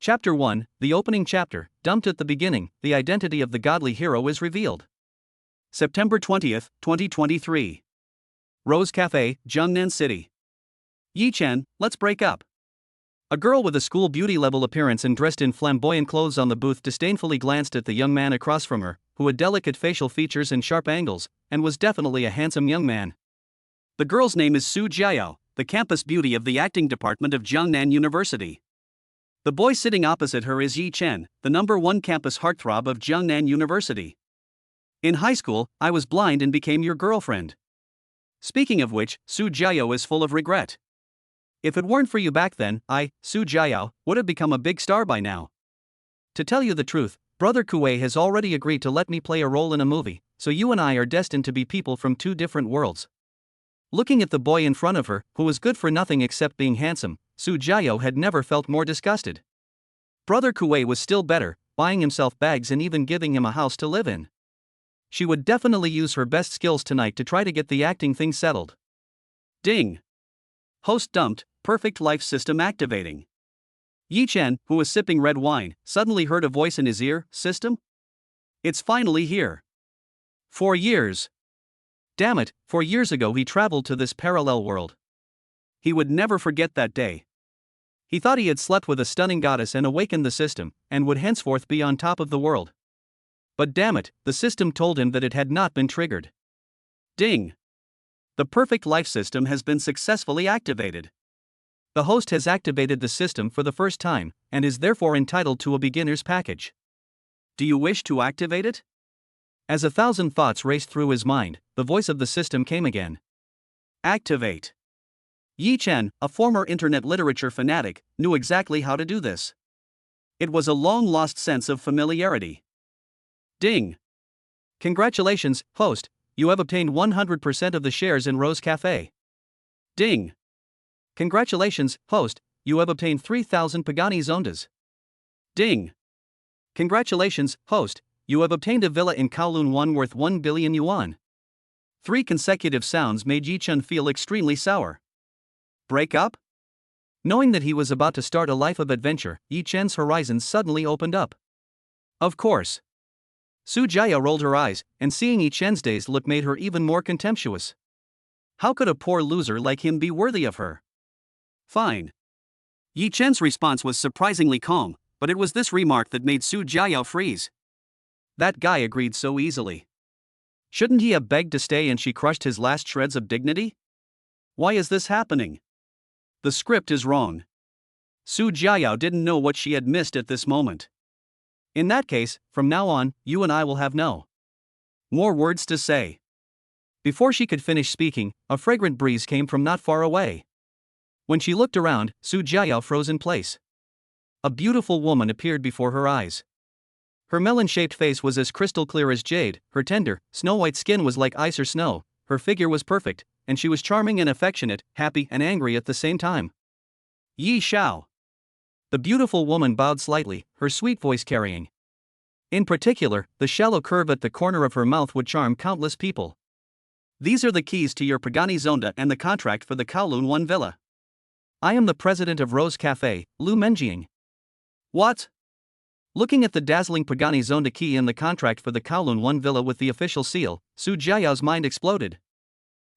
Chapter 1, the opening chapter, dumped at the beginning, the identity of the godly hero is revealed. September 20th, 2023. Rose Cafe, Jiangnan City. Yi Chen, let's break up. A girl with a school beauty level appearance and dressed in flamboyant clothes on the booth disdainfully glanced at the young man across from her, who had delicate facial features and sharp angles, and was definitely a handsome young man. The girl's name is Su Jiayao, the campus beauty of the acting department of Jiangnan University. The boy sitting opposite her is Yi Chen, the #1 campus heartthrob of Jiangnan University. In high school, I was blind and became your girlfriend. Speaking of which, Su Jiayao is full of regret. If it weren't for you back then, Su Jiayao, would have become a big star by now. To tell you the truth, Brother Kuei has already agreed to let me play a role in a movie, so you and I are destined to be people from two different worlds. Looking at the boy in front of her, who was good for nothing except being handsome, Su Jiayao had never felt more disgusted. Brother Kuei was still better, buying himself bags and even giving him a house to live in. She would definitely use her best skills tonight to try to get the acting thing settled. Ding! Host dumped, perfect life system activating. Yi Chen, who was sipping red wine, suddenly heard a voice in his ear. System? It's finally here. 4 years. Damn it, 4 years ago he traveled to this parallel world. He would never forget that day. He thought he had slept with a stunning goddess and awakened the system, and would henceforth be on top of the world. But damn it, the system told him that it had not been triggered. Ding! The perfect life system has been successfully activated. The host has activated the system for the first time, and is therefore entitled to a beginner's package. Do you wish to activate it? As 1,000 thoughts raced through his mind, the voice of the system came again. Activate. Yi Chen, a former internet literature fanatic, knew exactly how to do this. It was a long-lost sense of familiarity. Ding! Congratulations, host, you have obtained 100% of the shares in Rose Cafe. Ding! Congratulations, host, you have obtained 3,000 Pagani Zondas. Ding! Congratulations, host, you have obtained a villa in Kowloon 1 worth 1 billion yuan. 3 consecutive sounds made Yi Chen feel extremely sour. Break up? Knowing that he was about to start a life of adventure, Yi Chen's horizons suddenly opened up. Of course. Su Jiayao rolled her eyes, and seeing Yi Chen's dazed look made her even more contemptuous. How could a poor loser like him be worthy of her? Fine. Yi Chen's response was surprisingly calm, but it was this remark that made Su Jiayao freeze. That guy agreed so easily. Shouldn't he have begged to stay and she crushed his last shreds of dignity? Why is this happening? The script is wrong. Su Jiayao didn't know what she had missed at this moment. In that case, from now on, you and I will have no more words to say. Before she could finish speaking, a fragrant breeze came from not far away. When she looked around, Su Jiayao froze in place. A beautiful woman appeared before her eyes. Her melon-shaped face was as crystal clear as jade, her tender, snow-white skin was like ice or snow, her figure was perfect, and she was charming and affectionate, happy and angry at the same time. Yi Xiao. The beautiful woman bowed slightly, her sweet voice carrying. In particular, the shallow curve at the corner of her mouth would charm countless people. These are the keys to your Pagani Zonda and the contract for the Kowloon 1 villa. I am the president of Rose Cafe, Lu Menjing. What? Looking at the dazzling Pagani Zonda key and the contract for the Kowloon 1 villa with the official seal, Su Jiayao's mind exploded.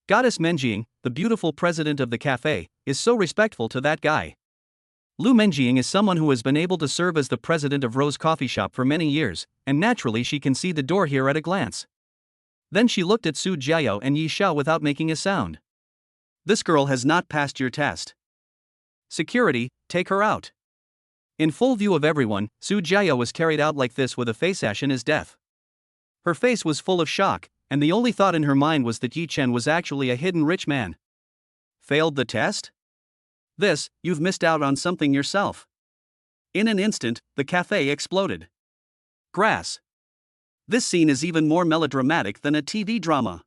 Goddess Menjing, the beautiful president of the cafe, is so respectful to that guy. Lu Menjing is someone who has been able to serve as the president of Rose Coffee Shop for many years, and naturally she can see the door here at a glance. Then she looked at Su Jiayao and Yi Xiao without making a sound. This girl has not passed your test. Security, take her out. In full view of everyone, Su Jiayao was carried out like this with a face ashen as death. Her face was full of shock, and the only thought in her mind was that Yi Chen was actually a hidden rich man. Failed the test? You've missed out on something yourself. In an instant, the cafe exploded. Grass. This scene is even more melodramatic than a TV drama.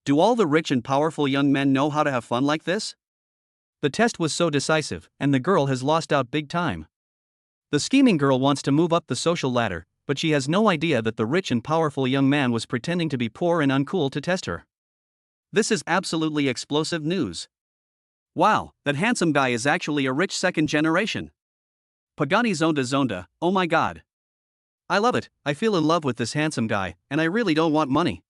Do all the rich and powerful young men know how to have fun like this? The test was so decisive, and the girl has lost out big time. The scheming girl wants to move up the social ladder, but she has no idea that the rich and powerful young man was pretending to be poor and uncool to test her. This is absolutely explosive news. Wow, that handsome guy is actually a rich second generation. Pagani Zonda Zonda, oh my god. I love it, I feel in love with this handsome guy, and I really don't want money.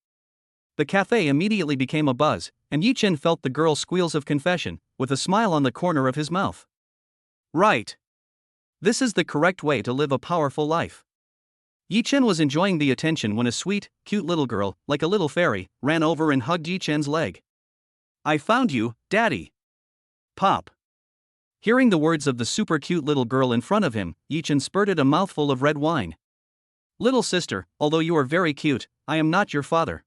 The cafe immediately became a buzz, and Yichen felt the girl's squeals of confession, with a smile on the corner of his mouth. Right. This is the correct way to live a powerful life. Yichen was enjoying the attention when a sweet, cute little girl, like a little fairy, ran over and hugged Yichen's leg. I found you, Daddy. Pop. Hearing the words of the super cute little girl in front of him, Yichen spurted a mouthful of red wine. Little sister, although you are very cute, I am not your father.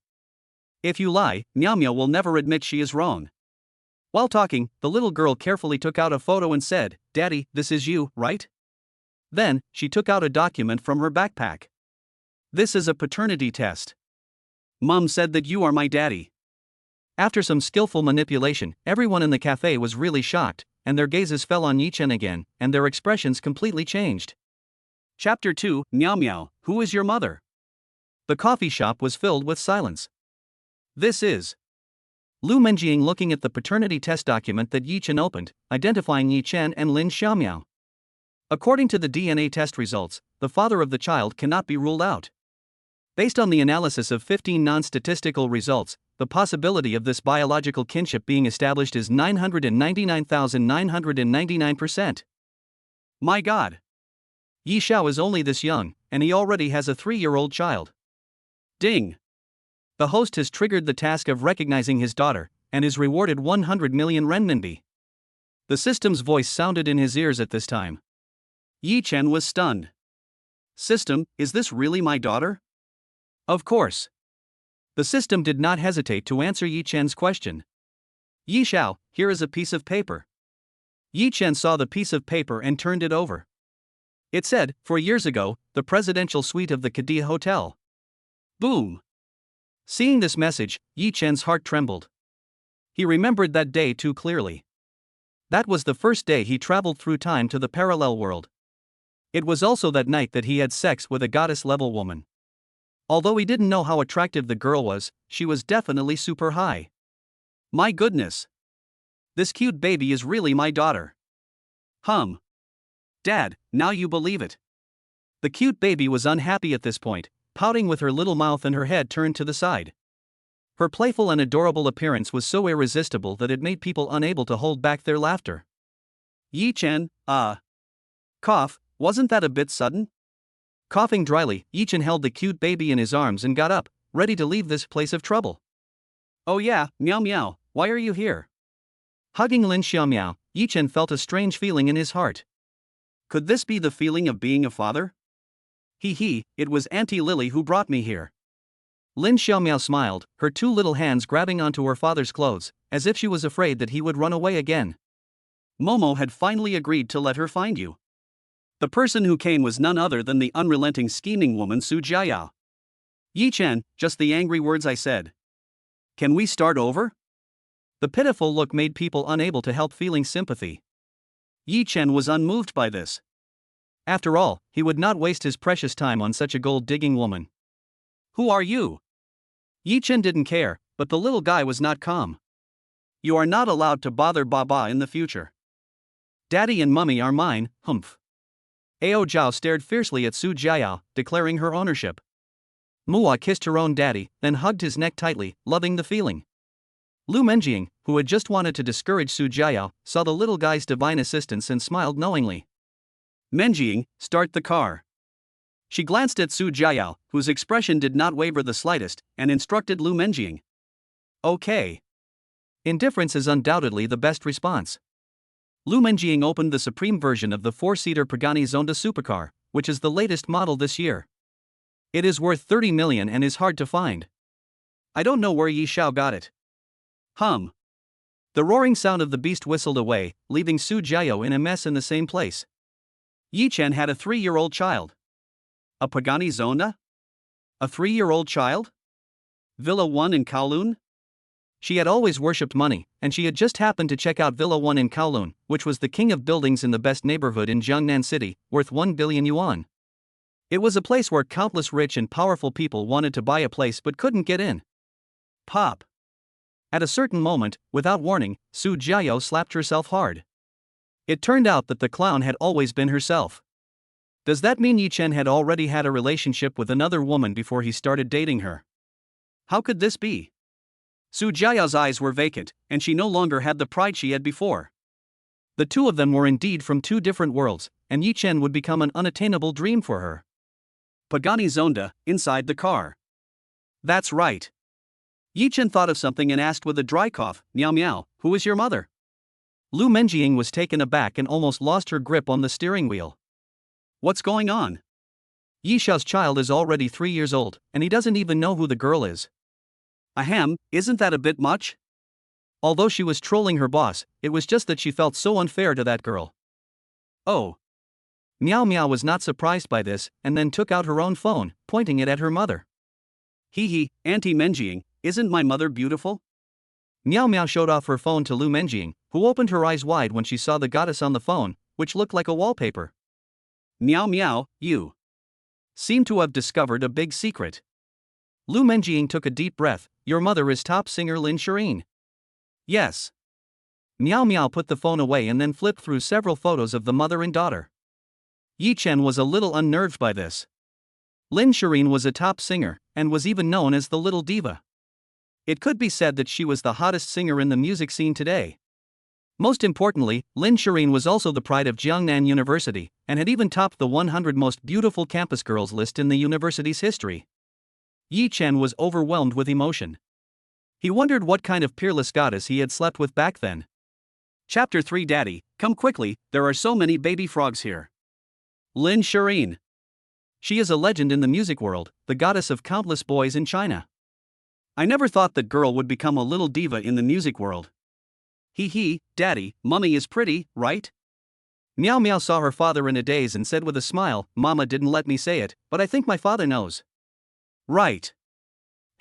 If you lie, Miao Miao will never admit she is wrong. While talking, the little girl carefully took out a photo and said, Daddy, this is you, right? Then, she took out a document from her backpack. This is a paternity test. Mom said that you are my daddy. After some skillful manipulation, everyone in the cafe was really shocked, and their gazes fell on Yichen again, and their expressions completely changed. Chapter 2, Miao Miao, who is your mother? The coffee shop was filled with silence. This is Lu Menjing looking at the paternity test document that Yichen opened, identifying Yichen and Lin Shiyin. According to the DNA test results, the father of the child cannot be ruled out. Based on the analysis of 15 non-statistical results, the possibility of this biological kinship being established is 999,999%. My god! Yi Xiao is only this young, and he already has a 3-year-old child. Ding! The host has triggered the task of recognizing his daughter, and is rewarded 100 million renminbi. The system's voice sounded in his ears at this time. Yichen was stunned. System, is this really my daughter? Of course. The system did not hesitate to answer Yichen's question. Yi Xiao, here is a piece of paper. Yichen saw the piece of paper and turned it over. It said, 4 years ago, the presidential suite of the Kadia Hotel. Boom! Seeing this message, Yichen's heart trembled. He remembered that day too clearly. That was the first day he traveled through time to the parallel world. It was also that night that he had sex with a goddess-level woman. Although he didn't know how attractive the girl was, she was definitely super high. My goodness! This cute baby is really my daughter. Dad, now you believe it. The cute baby was unhappy at this point, pouting with her little mouth and her head turned to the side. Her playful and adorable appearance was so irresistible that it made people unable to hold back their laughter. Yichen, cough, wasn't that a bit sudden? Coughing dryly, Yichen held the cute baby in his arms and got up, ready to leave this place of trouble. Oh yeah, Miao Miao, why are you here? Hugging Lin Shiyin, Yichen felt a strange feeling in his heart. Could this be the feeling of being a father? It was Auntie Lily who brought me here. Lin Shiyin smiled, her 2 little hands grabbing onto her father's clothes, as if she was afraid that he would run away again. Momo had finally agreed to let her find you. The person who came was none other than the unrelenting scheming woman Su Jiayao. Yichen, just the angry words I said. Can we start over? The pitiful look made people unable to help feeling sympathy. Yichen was unmoved by this. After all, he would not waste his precious time on such a gold-digging woman. Who are you? Yichen didn't care, but the little guy was not calm. You are not allowed to bother Baba in the future. Daddy and Mummy are mine, humph. Ao Zhao stared fiercely at Su Jiayao, declaring her ownership. Mua kissed her own daddy, then hugged his neck tightly, loving the feeling. Lu Menjing, who had just wanted to discourage Su Jiayao, saw the little guy's divine assistance and smiled knowingly. Menjing, start the car. She glanced at Su Jiayao, whose expression did not waver the slightest, and instructed Lu Menjing. Okay. Indifference is undoubtedly the best response. Lu Menjing opened the supreme version of the 4-seater Pagani Zonda supercar, which is the latest model this year. It is worth 30 million and is hard to find. I don't know where Yi Xiao got it. The roaring sound of the beast whistled away, leaving Su Jiayao in a mess in the same place. Yichen had a 3-year-old child. A Pagani Zonda? A 3-year-old child? Villa 1 in Kowloon? She had always worshipped money, and she had just happened to check out Villa 1 in Kowloon, which was the king of buildings in the best neighborhood in Jiangnan City, worth 1 billion yuan. It was a place where countless rich and powerful people wanted to buy a place but couldn't get in. Pop. At a certain moment, without warning, Su Jiayao slapped herself hard. It turned out that the clown had always been herself. Does that mean Yi Chen had already had a relationship with another woman before he started dating her? How could this be? Su Jiayao's eyes were vacant, and she no longer had the pride she had before. The two of them were indeed from two different worlds, and Yi Chen would become an unattainable dream for her. Pagani Zonda, inside the car. That's right. Yi Chen thought of something and asked with a dry cough, "Meow meow, who is your mother?" Lu Menjing was taken aback and almost lost her grip on the steering wheel. What's going on? Yi Xiao's child is already 3 years old, and he doesn't even know who the girl is. Ahem, isn't that a bit much? Although she was trolling her boss, it was just that she felt so unfair to that girl. Oh. Meow Meow was not surprised by this, and then took out her own phone, pointing it at her mother. Hee, Auntie Menjing, isn't my mother beautiful? Meow Meow showed off her phone to Lu Menjing, who opened her eyes wide when she saw the goddess on the phone, which looked like a wallpaper. Meow Meow, you seem to have discovered a big secret. Lu Menjing took a deep breath. Your mother is top singer Lin Shiyin. Yes. Meow Meow put the phone away and then flipped through several photos of the mother and daughter. Yi Chen was a little unnerved by this. Lin Shiyin was a top singer, and was even known as the Little Diva. It could be said that she was the hottest singer in the music scene today. Most importantly, Lin Shiyin was also the pride of Jiangnan University, and had even topped the 100 most beautiful campus girls list in the university's history. Yi Chen was overwhelmed with emotion. He wondered what kind of peerless goddess he had slept with back then. Chapter 3 Daddy, come quickly, there are so many baby frogs here. Lin Shiyin. She is a legend in the music world, the goddess of countless boys in China. I never thought that girl would become a little diva in the music world. Hee, Daddy, Mummy is pretty, right? Meow Meow saw her father in a daze and said with a smile, Mama didn't let me say it, but I think my father knows. Right.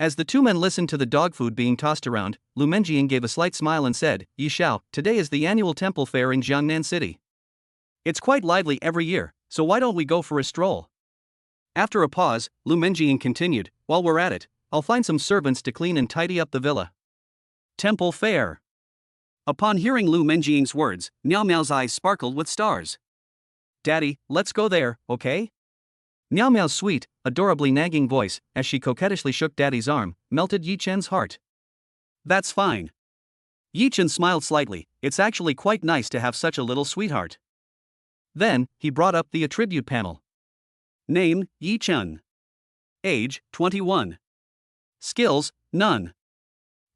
As the two men listened to the dog food being tossed around, Lu Menjing gave a slight smile and said, Yi Xiao, today is the annual temple fair in Jiangnan City. It's quite lively every year, so why don't we go for a stroll? After a pause, Lu Menjing continued, while we're at it, I'll find some servants to clean and tidy up the villa. Temple fair. Upon hearing Lu Menjing's words, Meow Meow's eyes sparkled with stars. Daddy, let's go there, okay? Meow Meow's sweet, adorably nagging voice, as she coquettishly shook Daddy's arm, melted Yi Chen's heart. That's fine. Yi Chen smiled slightly, it's actually quite nice to have such a little sweetheart. Then, he brought up the attribute panel. Name, Yi Chen. Age, 21. Skills, none.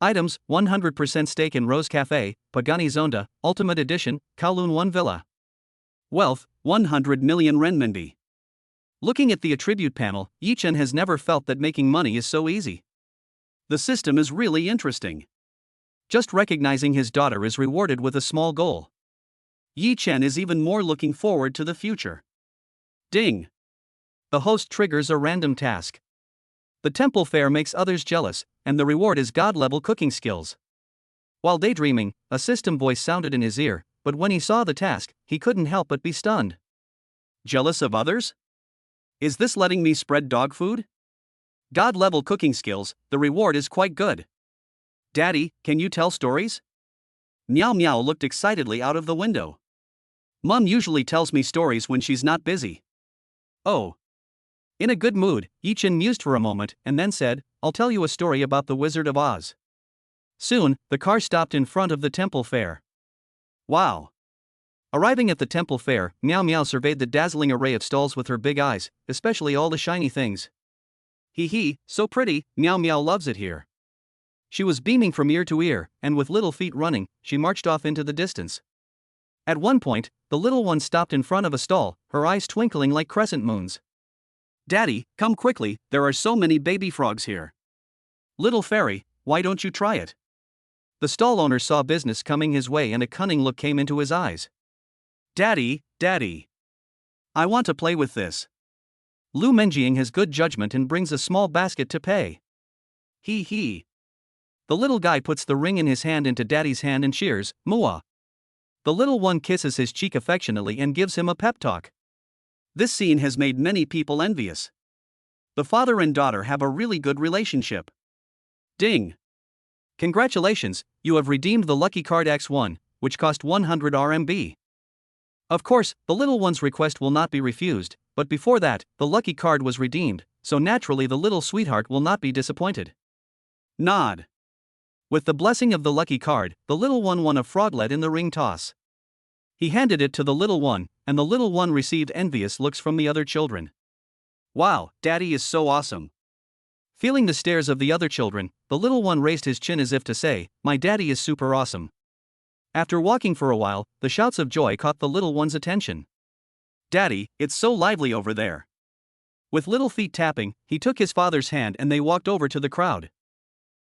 Items, 100% stake in Rose Cafe, Pagani Zonda, Ultimate Edition, Kowloon 1 Villa. Wealth, 100 million renminbi. Looking at the attribute panel, Yi Chen has never felt that making money is so easy. The system is really interesting. Just recognizing his daughter is rewarded with a small goal. Yi Chen is even more looking forward to the future. Ding. The host triggers a random task. The temple fair makes others jealous, and the reward is god-level cooking skills. While daydreaming, a system voice sounded in his ear, but when he saw the task, he couldn't help but be stunned. Jealous of others? Is this letting me spread dog food? God-level cooking skills, the reward is quite good. Daddy, can you tell stories? Meow Meow looked excitedly out of the window. Mom usually tells me stories when she's not busy. Oh. In a good mood, Yi Chen mused for a moment and then said, I'll tell you a story about the Wizard of Oz. Soon, the car stopped in front of the temple fair. Wow. Arriving at the temple fair, Meow Meow surveyed the dazzling array of stalls with her big eyes, especially all the shiny things. Hee, so pretty, Meow Meow loves it here. She was beaming from ear to ear, and with little feet running, she marched off into the distance. At one point, the little one stopped in front of a stall, her eyes twinkling like crescent moons. Daddy, come quickly, there are so many baby frogs here. Little fairy, why don't you try it? The stall owner saw business coming his way and a cunning look came into his eyes. Daddy, I want to play with this. Lu Menjing has good judgment and brings a small basket to pay. Hee. The little guy puts the ring in his hand into Daddy's hand and cheers, Mua. The little one kisses his cheek affectionately and gives him a pep talk. This scene has made many people envious. The father and daughter have a really good relationship. Ding. Congratulations, you have redeemed the lucky card X1, which cost 100 RMB. Of course, the little one's request will not be refused, but before that, the lucky card was redeemed, so naturally the little sweetheart will not be disappointed. Nod. With the blessing of the lucky card, the little one won a froglet in the ring toss. He handed it to the little one, and the little one received envious looks from the other children. Wow, Daddy is so awesome. Feeling the stares of the other children, the little one raised his chin as if to say, my daddy is super awesome. After walking for a while, the shouts of joy caught the little one's attention. Daddy, it's so lively over there. With little feet tapping, he took his father's hand and they walked over to the crowd.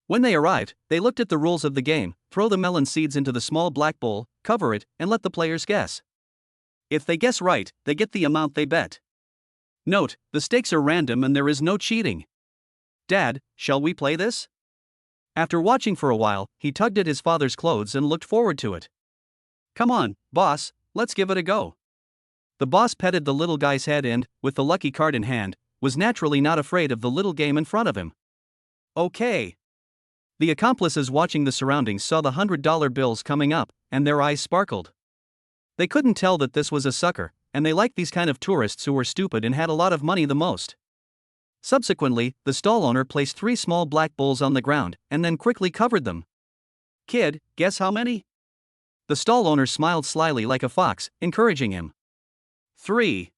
When they arrived, they looked at the rules of the game: throw the melon seeds into the small black bowl, cover it, and let the players guess. If they guess right, they get the amount they bet. Note, the stakes are random and there is no cheating. Dad, shall we play this? After watching for a while, he tugged at his father's clothes and looked forward to it. Come on, boss, let's give it a go. The boss petted the little guy's head and, with the lucky card in hand, was naturally not afraid of the little game in front of him. Okay. The accomplices watching the surroundings saw the $100 bills coming up, and their eyes sparkled. They couldn't tell that this was a sucker, and they liked these kind of tourists who were stupid and had a lot of money the most. Subsequently, the stall owner placed 3 small black bowls on the ground, and then quickly covered them. Kid, guess how many? The stall owner smiled slyly like a fox, encouraging him. 3.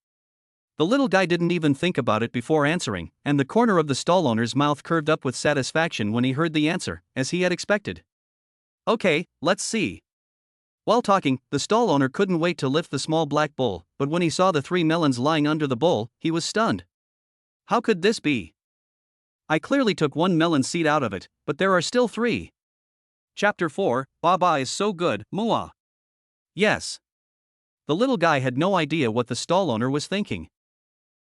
The little guy didn't even think about it before answering, and the corner of the stall owner's mouth curved up with satisfaction when he heard the answer, as he had expected. Okay, let's see. While talking, the stall owner couldn't wait to lift the small black bowl, but when he saw the 3 melons lying under the bowl, he was stunned. How could this be? I clearly took 1 melon seed out of it, but there are still 3. Chapter 4, Baba is so good, Mua. Yes. The little guy had no idea what the stall owner was thinking.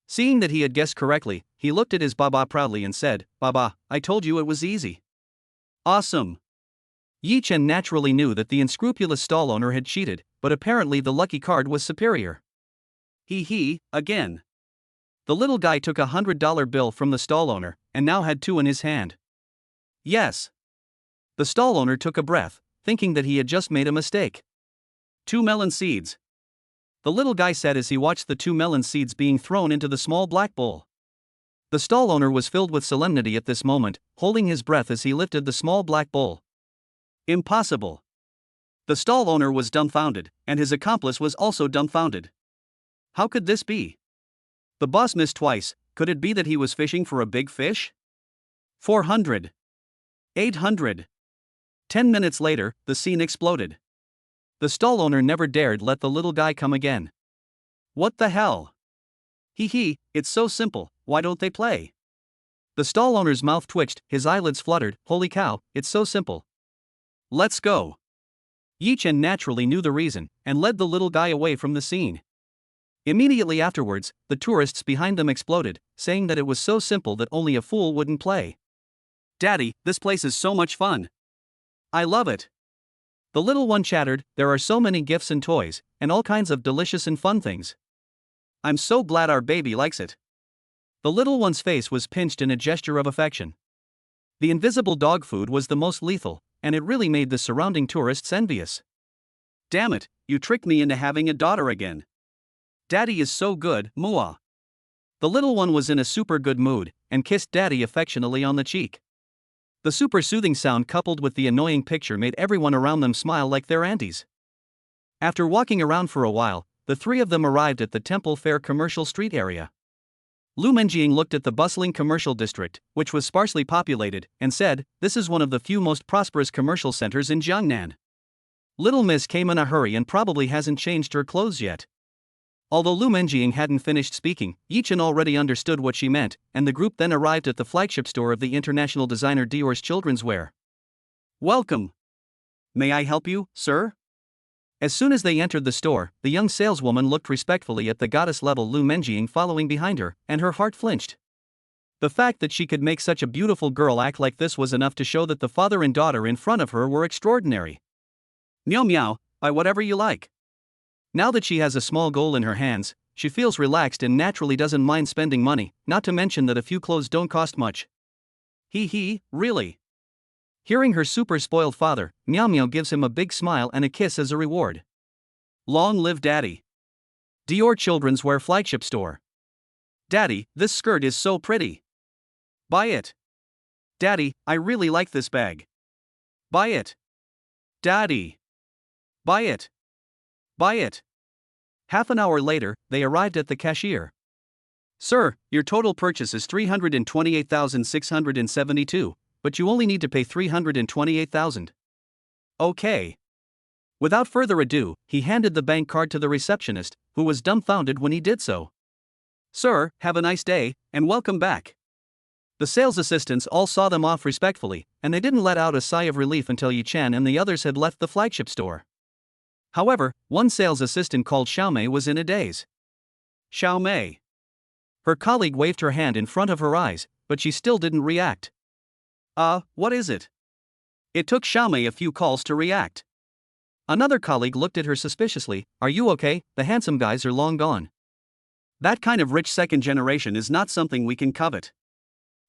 Seeing that he had guessed correctly, he looked at his Baba proudly and said, Baba, I told you it was easy. Awesome. Yi Chen naturally knew that the unscrupulous stall owner had cheated, but apparently the lucky card was superior. Again. The little guy took a $100 bill from the stall owner, and now had 2 in his hand. Yes. The stall owner took a breath, thinking that he had just made a mistake. 2 melon seeds. The little guy said as he watched the 2 melon seeds being thrown into the small black bowl. The stall owner was filled with solemnity at this moment, holding his breath as he lifted the small black bowl. Impossible. The stall owner was dumbfounded, and his accomplice was also dumbfounded. How could this be? The boss missed twice. Could it be that he was fishing for a big fish? 400. 800. 10 minutes later, the scene exploded. The stall owner never dared let the little guy come again. What the hell? It's so simple, why don't they play? The stall owner's mouth twitched, his eyelids fluttered. Holy cow, it's so simple. Let's go. Yi Chen naturally knew the reason, and led the little guy away from the scene. Immediately afterwards, the tourists behind them exploded, saying that it was so simple that only a fool wouldn't play. Daddy, this place is so much fun. I love it. The little one chattered, there are so many gifts and toys, and all kinds of delicious and fun things. I'm so glad our baby likes it. The little one's face was pinched in a gesture of affection. The invisible dog food was the most lethal, and it really made the surrounding tourists envious. Damn it, you tricked me into having a daughter again. Daddy is so good, Mua. The little one was in a super good mood, and kissed Daddy affectionately on the cheek. The super soothing sound coupled with the annoying picture made everyone around them smile like their aunties. After walking around for a while, the 3 of them arrived at the Temple Fair commercial street area. Lu Menjing looked at the bustling commercial district, which was sparsely populated, and said, this is one of the few most prosperous commercial centers in Jiangnan. Little Miss came in a hurry and probably hasn't changed her clothes yet. Although Lu Menjing hadn't finished speaking, Yi Chen already understood what she meant, and the group then arrived at the flagship store of the international designer Dior's children's wear. Welcome. May I help you, sir? As soon as they entered the store, the young saleswoman looked respectfully at the goddess-level Lu Menjing following behind her, and her heart flinched. The fact that she could make such a beautiful girl act like this was enough to show that the father and daughter in front of her were extraordinary. Meow meow, buy whatever you like. Now that she has a small goal in her hands, she feels relaxed and naturally doesn't mind spending money, not to mention that a few clothes don't cost much. Really? Hearing her super spoiled father, Meow Meow gives him a big smile and a kiss as a reward. Long live Daddy. Dior Children's Wear Flagship Store. Daddy, this skirt is so pretty. Buy it. Daddy, I really like this bag. Buy it. Daddy. Buy it. Buy it. Half an hour later, they arrived at the cashier. Sir, your total purchase is $328,672, but you only need to pay $328,000. Okay. Without further ado, he handed the bank card to the receptionist, who was dumbfounded when he did so. Sir, have a nice day, and welcome back. The sales assistants all saw them off respectfully, and they didn't let out a sigh of relief until Yi Chen and the others had left the flagship store. However, one sales assistant called Xiaomei was in a daze. Xiaomei. Her colleague waved her hand in front of her eyes, but she still didn't react. What is it? It took Xiaomei a few calls to react. Another colleague looked at her suspiciously. Are you okay? The handsome guys are long gone. That kind of rich second generation is not something we can covet.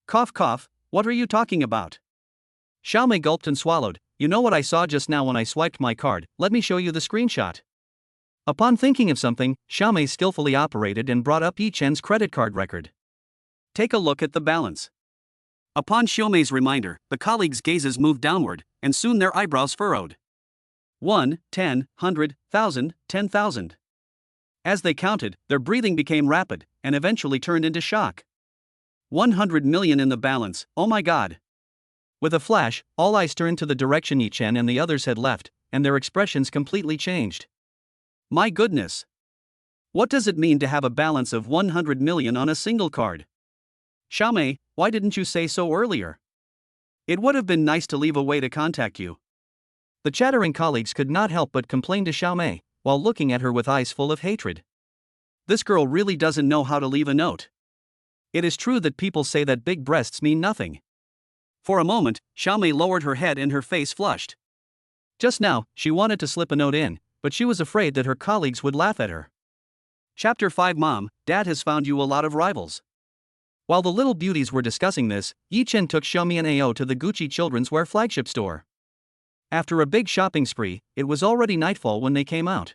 Cough cough, what are you talking about? Xiaomei gulped and swallowed. You know what I saw just now when I swiped my card, let me show you the screenshot. Upon thinking of something, Xiaomei skillfully operated and brought up Yi Chen's credit card record. Take a look at the balance. Upon Xiaomei's reminder, the colleagues' gazes moved downward, and soon their eyebrows furrowed. 1, 10, 100, 1,000, 10,000. As they counted, their breathing became rapid, and eventually turned into shock. 100 million in the balance, oh my god. With a flash, all eyes turned to the direction Yi Chen and the others had left, and their expressions completely changed. My goodness. What does it mean to have a balance of 100 million on a single card? Xiaomei, why didn't you say so earlier? It would have been nice to leave a way to contact you. The chattering colleagues could not help but complain to Xiaomei, while looking at her with eyes full of hatred. This girl really doesn't know how to leave a note. It is true that people say that big breasts mean nothing. For a moment, Xiaomei lowered her head and her face flushed. Just now, she wanted to slip a note in, but she was afraid that her colleagues would laugh at her. Chapter 5 Mom, Dad has found you a lot of rivals. While the little beauties were discussing this, Yi Chen took Xiaomei and Ao to the Gucci children's wear flagship store. After a big shopping spree, it was already nightfall when they came out.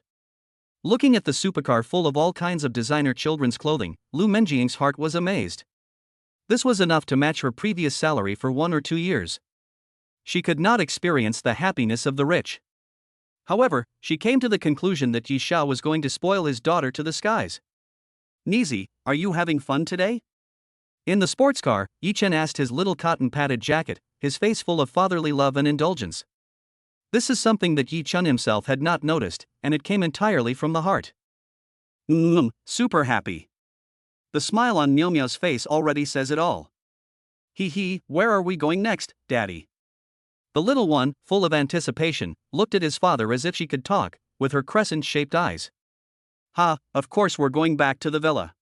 Looking at the supercar full of all kinds of designer children's clothing, Lu Menjiying's heart was amazed. This was enough to match her previous salary for 1 or 2 years. She could not experience the happiness of the rich. However, she came to the conclusion that Yi Xiao was going to spoil his daughter to the skies. Nizi, are you having fun today? In the sports car, Yi Chen asked his little cotton-padded jacket, his face full of fatherly love and indulgence. This is something that Yi Chen himself had not noticed, and it came entirely from the heart. Super happy. The smile on Miao Miao's face already says it all. Hee, where are we going next, Daddy? The little one, full of anticipation, looked at his father as if she could talk, with her crescent-shaped eyes. Of course we're going back to the villa.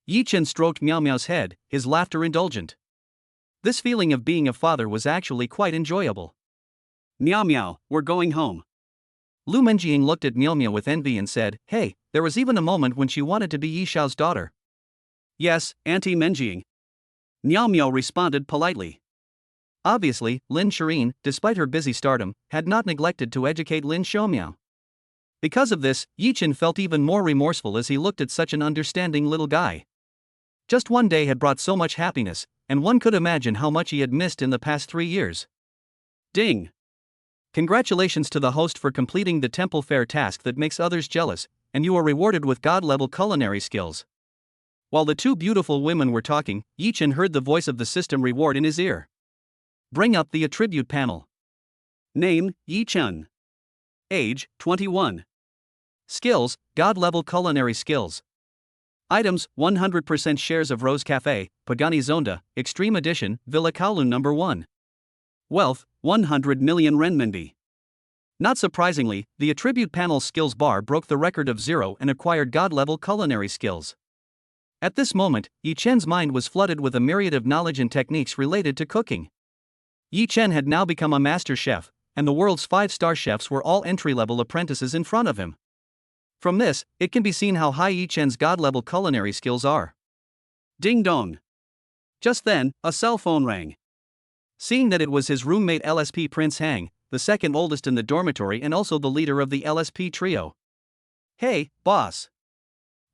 Yi Chen stroked Miao Miao's head, his laughter indulgent. This feeling of being a father was actually quite enjoyable. Miao Miao, we're going home. Lu Menjiying looked at Miao Miao with envy and said, Hey, there was even a moment when she wanted to be Yi Xiao's daughter. Yes, Auntie Menjiying. Miao Miao responded politely. Obviously, Lin Shiyin, despite her busy stardom, had not neglected to educate Lin Xiaomiao. Because of this, Yi Chen felt even more remorseful as he looked at such an understanding little guy. Just one day had brought so much happiness, and one could imagine how much he had missed in the past 3 years. Ding! Congratulations to the host for completing the temple fair task that makes others jealous, and you are rewarded with god-level culinary skills. While the two beautiful women were talking, Yi Chen heard the voice of the system reward in his ear. Bring up the attribute panel. Name, Yi Chen. Age, 21. Skills, god-level culinary skills. Items, 100% shares of Rose Cafe, Pagani Zonda, Extreme Edition, Villa Kowloon No. 1. Wealth, 100 million renminbi. Not surprisingly, the attribute panel's skills bar broke the record of 0 and acquired god-level culinary skills. At this moment, Yi Chen's mind was flooded with a myriad of knowledge and techniques related to cooking. Yi Chen had now become a master chef, and the world's 5-star chefs were all entry-level apprentices in front of him. From this, it can be seen how high Yi Chen's god-level culinary skills are. Ding dong! Just then, a cell phone rang. Seeing that it was his roommate LSP Prince Hang, the second oldest in the dormitory and also the leader of the LSP trio. Hey, boss.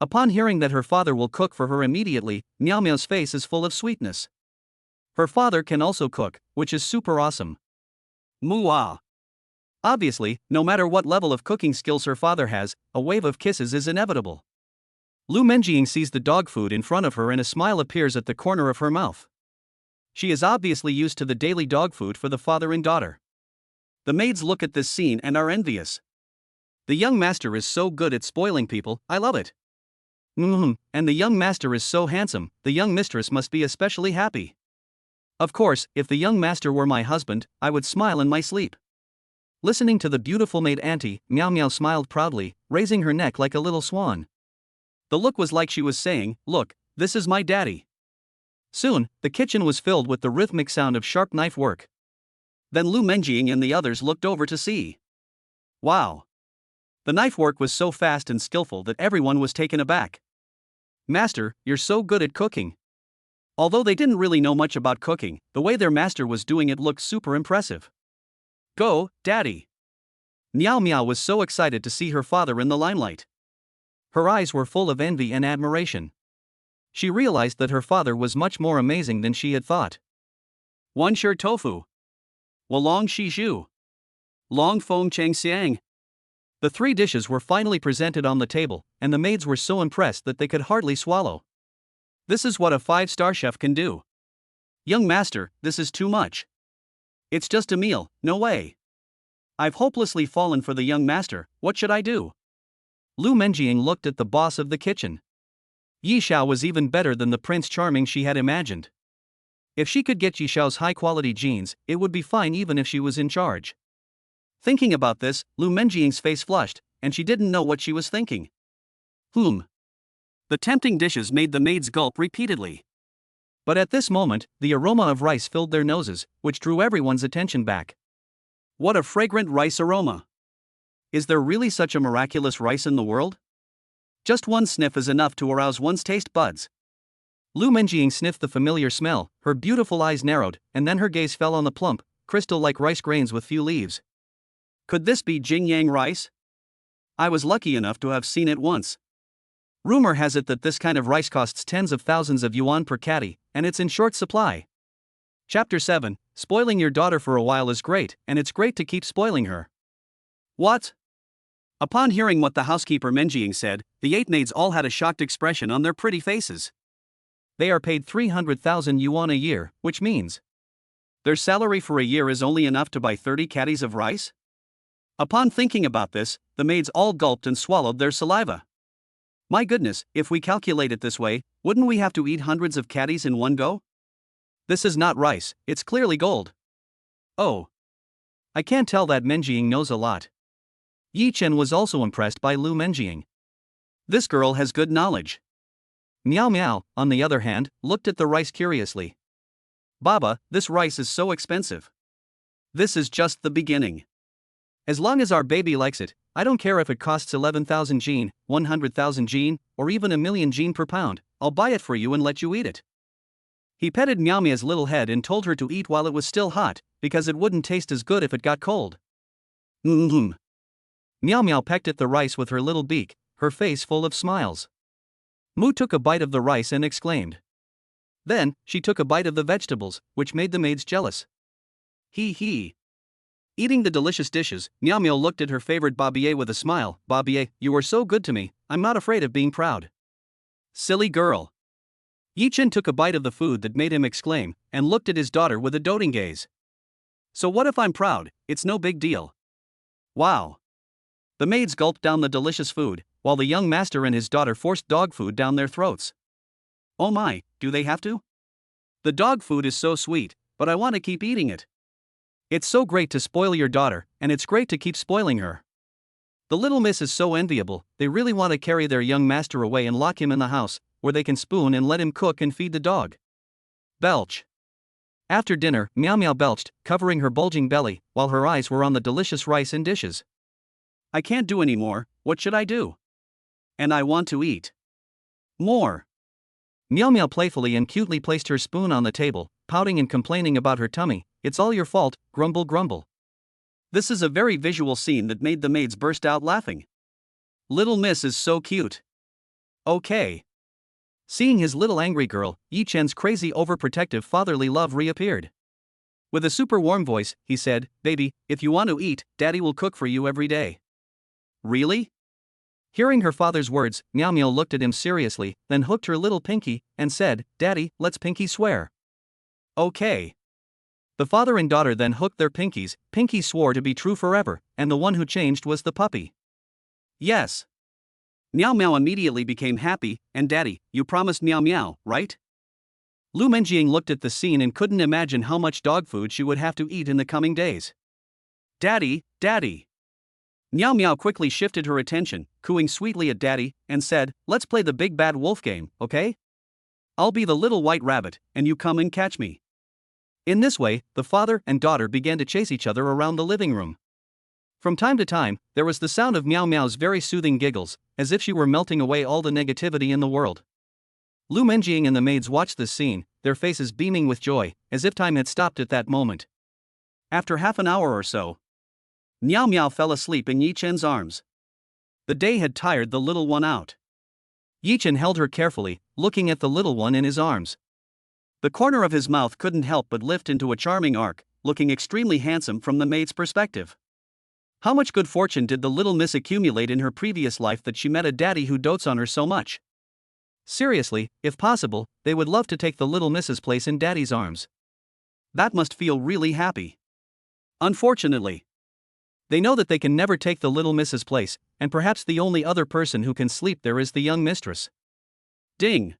Upon hearing that her father will cook for her immediately, Miao Miao's face is full of sweetness. Her father can also cook, which is super awesome. Muah. Obviously, no matter what level of cooking skills her father has, a wave of kisses is inevitable. Lu Menjing sees the dog food in front of her and a smile appears at the corner of her mouth. She is obviously used to the daily dog food for the father and daughter. The maids look at this scene and are envious. The young master is so good at spoiling people, I love it. And the young master is so handsome, the young mistress must be especially happy. Of course, if the young master were my husband, I would smile in my sleep. Listening to the beautiful maid auntie, Miao Miao smiled proudly, raising her neck like a little swan. The look was like she was saying, "Look, this is my daddy." Soon, the kitchen was filled with the rhythmic sound of sharp knife work. Then Lu Menjing and the others looked over to see. Wow! The knife work was so fast and skillful that everyone was taken aback. "Master, you're so good at cooking." Although they didn't really know much about cooking, the way their master was doing it looked super impressive. "Go, Daddy!" Miao Miao was so excited to see her father in the limelight. Her eyes were full of envy and admiration. She realized that her father was much more amazing than she had thought. Wan shi tofu. Walong shi zhu. Long fong cheng xiang. The three dishes were finally presented on the table, and the maids were so impressed that they could hardly swallow. This is what a 5-star chef can do. "Young master, this is too much. It's just a meal, no way. I've hopelessly fallen for the young master, what should I do?" Lu Menjing looked at the boss of the kitchen. Yi Xiao was even better than the Prince Charming she had imagined. If she could get Yi Xiao's high-quality genes, it would be fine even if she was in charge. Thinking about this, Lu Menjing's face flushed, and she didn't know what she was thinking. The tempting dishes made the maids gulp repeatedly. But at this moment, the aroma of rice filled their noses, which drew everyone's attention back. What a fragrant rice aroma! Is there really such a miraculous rice in the world? Just one sniff is enough to arouse one's taste buds. Lu Menjing sniffed the familiar smell, her beautiful eyes narrowed, and then her gaze fell on the plump, crystal-like rice grains with few leaves. Could this be Jingyang rice? I was lucky enough to have seen it once. Rumor has it that this kind of rice costs tens of thousands of yuan per caddy, and it's in short supply. Chapter 7, Spoiling your daughter for a while is great, and it's great to keep spoiling her. What? Upon hearing what the housekeeper Menjing said, the 8 maids all had a shocked expression on their pretty faces. They are paid 300,000 yuan a year, which means their salary for a year is only enough to buy 30 caddies of rice? Upon thinking about this, the maids all gulped and swallowed their saliva. My goodness, if we calculate it this way, wouldn't we have to eat hundreds of caddies in one go? This is not rice, it's clearly gold. Oh. I can't tell that Menjing knows a lot. Yi Chen was also impressed by Lu Menjing. This girl has good knowledge. Miao Miao, on the other hand, looked at the rice curiously. Baba, this rice is so expensive. This is just the beginning. As long as our baby likes it, I don't care if it costs 11,000 jin, 100,000 jin, or even 1,000,000 jin per pound, I'll buy it for you and let you eat it. He petted Miao Miao's little head and told her to eat while it was still hot, because it wouldn't taste as good if it got cold. Miao Miao pecked at the rice with her little beak, her face full of smiles. Mu took a bite of the rice and exclaimed. Then, she took a bite of the vegetables, which made the maids jealous. Hee. Eating the delicious dishes, Miao Miao looked at her favorite Babier with a smile. Babier, you are so good to me, I'm not afraid of being proud. Silly girl. Yi Chen took a bite of the food that made him exclaim, and looked at his daughter with a doting gaze. So what if I'm proud? It's no big deal. Wow. The maids gulped down the delicious food, while the young master and his daughter forced dog food down their throats. Oh my, do they have to? The dog food is so sweet, but I want to keep eating it. It's so great to spoil your daughter, and it's great to keep spoiling her. The little miss is so enviable, they really want to carry their young master away and lock him in the house, where they can spoon and let him cook and feed the dog. Belch. After dinner, Miao Miao belched, covering her bulging belly, while her eyes were on the delicious rice and dishes. I can't do any more, what should I do? And I want to eat more. Miao Miao playfully and cutely placed her spoon on the table, pouting and complaining about her tummy. It's all your fault, grumble grumble. This is a very visual scene that made the maids burst out laughing. Little Miss is so cute. Okay. Seeing his little angry girl, Yi Chen's crazy overprotective fatherly love reappeared. With a super warm voice, he said, "Baby, if you want to eat, Daddy will cook for you every day." Really? Hearing her father's words, Miao Miao looked at him seriously, then hooked her little pinky, and said, "Daddy, let's pinky swear." Okay. The father and daughter then hooked their pinkies. Pinky swore to be true forever, and the one who changed was the puppy. Yes. Miao Miao immediately became happy, and Daddy, you promised Miao Miao, right? Lu Menjing looked at the scene and couldn't imagine how much dog food she would have to eat in the coming days. Daddy, Daddy. Miao Miao quickly shifted her attention, cooing sweetly at Daddy, and said, "Let's play the big bad wolf game, okay? I'll be the little white rabbit, and you come and catch me." In this way, the father and daughter began to chase each other around the living room. From time to time, there was the sound of Miao Miao's very soothing giggles, as if she were melting away all the negativity in the world. Lu Menjing and the maids watched this scene, their faces beaming with joy, as if time had stopped at that moment. After half an hour or so, Miao Miao fell asleep in Yi Chen's arms. The day had tired the little one out. Yi Chen held her carefully, looking at the little one in his arms. The corner of his mouth couldn't help but lift into a charming arc, looking extremely handsome from the maid's perspective. How much good fortune did the little miss accumulate in her previous life that she met a daddy who dotes on her so much? Seriously, if possible, they would love to take the little miss's place in daddy's arms. That must feel really happy. Unfortunately, they know that they can never take the little miss's place, and perhaps the only other person who can sleep there is the young mistress. Ding!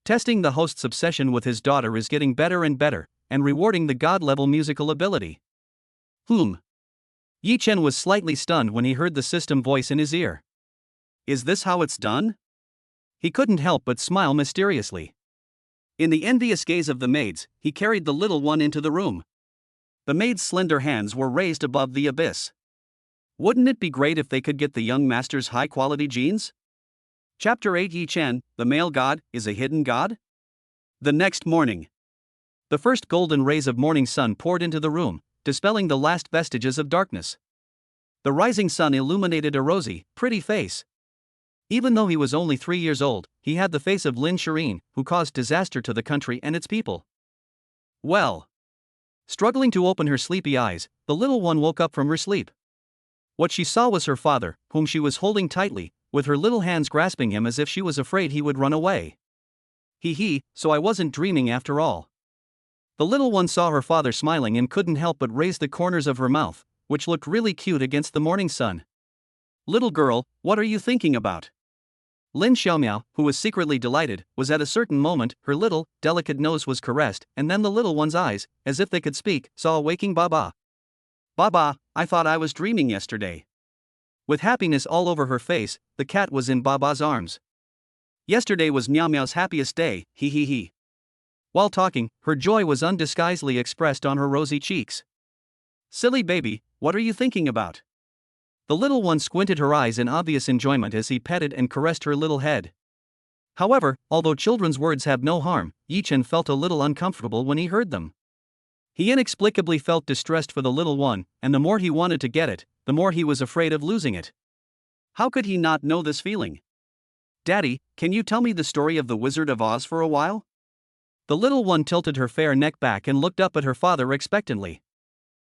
Testing the host's obsession with his daughter is getting better and better, and rewarding the god-level musical ability. Yi Chen was slightly stunned when he heard the system voice in his ear. Is this how it's done? He couldn't help but smile mysteriously. In the envious gaze of the maids, he carried the little one into the room. The maid's slender hands were raised above the abyss. Wouldn't it be great if they could get the young master's high-quality genes? Chapter 8 Yi Chen, the male god, is a hidden god? The next morning, the first golden rays of morning sun poured into the room, dispelling the last vestiges of darkness. The rising sun illuminated a rosy, pretty face. Even though he was only 3 years old, he had the face of Lin Shiyin, who caused disaster to the country and its people. Well. Struggling to open her sleepy eyes, the little one woke up from her sleep. What she saw was her father, whom she was holding tightly, with her little hands grasping him as if she was afraid he would run away. So I wasn't dreaming after all. The little one saw her father smiling and couldn't help but raise the corners of her mouth, which looked really cute against the morning sun. Little girl, what are you thinking about? Lin Xiaomiao, who was secretly delighted, was at a certain moment, her little, delicate nose was caressed, and then the little one's eyes, as if they could speak, saw a waking Baba. Baba, I thought I was dreaming yesterday. With happiness all over her face, the cat was in Baba's arms. Yesterday was Miao Miao's happiest day, While talking, her joy was undisguisedly expressed on her rosy cheeks. Silly baby, what are you thinking about? The little one squinted her eyes in obvious enjoyment as he petted and caressed her little head. However, although children's words have no harm, Yi Chen felt a little uncomfortable when he heard them. He inexplicably felt distressed for the little one, and the more he wanted to get it, the more he was afraid of losing it. How could he not know this feeling? Daddy, can you tell me the story of the Wizard of Oz for a while? The little one tilted her fair neck back and looked up at her father expectantly.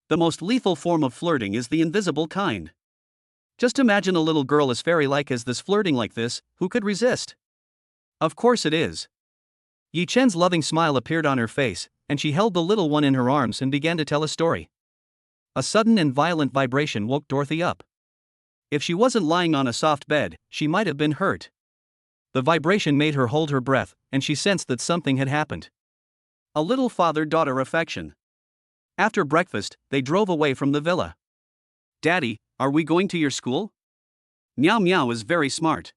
The most lethal form of flirting is the invisible kind. Just imagine a little girl as fairy-like as this flirting like this, who could resist? Of course it is. Yi Chen's loving smile appeared on her face, and she held the little one in her arms and began to tell a story. A sudden and violent vibration woke Dorothy up. If she wasn't lying on a soft bed, she might have been hurt. The vibration made her hold her breath, and she sensed that something had happened. A little father-daughter affection. After breakfast, they drove away from the villa. Daddy, are we going to your school? Miao Miao is very smart.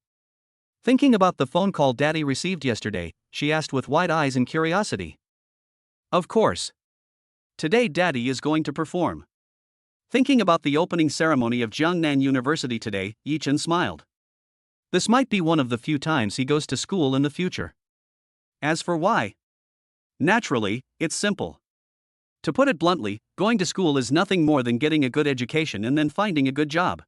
Thinking about the phone call Daddy received yesterday, she asked with wide eyes and curiosity. Of course. Today Daddy is going to perform. Thinking about the opening ceremony of Jiangnan University today, Yi Chen smiled. This might be one of the few times he goes to school in the future. As for why? Naturally, it's simple. To put it bluntly, going to school is nothing more than getting a good education and then finding a good job.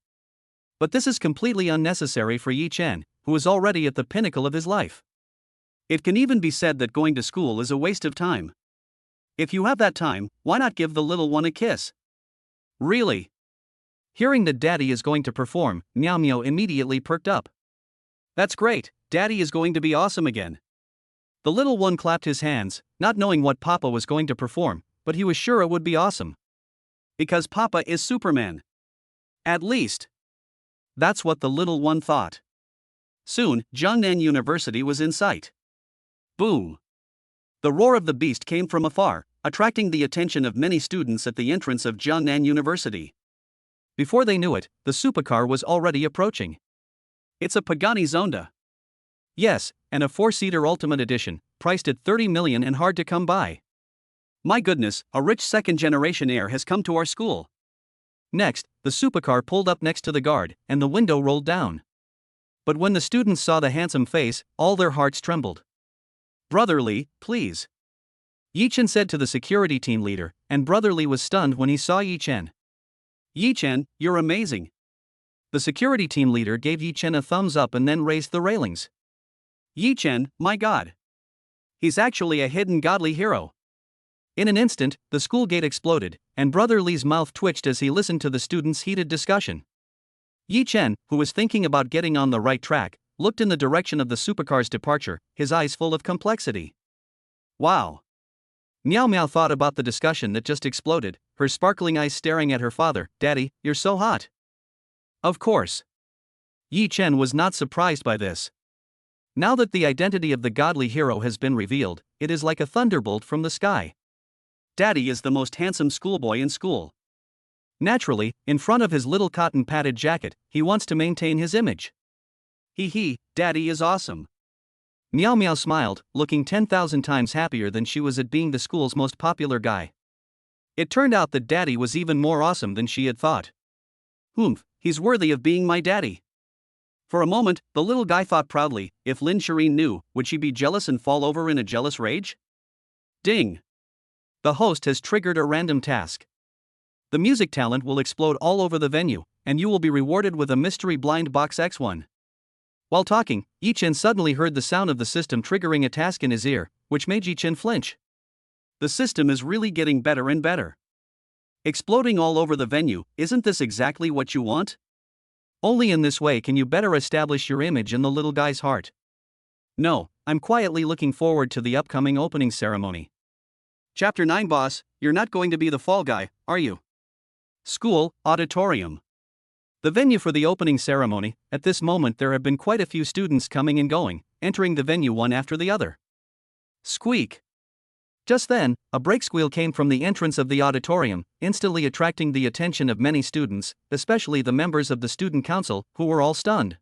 But this is completely unnecessary for Yi Chen, who is already at the pinnacle of his life. It can even be said that going to school is a waste of time. If you have that time, why not give the little one a kiss? Really? Hearing that Daddy is going to perform, Miao Miao immediately perked up. That's great, Daddy is going to be awesome again. The little one clapped his hands, not knowing what Papa was going to perform, but he was sure it would be awesome. Because Papa is Superman. At least. That's what the little one thought. Soon, Jiangnan University was in sight. Boom! The roar of the beast came from afar, attracting the attention of many students at the entrance of Jiangnan University. Before they knew it, the supercar was already approaching. It's a Pagani Zonda. Yes, and a 4-seater Ultimate Edition, priced at 30 million and hard to come by. My goodness, a rich second-generation heir has come to our school. Next, the supercar pulled up next to the guard, and the window rolled down. But when the students saw the handsome face, all their hearts trembled. Brotherly, please. Yi Chen said to the security team leader, and Brotherly was stunned when he saw Yi Chen. Yi Chen, you're amazing. The security team leader gave Yi Chen a thumbs up and then raised the railings. Yi Chen, my god. He's actually a hidden godly hero. In an instant, the school gate exploded, and Brother Li's mouth twitched as he listened to the students' heated discussion. Yi Chen, who was thinking about getting on the right track, looked in the direction of the supercar's departure, his eyes full of complexity. Wow. Miao Miao thought about the discussion that just exploded, her sparkling eyes staring at her father. Daddy, you're so hot. Of course. Yi Chen was not surprised by this. Now that the identity of the godly hero has been revealed, it is like a thunderbolt from the sky. Daddy is the most handsome schoolboy in school. Naturally, in front of his little cotton-padded jacket, he wants to maintain his image. Hee, Daddy is awesome. Miao Miao smiled, looking 10,000 times happier than she was at being the school's most popular guy. It turned out that Daddy was even more awesome than she had thought. He's worthy of being my daddy. For a moment, the little guy thought proudly, if Lin Shiyin knew, would she be jealous and fall over in a jealous rage? Ding! The host has triggered a random task. The music talent will explode all over the venue, and you will be rewarded with a mystery blind box X1. While talking, Yi Chen suddenly heard the sound of the system triggering a task in his ear, which made Yi Chen flinch. The system is really getting better and better. Exploding all over the venue, isn't this exactly what you want? Only in this way can you better establish your image in the little guy's heart. No, I'm quietly looking forward to the upcoming opening ceremony. Chapter 9 Boss, you're not going to be the fall guy, are you? School, auditorium. The venue for the opening ceremony. At this moment there have been quite a few students coming and going, entering the venue one after the other. Squeak. Just then, a brake squeal came from the entrance of the auditorium, instantly attracting the attention of many students, especially the members of the student council, who were all stunned.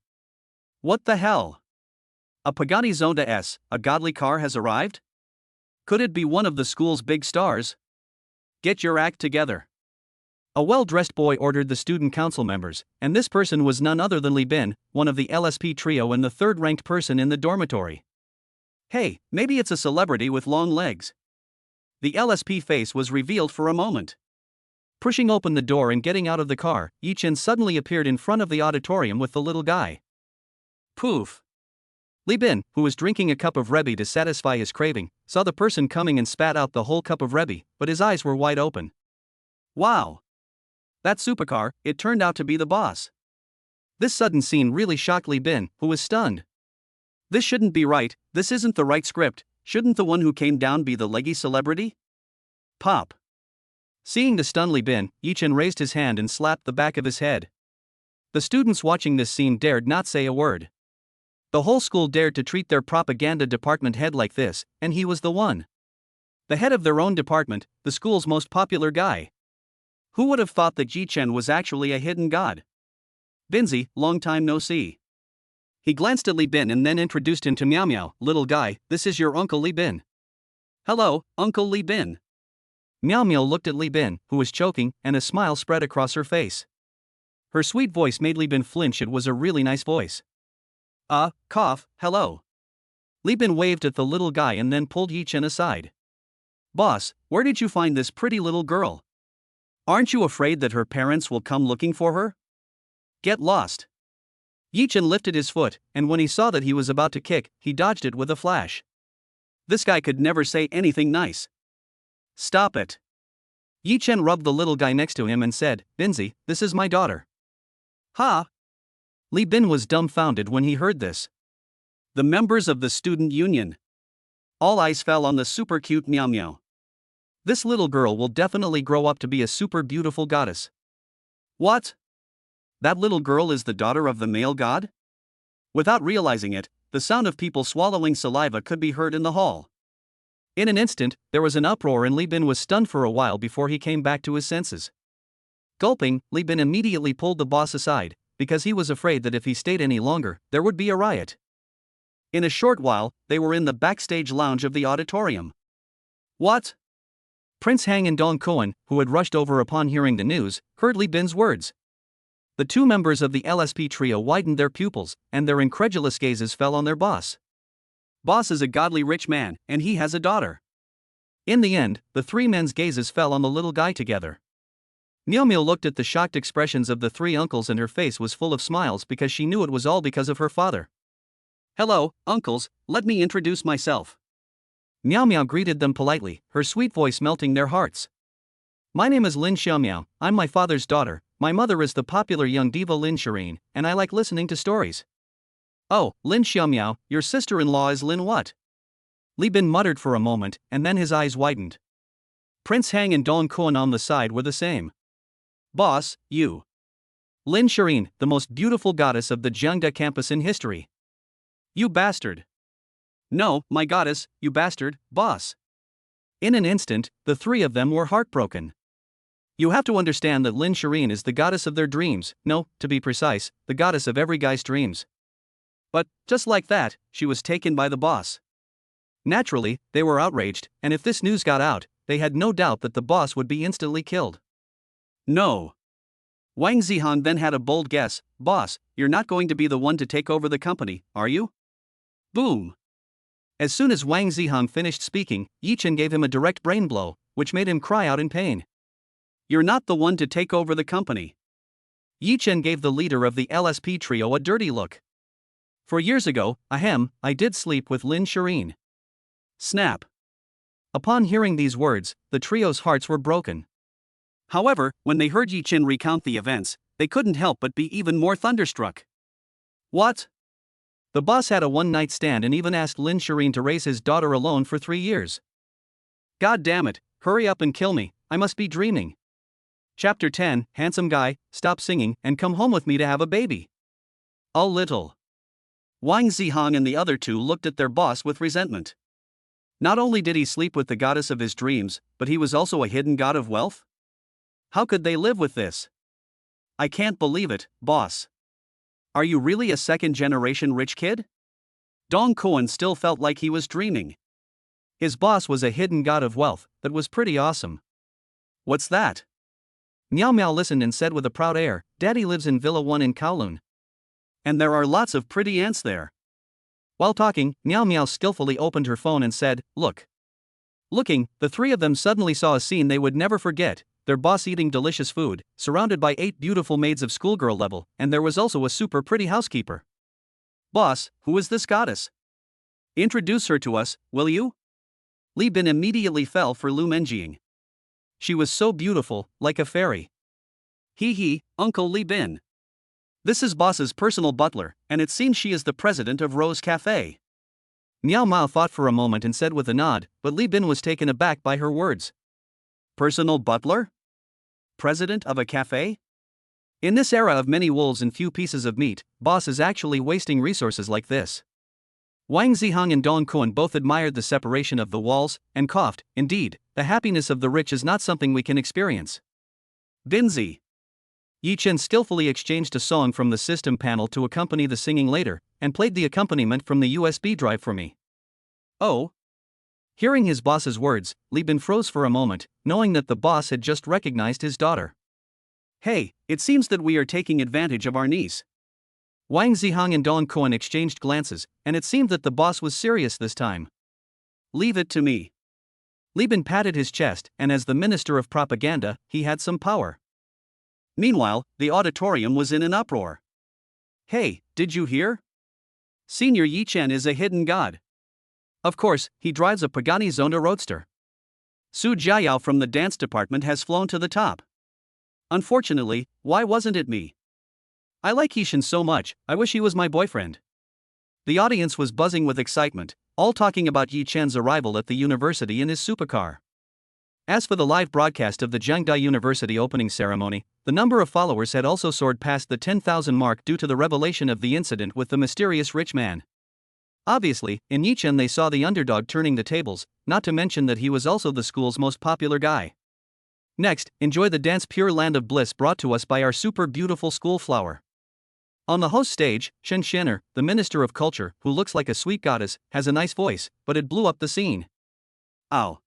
What the hell? A Pagani Zonda S, a godly car, has arrived? Could it be one of the school's big stars? Get your act together. A well-dressed boy ordered the student council members, and this person was none other than Li Bin, one of the LSP trio and the third-ranked person in the dormitory. Hey, maybe it's a celebrity with long legs. The LSP face was revealed for a moment. Pushing open the door and getting out of the car, Yi Chen suddenly appeared in front of the auditorium with the little guy. Poof! Li Bin, who was drinking a cup of Rebbe to satisfy his craving, saw the person coming and spat out the whole cup of Rebbe, but his eyes were wide open. Wow! That supercar, it turned out to be the boss. This sudden scene really shocked Li Bin, who was stunned. This shouldn't be right, this isn't the right script. Shouldn't the one who came down be the leggy celebrity? Pop. Seeing the stunned Li Bin, Yi Chen raised his hand and slapped the back of his head. The students watching this scene dared not say a word. The whole school dared to treat their propaganda department head like this, and he was the one. The head of their own department, the school's most popular guy. Who would have thought that Yi Chen was actually a hidden god? Binzi, long time no see. He glanced at Li Bin and then introduced him to Miao Miao. Little guy, this is your uncle Li Bin. Hello, Uncle Li Bin. Miao Miao looked at Li Bin, who was choking, and a smile spread across her face. Her sweet voice made Li Bin flinch. It was a really nice voice. Cough, hello. Li Bin waved at the little guy and then pulled Yi Chen aside. Boss, where did you find this pretty little girl? Aren't you afraid that her parents will come looking for her? Get lost. Yi Chen lifted his foot, and when he saw that he was about to kick, he dodged it with a flash. This guy could never say anything nice. Stop it. Yi Chen rubbed the little guy next to him and said, Binzi, this is my daughter. Ha! Li Bin was dumbfounded when he heard this. The members of the student union. All eyes fell on the super cute Miao Miao. This little girl will definitely grow up to be a super beautiful goddess. What? That little girl is the daughter of the male god? Without realizing it, the sound of people swallowing saliva could be heard in the hall. In an instant, there was an uproar and Li Bin was stunned for a while before he came back to his senses. Gulping, Li Bin immediately pulled the boss aside, because he was afraid that if he stayed any longer, there would be a riot. In a short while, they were in the backstage lounge of the auditorium. What? Prince Hang and Dong Koan, who had rushed over upon hearing the news, heard Li Bin's words. The two members of the LSP trio widened their pupils, and their incredulous gazes fell on their boss. Boss is a godly rich man, and he has a daughter. In the end, the three men's gazes fell on the little guy together. Miao Miao looked at the shocked expressions of the three uncles and her face was full of smiles because she knew it was all because of her father. Hello, uncles, let me introduce myself. Miao Miao greeted them politely, her sweet voice melting their hearts. My name is Lin Shiyin, I'm my father's daughter, my mother is the popular young diva Lin Shiyin, and I like listening to stories. Oh, Lin Shiyin, your sister-in-law is Lin what? Li Bin muttered for a moment, and then his eyes widened. Prince Hang and Dong Koan on the side were the same. Boss, you. Lin Shiyin, the most beautiful goddess of the Jiangda campus in history. You bastard. No, my goddess, you bastard, boss. In an instant, the three of them were heartbroken. You have to understand that Lin Shiyin is the goddess of their dreams, no, to be precise, the goddess of every guy's dreams. But, just like that, she was taken by the boss. Naturally, they were outraged, and if this news got out, they had no doubt that the boss would be instantly killed. No. Wang Zihan then had a bold guess, boss, you're not going to be the one to take over the company, are you? Boom. As soon as Wang Zihan finished speaking, Yi Chen gave him a direct brain blow, which made him cry out in pain. You're not the one to take over the company. Yi Chen gave the leader of the LSP trio a dirty look. For years ago, I did sleep with Lin Shiyin. Snap. Upon hearing these words, the trio's hearts were broken. However, when they heard Yi Chen recount the events, they couldn't help but be even more thunderstruck. What? The boss had a one-night stand and even asked Lin Shiyin to raise his daughter alone for 3 years. God damn it, hurry up and kill me, I must be dreaming. Chapter 10, Handsome Guy, Stop Singing and Come Home with Me to Have a Baby. A little. Wang Zihang and the other two looked at their boss with resentment. Not only did he sleep with the goddess of his dreams, but he was also a hidden god of wealth? How could they live with this? I can't believe it, boss. Are you really a second-generation rich kid? Dong Koan still felt like he was dreaming. His boss was a hidden god of wealth, that was pretty awesome. What's that? Miao Miao listened and said with a proud air, Daddy lives in Villa 1 in Kowloon. And there are lots of pretty ants there. While talking, Miao Miao skillfully opened her phone and said, Look. Looking, the three of them suddenly saw a scene they would never forget. Their boss eating delicious food, surrounded by 8 beautiful maids of schoolgirl level, and there was also a super pretty housekeeper. Boss, who is this goddess? Introduce her to us, will you? Li Bin immediately fell for Lu Menjing. She was so beautiful, like a fairy. Hee, Uncle Li Bin. This is boss's personal butler, and it seems she is the president of Rose Cafe. Miao Miao thought for a moment and said with a nod, but Li Bin was taken aback by her words. Personal butler? President of a cafe? In this era of many wolves and few pieces of meat, boss is actually wasting resources like this. Wang Zihang and Dong Koan both admired the separation of the walls, and coughed, indeed, the happiness of the rich is not something we can experience. Binzi. Yi Chen skillfully exchanged a song from the system panel to accompany the singing later, and played the accompaniment from the USB drive for me. Oh. Hearing his boss's words, Li Bin froze for a moment, knowing that the boss had just recognized his daughter. Hey, it seems that we are taking advantage of our niece. Wang Zihang and Dong Koan exchanged glances, and it seemed that the boss was serious this time. Leave it to me. Li Bin patted his chest, and as the Minister of Propaganda, he had some power. Meanwhile, the auditorium was in an uproar. Hey, did you hear? Senior Yi Chen is a hidden god. Of course, he drives a Pagani Zonda Roadster. Su Jiayao from the dance department has flown to the top. Unfortunately, why wasn't it me? I like Yishin so much, I wish he was my boyfriend. The audience was buzzing with excitement, all talking about Yi Chen's arrival at the university in his supercar. As for the live broadcast of the Jiangdai University opening ceremony, the number of followers had also soared past the 10,000 mark due to the revelation of the incident with the mysterious rich man. Obviously, in Yi Chen they saw the underdog turning the tables, not to mention that he was also the school's most popular guy. Next, enjoy the dance Pure Land of Bliss brought to us by our super beautiful school flower. On the host stage, Shen Shener, the Minister of Culture, who looks like a sweet goddess, has a nice voice, but it blew up the scene. Ow.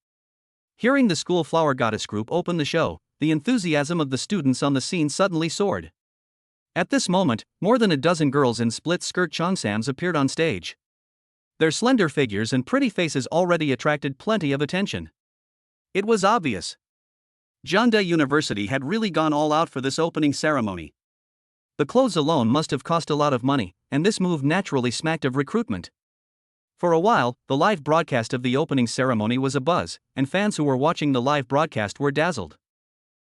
Hearing the school flower goddess group open the show, the enthusiasm of the students on the scene suddenly soared. At this moment, more than a dozen girls in split-skirt cheongsams appeared on stage. Their slender figures and pretty faces already attracted plenty of attention. It was obvious. Jiangdai University had really gone all out for this opening ceremony. The clothes alone must have cost a lot of money, and this move naturally smacked of recruitment. For a while, the live broadcast of the opening ceremony was a buzz, and fans who were watching the live broadcast were dazzled.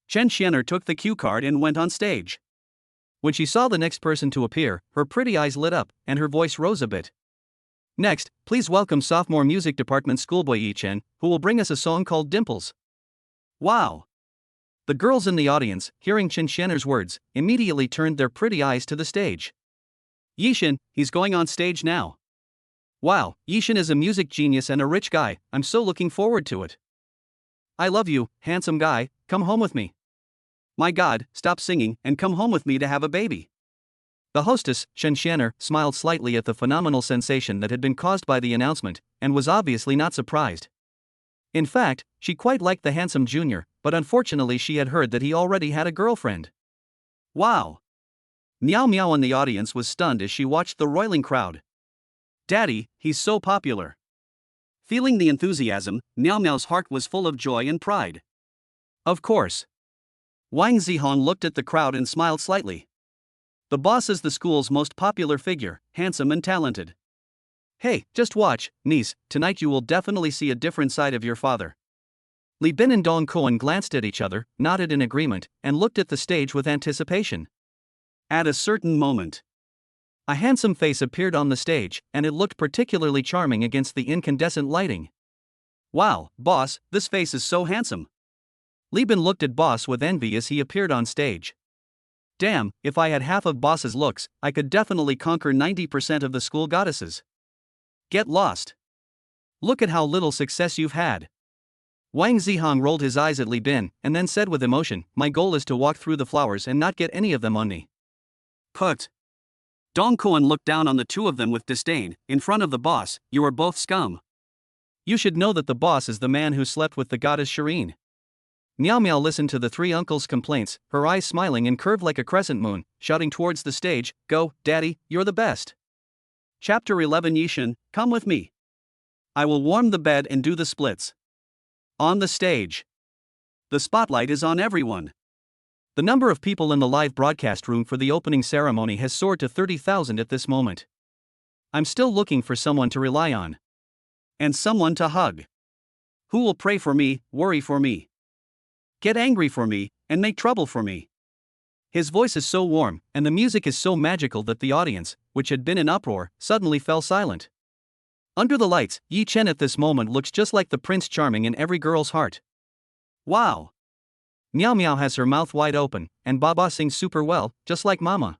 Chen Xianer took the cue card and went on stage. When she saw the next person to appear, her pretty eyes lit up, and her voice rose a bit. Next, please welcome sophomore music department schoolboy Yi Chen, who will bring us a song called Dimples. Wow! The girls in the audience, hearing Chen Xianer's words, immediately turned their pretty eyes to the stage. Yishin, he's going on stage now. Wow, Yishin is a music genius and a rich guy, I'm so looking forward to it. I love you, handsome guy, come home with me. My god, stop singing and come home with me to have a baby. The hostess, Shen Xianer, smiled slightly at the phenomenal sensation that had been caused by the announcement, and was obviously not surprised. In fact, she quite liked the handsome junior, but unfortunately she had heard that he already had a girlfriend. Wow! Miao Miao in the audience was stunned as she watched the roiling crowd. Daddy, he's so popular. Feeling the enthusiasm, Miao Miao's heart was full of joy and pride. Of course. Wang Zihong looked at the crowd and smiled slightly. The boss is the school's most popular figure, handsome and talented. Hey, just watch, niece, tonight you will definitely see a different side of your father. Li Bin and Dong Koan glanced at each other, nodded in agreement, and looked at the stage with anticipation. At a certain moment, a handsome face appeared on the stage, and it looked particularly charming against the incandescent lighting. Wow, boss, this face is so handsome. Li Bin looked at boss with envy as he appeared on stage. Damn, if I had half of boss's looks, I could definitely conquer 90% of the school goddesses. Get lost. Look at how little success you've had. Wang Zihong rolled his eyes at Li Bin, and then said with emotion, my goal is to walk through the flowers and not get any of them on me. Put. Dong Koan looked down on the two of them with disdain. In front of the boss, you are both scum. You should know that the boss is the man who slept with the goddess Shireen. Miao Miao listened to the three uncles' complaints, her eyes smiling and curved like a crescent moon, shouting towards the stage, go, daddy, you're the best. Chapter 11 Yishin, come with me. I will warm the bed and do the splits. On the stage. The spotlight is on everyone. The number of people in the live broadcast room for the opening ceremony has soared to 30,000 at this moment. I'm still looking for someone to rely on. And someone to hug. Who will pray for me, worry for me, get angry for me, and make trouble for me. His voice is so warm, and the music is so magical that the audience, which had been in uproar, suddenly fell silent. Under the lights, Yi Chen at this moment looks just like the Prince Charming in every girl's heart. Wow! Miao Miao has her mouth wide open, and Baba sings super well, just like Mama.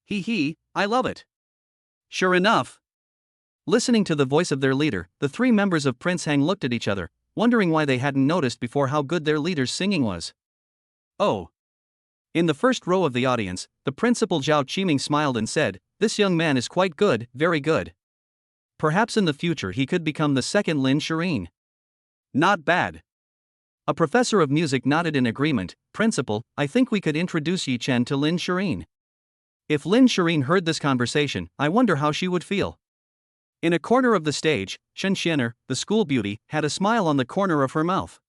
Hee hee, I love it. Sure enough. Listening to the voice of their leader, the three members of Prince Hang looked at each other, wondering why they hadn't noticed before how good their leader's singing was. Oh. In the first row of the audience, the principal Zhao Qiming smiled and said, this young man is quite good, very good. Perhaps in the future he could become the second Lin Shiyin. Not bad. A professor of music nodded in agreement, Principal, I think we could introduce Yi Chen to Lin Shiyin. If Lin Shiyin heard this conversation, I wonder how she would feel. In a corner of the stage, Shen Xianer, the school beauty, had a smile on the corner of her mouth.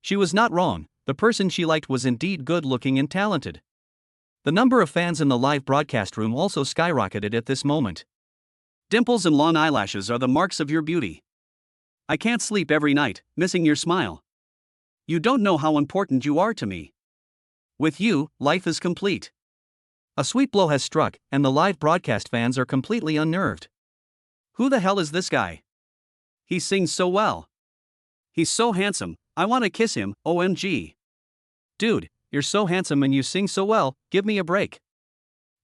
She was not wrong, the person she liked was indeed good-looking and talented. The number of fans in the live broadcast room also skyrocketed at this moment. Dimples and long eyelashes are the marks of your beauty. I can't sleep every night, missing your smile. You don't know how important you are to me. With you, life is complete. A sweet blow has struck, and the live broadcast fans are completely unnerved. Who the hell is this guy? He sings so well. He's so handsome, I want to kiss him, OMG. Dude, you're so handsome and you sing so well, give me a break.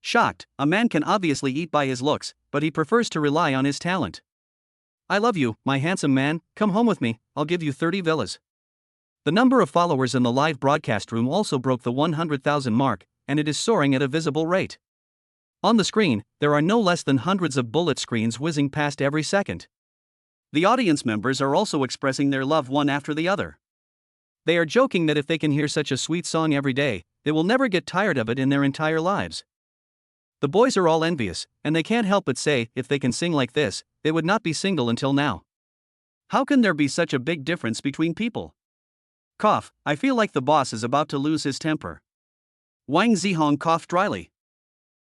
Shocked, a man can obviously eat by his looks, but he prefers to rely on his talent. I love you, my handsome man, come home with me, I'll give you 30 villas. The number of followers in the live broadcast room also broke the 100,000 mark, and it is soaring at a visible rate. On the screen, there are no less than hundreds of bullet screens whizzing past every second. The audience members are also expressing their love one after the other. They are joking that if they can hear such a sweet song every day, they will never get tired of it in their entire lives. The boys are all envious, and they can't help but say, if they can sing like this, they would not be single until now. How can there be such a big difference between people? Cough, I feel like the boss is about to lose his temper. Wang Zihong coughed dryly.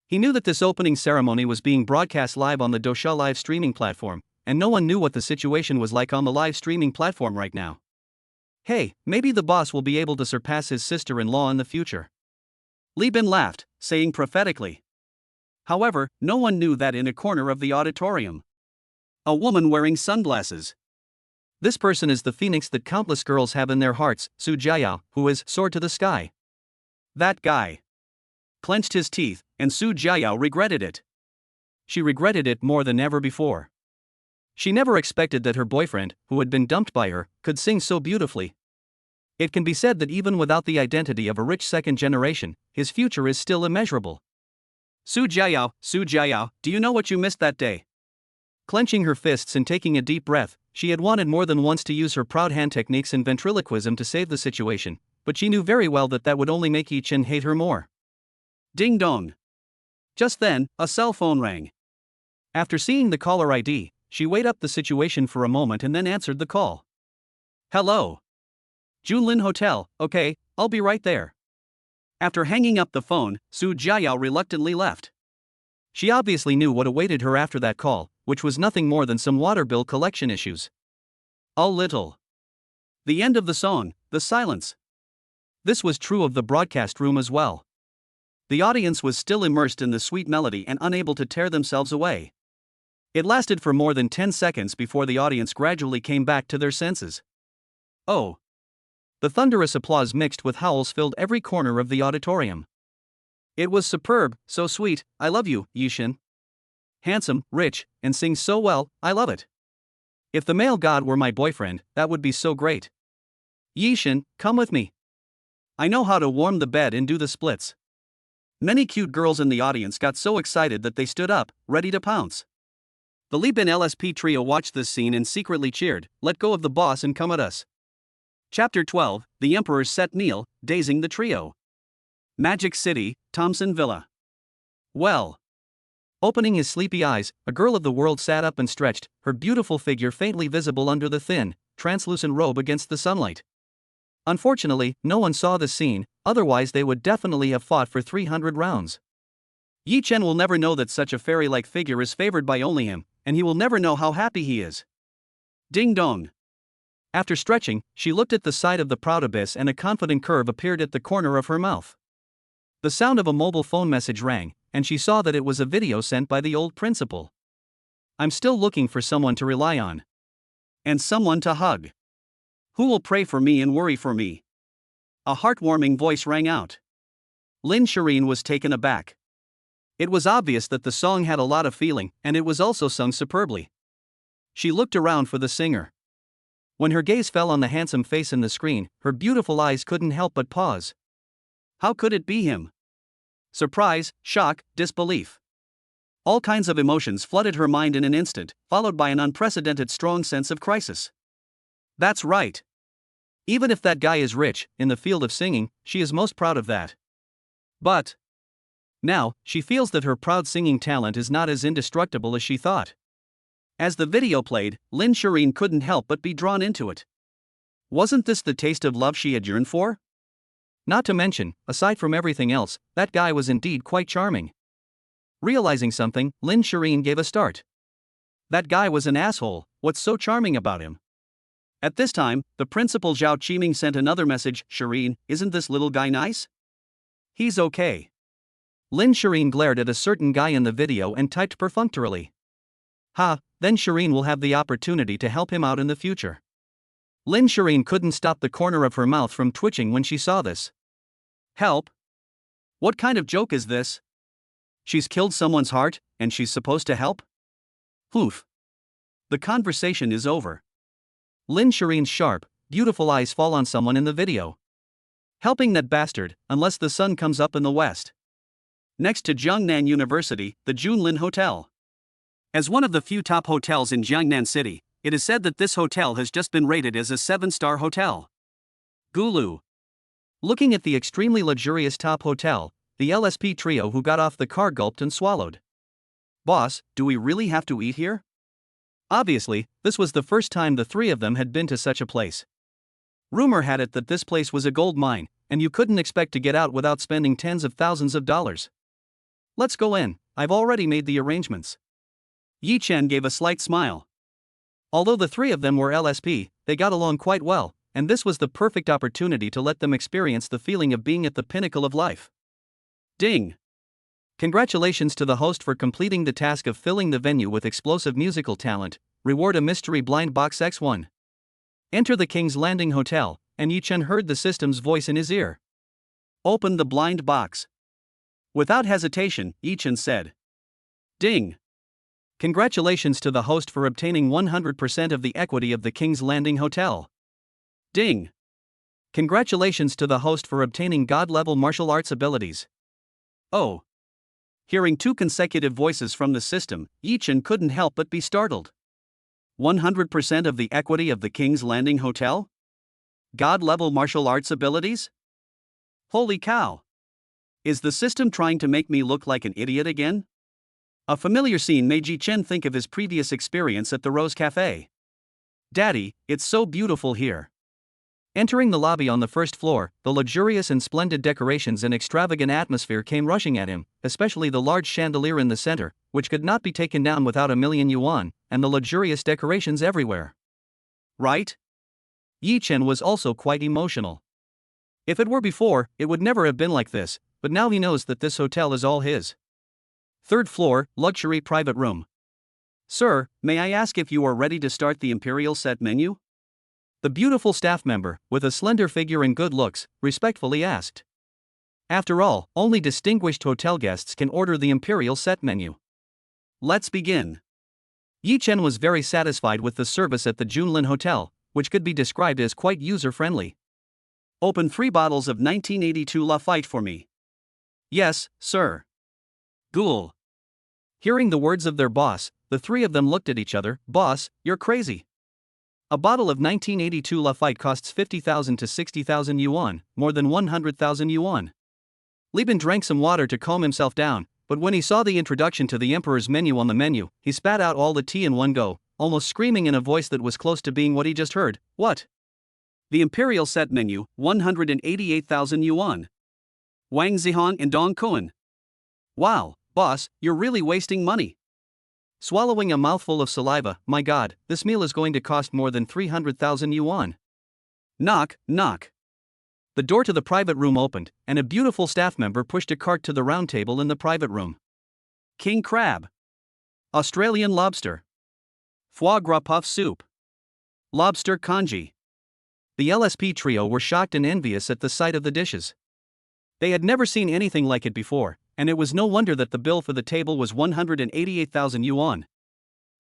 He knew that this opening ceremony was being broadcast live on the Douxia live streaming platform, and no one knew what the situation was like on the live streaming platform right now. Hey, maybe the boss will be able to surpass his sister-in-law in the future. Li Bin laughed, saying prophetically. However, no one knew that in a corner of the auditorium, a woman wearing sunglasses. This person is the phoenix that countless girls have in their hearts, Su Jiayao, who has soared to the sky. That guy clenched his teeth, and Su Jiayao regretted it. She regretted it more than ever before. She never expected that her boyfriend, who had been dumped by her, could sing so beautifully. It can be said that even without the identity of a rich second generation, his future is still immeasurable. Su Jiayao, do you know what you missed that day? Clenching her fists and taking a deep breath, she had wanted more than once to use her proud hand techniques and ventriloquism to save the situation, but she knew very well that that would only make Yi Chen hate her more. Ding dong. Just then, a cell phone rang. After seeing the caller ID, she weighed up the situation for a moment and then answered the call. Hello. Junlin Hotel, okay, I'll be right there. After hanging up the phone, Su Jiayao reluctantly left. She obviously knew what awaited her after that call, which was nothing more than some water bill collection issues. A little. The end of the song, the silence. This was true of the broadcast room as well. The audience was still immersed in the sweet melody and unable to tear themselves away. It lasted for more than 10 seconds before the audience gradually came back to their senses. Oh. The thunderous applause mixed with howls filled every corner of the auditorium. It was superb, so sweet, I love you, Yi Chen. Handsome, rich, and sings so well, I love it. If the male god were my boyfriend, that would be so great. Yi Chen, come with me. I know how to warm the bed and do the splits. Many cute girls in the audience got so excited that they stood up, ready to pounce. The Li Bin LSP trio watched this scene and secretly cheered, let go of the boss and come at us. Chapter 12, The Emperor's Set Meal, Dazing the Trio. Magic City, Thompson Villa. Well. Opening his sleepy eyes, a girl of the world sat up and stretched, her beautiful figure faintly visible under the thin, translucent robe against the sunlight. Unfortunately, no one saw this scene, otherwise they would definitely have fought for 300 rounds. Yi Chen will never know that such a fairy-like figure is favored by only him, and he will never know how happy he is. Ding dong. After stretching, she looked at the side of the proud abyss and a confident curve appeared at the corner of her mouth. The sound of a mobile phone message rang, and she saw that it was a video sent by the old principal. I'm still looking for someone to rely on. And someone to hug. Who will pray for me and worry for me? A heartwarming voice rang out. Lin Shiyin was taken aback. It was obvious that the song had a lot of feeling, and it was also sung superbly. She looked around for the singer. When her gaze fell on the handsome face in the screen, her beautiful eyes couldn't help but pause. How could it be him? Surprise, shock, disbelief. All kinds of emotions flooded her mind in an instant, followed by an unprecedented strong sense of crisis. That's right. Even if that guy is rich, in the field of singing, she is most proud of that. But now, she feels that her proud singing talent is not as indestructible as she thought. As the video played, Lin Shiyin couldn't help but be drawn into it. Wasn't this the taste of love she had yearned for? Not to mention, aside from everything else, that guy was indeed quite charming. Realizing something, Lin Shiyin gave a start. That guy was an asshole, what's so charming about him? At this time, the principal Zhao Qiming sent another message, Shiyin, isn't this little guy nice? He's okay. Lin Shiyin glared at a certain guy in the video and typed perfunctorily. Ha, then Shiyin will have the opportunity to help him out in the future. Lin Shiyin couldn't stop the corner of her mouth from twitching when she saw this. Help? What kind of joke is this? She's killed someone's heart, and she's supposed to help? Oof. The conversation is over. Lin Shiyin's sharp, beautiful eyes fall on someone in the video. Helping that bastard, unless the sun comes up in the west. Next to Jiangnan University, the Junlin Hotel. As one of the few top hotels in Jiangnan City, it is said that this hotel has just been rated as a 7-star hotel. Gulu. Looking at the extremely luxurious top hotel, the LSP trio who got off the car gulped and swallowed. Boss, do we really have to eat here? Obviously, this was the first time the three of them had been to such a place. Rumor had it that this place was a gold mine, and you couldn't expect to get out without spending tens of thousands of dollars. Let's go in, I've already made the arrangements. Yi Chen gave a slight smile. Although the three of them were LSP, they got along quite well, and this was the perfect opportunity to let them experience the feeling of being at the pinnacle of life. Ding! Congratulations to the host for completing the task of filling the venue with explosive musical talent. Reward a mystery blind box X1. Enter the King's Landing Hotel, and Yi Chen heard the system's voice in his ear. Open the blind box. Without hesitation, Yi Chen said. Ding! Congratulations to the host for obtaining 100% of the equity of the King's Landing Hotel. Ding! Congratulations to the host for obtaining God-level martial arts abilities. Oh! Hearing two consecutive voices from the system, Yi Chen couldn't help but be startled. 100% of the equity of the King's Landing Hotel? God-level martial arts abilities? Holy cow! Is the system trying to make me look like an idiot again? A familiar scene made Yi Chen think of his previous experience at the Rose Cafe. Daddy, it's so beautiful here. Entering the lobby on the first floor, the luxurious and splendid decorations and extravagant atmosphere came rushing at him, especially the large chandelier in the center, which could not be taken down without $1,000,000, and the luxurious decorations everywhere. Right? Yi Chen was also quite emotional. If it were before, it would never have been like this, but now he knows that this hotel is all his. Third floor, luxury private room. Sir, may I ask if you are ready to start the imperial set menu? The beautiful staff member, with a slender figure and good looks, respectfully asked. After all, only distinguished hotel guests can order the imperial set menu. Let's begin. Yi Chen was very satisfied with the service at the Junlin Hotel, which could be described as quite user-friendly. Open 3 bottles of 1982 Lafite for me. Yes, sir. Ghoul. Hearing the words of their boss, the three of them looked at each other. Boss, you're crazy. A bottle of 1982 Lafite costs 50,000 to 60,000 yuan, more than 100,000 yuan. Li Bin drank some water to calm himself down, but when he saw the introduction to the emperor's menu on the menu, he spat out all the tea in one go, almost screaming in a voice that was close to being what he just heard. What? The imperial set menu, 188,000 yuan. Wang Zihong and Dong Kuan. Wow, boss, you're really wasting money. Swallowing a mouthful of saliva, my god, this meal is going to cost more than 300,000 yuan. Knock, knock. The door to the private room opened, and a beautiful staff member pushed a cart to the round table in the private room. King crab. Australian lobster. Foie gras puff soup. Lobster congee. The LSP trio were shocked and envious at the sight of the dishes. They had never seen anything like it before, and it was no wonder that the bill for the table was 188,000 yuan.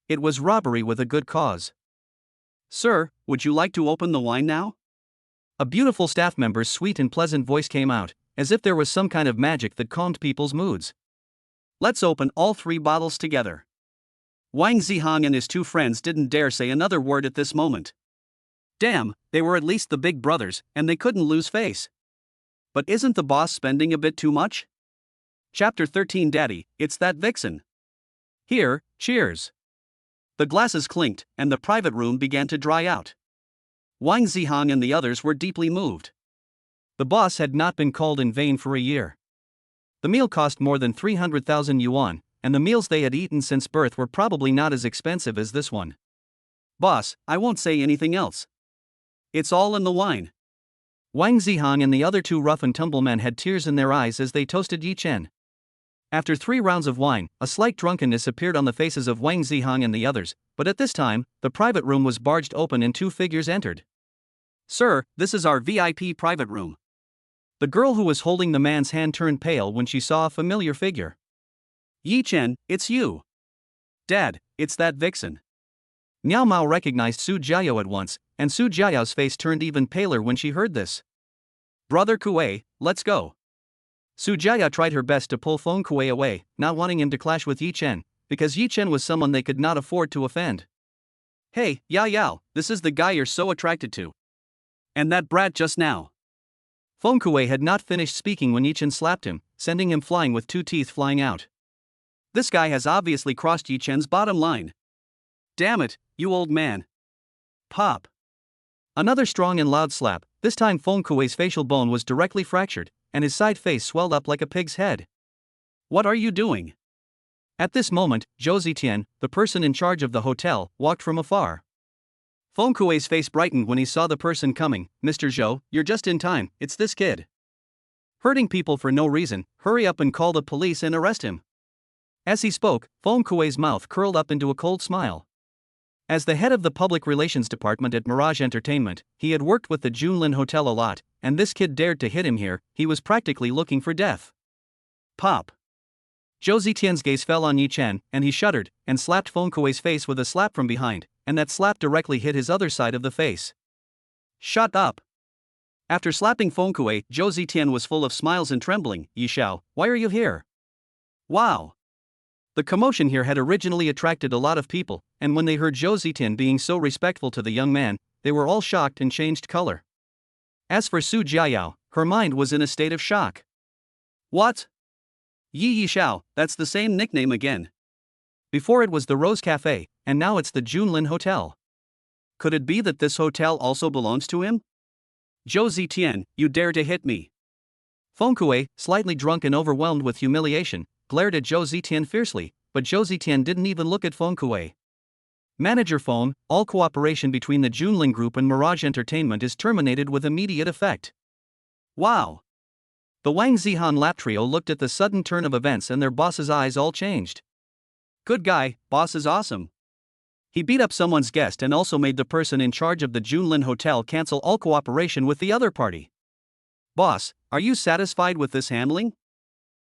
It was robbery with a good cause. Sir, would you like to open the wine now? A beautiful staff member's sweet and pleasant voice came out, as if there was some kind of magic that calmed people's moods. Let's open all 3 bottles together. Wang Zihong and his 2 friends didn't dare say another word at this moment. Damn, they were at least the big brothers, and they couldn't lose face. But isn't the boss spending a bit too much? Chapter 13 Daddy, it's that vixen. Here, cheers. The glasses clinked, and the private room began to dry out. Wang Zihong and the others were deeply moved. The boss had not been called in vain for a year. The meal cost more than 300,000 yuan, and the meals they had eaten since birth were probably not as expensive as this one. Boss, I won't say anything else. It's all in the wine. Wang Zihang and the other two rough-and-tumble men had tears in their eyes as they toasted Yi Chen. After 3 rounds of wine, a slight drunkenness appeared on the faces of Wang Zihang and the others, but at this time, the private room was barged open and 2 figures entered. Sir, this is our VIP private room. The girl who was holding the man's hand turned pale when she saw a familiar figure. Yi Chen, it's you. Dad, it's that vixen. Miao Mao recognized Su Jiayao at once, and Su Jiayao's face turned even paler when she heard this. Brother Kuei, let's go. Su Jiayao tried her best to pull Feng Kuei away, not wanting him to clash with Yi Chen, because Yi Chen was someone they could not afford to offend. Hey, Yao Yao, this is the guy you're so attracted to. And that brat just now. Feng Kuei had not finished speaking when Yi Chen slapped him, sending him flying with 2 teeth flying out. This guy has obviously crossed Yi Chen's bottom line. Damn it, you old man. Pop. Another strong and loud slap. This time Feng Kuei's facial bone was directly fractured, and his side face swelled up like a pig's head. What are you doing? At this moment, Zhou Zitian, the person in charge of the hotel, walked from afar. Feng Kuei's face brightened when he saw the person coming. Mr. Zhou, you're just in time, it's this kid. Hurting people for no reason, hurry up and call the police and arrest him. As he spoke, Feng Kuei's mouth curled up into a cold smile. As the head of the public relations department at Mirage Entertainment, he had worked with the Junlin Hotel a lot, and this kid dared to hit him here. He was practically looking for death. Pop. Zhou Zitian's gaze fell on Yi Chen, and he shuddered, and slapped Feng Kuei's face with a slap from behind, and that slap directly hit his other side of the face. Shut up. After slapping Feng Kuei, Zhou Zitian was full of smiles and trembling. Yi Xiao, why are you here? Wow. The commotion here had originally attracted a lot of people, and when they heard Zhou Zitian being so respectful to the young man, they were all shocked and changed color. As for Su Jiayao, her mind was in a state of shock. What? Yi Xiao, that's the same nickname again. Before it was the Rose Cafe, and now it's the Junlin Hotel. Could it be that this hotel also belongs to him? Zhou Zitian, you dare to hit me. Feng Kuei, slightly drunk and overwhelmed with humiliation, glared at Zhou Zitian fiercely, but Zhou Zitian didn't even look at Feng Kuei. Manager Feng, all cooperation between the Junlin Group and Mirage Entertainment is terminated with immediate effect. Wow! The Wang Zihang lap trio looked at the sudden turn of events and their boss's eyes all changed. Good guy, boss is awesome. He beat up someone's guest and also made the person in charge of the Junlin Hotel cancel all cooperation with the other party. Boss, are you satisfied with this handling?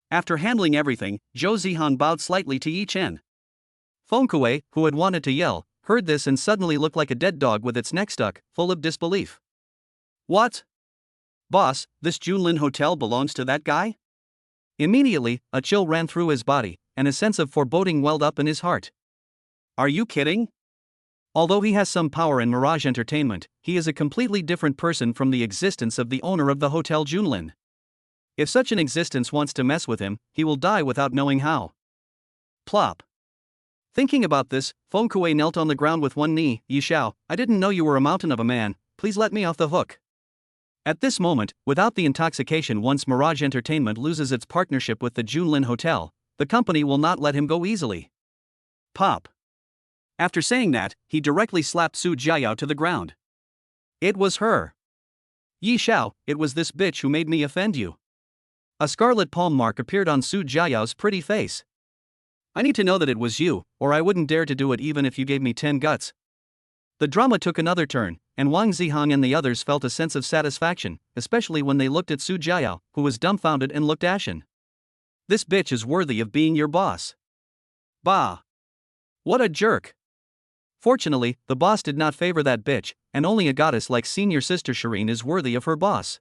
After handling everything, Zhou Zihang bowed slightly to Yi Chen. Feng Kuei, who had wanted to yell, heard this and suddenly looked like a dead dog with its neck stuck, full of disbelief. What? Boss, this Junlin Hotel belongs to that guy? Immediately, a chill ran through his body, and a sense of foreboding welled up in his heart. Are you kidding? Although he has some power in Mirage Entertainment, he is a completely different person from the existence of the owner of the Hotel Junlin. If such an existence wants to mess with him, he will die without knowing how. Plop. Thinking about this, Feng Kuei knelt on the ground with one knee. Yi Xiao, I didn't know you were a mountain of a man, please let me off the hook. At this moment, without the intoxication, once Mirage Entertainment loses its partnership with the Junlin Hotel, the company will not let him go easily. Pop. After saying that, he directly slapped Su Jiayao to the ground. It was her. Yi Xiao, it was this bitch who made me offend you. A scarlet palm mark appeared on Su Jiayao's pretty face. I need to know that it was you, or I wouldn't dare to do it even if you gave me 10 guts. The drama took another turn, and Wang Zihang and the others felt a sense of satisfaction, especially when they looked at Su Jiayao, who was dumbfounded and looked ashen. This bitch is worthy of being your boss. Bah! What a jerk! Fortunately, the boss did not favor that bitch, and only a goddess like senior sister Shireen is worthy of her boss.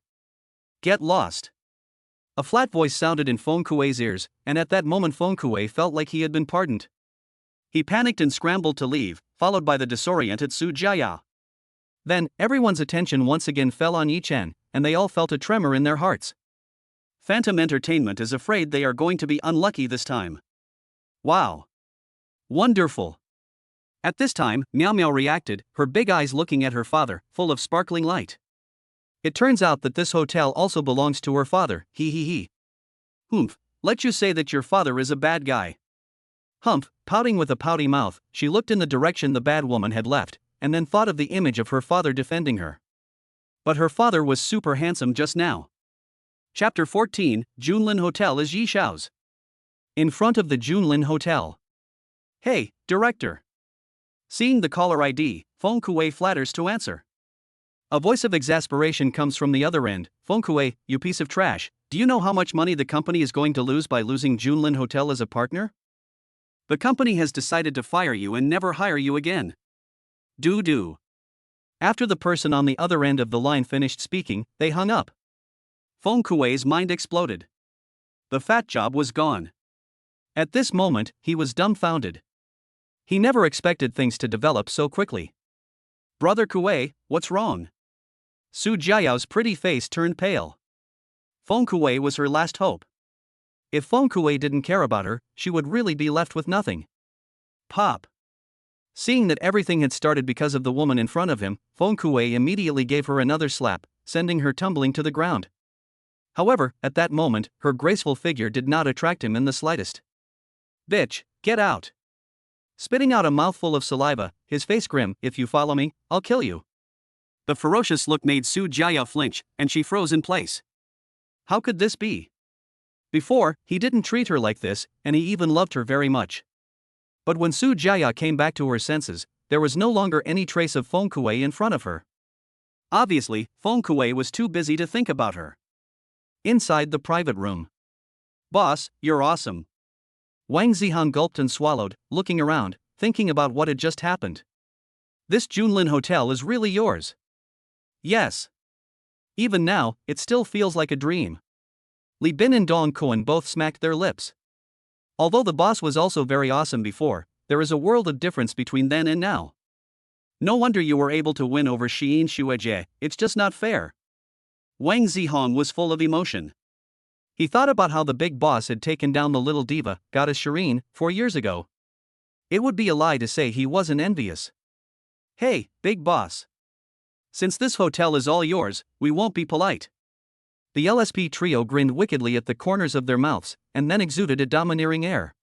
Get lost! A flat voice sounded in Feng Kuei's ears, and at that moment Feng Kuei felt like he had been pardoned. He panicked and scrambled to leave, followed by the disoriented Su Jiayao. Then, everyone's attention once again fell on Yi Chen, and they all felt a tremor in their hearts. Phantom Entertainment is afraid they are going to be unlucky this time. Wow! Wonderful! At this time, Miao Miao reacted, her big eyes looking at her father, full of sparkling light. It turns out that this hotel also belongs to her father, he. Humph, let you say that your father is a bad guy. Humph, pouting with a pouty mouth, she looked in the direction the bad woman had left, and then thought of the image of her father defending her. But her father was super handsome just now. Chapter 14, Junlin Hotel is Yi Xiao's. In front of the Junlin Hotel. Hey, director. Seeing the caller ID, Feng Kuei flatters to answer. A voice of exasperation comes from the other end. Feng Kuei, you piece of trash, do you know how much money the company is going to lose by losing Junlin Hotel as a partner? The company has decided to fire you and never hire you again. Do. After the person on the other end of the line finished speaking, they hung up. Feng Kuei's mind exploded. The fat job was gone. At this moment, he was dumbfounded. He never expected things to develop so quickly. Brother Kuei, what's wrong? Su Jiayao's pretty face turned pale. Feng Kuei was her last hope. If Feng Kuei didn't care about her, she would really be left with nothing. Pop. Seeing that everything had started because of the woman in front of him, Feng Kuei immediately gave her another slap, sending her tumbling to the ground. However, at that moment, her graceful figure did not attract him in the slightest. Bitch, get out. Spitting out a mouthful of saliva, his face grim, if you follow me, I'll kill you. The ferocious look made Su Jiayao flinch, and she froze in place. How could this be? Before, he didn't treat her like this, and he even loved her very much. But when Su Jiayao came back to her senses, there was no longer any trace of Feng Kuei in front of her. Obviously, Feng Kuei was too busy to think about her. Inside the private room. Boss, you're awesome. Wang Zihan gulped and swallowed, looking around, thinking about what had just happened. This Junlin Hotel is really yours. Yes. Even now, it still feels like a dream. Li Bin and Dong Cohen both smacked their lips. Although the boss was also very awesome before, there is a world of difference between then and now. No wonder you were able to win over Shiyin Shuejie, it's just not fair. Wang Zihong was full of emotion. He thought about how the big boss had taken down the little diva, goddess Shireen, 4 years ago. It would be a lie to say he wasn't envious. Hey, big boss. Since this hotel is all yours, we won't be polite. The LSP trio grinned wickedly at the corners of their mouths, and then exuded a domineering air.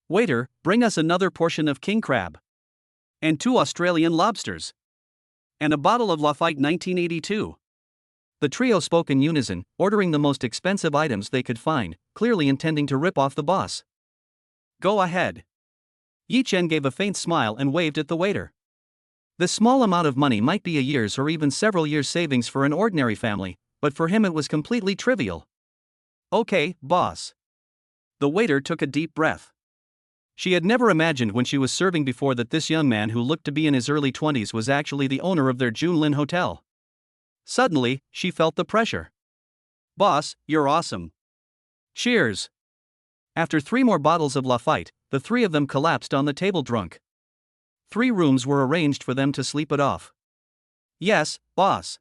Waiter, bring us another portion of king crab. And 2 Australian lobsters. And a bottle of Lafite 1982. The trio spoke in unison, ordering the most expensive items they could find, clearly intending to rip off the boss. Go ahead. Yi Chen gave a faint smile and waved at the waiter. This small amount of money might be a year's or even several years' savings for an ordinary family, but for him it was completely trivial. Okay, boss. The waiter took a deep breath. She had never imagined when she was serving before that this young man who looked to be in his early 20s was actually the owner of their Junlin Hotel. Suddenly, she felt the pressure. Boss, you're awesome. Cheers. After 3 more bottles of Lafite, the 3 of them collapsed on the table drunk. 3 rooms were arranged for them to sleep it off. Yes, boss.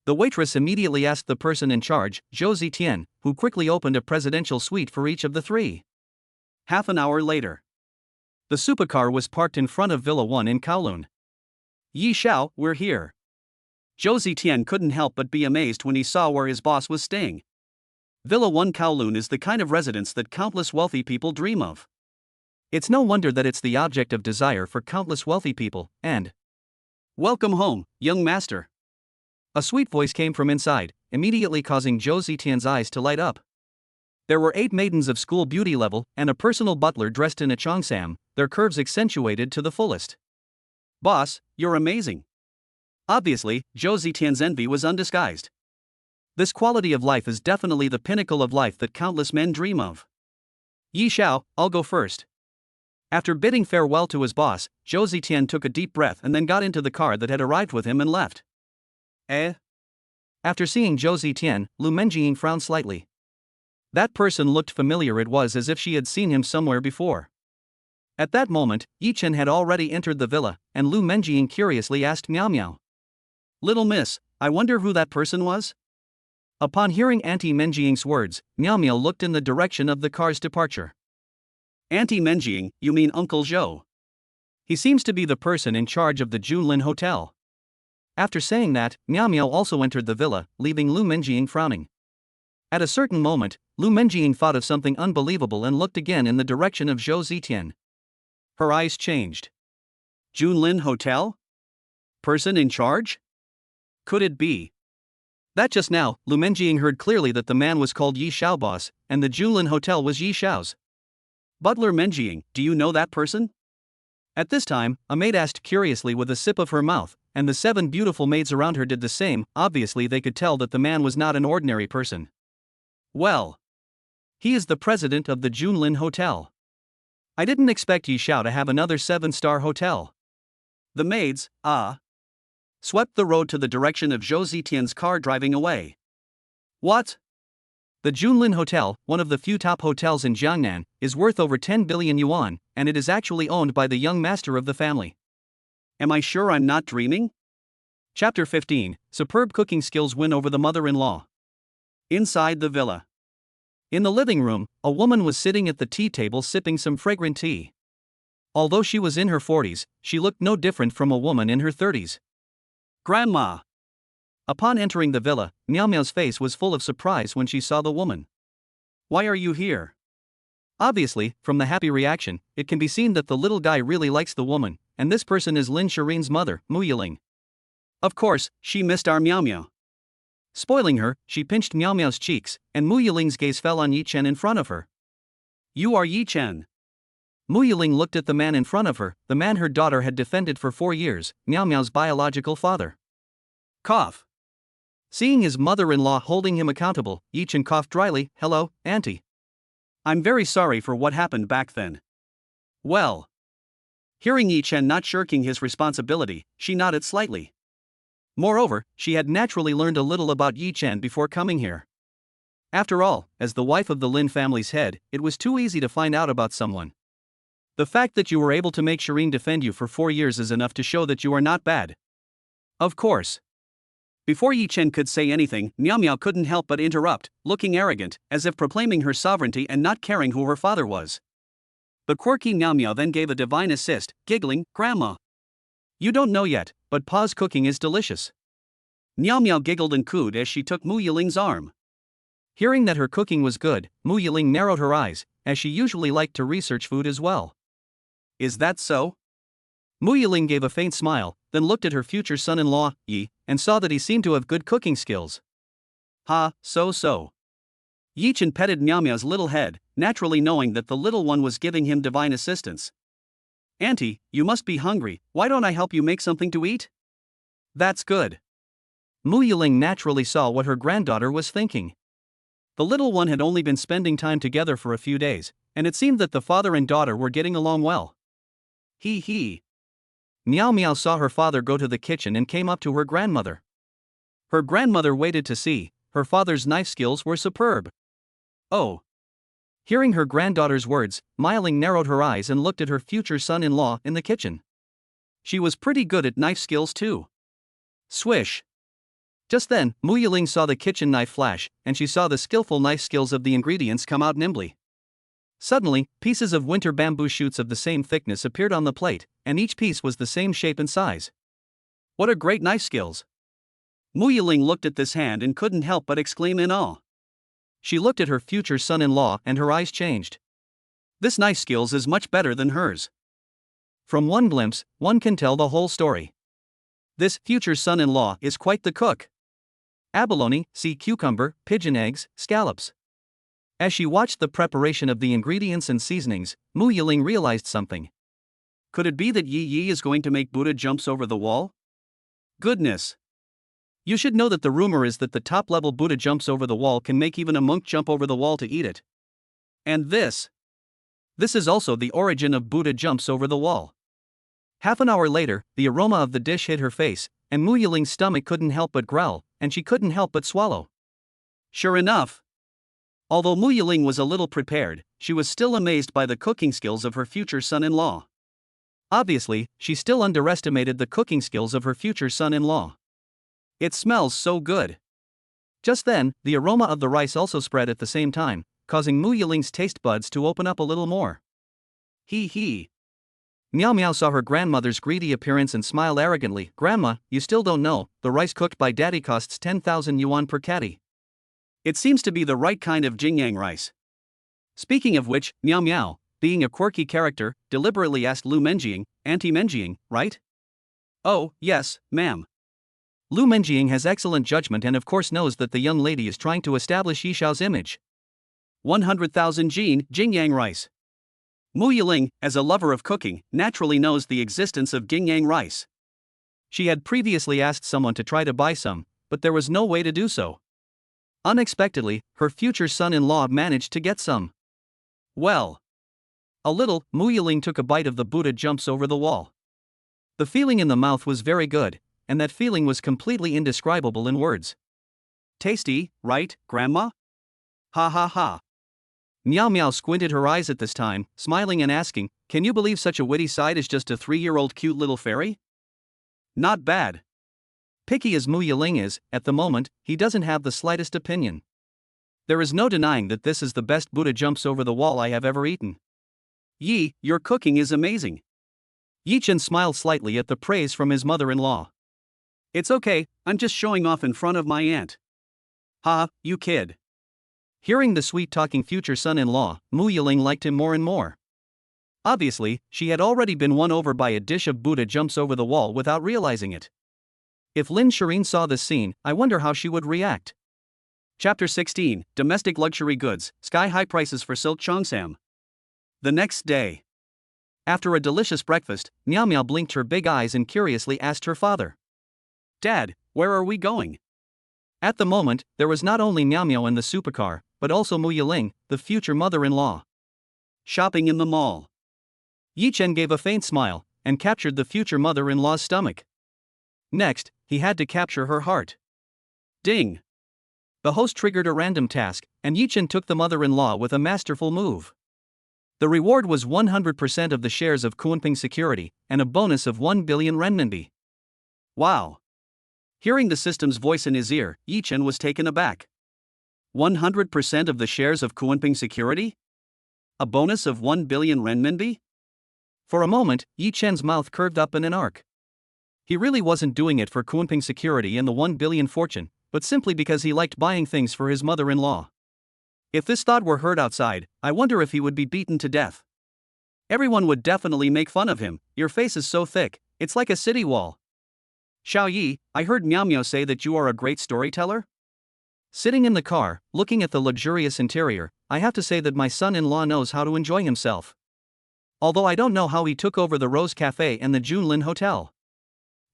The waitress immediately asked the person in charge, Zhou Zitian, who quickly opened a presidential suite for each of the 3. Half an hour later. The supercar was parked in front of Villa 1 in Kowloon. Yi Xiao, we're here. Zhou Zitian couldn't help but be amazed when he saw where his boss was staying. Villa 1 Kowloon is the kind of residence that countless wealthy people dream of. It's no wonder that it's the object of desire for countless wealthy people, and welcome home, young master. A sweet voice came from inside, immediately causing Zhou Zitian's eyes to light up. There were 8 maidens of school beauty level and a personal butler dressed in a cheongsam, their curves accentuated to the fullest. Boss, you're amazing. Obviously, Zhou Zitian's envy was undisguised. This quality of life is definitely the pinnacle of life that countless men dream of. Yi Xiao, I'll go first. After bidding farewell to his boss, Zhou Zitian took a deep breath and then got into the car that had arrived with him and left. After seeing Zhou Zitian, Lu Menjing frowned slightly. That person looked familiar. It was as if she had seen him somewhere before. At that moment, Yi Chen had already entered the villa, and Lu Menjing curiously asked Miao Miao. Little miss, I wonder who that person was? Upon hearing Auntie Menjing's words, Miao Miao looked in the direction of the car's departure. Auntie Menjing, you mean Uncle Zhou? He seems to be the person in charge of the Junlin Hotel. After saying that, Miao Miao also entered the villa, leaving Lu Menjing frowning. At a certain moment, Lu Menjing thought of something unbelievable and looked again in the direction of Zhou Zitian. Her eyes changed. Junlin Hotel? Person in charge? Could it be? That just now, Lu Menjing heard clearly that the man was called Yi Xiao boss, and the Junlin Hotel was Yi Xiao's. Butler Menjing, do you know that person? At this time, a maid asked curiously with a sip of her mouth, and the 7 beautiful maids around her did the same. Obviously they could tell that the man was not an ordinary person. Well, he is the president of the Junlin Hotel. I didn't expect Yi Xiao to have another 7-star hotel. The maids, swept the road to the direction of Zhou Zitian's car driving away. What? The Junlin Hotel, one of the few top hotels in Jiangnan, is worth over 10 billion yuan, and it is actually owned by the young master of the family. Am I sure I'm not dreaming? Chapter 15, Superb Cooking Skills Win Over the Mother-in-Law. Inside the villa. In the living room, a woman was sitting at the tea table sipping some fragrant tea. Although she was in her 40s, she looked no different from a woman in her 30s. Grandma! Upon entering the villa, Miao Miao's face was full of surprise when she saw the woman. Why are you here? Obviously, from the happy reaction, it can be seen that the little guy really likes the woman, and this person is Lin Shiyin's mother, Mu Yiling. Of course, she missed our Miao Miao. Spoiling her, she pinched Miao Miao's cheeks, and Mu Yiling's gaze fell on Yi Chen in front of her. You are Yi Chen. Mu Yiling looked at the man in front of her, the man her daughter had defended for 4 years, Miao Miao's biological father. Cough. Seeing his mother-in-law holding him accountable, Yi Chen coughed dryly. Hello, auntie. I'm very sorry for what happened back then. Well. Hearing Yi Chen not shirking his responsibility, she nodded slightly. Moreover, she had naturally learned a little about Yi Chen before coming here. After all, as the wife of the Lin family's head, it was too easy to find out about someone. The fact that you were able to make Shiyin defend you for 4 years is enough to show that you are not bad. Of course. Before Yi Chen could say anything, Miao Miao couldn't help but interrupt, looking arrogant, as if proclaiming her sovereignty and not caring who her father was. The quirky Miao Miao then gave a divine assist, giggling, Grandma. You don't know yet, but Pa's cooking is delicious. Miao Miao giggled and cooed as she took Mu Yiling's arm. Hearing that her cooking was good, Mu Yiling narrowed her eyes, as she usually liked to research food as well. Is that so? Mu Yiling gave a faint smile, then looked at her future son-in-law, Yi, and saw that he seemed to have good cooking skills. So. Yi Chen petted Miao Miao's little head, naturally knowing that the little one was giving him divine assistance. Auntie, you must be hungry, why don't I help you make something to eat? That's good. Mu Yiling naturally saw what her granddaughter was thinking. The little one had only been spending time together for a few days, and it seemed that the father and daughter were getting along well. He. Miao Miao saw her father go to the kitchen and came up to her grandmother. Her grandmother waited to see, her father's knife skills were superb. Oh. Hearing her granddaughter's words, Miling narrowed her eyes and looked at her future son-in-law in the kitchen. She was pretty good at knife skills too. Swish. Just then, Mu Yiling saw the kitchen knife flash, and she saw the skillful knife skills of the ingredients come out nimbly. Suddenly, pieces of winter bamboo shoots of the same thickness appeared on the plate, and each piece was the same shape and size. What a great knife skills! Mu Yiling looked at this hand and couldn't help but exclaim in awe. She looked at her future son-in-law and her eyes changed. This knife skills is much better than hers. From one glimpse, one can tell the whole story. This future son-in-law is quite the cook. Abalone, sea cucumber, pigeon eggs, scallops. As she watched the preparation of the ingredients and seasonings, Mu Yiling realized something. Could it be that Yi is going to make Buddha jumps over the wall? Goodness! You should know that the rumor is that the top-level Buddha jumps over the wall can make even a monk jump over the wall to eat it. And this is also the origin of Buddha jumps over the wall. Half an hour later, the aroma of the dish hit her face, and Mu Yiling's stomach couldn't help but growl, and she couldn't help but swallow. Sure enough. Although Mu Yiling was a little prepared, she was still amazed by the cooking skills of her future son-in-law. Obviously, she still underestimated the cooking skills of her future son-in-law. It smells so good. Just then, the aroma of the rice also spread at the same time, causing Mu Yiling's taste buds to open up a little more. He. Meow Meow saw her grandmother's greedy appearance and smiled arrogantly. Grandma, you still don't know, the rice cooked by Daddy costs 10,000 yuan per caddy. It seems to be the right kind of Jingyang rice. Speaking of which, Meow Meow, being a quirky character, deliberately asked Lu Menjing, Auntie Menjing, right? Oh, yes, ma'am. Lu Menjing has excellent judgment and of course knows that the young lady is trying to establish Yishao's image. 100,000 Jingyang rice. Mu Yiling, as a lover of cooking, naturally knows the existence of Jingyang rice. She had previously asked someone to try to buy some, but there was no way to do so. Unexpectedly, her future son-in-law managed to get some. Well. A little, Mu Yiling took a bite of the Buddha jumps over the wall. The feeling in the mouth was very good, and that feeling was completely indescribable in words. Tasty, right, Grandma? Ha ha ha. Meow Meow squinted her eyes at this time, smiling and asking, can you believe such a witty side is just a 3-year-old cute little fairy? Not bad. Picky as Mu Yiling is, at the moment, he doesn't have the slightest opinion. There is no denying that this is the best Buddha jumps over the wall I have ever eaten. Yi, your cooking is amazing. Yi Chen smiled slightly at the praise from his mother-in-law. It's okay, I'm just showing off in front of my aunt. Ha, you kid. Hearing the sweet-talking future son-in-law, Mu Yiling liked him more and more. Obviously, she had already been won over by a dish of Buddha jumps over the wall without realizing it. If Lin Shiyin saw this scene, I wonder how she would react. Chapter 16, Domestic Luxury Goods, Sky-High Prices for Silk Cheongsam. The next day. After a delicious breakfast, Meow Meow blinked her big eyes and curiously asked her father. Dad, where are we going? At the moment, there was not only Meow Meow in the supercar, but also Mu Yiling, the future mother-in-law. Shopping in the mall. Yi Chen gave a faint smile, and captured the future mother-in-law's stomach. Next, he had to capture her heart. Ding! The host triggered a random task, and Yi Chen took the mother-in-law with a masterful move. The reward was 100% of the shares of Confronting Security, and a bonus of 1 billion renminbi. Wow! Hearing the system's voice in his ear, Yi Chen was taken aback. 100% of the shares of Confronting Security? A bonus of 1 billion renminbi? For a moment, Yi Chen's mouth curved up in an arc. He really wasn't doing it for Confronting Security and the 1 billion fortune, but simply because he liked buying things for his mother-in-law. If this thought were heard outside, I wonder if he would be beaten to death. Everyone would definitely make fun of him. Your face is so thick, it's like a city wall. Xiao Yi, I heard Meow Meow say that you are a great storyteller? Sitting in the car, looking at the luxurious interior, I have to say that my son-in-law knows how to enjoy himself. Although I don't know how he took over the Rose Cafe and the Junlin Hotel.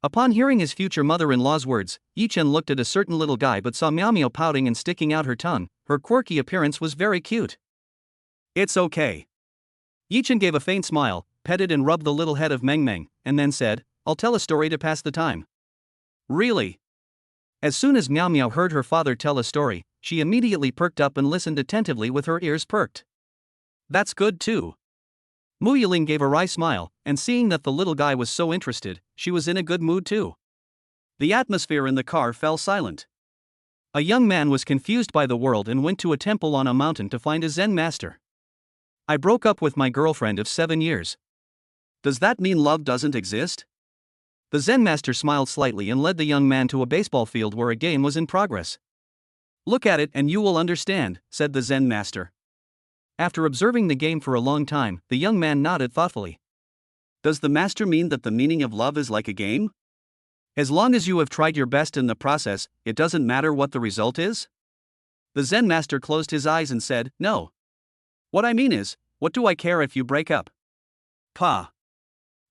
Upon hearing his future mother-in-law's words, Yi Chen looked at a certain little guy but saw Meow Meow pouting and sticking out her tongue. Her quirky appearance was very cute. It's okay. Yi Chen gave a faint smile, petted and rubbed the little head of Meng Meng, and then said, I'll tell a story to pass the time. Really? As soon as Meow Meow heard her father tell a story, she immediately perked up and listened attentively with her ears perked. That's good too. Mu Yiling gave a wry smile, and seeing that the little guy was so interested, she was in a good mood too. The atmosphere in the car fell silent. A young man was confused by the world and went to a temple on a mountain to find a Zen master. I broke up with my girlfriend of 7 years. Does that mean love doesn't exist? The Zen master smiled slightly and led the young man to a baseball field where a game was in progress. Look at it and you will understand, said the Zen master. After observing the game for a long time, the young man nodded thoughtfully. Does the master mean that the meaning of love is like a game? As long as you have tried your best in the process, it doesn't matter what the result is? The Zen master closed his eyes and said, No. What I mean is, what do I care if you break up? Pa.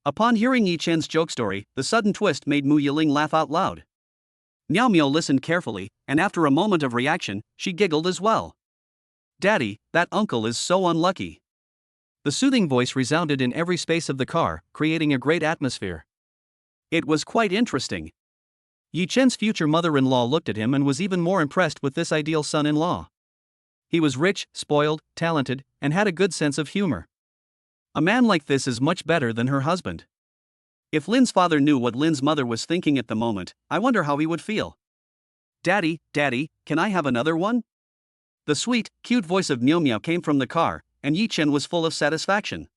Upon hearing Yi Chen's joke story, the sudden twist made Mu Yiling laugh out loud. Meow Meow listened carefully, and after a moment of reaction, she giggled as well. Daddy, that uncle is so unlucky. The soothing voice resounded in every space of the car, creating a great atmosphere. It was quite interesting. Yi Chen's future mother-in-law looked at him and was even more impressed with this ideal son-in-law. He was rich, spoiled, talented, and had a good sense of humor. A man like this is much better than her husband. If Lin's father knew what Lin's mother was thinking at the moment, I wonder how he would feel. Daddy, can I have another one? The sweet, cute voice of Meow Meow came from the car, and Yi Chen was full of satisfaction.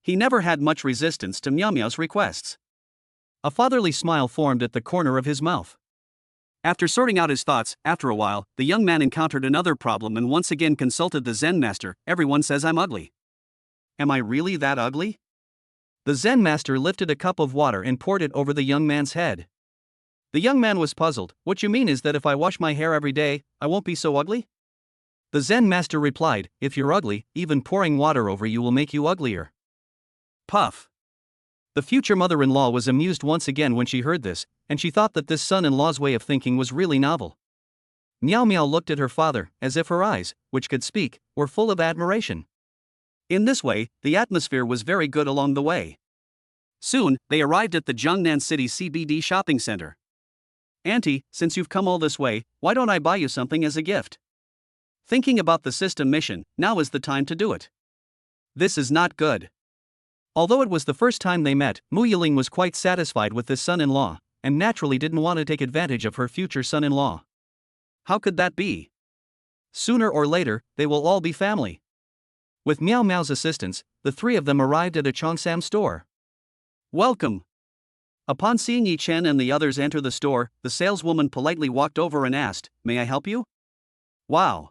He never had much resistance to Miao Miao's requests. A fatherly smile formed at the corner of his mouth. After sorting out his thoughts, after a while, the young man encountered another problem and once again consulted the Zen master. Everyone says I'm ugly. Am I really that ugly? The Zen master lifted a cup of water and poured it over the young man's head. The young man was puzzled. What you mean is that if I wash my hair every day, I won't be so ugly? The Zen master replied, if you're ugly, even pouring water over you will make you uglier. Puff. The future mother-in-law was amused once again when she heard this, and she thought that this son-in-law's way of thinking was really novel. Miao Miao looked at her father, as if her eyes, which could speak, were full of admiration. In this way, the atmosphere was very good along the way. Soon, they arrived at the Jiangnan City CBD shopping center. Auntie, since you've come all this way, why don't I buy you something as a gift? Thinking about the system mission, now is the time to do it. This is not good. Although it was the first time they met, Mu Yiling was quite satisfied with this son-in-law, and naturally didn't want to take advantage of her future son-in-law. How could that be? Sooner or later, they will all be family. With Miao Miao's assistance, the three of them arrived at a Cheongsam store. Welcome. Upon seeing Yi Chen and the others enter the store, the saleswoman politely walked over and asked, "May I help you?" Wow.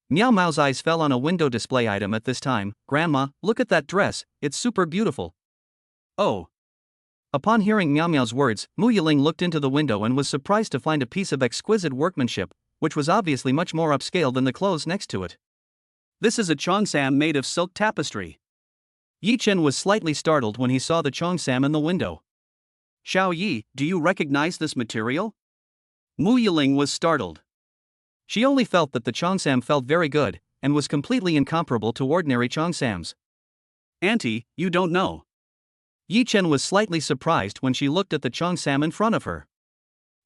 Miao Miao's eyes fell on a window display item at this time. Grandma, look at that dress, it's super beautiful. Oh. Upon hearing Miao Miao's words, Mu Yiling looked into the window and was surprised to find a piece of exquisite workmanship, which was obviously much more upscale than the clothes next to it. This is a cheongsam made of silk tapestry. Yi Chen was slightly startled when he saw the cheongsam in the window. Xiao Yi, do you recognize this material? Mu Yiling was startled. She only felt that the cheongsam felt very good, and was completely incomparable to ordinary cheongsams. Auntie, you don't know. Yi Chen was slightly surprised when she looked at the cheongsam in front of her.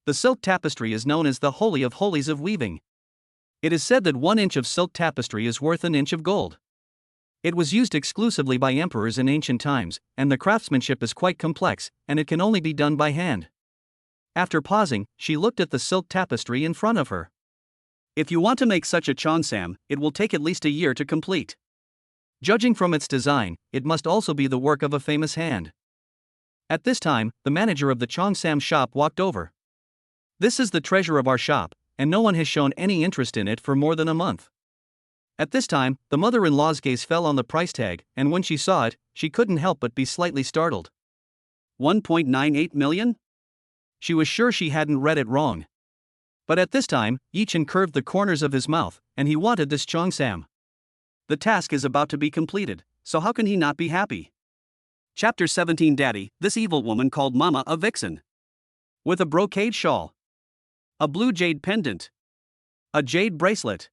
The silk tapestry is known as the Holy of Holies of weaving. It is said that 1 inch of silk tapestry is worth an inch of gold. It was used exclusively by emperors in ancient times, and the craftsmanship is quite complex, and it can only be done by hand. After pausing, she looked at the silk tapestry in front of her. If you want to make such a cheongsam, it will take at least a year to complete. Judging from its design, it must also be the work of a famous hand. At this time, the manager of the cheongsam shop walked over. This is the treasure of our shop, and no one has shown any interest in it for more than a month. At this time, the mother-in-law's gaze fell on the price tag, and when she saw it, she couldn't help but be slightly startled. 1.98 million? She was sure she hadn't read it wrong. But at this time, Yi Chen curved the corners of his mouth, and he wanted this cheongsam. The task is about to be completed, so how can he not be happy? Chapter 17. Daddy, this evil woman called Mama a vixen. With a brocade shawl. A blue jade pendant. A jade bracelet.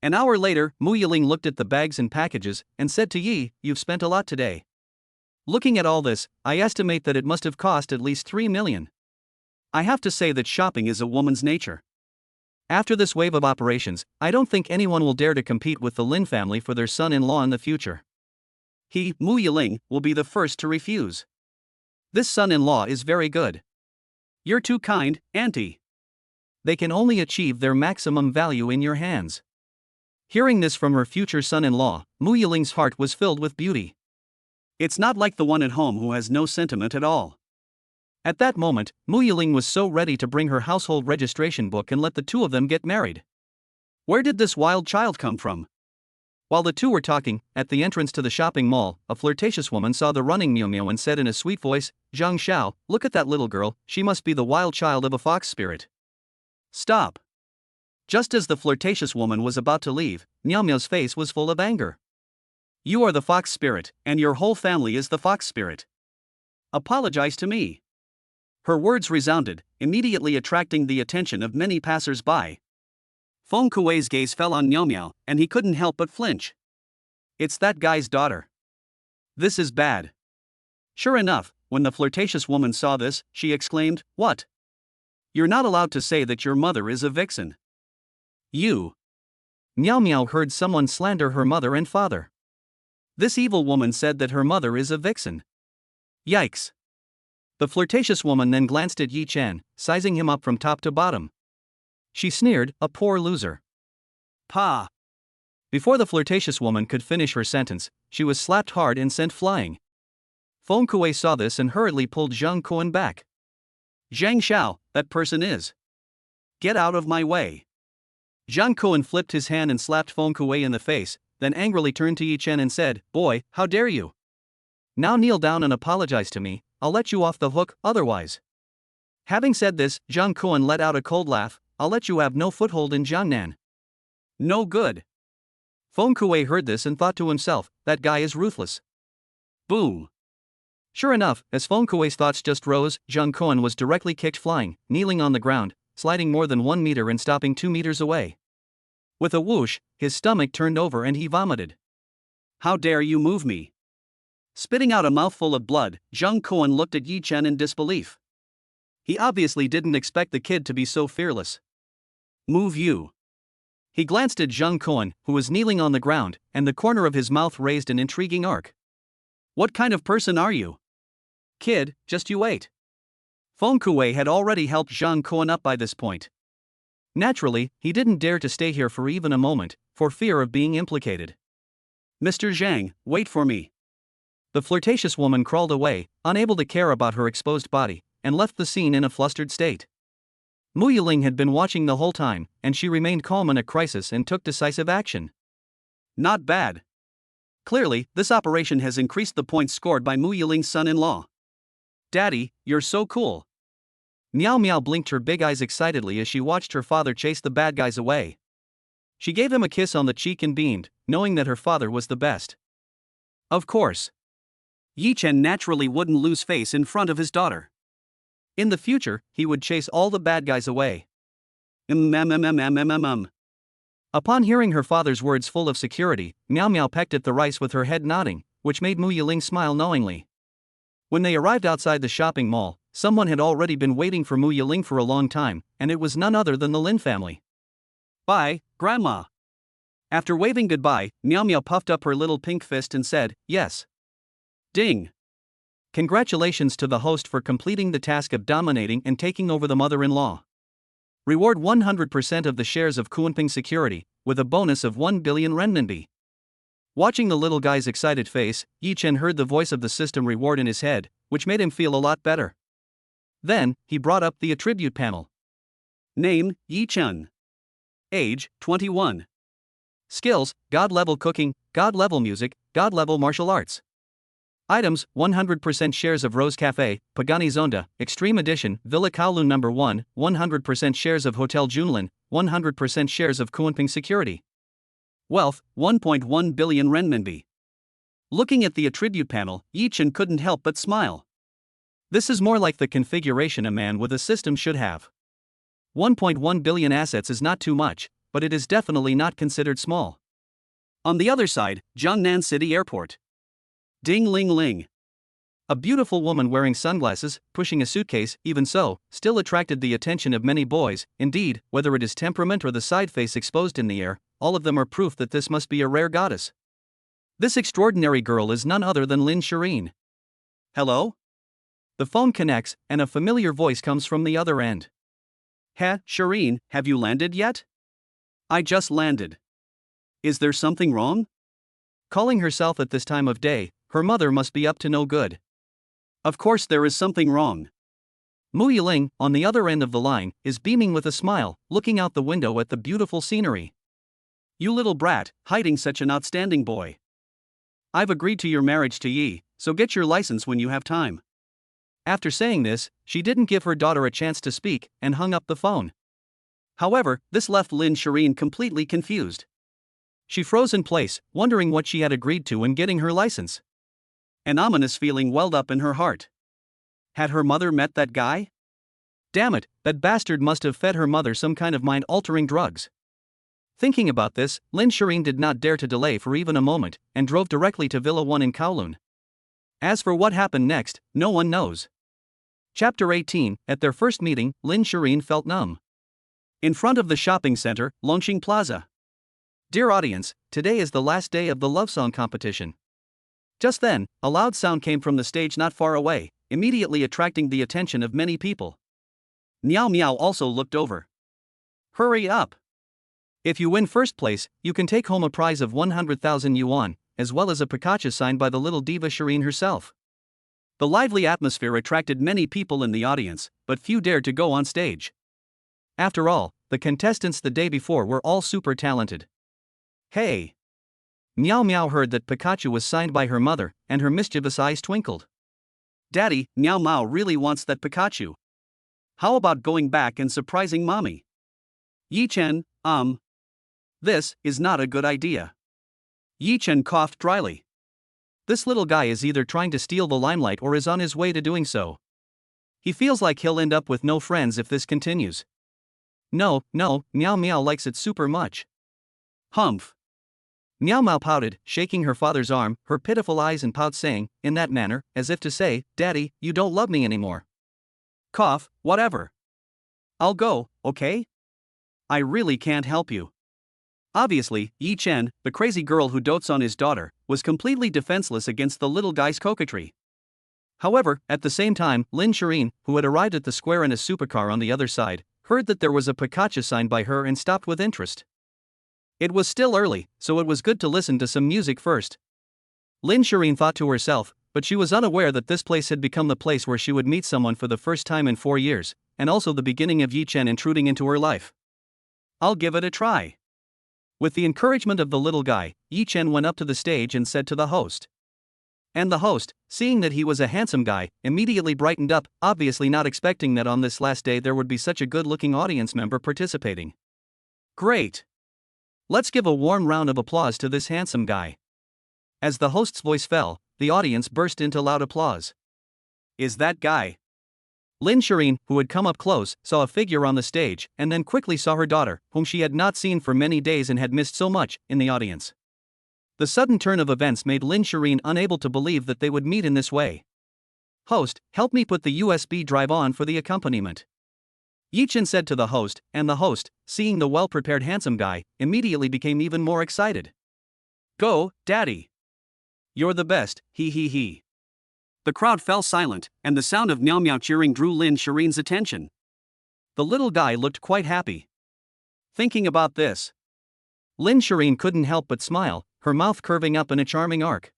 An hour later, Mu Yiling looked at the bags and packages, and said to Yi, "You've spent a lot today. Looking at all this, I estimate that it must have cost at least 3 million. I have to say that shopping is a woman's nature. After this wave of operations, I don't think anyone will dare to compete with the Lin family for their son-in-law in the future. He, Mu Yiling, will be the first to refuse. This son-in-law is very good. You're too kind, Auntie. They can only achieve their maximum value in your hands." Hearing this from her future son-in-law, Mu Yiling's heart was filled with beauty. It's not like the one at home who has no sentiment at all. At that moment, Mu Yiling was so ready to bring her household registration book and let the two of them get married. Where did this wild child come from? While the two were talking, at the entrance to the shopping mall, a flirtatious woman saw the running Miao Miao and said in a sweet voice, "Zhang Xiao, look at that little girl, she must be the wild child of a fox spirit." Stop. Just as the flirtatious woman was about to leave, Miao Miao's face was full of anger. You are the fox spirit, and your whole family is the fox spirit. Apologize to me. Her words resounded, immediately attracting the attention of many passers-by. Feng Kuei's gaze fell on Miao Miao, and he couldn't help but flinch. It's that guy's daughter. This is bad. Sure enough, when the flirtatious woman saw this, she exclaimed, "What? You're not allowed to say that your mother is a vixen. You." Miao Miao heard someone slander her mother and father. This evil woman said that her mother is a vixen. Yikes. The flirtatious woman then glanced at Yi Chen, sizing him up from top to bottom. She sneered, "A poor loser." Pa. Before the flirtatious woman could finish her sentence, she was slapped hard and sent flying. Feng Kuei saw this and hurriedly pulled Zhang Kuan back. Zhang Xiao, that person is. Get out of my way. Zhang Kuan flipped his hand and slapped Feng Kuei in the face, then angrily turned to Yi Chen and said, Boy, how dare you? Now kneel down and apologize to me, I'll let you off the hook, otherwise. Having said this, Zhang Kuan let out a cold laugh, I'll let you have no foothold in Jiangnan. No good. Feng Kuei heard this and thought to himself, that guy is ruthless. Boom. Sure enough, as Feng Kuei's thoughts just rose, Zhang Kuan was directly kicked flying, kneeling on the ground, sliding more than 1 meter and stopping 2 meters away. With a whoosh, his stomach turned over and he vomited. How dare you move me? Spitting out a mouthful of blood, Zhang Kuan looked at Yi Chen in disbelief. He obviously didn't expect the kid to be so fearless. Move you. He glanced at Zhang Kuan, who was kneeling on the ground, and the corner of his mouth raised an intriguing arc. What kind of person are you? Kid, just you wait. Feng Kuei had already helped Zhang Kuan up by this point. Naturally, he didn't dare to stay here for even a moment, for fear of being implicated. Mr. Zhang, wait for me. The flirtatious woman crawled away, unable to care about her exposed body, and left the scene in a flustered state. Mu Yiling had been watching the whole time, and she remained calm in a crisis and took decisive action. Not bad. Clearly, this operation has increased the points scored by Mu Yiling's son-in-law. Daddy, you're so cool. Miao Miao blinked her big eyes excitedly as she watched her father chase the bad guys away. She gave him a kiss on the cheek and beamed, knowing that her father was the best. Of course. Yi Chen naturally wouldn't lose face in front of his daughter. In the future, he would chase all the bad guys away. Upon hearing her father's words full of security, Miao Miao pecked at the rice with her head nodding, which made Mu Yiling smile knowingly. When they arrived outside the shopping mall, someone had already been waiting for Mu Yiling for a long time, and it was none other than the Lin family. Bye, Grandma. After waving goodbye, Miao Miao puffed up her little pink fist and said, yes. Ding. Congratulations to the host for completing the task of dominating and taking over the mother-in-law. Reward 100% of the shares of Confronting Security, with a bonus of 1 billion renminbi. Watching the little guy's excited face, Yi Chen heard the voice of the system reward in his head, which made him feel a lot better. Then, he brought up the attribute panel. Name, Yi Chen. Age, 21. Skills, God-level cooking, God-level music, God-level martial arts. Items, 100% shares of Rose Cafe, Pagani Zonda, Extreme Edition, Villa Kowloon No. 1, 100% shares of Hotel Junlin, 100% shares of Confronting Security. Wealth, 1.1 billion renminbi. Looking at the attribute panel, Yi Chen couldn't help but smile. This is more like the configuration a man with a system should have. 1.1 billion assets is not too much, but it is definitely not considered small. On the other side, Jiangnan City Airport. Ding ling ling. A beautiful woman wearing sunglasses, pushing a suitcase, even so, still attracted the attention of many boys. Indeed, whether it is temperament or the side face exposed in the air, all of them are proof that this must be a rare goddess. This extraordinary girl is none other than Lin Shiyin. Hello? The phone connects, and a familiar voice comes from the other end. Shiyin, have you landed yet? I just landed. Is there something wrong? Calling herself at this time of day, her mother must be up to no good. Of course there is something wrong. Mu Yiling, on the other end of the line, is beaming with a smile, looking out the window at the beautiful scenery. You little brat, hiding such an outstanding boy. I've agreed to your marriage to Yi, so get your license when you have time. After saying this, she didn't give her daughter a chance to speak, and hung up the phone. However, this left Lin Shiyin completely confused. She froze in place, wondering what she had agreed to in getting her license. An ominous feeling welled up in her heart. Had her mother met that guy? Damn it, that bastard must have fed her mother some kind of mind-altering drugs. Thinking about this, Lin Shiyin did not dare to delay for even a moment, and drove directly to Villa 1 in Kowloon. As for what happened next, no one knows. Chapter 18. At their first meeting, Lin Shiyin felt numb. In front of the shopping center, Longxing Plaza. Dear audience, today is the last day of the love song competition. Just then, a loud sound came from the stage not far away, immediately attracting the attention of many people. Miao Miao also looked over. Hurry up! If you win first place, you can take home a prize of 100,000 yuan, as well as a Pikachu signed by the little diva Shiyin herself. The lively atmosphere attracted many people in the audience, but few dared to go on stage. After all, the contestants the day before were all super talented. Hey! Meow Meow heard that Pikachu was signed by her mother, and her mischievous eyes twinkled. Daddy, Meow Meow really wants that Pikachu. How about going back and surprising mommy? Yi Chen, this is not a good idea. Yi Chen coughed dryly. This little guy is either trying to steal the limelight or is on his way to doing so. He feels like he'll end up with no friends if this continues. No, Meow Meow likes it super much. Humph. Meow Meow pouted, shaking her father's arm, her pitiful eyes and pout saying, in that manner, as if to say, Daddy, you don't love me anymore. Cough, whatever. I'll go, okay? I really can't help you. Obviously, Yi Chen, the crazy girl who dotes on his daughter, was completely defenseless against the little guy's coquetry. However, at the same time, Lin Shiyin, who had arrived at the square in a supercar on the other side, heard that there was a Pikachu signed by her and stopped with interest. It was still early, so it was good to listen to some music first. Lin Shiyin thought to herself, but she was unaware that this place had become the place where she would meet someone for the first time in 4 years, and also the beginning of Yi Chen intruding into her life. I'll give it a try. With the encouragement of the little guy, Yi Chen went up to the stage and said to the host. And the host, seeing that he was a handsome guy, immediately brightened up, obviously not expecting that on this last day there would be such a good-looking audience member participating. Great! Let's give a warm round of applause to this handsome guy. As the host's voice fell, the audience burst into loud applause. Is that guy? Lin Shiyin, who had come up close, saw a figure on the stage, and then quickly saw her daughter, whom she had not seen for many days and had missed so much, in the audience. The sudden turn of events made Lin Shiyin unable to believe that they would meet in this way. Host, help me put the USB drive on for the accompaniment. Yi Chen said to the host, and the host, seeing the well-prepared handsome guy, immediately became even more excited. Go, Daddy! You're the best, he. The crowd fell silent, and the sound of Meow Meow cheering drew Lin Shiyin's attention. The little guy looked quite happy. Thinking about this, Lin Shiyin couldn't help but smile, her mouth curving up in a charming arc.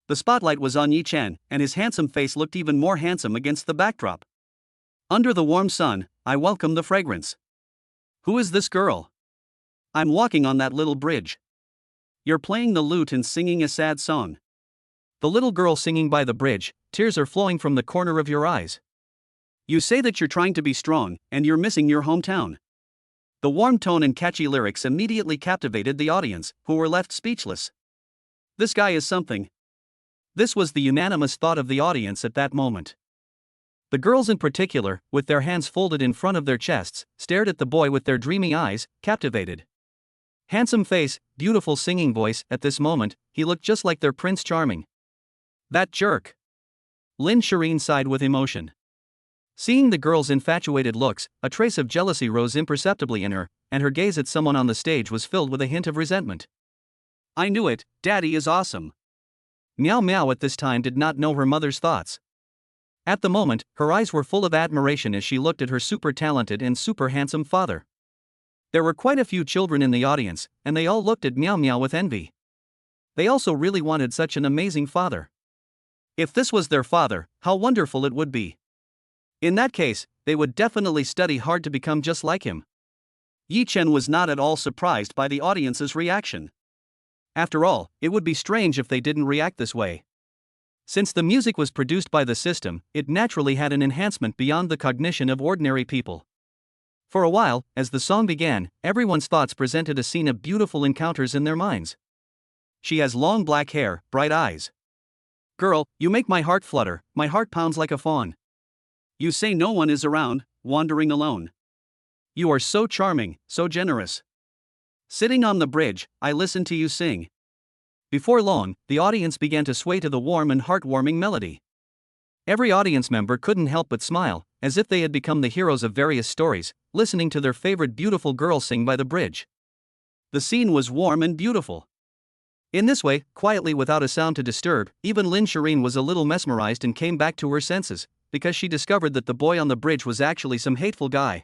The spotlight was on Yi Chen, and his handsome face looked even more handsome against the backdrop. Under the warm sun, I welcome the fragrance. Who is this girl? I'm walking on that little bridge. You're playing the lute and singing a sad song. The little girl singing by the bridge, tears are flowing from the corner of your eyes. You say that you're trying to be strong, and you're missing your hometown. The warm tone and catchy lyrics immediately captivated the audience, who were left speechless. This guy is something. This was the unanimous thought of the audience at that moment. The girls in particular, with their hands folded in front of their chests, stared at the boy with their dreamy eyes, captivated. Handsome face, beautiful singing voice, at this moment, he looked just like their Prince Charming. That jerk! Lin Shiyin sighed with emotion. Seeing the girl's infatuated looks, a trace of jealousy rose imperceptibly in her, and her gaze at someone on the stage was filled with a hint of resentment. I knew it, Daddy is awesome. Meow Meow at this time did not know her mother's thoughts. At the moment, her eyes were full of admiration as she looked at her super talented and super handsome father. There were quite a few children in the audience, and they all looked at Meow Meow with envy. They also really wanted such an amazing father. If this was their father, how wonderful it would be. In that case, they would definitely study hard to become just like him. Yi Chen was not at all surprised by the audience's reaction. After all, it would be strange if they didn't react this way. Since the music was produced by the system, it naturally had an enhancement beyond the cognition of ordinary people. For a while, as the song began, everyone's thoughts presented a scene of beautiful encounters in their minds. She has long black hair, bright eyes. Girl, you make my heart flutter, my heart pounds like a fawn. You say no one is around, wandering alone. You are so charming, so generous. Sitting on the bridge, I listen to you sing. Before long, the audience began to sway to the warm and heartwarming melody. Every audience member couldn't help but smile, as if they had become the heroes of various stories, listening to their favorite beautiful girl sing by the bridge. The scene was warm and beautiful. In this way, quietly without a sound to disturb, even Lin Shiyin was a little mesmerized and came back to her senses, because she discovered that the boy on the bridge was actually some hateful guy.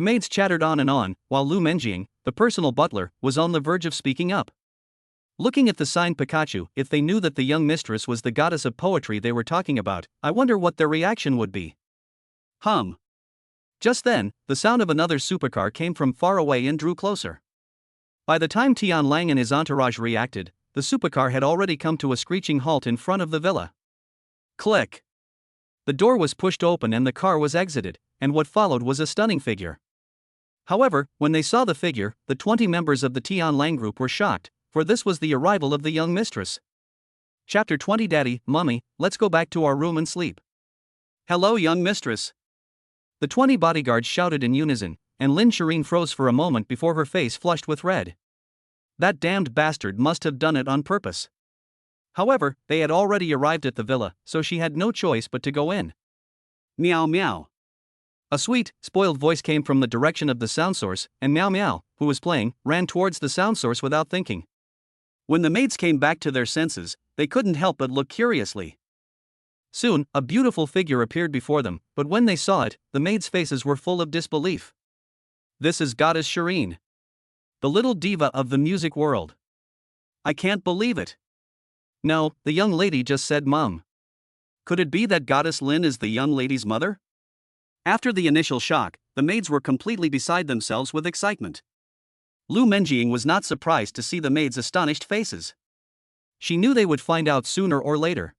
The maids chattered on and on, while Lu Menjing, the personal butler, was on the verge of speaking up. Looking at the signed Pikachu, if they knew that the young mistress was the goddess of poetry they were talking about, I wonder what their reaction would be. Just then, the sound of another supercar came from far away and drew closer. By the time Tian Lang and his entourage reacted, the supercar had already come to a screeching halt in front of the villa. Click! The door was pushed open and the car was exited, and what followed was a stunning figure. However, when they saw the figure, the 20 members of the Tian Lang group were shocked, for this was the arrival of the young mistress. Chapter 20. Daddy, Mummy, let's go back to our room and sleep. Hello, young mistress. The 20 bodyguards shouted in unison, and Lin Shiyin froze for a moment before her face flushed with red. That damned bastard must have done it on purpose. However, they had already arrived at the villa, so she had no choice but to go in. Meow meow. A sweet, spoiled voice came from the direction of the sound source, and Meow Meow, who was playing, ran towards the sound source without thinking. When the maids came back to their senses, they couldn't help but look curiously. Soon, a beautiful figure appeared before them, but when they saw it, the maids' faces were full of disbelief. This is Goddess Shiyin, the little diva of the music world. I can't believe it. No, the young lady just said Mum. Could it be that Goddess Lin is the young lady's mother? After the initial shock, the maids were completely beside themselves with excitement. Lu Menjing was not surprised to see the maids' astonished faces. She knew they would find out sooner or later.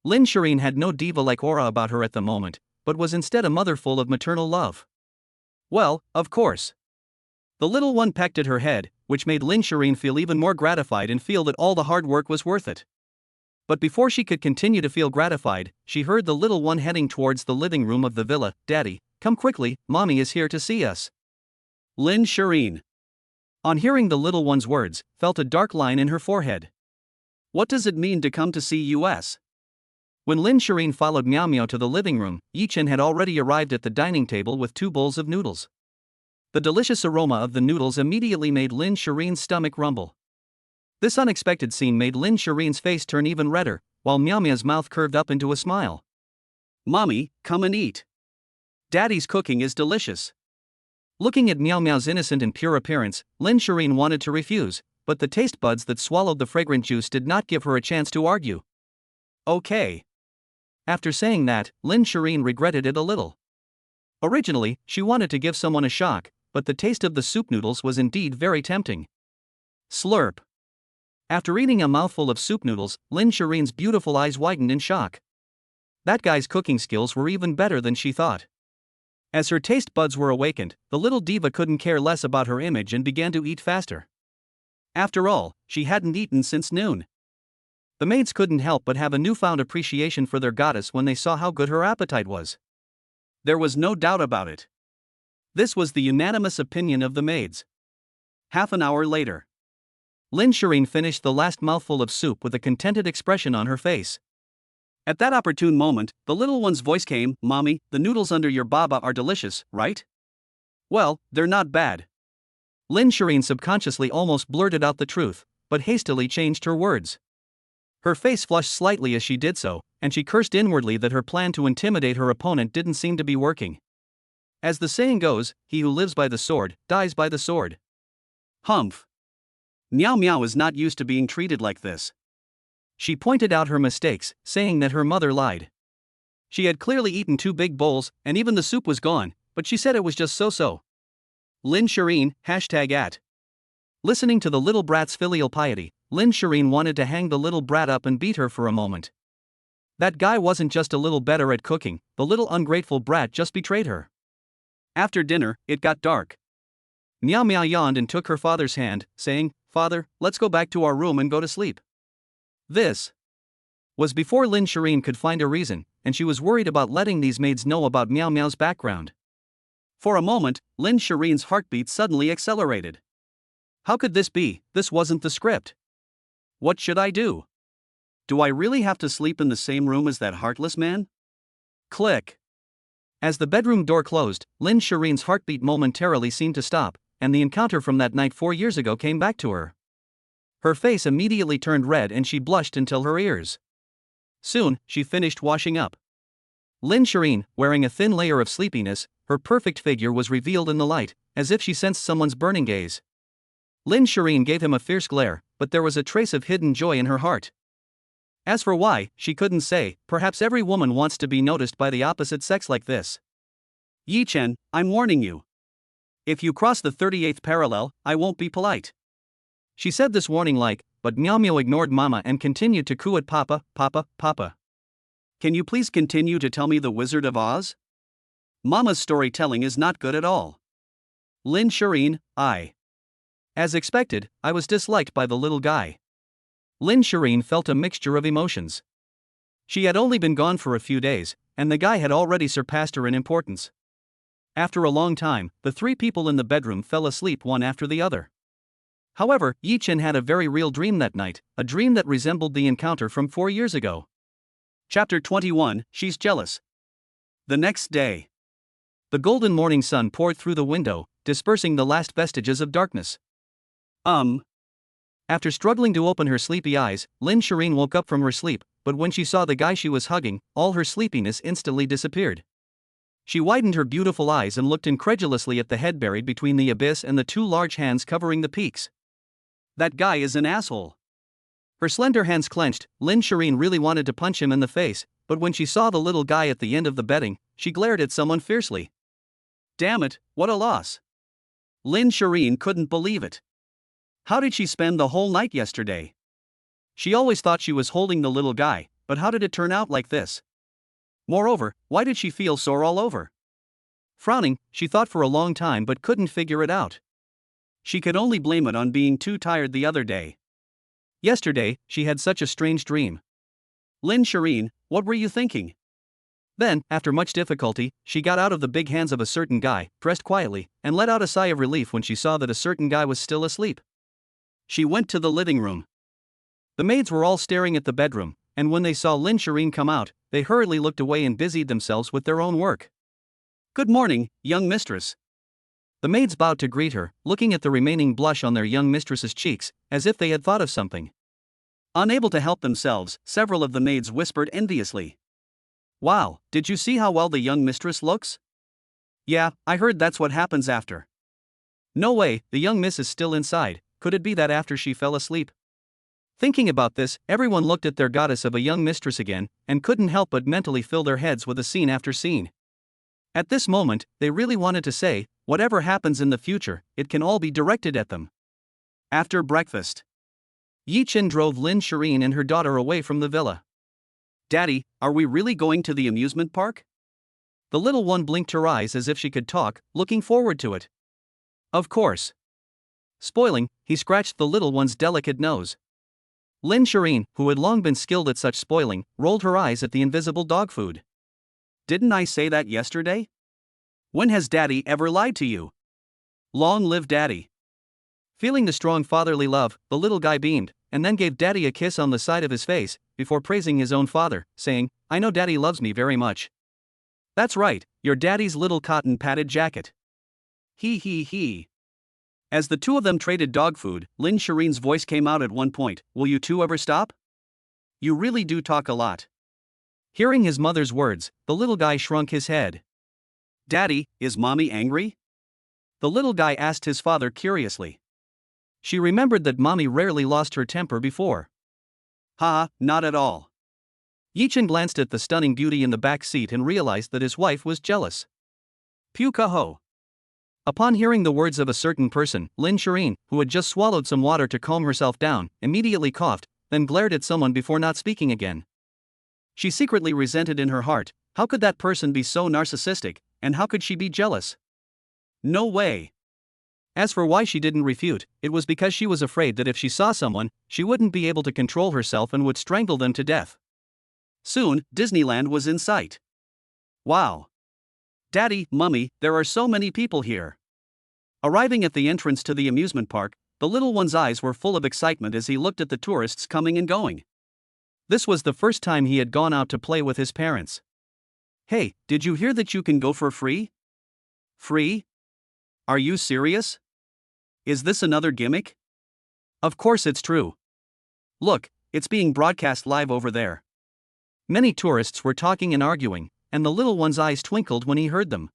Lin Shiyin had no diva-like aura about her at the moment, but was instead a mother full of maternal love. Well, of course. The little one pecked at her head, which made Lin Shiyin feel even more gratified and feel that all the hard work was worth it. But before she could continue to feel gratified, she heard the little one heading towards the living room of the villa. Daddy, come quickly, Mommy is here to see us. Lin Shiyin, on hearing the little one's words, felt a dark line in her forehead. What does it mean to come to see us? When Lin Shiyin followed Meow Meow to the living room, Yichen had already arrived at the dining table with 2 bowls of noodles. The delicious aroma of the noodles immediately made Lin Shireen's stomach rumble. This unexpected scene made Lin Shireen's face turn even redder, while Meow Meow's mouth curved up into a smile. Mommy, come and eat. Daddy's cooking is delicious. Looking at Meow Meow's innocent and pure appearance, Lin Shiyin wanted to refuse, but the taste buds that swallowed the fragrant juice did not give her a chance to argue. Okay. After saying that, Lin Shiyin regretted it a little. Originally, she wanted to give someone a shock, but the taste of the soup noodles was indeed very tempting. Slurp. After eating a mouthful of soup noodles, Lin Shireen's beautiful eyes widened in shock. That guy's cooking skills were even better than she thought. As her taste buds were awakened, the little diva couldn't care less about her image and began to eat faster. After all, she hadn't eaten since noon. The maids couldn't help but have a newfound appreciation for their goddess when they saw how good her appetite was. There was no doubt about it. This was the unanimous opinion of the maids. Half an hour later, Lin Shiyin finished the last mouthful of soup with a contented expression on her face. At that opportune moment, the little one's voice came, Mommy, the noodles under your baba are delicious, right? Well, they're not bad. Lin Shiyin subconsciously almost blurted out the truth, but hastily changed her words. Her face flushed slightly as she did so, and she cursed inwardly that her plan to intimidate her opponent didn't seem to be working. As the saying goes, he who lives by the sword, dies by the sword. Humph. Meow Meow is not used to being treated like this. She pointed out her mistakes, saying that her mother lied. She had clearly eaten 2 big bowls, and even the soup was gone, but she said it was just so-so. Lin Shiyin, #@. Listening to the little brat's filial piety, Lin Shiyin wanted to hang the little brat up and beat her for a moment. That guy wasn't just a little better at cooking, the little ungrateful brat just betrayed her. After dinner, it got dark. Meow Meow yawned and took her father's hand, saying, Father, let's go back to our room and go to sleep. This was before Lin Shiyin could find a reason, and she was worried about letting these maids know about Meow Meow's background. For a moment, Lin Shireen's heartbeat suddenly accelerated. How could this be? This wasn't the script. What should I do? Do I really have to sleep in the same room as that heartless man? Click. As the bedroom door closed, Lin Shireen's heartbeat momentarily seemed to stop, and the encounter from that night 4 years ago came back to her. Her face immediately turned red and she blushed until her ears. Soon, she finished washing up. Lin Shiyin, wearing a thin layer of sleepiness, her perfect figure was revealed in the light, as if she sensed someone's burning gaze. Lin Shiyin gave him a fierce glare, but there was a trace of hidden joy in her heart. As for why, she couldn't say. Perhaps every woman wants to be noticed by the opposite sex like this. Yi Chen, I'm warning you. If you cross the 38th parallel, I won't be polite. She said this warning but Miao Miao ignored Mama and continued to coo at Papa, Papa, Papa. Can you please continue to tell me the Wizard of Oz? Mama's storytelling is not good at all. Lin Shiyin, As expected, I was disliked by the little guy. Lin Shiyin felt a mixture of emotions. She had only been gone for a few days, and the guy had already surpassed her in importance. After a long time, the three people in the bedroom fell asleep one after the other. However, Yi Chen had a very real dream that night, a dream that resembled the encounter from 4 years ago. Chapter 21, She's Jealous. The next day. The golden morning sun poured through the window, dispersing the last vestiges of darkness. After struggling to open her sleepy eyes, Lin Shiyin woke up from her sleep, but when she saw the guy she was hugging, all her sleepiness instantly disappeared. She widened her beautiful eyes and looked incredulously at the head buried between the abyss and the two large hands covering the peaks. That guy is an asshole. Her slender hands clenched. Lin Shiyin really wanted to punch him in the face, but when she saw the little guy at the end of the bedding, she glared at someone fiercely. Damn it, what a loss. Lin Shiyin couldn't believe it. How did she spend the whole night yesterday? She always thought she was holding the little guy, but how did it turn out like this? Moreover, why did she feel sore all over? Frowning, she thought for a long time but couldn't figure it out. She could only blame it on being too tired the other day. Yesterday, she had such a strange dream. Lin Shiyin, what were you thinking? Then, after much difficulty, she got out of the big hands of a certain guy, dressed quietly, and let out a sigh of relief when she saw that a certain guy was still asleep. She went to the living room. The maids were all staring at the bedroom, and when they saw Lin Shiyin come out, they hurriedly looked away and busied themselves with their own work. Good morning, young mistress. The maids bowed to greet her, looking at the remaining blush on their young mistress's cheeks, as if they had thought of something. Unable to help themselves, several of the maids whispered enviously. Wow, did you see how well the young mistress looks? Yeah, I heard that's what happens after. No way, the young miss is still inside. Could it be that after she fell asleep? Thinking about this, everyone looked at their goddess of a young mistress again, and couldn't help but mentally fill their heads with a scene after scene. At this moment, they really wanted to say, whatever happens in the future, it can all be directed at them. After breakfast, Yi Chen drove Lin Shiyin and her daughter away from the villa. Daddy, are we really going to the amusement park? The little one blinked her eyes as if she could talk, looking forward to it. Of course. Spoiling, he scratched the little one's delicate nose. Lin Shiyin, who had long been skilled at such spoiling, rolled her eyes at the invisible dog food. Didn't I say that yesterday? When has Daddy ever lied to you? Long live Daddy. Feeling the strong fatherly love, the little guy beamed, and then gave Daddy a kiss on the side of his face, before praising his own father, saying, I know Daddy loves me very much. That's right, you're Daddy's little cotton padded jacket. He. As the two of them traded dog food, Lin Shireen's voice came out at one point, will you two ever stop? You really do talk a lot. Hearing his mother's words, the little guy shrunk his head. Daddy, is Mommy angry? The little guy asked his father curiously. She remembered that Mommy rarely lost her temper before. Not at all. Yi Chen glanced at the stunning beauty in the back seat and realized that his wife was jealous. Pew kaho. Upon hearing the words of a certain person, Lin Shiyin, who had just swallowed some water to calm herself down, immediately coughed, then glared at someone before not speaking again. She secretly resented in her heart, how could that person be so narcissistic, and how could she be jealous? No way. As for why she didn't refute, it was because she was afraid that if she saw someone, she wouldn't be able to control herself and would strangle them to death. Soon, Disneyland was in sight. Wow. Daddy, Mummy, there are so many people here. Arriving at the entrance to the amusement park, the little one's eyes were full of excitement as he looked at the tourists coming and going. This was the first time he had gone out to play with his parents. Hey, did you hear that you can go for free? Free? Are you serious? Is this another gimmick? Of course it's true. Look, it's being broadcast live over there. Many tourists were talking and arguing, and the little one's eyes twinkled when he heard them.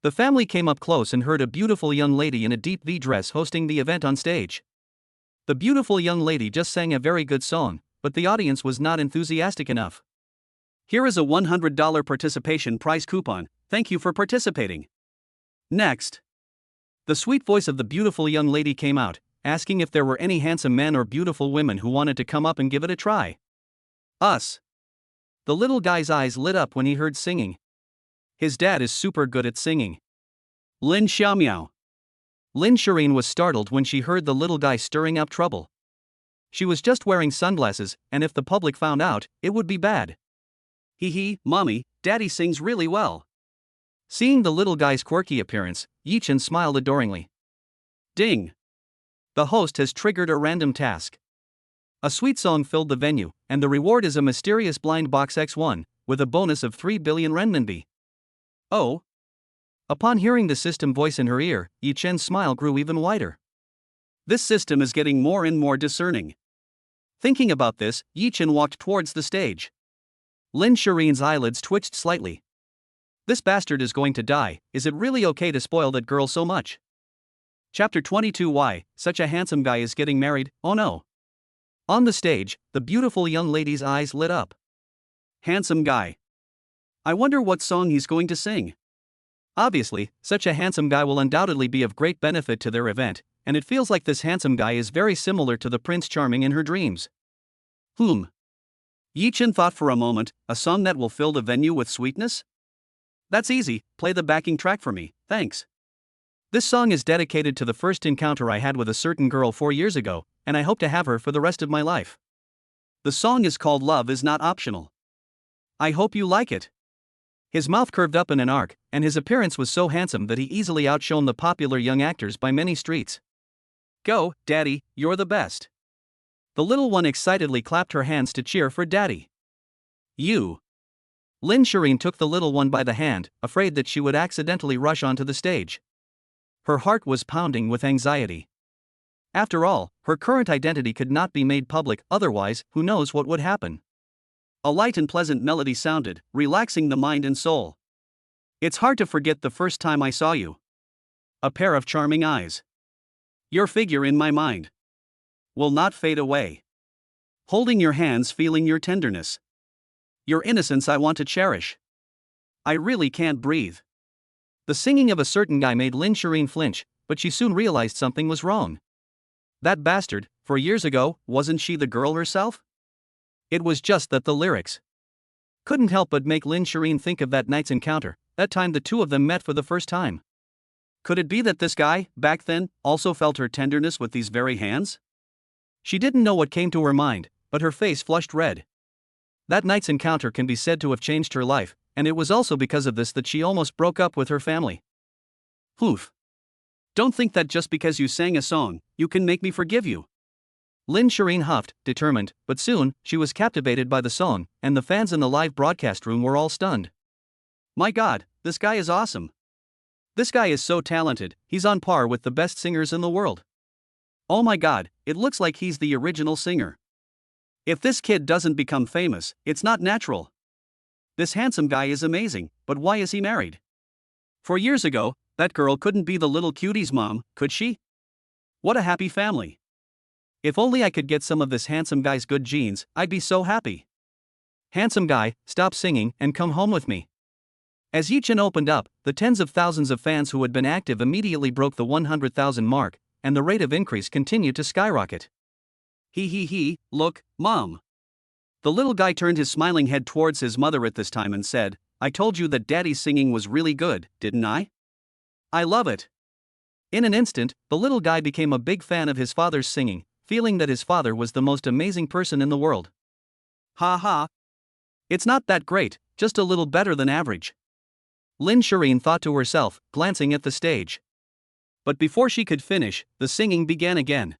The family came up close and heard a beautiful young lady in a deep V dress hosting the event on stage. The beautiful young lady just sang a very good song, but the audience was not enthusiastic enough. Here is a $100 participation prize coupon, thank you for participating. Next. The sweet voice of the beautiful young lady came out, asking if there were any handsome men or beautiful women who wanted to come up and give it a try. Us. The little guy's eyes lit up when he heard singing. His dad is super good at singing. Lin Shiyin. Lin Shiyin was startled when she heard the little guy stirring up trouble. She was just wearing sunglasses, and if the public found out, it would be bad. Hee, mommy, daddy sings really well. Seeing the little guy's quirky appearance, Yichen smiled adoringly. Ding! The host has triggered a random task. A sweet song filled the venue, and the reward is a mysterious blind box X1, with a bonus of 3 billion renminbi. Oh! Upon hearing the system voice in her ear, Yichen's smile grew even wider. This system is getting more and more discerning. Thinking about this, Yichen walked towards the stage. Lin Shireen's eyelids twitched slightly. This bastard is going to die, is it really okay to spoil that girl so much? Chapter 22. Why such a handsome guy is getting married, oh no. On the stage, the beautiful young lady's eyes lit up. Handsome guy. I wonder what song he's going to sing. Obviously, such a handsome guy will undoubtedly be of great benefit to their event, and it feels like this handsome guy is very similar to the Prince Charming in her dreams. Yichen thought for a moment, a song that will fill the venue with sweetness? That's easy, play the backing track for me, thanks. This song is dedicated to the first encounter I had with a certain girl 4 years ago, and I hope to have her for the rest of my life. The song is called Love Is Not Optional. I hope you like it. His mouth curved up in an arc, and his appearance was so handsome that he easily outshone the popular young actors by many streets. Go, Daddy, you're the best. The little one excitedly clapped her hands to cheer for Daddy. You. Lin Shiyin took the little one by the hand, afraid that she would accidentally rush onto the stage. Her heart was pounding with anxiety. After all, her current identity could not be made public, otherwise, who knows what would happen. A light and pleasant melody sounded, relaxing the mind and soul. It's hard to forget the first time I saw you. A pair of charming eyes. Your figure in my mind will not fade away. Holding your hands, feeling your tenderness. Your innocence I want to cherish. I really can't breathe. The singing of a certain guy made Lin Shiyin flinch, but she soon realized something was wrong. That bastard, 4 years ago, wasn't she the girl herself? It was just that the lyrics couldn't help but make Lin Shiyin think of that night's encounter, that time the two of them met for the first time. Could it be that this guy, back then, also felt her tenderness with these very hands? She didn't know what came to her mind, but her face flushed red. That night's encounter can be said to have changed her life, and it was also because of this that she almost broke up with her family. Don't think that just because you sang a song, you can make me forgive you. Lin Shiyin huffed, determined, but soon, she was captivated by the song, and the fans in the live broadcast room were all stunned. My God, this guy is awesome. This guy is so talented, he's on par with the best singers in the world. Oh my God, it looks like he's the original singer. If this kid doesn't become famous, it's not natural. This handsome guy is amazing, but why is he married? 4 years ago, that girl couldn't be the little cutie's mom, could she? What a happy family. If only I could get some of this handsome guy's good genes, I'd be so happy. Handsome guy, stop singing and come home with me. As Yichen opened up, the tens of thousands of fans who had been active immediately broke the 100,000 mark, and the rate of increase continued to skyrocket. Look, Mom. The little guy turned his smiling head towards his mother at this time and said, I told you that Daddy's singing was really good, didn't I? I love it. In an instant, the little guy became a big fan of his father's singing, feeling that his father was the most amazing person in the world. It's not that great, just a little better than average. Lin Shiyin thought to herself, glancing at the stage. But before she could finish, the singing began again.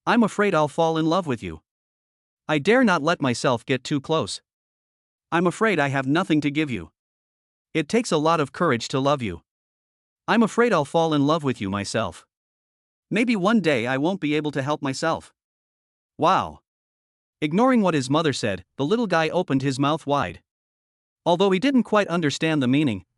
I'm afraid I'll fall in love with you. I dare not let myself get too close. I'm afraid I have nothing to give you. It takes a lot of courage to love you. I'm afraid I'll fall in love with you myself. Maybe one day I won't be able to help myself. Wow. Ignoring what his mother said, the little guy opened his mouth wide. Although he didn't quite understand the meaning,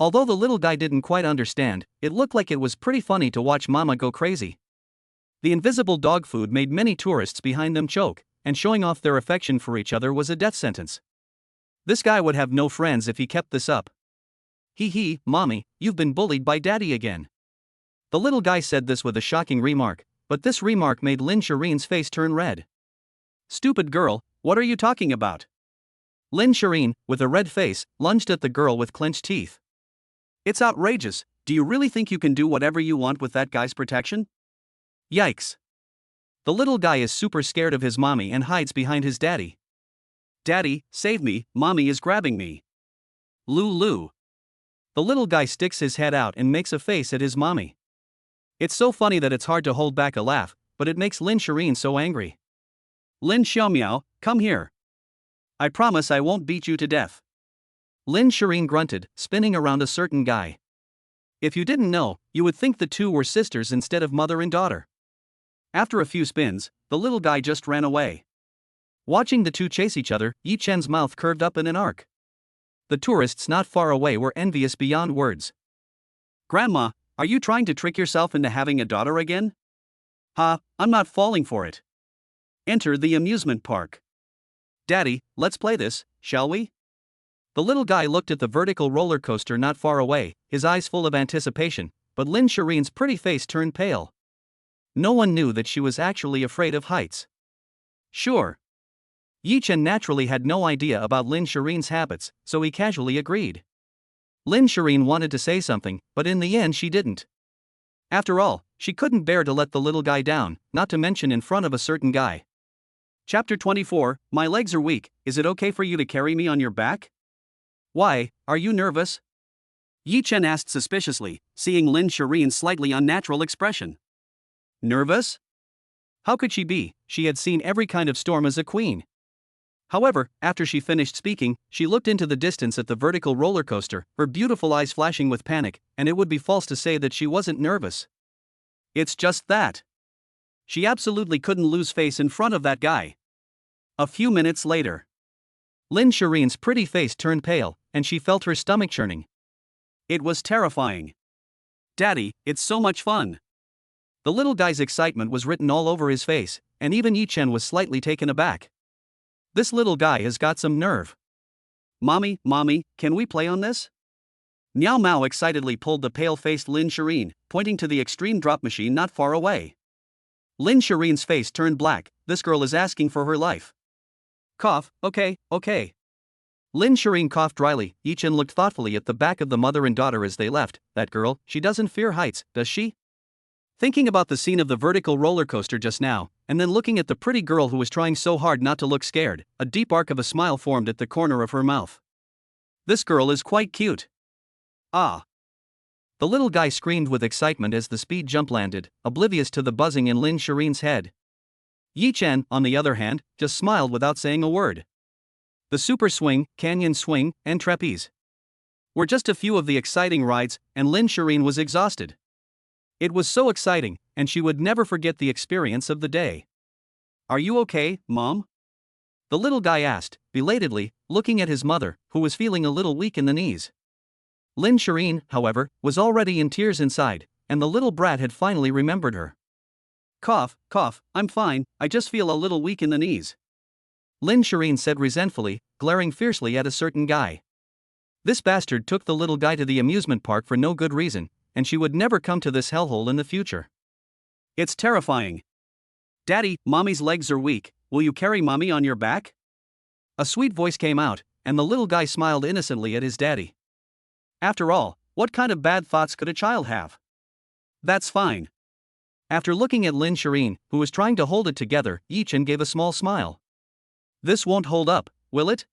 Although the little guy didn't quite understand, it looked like it was pretty funny to watch Mama go crazy. The invisible dog food made many tourists behind them choke, and showing off their affection for each other was a death sentence. This guy would have no friends if he kept this up. Hee, Mommy, you've been bullied by Daddy again. The little guy said this with a shocking remark, but this remark made Lin Shiyin's face turn red. Stupid girl, what are you talking about? Lin Shiyin, with a red face, lunged at the girl with clenched teeth. It's outrageous. Do you really think you can do whatever you want with that guy's protection? Yikes. The little guy is super scared of his mommy and hides behind his daddy. Daddy, save me, Mommy is grabbing me. Lulu. The little guy sticks his head out and makes a face at his mommy. It's so funny that it's hard to hold back a laugh, but it makes Lin Shiyin so angry. Lin Xiaomiao, come here. I promise I won't beat you to death. Lin Shiyin grunted, spinning around a certain guy. If you didn't know, you would think the two were sisters instead of mother and daughter. After a few spins, the little guy just ran away. Watching the two chase each other, Yi Chen's mouth curved up in an arc. The tourists not far away were envious beyond words. Grandma, are you trying to trick yourself into having a daughter again? Ha, I'm not falling for it. Enter the amusement park. Daddy, let's play this, shall we? The little guy looked at the vertical roller coaster not far away, his eyes full of anticipation, but Lin Shiyin's pretty face turned pale. No one knew that she was actually afraid of heights. Sure. Yi Chen naturally had no idea about Lin Shiyin's habits, so he casually agreed. Lin Shiyin wanted to say something, but in the end she didn't. After all, she couldn't bear to let the little guy down, not to mention in front of a certain guy. Chapter 24, My legs are weak, is it okay for you to carry me on your back? Why, are you nervous? Yi Chen asked suspiciously, seeing Lin Shiyin's slightly unnatural expression. Nervous? How could she be? She had seen every kind of storm as a queen. However, after she finished speaking, she looked into the distance at the vertical roller coaster, her beautiful eyes flashing with panic, and it would be false to say that she wasn't nervous. It's just that. She absolutely couldn't lose face in front of that guy. A few minutes later, Lin Shiyin's pretty face turned pale, and she felt her stomach churning. It was terrifying. Daddy, it's so much fun. The little guy's excitement was written all over his face, and even Yi Chen was slightly taken aback. This little guy has got some nerve. Mommy, can we play on this? Miao Mao excitedly pulled the pale-faced Lin Shiyin, pointing to the extreme drop machine not far away. Lin Shiyin's face turned black. This girl is asking for her life. Cough, okay. Lin Shiyin coughed dryly. Yi Chen looked thoughtfully at the back of the mother and daughter as they left. That girl, she doesn't fear heights, does she? Thinking about the scene of the vertical roller coaster just now, and then looking at the pretty girl who was trying so hard not to look scared, a deep arc of a smile formed at the corner of her mouth. This girl is quite cute. Ah. The little guy screamed with excitement as the speed jump landed, oblivious to the buzzing in Lin Shiyin's head. Yi Chen, on the other hand, just smiled without saying a word. The super swing, canyon swing, and trapeze were just a few of the exciting rides, and Lin Shiyin was exhausted. It was so exciting, and she would never forget the experience of the day. Are you okay, Mom? The little guy asked, belatedly, looking at his mother, who was feeling a little weak in the knees. Lin Shiyin, however, was already in tears inside, and the little brat had finally remembered her. Cough, I'm fine, I just feel a little weak in the knees. Lin Shiyin said resentfully, glaring fiercely at a certain guy. This bastard took the little guy to the amusement park for no good reason, and she would never come to this hellhole in the future. It's terrifying. Daddy, Mommy's legs are weak, will you carry Mommy on your back? A sweet voice came out, and the little guy smiled innocently at his daddy. After all, what kind of bad thoughts could a child have? That's fine. After looking at Lin Shiyin, who was trying to hold it together, Yi Chen gave a small smile. This won't hold up, will it?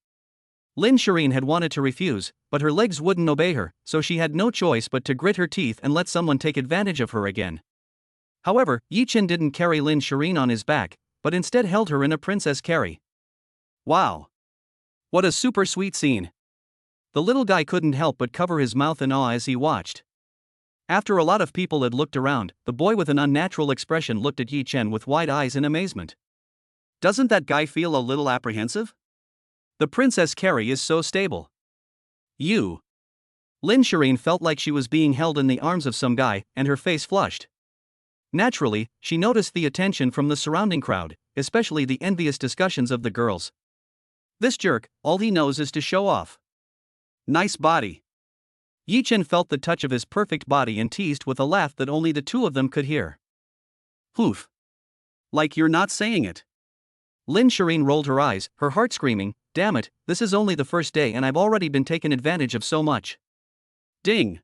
Lin Shiyin had wanted to refuse, but her legs wouldn't obey her, so she had no choice but to grit her teeth and let someone take advantage of her again. However, Yi Chen didn't carry Lin Shiyin on his back, but instead held her in a princess carry. Wow! What a super sweet scene! The little guy couldn't help but cover his mouth in awe as he watched. After a lot of people had looked around, the boy with an unnatural expression looked at Yi Chen with wide eyes in amazement. Doesn't that guy feel a little apprehensive? The princess carry is so stable. Lin Shiyin felt like she was being held in the arms of some guy, and her face flushed. Naturally, she noticed the attention from the surrounding crowd, especially the envious discussions of the girls. This jerk, all he knows is to show off. Nice body. Yi Chen felt the touch of his perfect body and teased with a laugh that only the two of them could hear. Poof. Like you're not saying it. Lin Shiyin rolled her eyes, her heart screaming, damn it, this is only the first day and I've already been taken advantage of so much. Ding.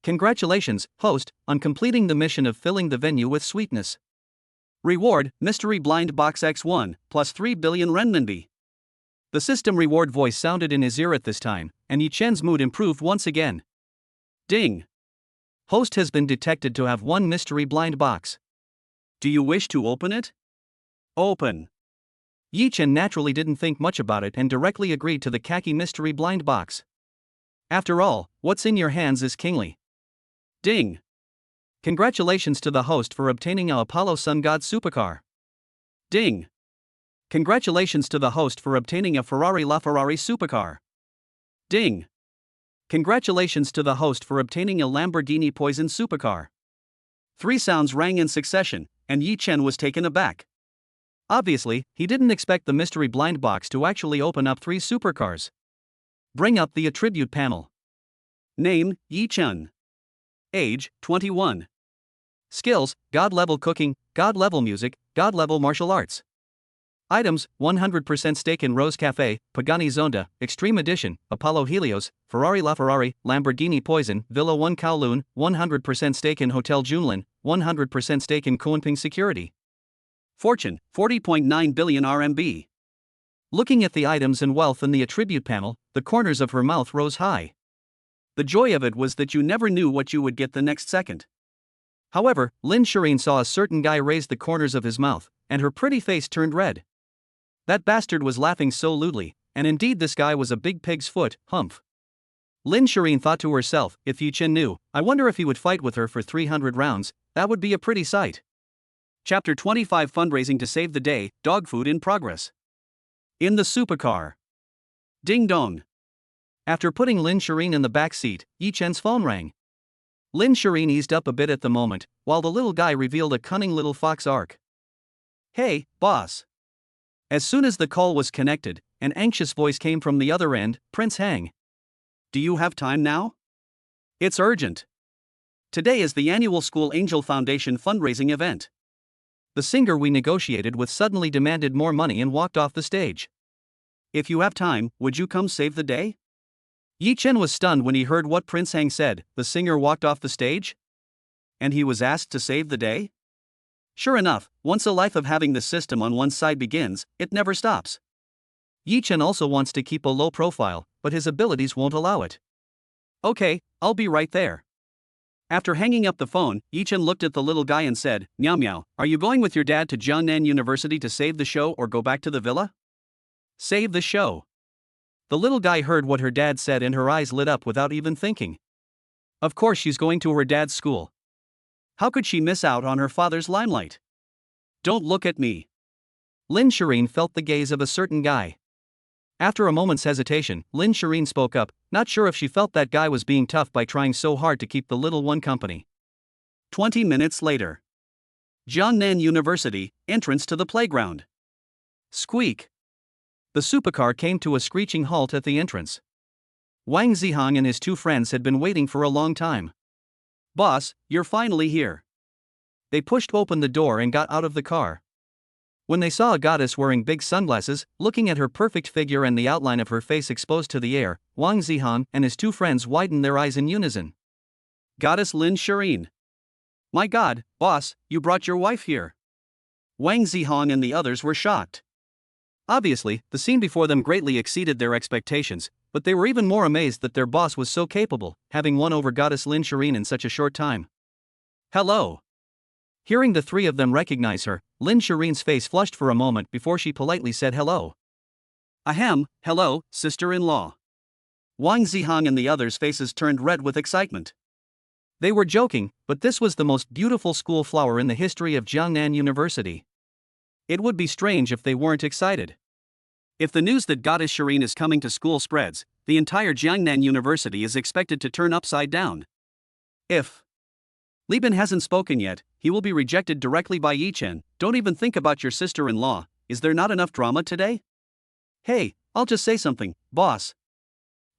Congratulations, host, on completing the mission of filling the venue with sweetness. Reward, Mystery Blind Box X1, plus 3 billion renminbi. The system reward voice sounded in his ear at this time, and Yi Chen's mood improved once again. Ding. Host has been detected to have one mystery blind box. Do you wish to open it? Open. Yi Chen naturally didn't think much about it and directly agreed to the khaki mystery blind box. After all, what's in your hands is kingly. Ding. Congratulations to the host for obtaining a Apollo Sun God supercar. Ding. Congratulations to the host for obtaining a Ferrari LaFerrari supercar. Ding. Congratulations to the host for obtaining a Lamborghini Poison supercar. 3 sounds rang in succession, and Yi Chen was taken aback. Obviously, he didn't expect the mystery blind box to actually open up 3 supercars. Bring up the attribute panel. Name, Yi Chen. Age, 21. Skills, God-level cooking, God-level music, God-level martial arts. Items, 100% stake in Rose Cafe, Pagani Zonda, Extreme Edition, Apollo Helios, Ferrari LaFerrari, Lamborghini Poison, Villa 1 Kowloon, 100% stake in Hotel Junlin, 100% stake in Kunping Security. Fortune, 40.9 billion RMB. Looking at the items and wealth in the attribute panel, the corners of her mouth rose high. The joy of it was that you never knew what you would get the next second. However, Lin Shiyin saw a certain guy raise the corners of his mouth, and her pretty face turned red. That bastard was laughing so lewdly, and indeed this guy was a big pig's foot, humph. Lin Shiyin thought to herself, if Yi Chen knew, I wonder if he would fight with her for 300 rounds, that would be a pretty sight. Chapter 25 Fundraising to Save the Day, Dog Food in Progress. In the supercar. Ding dong. After putting Lin Shiyin in the back seat, Yi Chen's phone rang. Lin Shiyin eased up a bit at the moment, while the little guy revealed a cunning little fox arc. Hey, boss. As soon as the call was connected, an anxious voice came from the other end, Prince Hang. Do you have time now? It's urgent. Today is the annual School Angel Foundation fundraising event. The singer we negotiated with suddenly demanded more money and walked off the stage. If you have time, would you come save the day? Yi Chen was stunned when he heard what Prince Hang said. The singer walked off the stage? And he was asked to save the day? Sure enough, once a life of having the system on one side begins, it never stops. Yi Chen also wants to keep a low profile, but his abilities won't allow it. Okay, I'll be right there. After hanging up the phone, Yi Chen looked at the little guy and said, Meow meow, are you going with your dad to Jiangnan University to save the show or go back to the villa? Save the show. The little guy heard what her dad said and her eyes lit up without even thinking. Of course she's going to her dad's school. How could she miss out on her father's limelight? Don't look at me. Lin Shiyin felt the gaze of a certain guy. After a moment's hesitation, Lin Shiyin spoke up, not sure if she felt that guy was being tough by trying so hard to keep the little one company. 20 minutes later. Jiangnan University, entrance to the playground. Squeak. The supercar came to a screeching halt at the entrance. Wang Zihang and his 2 friends had been waiting for a long time. Boss, you're finally here. They pushed open the door and got out of the car. When they saw a goddess wearing big sunglasses, looking at her perfect figure and the outline of her face exposed to the air, Wang Zihang and his 2 friends widened their eyes in unison. Goddess Lin Shiyin. My god, boss, you brought your wife here. Wang Zihang and the others were shocked. Obviously, the scene before them greatly exceeded their expectations, but they were even more amazed that their boss was so capable, having won over goddess Lin Shiyin in such a short time. Hello. Hearing the 3 of them recognize her, Lin Shiyin's face flushed for a moment before she politely said hello. Ahem, hello, sister-in-law. Wang Zihang and the others' faces turned red with excitement. They were joking, but this was the most beautiful school flower in the history of Jiangnan University. It would be strange if they weren't excited. If the news that Goddess Shiyin is coming to school spreads, the entire Jiangnan University is expected to turn upside down. If Liban hasn't spoken yet, he will be rejected directly by Yichen. Don't even think about your sister-in-law. Is there not enough drama today? Hey, I'll just say something, boss.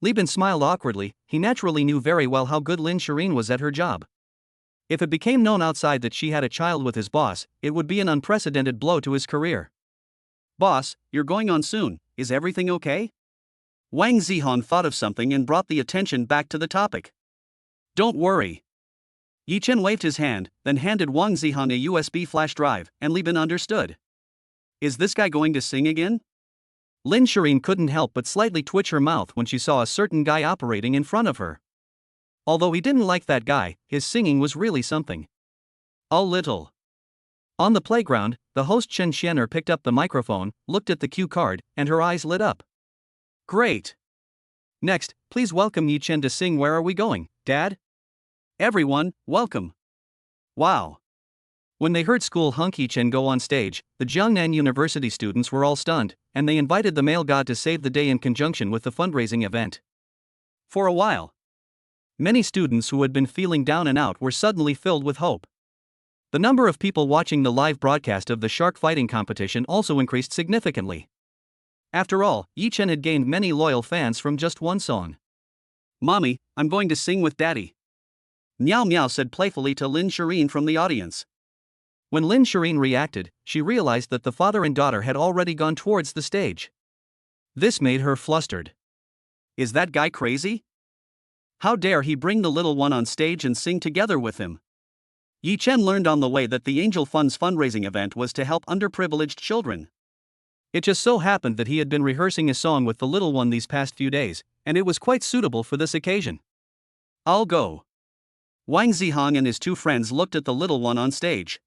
Liban smiled awkwardly. He naturally knew very well how good Lin Shiyin was at her job. If it became known outside that she had a child with his boss, it would be an unprecedented blow to his career. Boss, you're going on soon, is everything okay? Wang Zihong thought of something and brought the attention back to the topic. Don't worry. Yichen waved his hand, then handed Wang Zihong a USB flash drive, and Liban understood. Is this guy going to sing again? Lin Shiyin couldn't help but slightly twitch her mouth when she saw a certain guy operating in front of her. Although he didn't like that guy, his singing was really something. A little. On the playground, the host Chen Xianer picked up the microphone, looked at the cue card, and her eyes lit up. Great. Next, please welcome Yichen to sing Where Are We Going, Dad? Everyone, welcome. Wow. When they heard school hunk Yichen go on stage, the Jiangnan University students were all stunned, and they invited the male god to save the day in conjunction with the fundraising event. For a while, many students who had been feeling down and out were suddenly filled with hope. The number of people watching the live broadcast of the shark fighting competition also increased significantly. After all, Yichen had gained many loyal fans from just one song. Mommy, I'm going to sing with Daddy. Meow Meow said playfully to Lin Shiyin from the audience. When Lin Shiyin reacted, she realized that the father and daughter had already gone towards the stage. This made her flustered. Is that guy crazy? How dare he bring the little one on stage and sing together with him? Yichen learned on the way that the Angel Fund's fundraising event was to help underprivileged children. It just so happened that he had been rehearsing a song with the little one these past few days, and it was quite suitable for this occasion. I'll go. Wang Zihong and his two friends looked at the little one on stage.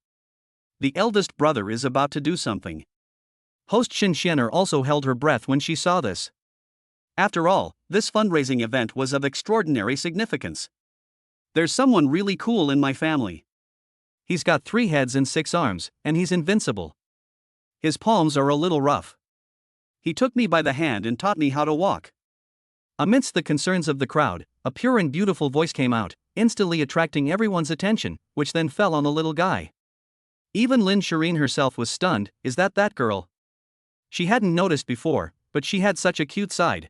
The eldest brother is about to do something. Host Chen Xianer also held her breath when she saw this. After all, this fundraising event was of extraordinary significance. There's someone really cool in my family. He's got 3 heads and 6 arms, and he's invincible. His palms are a little rough. He took me by the hand and taught me how to walk. Amidst the concerns of the crowd, a pure and beautiful voice came out, instantly attracting everyone's attention, which then fell on the little guy. Even Lin Shiyin herself was stunned. Is that girl? She hadn't noticed before, but she had such a cute side.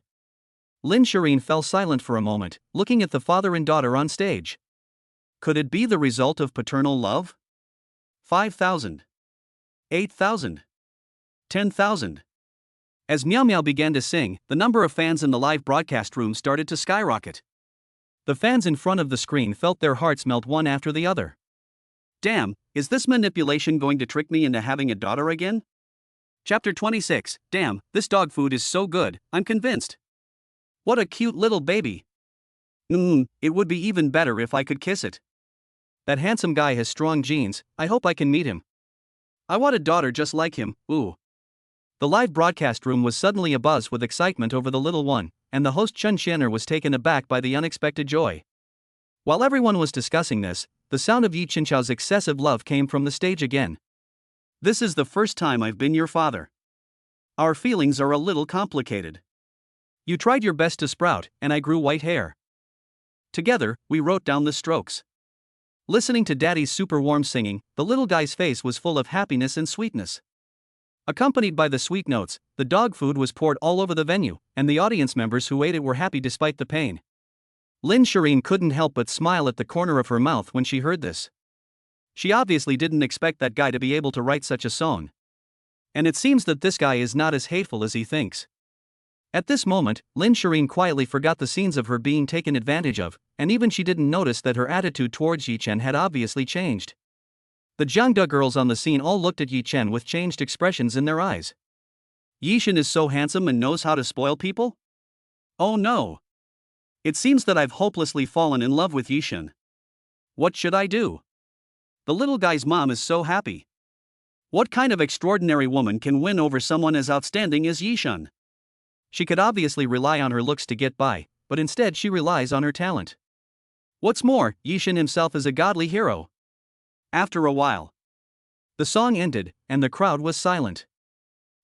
Lin Shiyin fell silent for a moment, looking at the father and daughter on stage. Could it be the result of paternal love? 5,000. 8,000. 10,000. As Meow Meow began to sing, the number of fans in the live broadcast room started to skyrocket. The fans in front of the screen felt their hearts melt one after the other. Damn, is this manipulation going to trick me into having a daughter again? Chapter 26. Damn, this dog food is so good, I'm convinced. What a cute little baby. It would be even better if I could kiss it. That handsome guy has strong genes, I hope I can meet him. I want a daughter just like him, ooh. The live broadcast room was suddenly abuzz with excitement over the little one, and the host Chen Xianer was taken aback by the unexpected joy. While everyone was discussing this, the sound of Yi Chinchao's excessive love came from the stage again. This is the first time I've been your father. Our feelings are a little complicated. You tried your best to sprout, and I grew white hair. Together, we wrote down the strokes. Listening to Daddy's super warm singing, the little guy's face was full of happiness and sweetness. Accompanied by the sweet notes, the dog food was poured all over the venue, and the audience members who ate it were happy despite the pain. Lin Shiyin couldn't help but smile at the corner of her mouth when she heard this. She obviously didn't expect that guy to be able to write such a song. And it seems that this guy is not as hateful as he thinks. At this moment, Lin Shiyin quietly forgot the scenes of her being taken advantage of, and even she didn't notice that her attitude towards Yichen had obviously changed. The Jiangda girls on the scene all looked at Yichen with changed expressions in their eyes. Yichen is so handsome and knows how to spoil people? Oh no! It seems that I've hopelessly fallen in love with Yichen. What should I do? The little guy's mom is so happy. What kind of extraordinary woman can win over someone as outstanding as Yichen? She could obviously rely on her looks to get by, but instead she relies on her talent. What's more, Yichen himself is a godly hero. After a while, the song ended, and the crowd was silent.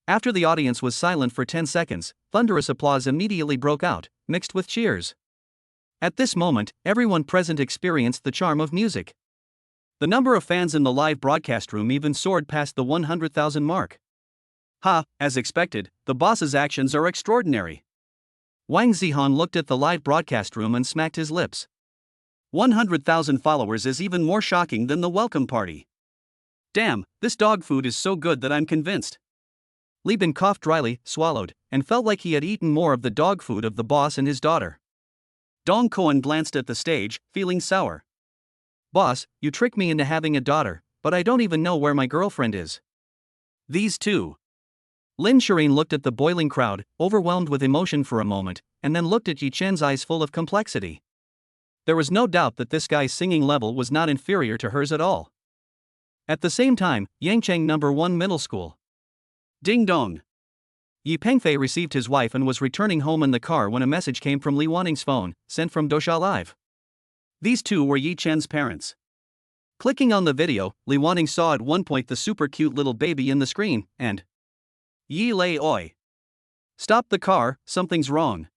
After the audience was silent for 10 seconds, thunderous applause immediately broke out, mixed with cheers. At this moment, everyone present experienced the charm of music. The number of fans in the live broadcast room even soared past the 100,000 mark. As expected, the boss's actions are extraordinary. Wang Zihan looked at the live broadcast room and smacked his lips. 100,000 followers is even more shocking than the welcome party. Damn, this dog food is so good that I'm convinced. Li Bin coughed dryly, swallowed, and felt like he had eaten more of the dog food of the boss and his daughter. Dong Cohen glanced at the stage, feeling sour. Boss, you tricked me into having a daughter, but I don't even know where my girlfriend is. These two. Lin Shiyin looked at the boiling crowd, overwhelmed with emotion for a moment, and then looked at Yi Chen's eyes full of complexity. There was no doubt that this guy's singing level was not inferior to hers at all. At the same time, Yangcheng No. 1 Middle School. Ding dong. Yi Pengfei received his wife and was returning home in the car when a message came from Li Wanting's phone, sent from Dosha Live. These two were Yi Chen's parents. Clicking on the video, Li Wanting saw at one point the super cute little baby in the screen, and Yi Lei Oi. Stop the car, something's wrong.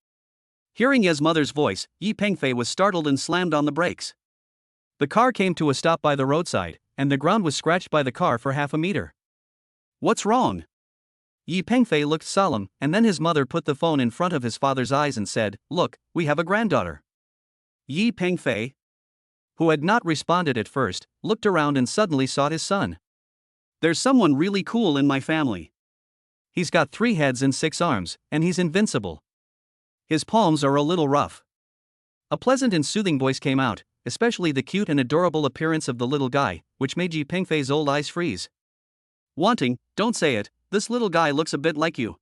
Hearing Ye's mother's voice, Yi Pengfei was startled and slammed on the brakes. The car came to a stop by the roadside, and the ground was scratched by the car for half a meter. What's wrong? Yi Pengfei looked solemn, and then his mother put the phone in front of his father's eyes and said, "Look, we have a granddaughter." Yi Pengfei, who had not responded at first, looked around and suddenly saw his son. There's someone really cool in my family. He's got 3 heads and 6 arms, and he's invincible. His palms are a little rough. A pleasant and soothing voice came out, especially the cute and adorable appearance of the little guy, which made Yi Pengfei's old eyes freeze. Wanting, don't say it, this little guy looks a bit like you.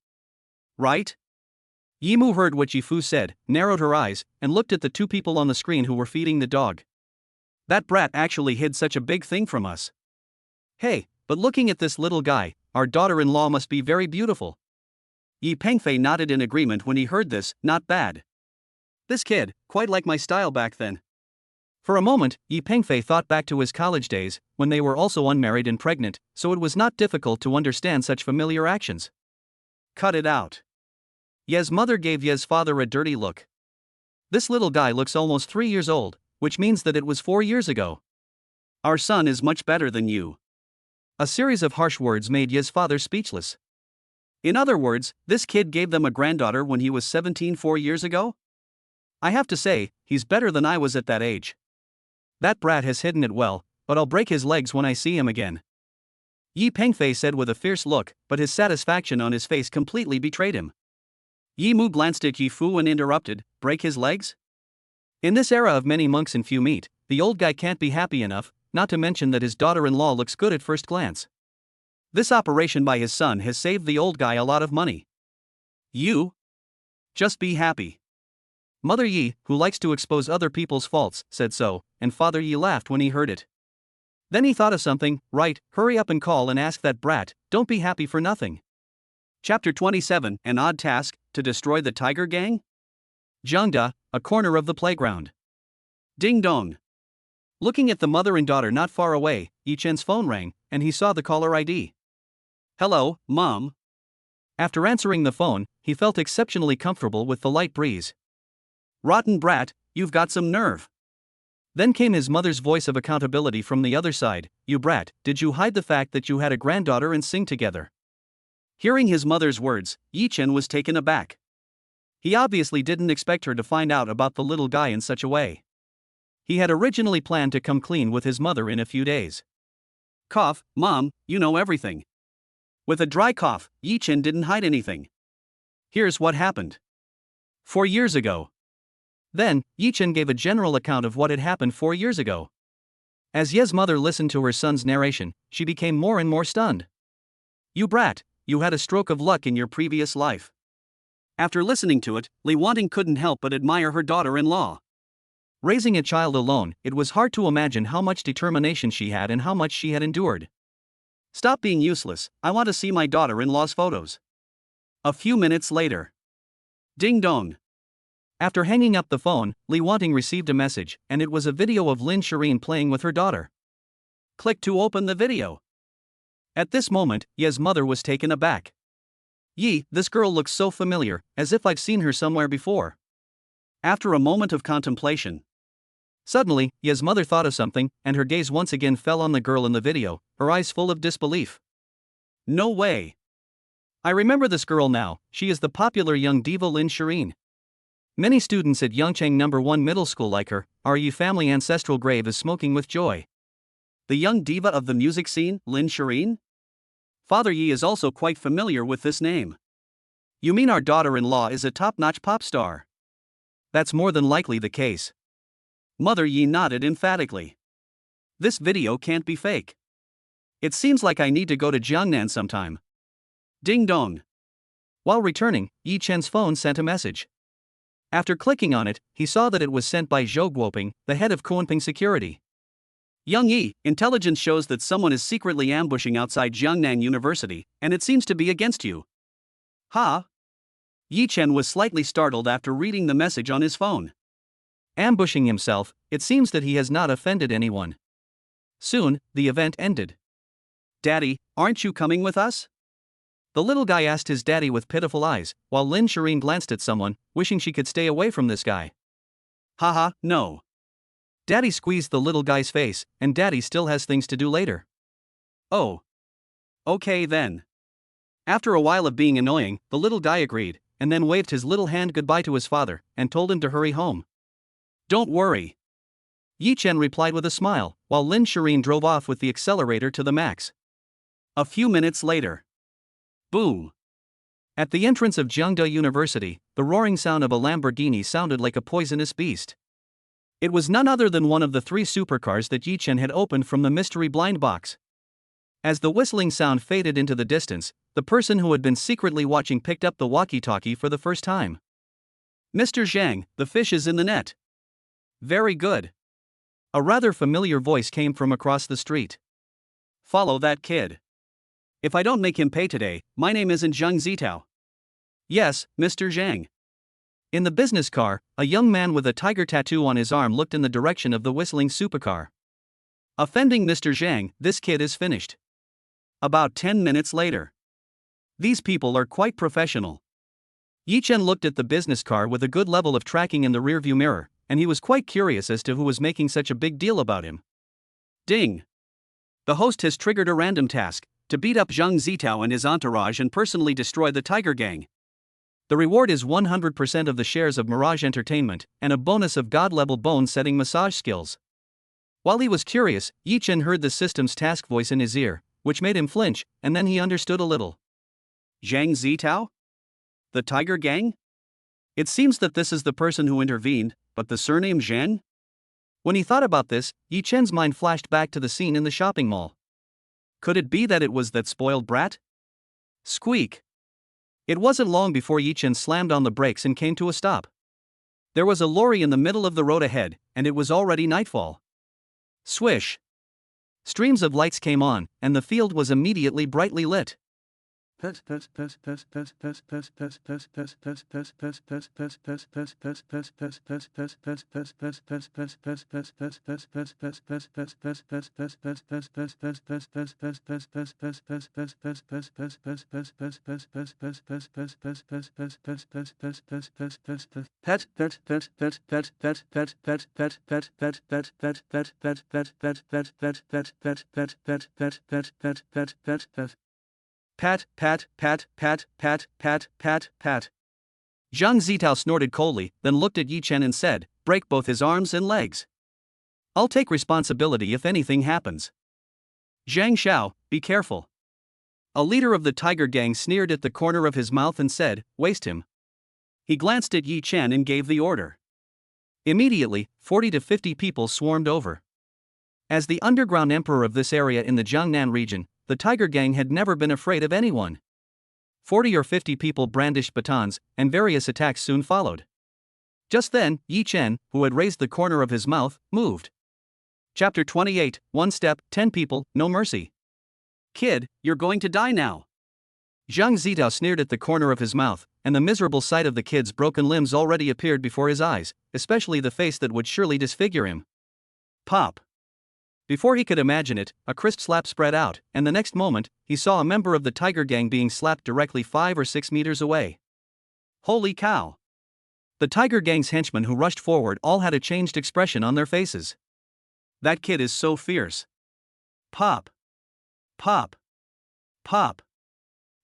Right? Yimu heard what Yifu said, narrowed her eyes, and looked at the 2 people on the screen who were feeding the dog. That brat actually hid such a big thing from us. Hey, but looking at this little guy, our daughter-in-law must be very beautiful. Yi Pengfei nodded in agreement when he heard this, not bad. This kid, quite like my style back then. For a moment, Yi Pengfei thought back to his college days, when they were also unmarried and pregnant, so it was not difficult to understand such familiar actions. Cut it out. Ye's mother gave Ye's father a dirty look. This little guy looks almost 3 years old, which means that it was 4 years ago. Our son is much better than you. A series of harsh words made Ye's father speechless. In other words, this kid gave them a granddaughter when he was 17 4 years ago? I have to say, he's better than I was at that age. That brat has hidden it well, but I'll break his legs when I see him again. Yi Pengfei said with a fierce look, but his satisfaction on his face completely betrayed him. Yi Mu glanced at Yi Fu and interrupted, break his legs? In this era of many monks and few meat, the old guy can't be happy enough, not to mention that his daughter-in-law looks good at first glance. This operation by his son has saved the old guy a lot of money. You? Just be happy. Mother Yi, who likes to expose other people's faults, said so, and Father Yi laughed when he heard it. Then he thought of something, right, hurry up and call and ask that brat, don't be happy for nothing. Chapter 27, An Odd Task, to Destroy the Tiger Gang? Zhengda, a corner of the playground. Ding dong. Looking at the mother and daughter not far away, Yi Chen's phone rang, and he saw the caller ID. Hello, Mom. After answering the phone, he felt exceptionally comfortable with the light breeze. Rotten brat, you've got some nerve. Then came his mother's voice of accountability from the other side, you brat, did you hide the fact that you had a granddaughter and sing together? Hearing his mother's words, Yi Chen was taken aback. He obviously didn't expect her to find out about the little guy in such a way. He had originally planned to come clean with his mother in a few days. Cough, Mom, you know everything. With a dry cough, Yi Chen didn't hide anything. Here's what happened. 4 years ago. Then, Yi Chen gave a general account of what had happened 4 years ago. As Ye's mother listened to her son's narration, she became more and more stunned. You brat, you had a stroke of luck in your previous life. After listening to it, Li Wanting couldn't help but admire her daughter-in-law. Raising a child alone, it was hard to imagine how much determination she had and how much she had endured. Stop being useless, I want to see my daughter-in-law's photos. A few minutes later. Ding dong. After hanging up the phone, Li Wanting received a message, and it was a video of Lin Shiyin playing with her daughter. Click to open the video. At this moment, Ye's mother was taken aback. Yi, this girl looks so familiar, as if I've seen her somewhere before. After a moment of contemplation, suddenly, Yi's mother thought of something, and her gaze once again fell on the girl in the video, her eyes full of disbelief. No way. I remember this girl now, she is the popular young diva Lin Shiyin. Many students at Yangchang No. 1 Middle School like her. Our Yi family ancestral grave is smoking with joy. The young diva of the music scene, Lin Shiyin? Father Yi is also quite familiar with this name. You mean our daughter-in-law is a top-notch pop star? That's more than likely the case. Mother Yi nodded emphatically. This video can't be fake. It seems like I need to go to Jiangnan sometime. Ding dong. While returning, Yi Chen's phone sent a message. After clicking on it, he saw that it was sent by Zhou Guoping, the head of Kunping Security. Young Yi, intelligence shows that someone is secretly ambushing outside Jiangnan University, and it seems to be against you. Ha? Yi Chen was slightly startled after reading the message on his phone. Ambushing himself, it seems that he has not offended anyone. Soon, the event ended. Daddy, aren't you coming with us? The little guy asked his daddy with pitiful eyes, while Lin Shiyin glanced at someone, wishing she could stay away from this guy. Haha, no. Daddy squeezed the little guy's face, and Daddy still has things to do later. Oh. Okay then. After a while of being annoying, the little guy agreed, and then waved his little hand goodbye to his father, and told him to hurry home. Don't worry. Yi Chen replied with a smile, while Lin Shiyin drove off with the accelerator to the max. A few minutes later. Boom. At the entrance of Jiangda University, the roaring sound of a Lamborghini sounded like a poisonous beast. It was none other than one of the 3 supercars that Yi Chen had opened from the mystery blind box. As the whistling sound faded into the distance, the person who had been secretly watching picked up the walkie-talkie for the first time. Mr. Zhang, the fish is in the net. Very good. A rather familiar voice came from across the street. Follow that kid. If I don't make him pay today, my name isn't Zhang Zitao. Yes, Mr. Zhang. In the business car, a young man with a tiger tattoo on his arm looked in the direction of the whistling supercar. Offending Mr. Zhang, this kid is finished. About 10 minutes later. These people are quite professional. Yi Chen looked at the business car with a good level of tracking in the rearview mirror, and he was quite curious as to who was making such a big deal about him. Ding! The host has triggered a random task, to beat up Zhang Zitao and his entourage and personally destroy the Tiger Gang. The reward is 100% of the shares of Mirage Entertainment, and a bonus of God-level bone-setting massage skills. While he was curious, Yi Chen heard the system's task voice in his ear, which made him flinch, and then he understood a little. Zhang Zitao? The Tiger Gang? It seems that this is the person who intervened, but the surname Zhang? When he thought about this, Yi Chen's mind flashed back to the scene in the shopping mall. Could it be that it was that spoiled brat? Squeak. It wasn't long before Yi Chen slammed on the brakes and came to a stop. There was a lorry in the middle of the road ahead, and it was already nightfall. Swish. Streams of lights came on, and the field was immediately brightly lit. Pat, pat, pat, pat, pat, pat, pat, pat. Zhang Zitao snorted coldly, then looked at Yi Chen and said, "Break both his arms and legs. I'll take responsibility if anything happens." Zhang Xiao, be careful. A leader of the Tiger Gang sneered at the corner of his mouth and said, "Waste him." He glanced at Yi Chen and gave the order. Immediately, 40 to 50 people swarmed over. As the underground emperor of this area in the Jiangnan region, the Tiger Gang had never been afraid of anyone. 40 or 50 people brandished batons, and various attacks soon followed. Just then, Yi Chen, who had raised the corner of his mouth, moved. Chapter 28, One Step, 10 People, No Mercy. Kid, you're going to die now. Zhang Zitao sneered at the corner of his mouth, and the miserable sight of the kid's broken limbs already appeared before his eyes, especially the face that would surely disfigure him. Pop. Before he could imagine it, a crisp slap spread out, and the next moment, he saw a member of the tiger gang being slapped directly 5 or 6 meters away. Holy cow! The tiger gang's henchmen who rushed forward all had a changed expression on their faces. That kid is so fierce. Pop! Pop! Pop!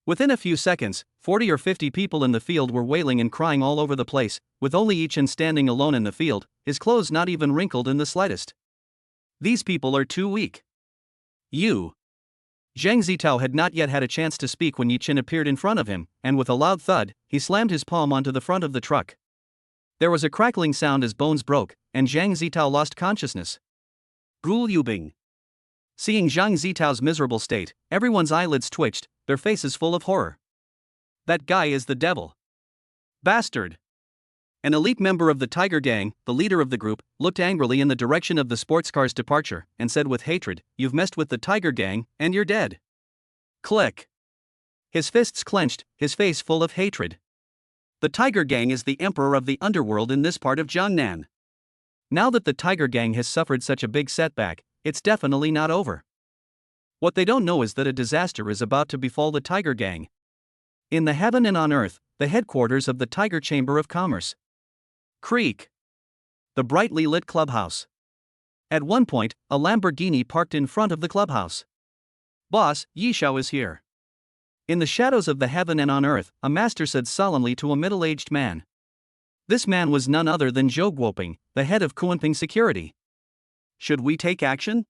Within a few seconds, 40 or 50 people in the field were wailing and crying all over the place, with only Yichen standing alone in the field, his clothes not even wrinkled in the slightest. These people are too weak. You. Zhang Zitao had not yet had a chance to speak when Yichen appeared in front of him, and with a loud thud, he slammed his palm onto the front of the truck. There was a crackling sound as bones broke, and Zhang Zitao lost consciousness. Gu Liubing. Seeing Zhang Zitao's miserable state, everyone's eyelids twitched, their faces full of horror. That guy is the devil. Bastard! An elite member of the Tiger Gang, the leader of the group, looked angrily in the direction of the sports car's departure and said with hatred, "You've messed with the Tiger Gang, and you're dead." Click. His fists clenched, his face full of hatred. The Tiger Gang is the emperor of the underworld in this part of Jiangnan. Now that the Tiger Gang has suffered such a big setback, it's definitely not over. What they don't know is that a disaster is about to befall the Tiger Gang. In the heaven and on earth, the headquarters of the Tiger Chamber of Commerce. Creek. The brightly lit clubhouse. At one point, a Lamborghini parked in front of the clubhouse. "Boss, Yishao is here." In the shadows of the heaven and on earth, a master said solemnly to a middle-aged man. This man was none other than Zhou Guoping, the head of Kunping Security. Should we take action?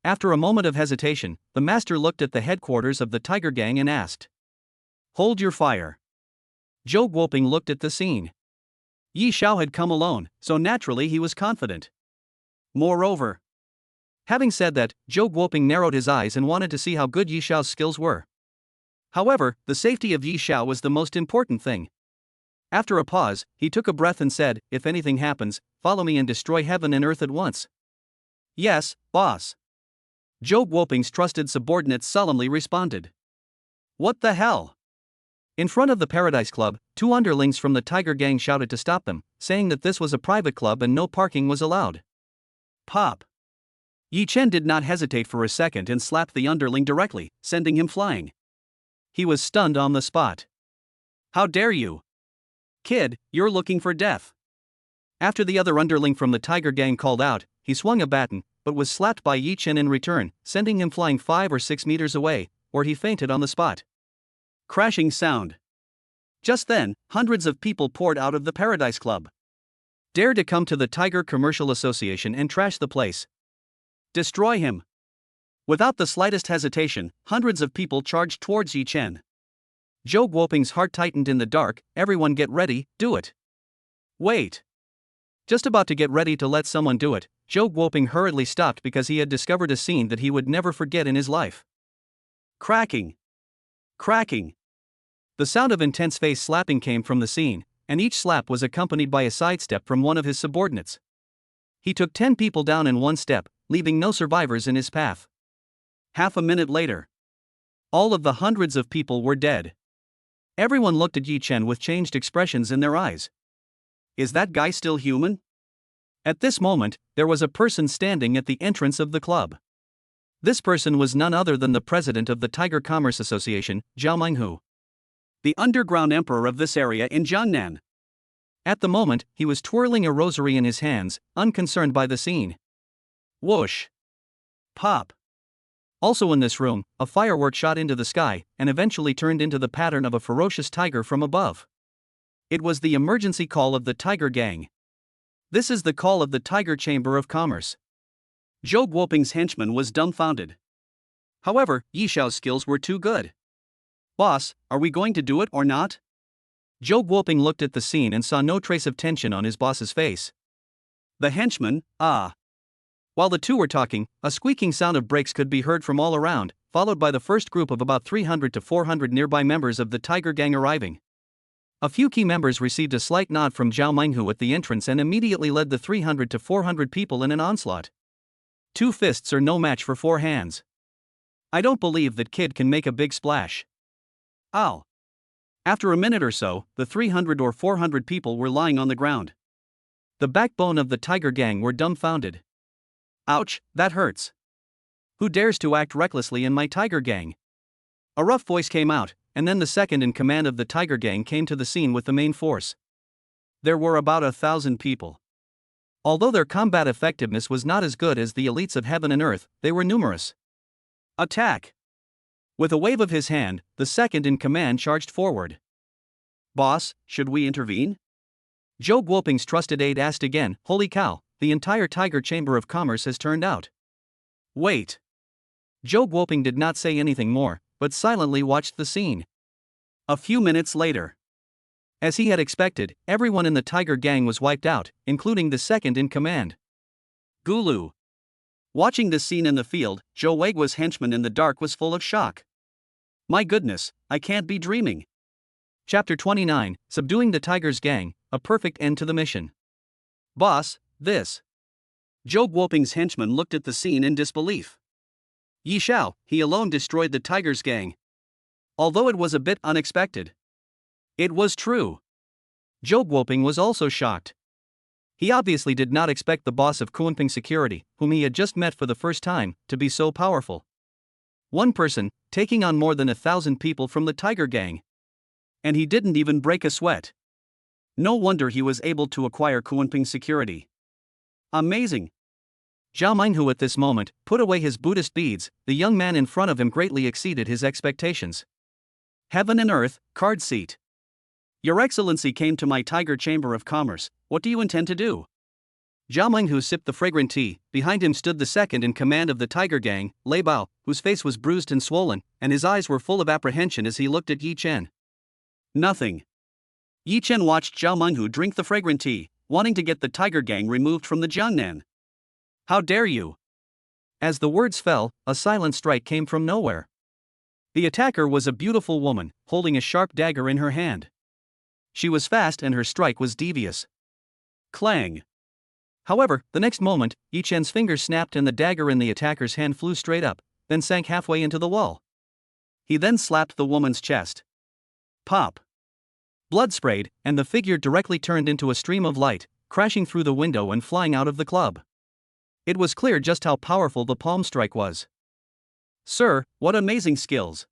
After a moment of hesitation, the master looked at the headquarters of the Tiger Gang and asked. Hold your fire. Zhou Guoping looked at the scene. Yi Xiao had come alone, so naturally he was confident. Moreover, having said that, Zhou Guoping narrowed his eyes and wanted to see how good Yi Xiao's skills were. However, the safety of Yi Xiao was the most important thing. After a pause, he took a breath and said, "If anything happens, follow me and destroy heaven and earth at once." "Yes, boss." Zhou Guoping's trusted subordinate solemnly responded. "What the hell?" In front of the Paradise Club, two underlings from the Tiger Gang shouted to stop them, saying that this was a private club and no parking was allowed. Pop. Yi Chen did not hesitate for a second and slapped the underling directly, sending him flying. He was stunned on the spot. "How dare you? Kid, you're looking for death." After the other underling from the Tiger Gang called out, he swung a baton, but was slapped by Yi Chen in return, sending him flying 5 or 6 meters away, where he fainted on the spot. Crashing sound. Just then, hundreds of people poured out of the Paradise Club. Dare to come to the Tiger Commercial Association and trash the place. Destroy him. Without the slightest hesitation, hundreds of people charged towards Yi Chen. Zhou Guoping's heart tightened in the dark. "Everyone get ready, do it." Wait. Just about to get ready to let someone do it, Zhou Guoping hurriedly stopped because he had discovered a scene that he would never forget in his life. Cracking. Cracking. The sound of intense face slapping came from the scene, and each slap was accompanied by a sidestep from one of his subordinates. He took 10 people down in one step, leaving no survivors in his path. Half a minute later, all of the hundreds of people were dead. Everyone looked at Yi Chen with changed expressions in their eyes. Is that guy still human? At this moment, there was a person standing at the entrance of the club. This person was none other than the president of the Tiger Commerce Association, Zhao Menghu, the underground emperor of this area in Jiangnan. At the moment, he was twirling a rosary in his hands, unconcerned by the scene. Whoosh! Pop! Also in this room, a firework shot into the sky and eventually turned into the pattern of a ferocious tiger from above. It was the emergency call of the Tiger Gang. This is the call of the Tiger Chamber of Commerce. Zhou Guoping's henchman was dumbfounded. However, Yi Xiao's skills were too good. "Boss, are we going to do it or not?" Zhou Guoping looked at the scene and saw no trace of tension on his boss's face. The henchman, ah. While the two were talking, a squeaking sound of brakes could be heard from all around, followed by the first group of about 300 to 400 nearby members of the Tiger Gang arriving. A few key members received a slight nod from Zhao Menghu at the entrance and immediately led the 300 to 400 people in an onslaught. 2 fists are no match for 4 hands. I don't believe that kid can make a big splash. Ow. After a minute or so, the 300 or 400 people were lying on the ground. The backbone of the Tiger Gang were dumbfounded. Ouch, that hurts. Who dares to act recklessly in my tiger gang? A rough voice came out, and then the second in command of the tiger gang came to the scene with the main force. There were about 1,000 people. Although their combat effectiveness was not as good as the elites of heaven and earth, they were numerous. Attack! With a wave of his hand, the second in command charged forward. Boss, should we intervene? Zhou Guoping's trusted aide asked again. Holy cow, the entire Tiger Chamber of Commerce has turned out. Wait. Zhou Guoping did not say anything more, but silently watched the scene. A few minutes later. As he had expected, everyone in the Tiger Gang was wiped out, including the second in command. Gulu. Watching this scene in the field, Zhou Weiguo's henchman in the dark was full of shock. My goodness, I can't be dreaming. Chapter 29, Subduing the Tiger's Gang, a perfect end to the mission. Boss, this. Zhou Guoping's henchman looked at the scene in disbelief. Yi Xiao, he alone destroyed the Tiger's Gang. Although it was a bit unexpected. It was true. Zhou Guoping was also shocked. He obviously did not expect the boss of Confronting Security, whom he had just met for the first time, to be so powerful. One person, taking on more than 1,000 people from the Tiger Gang. And he didn't even break a sweat. No wonder he was able to acquire Confronting Security. Amazing. Zhao Minghu at this moment put away his Buddhist beads. The young man in front of him greatly exceeded his expectations. Heaven and earth, card seat. Your Excellency came to my Tiger Chamber of Commerce, what do you intend to do? Zhao Minghu sipped the fragrant tea. Behind him stood the second in command of the Tiger Gang, Lei Bao, whose face was bruised and swollen, and his eyes were full of apprehension as he looked at Yi Chen. Nothing. Yi Chen watched Zhao Minghu drink the fragrant tea, wanting to get the Tiger Gang removed from the Jiangnan. How dare you? As the words fell, a silent strike came from nowhere. The attacker was a beautiful woman, holding a sharp dagger in her hand. She was fast and her strike was devious. Clang. However, the next moment, Yi Chen's fingers snapped and the dagger in the attacker's hand flew straight up, then sank halfway into the wall. He then slapped the woman's chest. Pop. Blood sprayed, and the figure directly turned into a stream of light, crashing through the window and flying out of the club. It was clear just how powerful the palm strike was. Sir, what amazing skills!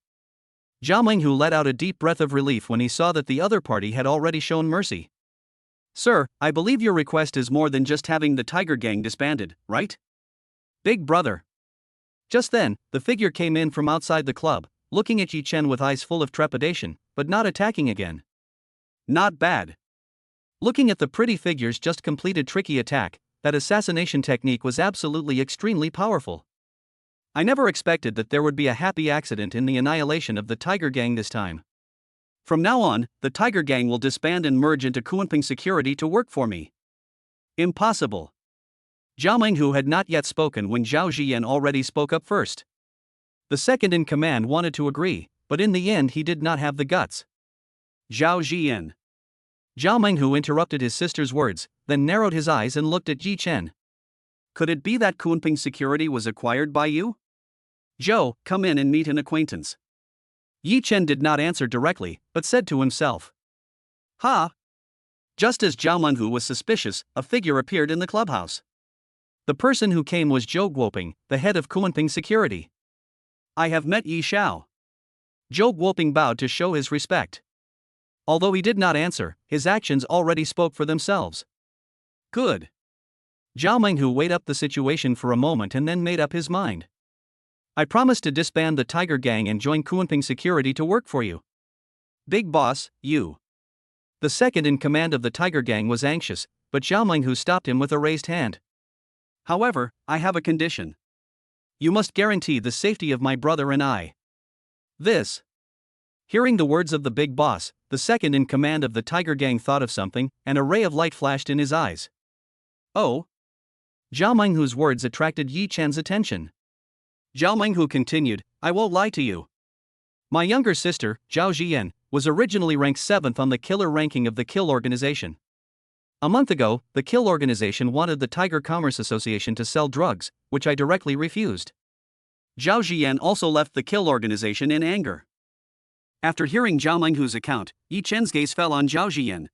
Zhao Minghu let out a deep breath of relief when he saw that the other party had already shown mercy. Sir, I believe your request is more than just having the Tiger Gang disbanded, right? Big brother. Just then, the figure came in from outside the club, looking at Yi Chen with eyes full of trepidation, but not attacking again. Not bad. Looking at the pretty figure's just completed tricky attack, that assassination technique was absolutely extremely powerful. I never expected that there would be a happy accident in the annihilation of the Tiger Gang this time. From now on, the Tiger Gang will disband and merge into Confronting Security to work for me. Impossible. Zhao Minghu had not yet spoken when Zhao Ziyan already spoke up first. The second in command wanted to agree, but in the end he did not have the guts. Zhao Ziyan. Zhao Minghu interrupted his sister's words, then narrowed his eyes and looked at Yi Chen. Could it be that Confronting Security was acquired by you? Zhou, come in and meet an acquaintance. Yi Chen did not answer directly, but said to himself. Ha! Just as Zhao Minghu was suspicious, a figure appeared in the clubhouse. The person who came was Zhou Guoping, the head of Confronting Security. I have met Yi Xiao. Zhou Guoping bowed to show his respect. Although he did not answer, his actions already spoke for themselves. Good. Zhao Minghu weighed up the situation for a moment and then made up his mind. I promise to disband the Tiger Gang and join Confronting Security to work for you. Big boss, you. The second in command of the Tiger Gang was anxious, but Zhao Minghu stopped him with a raised hand. However, I have a condition. You must guarantee the safety of my brother and I. This. Hearing the words of the big boss, the second in command of the Tiger Gang thought of something, and a ray of light flashed in his eyes. Oh. Zhao Minghu's words attracted Yi Chen's attention. Zhao Minghu continued, I won't lie to you. My younger sister, Zhao Ziyan, was originally ranked 7th on the killer ranking of the Kill Organization. A month ago, the Kill Organization wanted the Tiger Commerce Association to sell drugs, which I directly refused. Zhao Ziyan also left the Kill Organization in anger. After hearing Zhao Minghu's account, Yi Chen's gaze fell on Zhao Ziyan.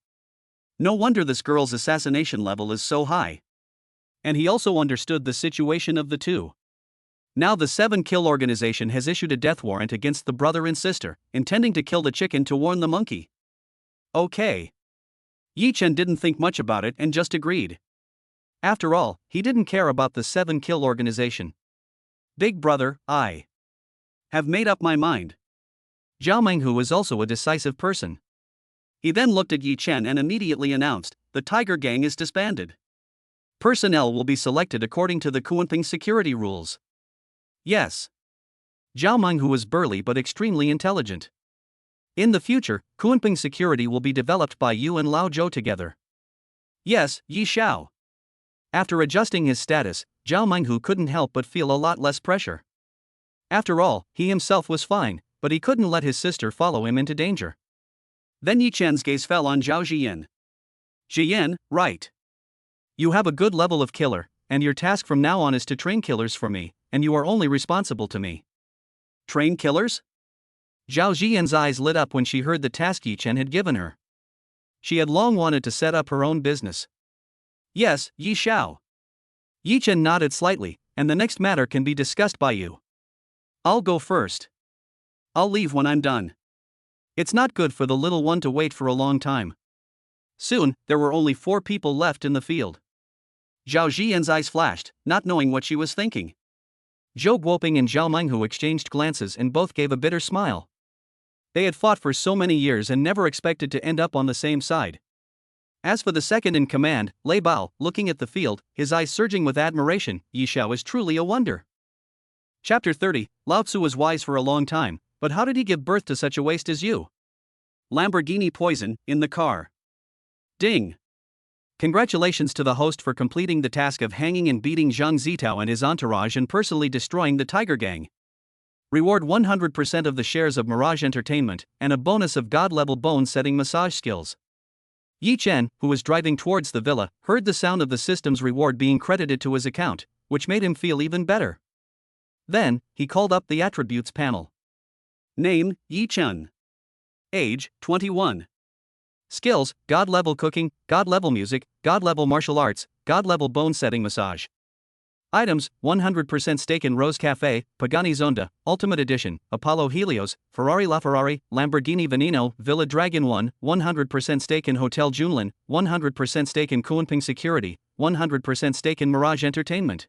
No wonder this girl's assassination level is so high. And he also understood the situation of the two. Now the 7-kill organization has issued a death warrant against the brother and sister, intending to kill the chicken to warn the monkey. Okay. Yi Chen didn't think much about it and just agreed. After all, he didn't care about the 7-kill organization. Big brother, I have made up my mind. Zhao Menghu is also a decisive person. He then looked at Yi Chen and immediately announced, the Tiger Gang is disbanded. Personnel will be selected according to the Confronting security rules. Yes. Zhao Menghu was burly but extremely intelligent. In the future, Confronting security will be developed by you and Lao Zhou together. Yes, Yi Xiao. After adjusting his status, Zhao Menghu couldn't help but feel a lot less pressure. After all, he himself was fine, but he couldn't let his sister follow him into danger. Then Yi Chen's gaze fell on Zhao Ziyin. Ziyin, right. You have a good level of killer, and your task from now on is to train killers for me, and you are only responsible to me. Train killers? Zhao Ziyin's eyes lit up when she heard the task Yi Chen had given her. She had long wanted to set up her own business. Yes, Yi Xiao. Yi Chen nodded slightly, and the next matter can be discussed by you. I'll go first. I'll leave when I'm done. It's not good for the little one to wait for a long time. Soon, there were only 4 people left in the field. Zhao Ziyin's eyes flashed, not knowing what she was thinking. Zhou Guoping and Zhao Menghu exchanged glances and both gave a bitter smile. They had fought for so many years and never expected to end up on the same side. As for the second in command, Lei Bao, looking at the field, his eyes surging with admiration, Yi Xiao is truly a wonder. Chapter 30, Lao Tzu was wise for a long time, but how did he give birth to such a waste as you? Lamborghini poison, in the car. Ding. Congratulations to the host for completing the task of hanging and beating Zhang Zitao and his entourage and personally destroying the Tiger Gang. Reward 100% of the shares of Mirage Entertainment, and a bonus of God-level bone-setting massage skills. Yi Chen, who was driving towards the villa, heard the sound of the system's reward being credited to his account, which made him feel even better. Then, he called up the attributes panel. Name, Yi Chen. Age, 21. Skills, God-level cooking, God-level music, God-level martial arts, God-level bone-setting massage. Items, 100% stake in Rose Cafe, Pagani Zonda, Ultimate Edition, Apollo Helios, Ferrari LaFerrari, Lamborghini Veneno, Villa Dragon 1, 100% stake in Hotel Junlin, 100% stake in Confronting Security, 100% stake in Mirage Entertainment.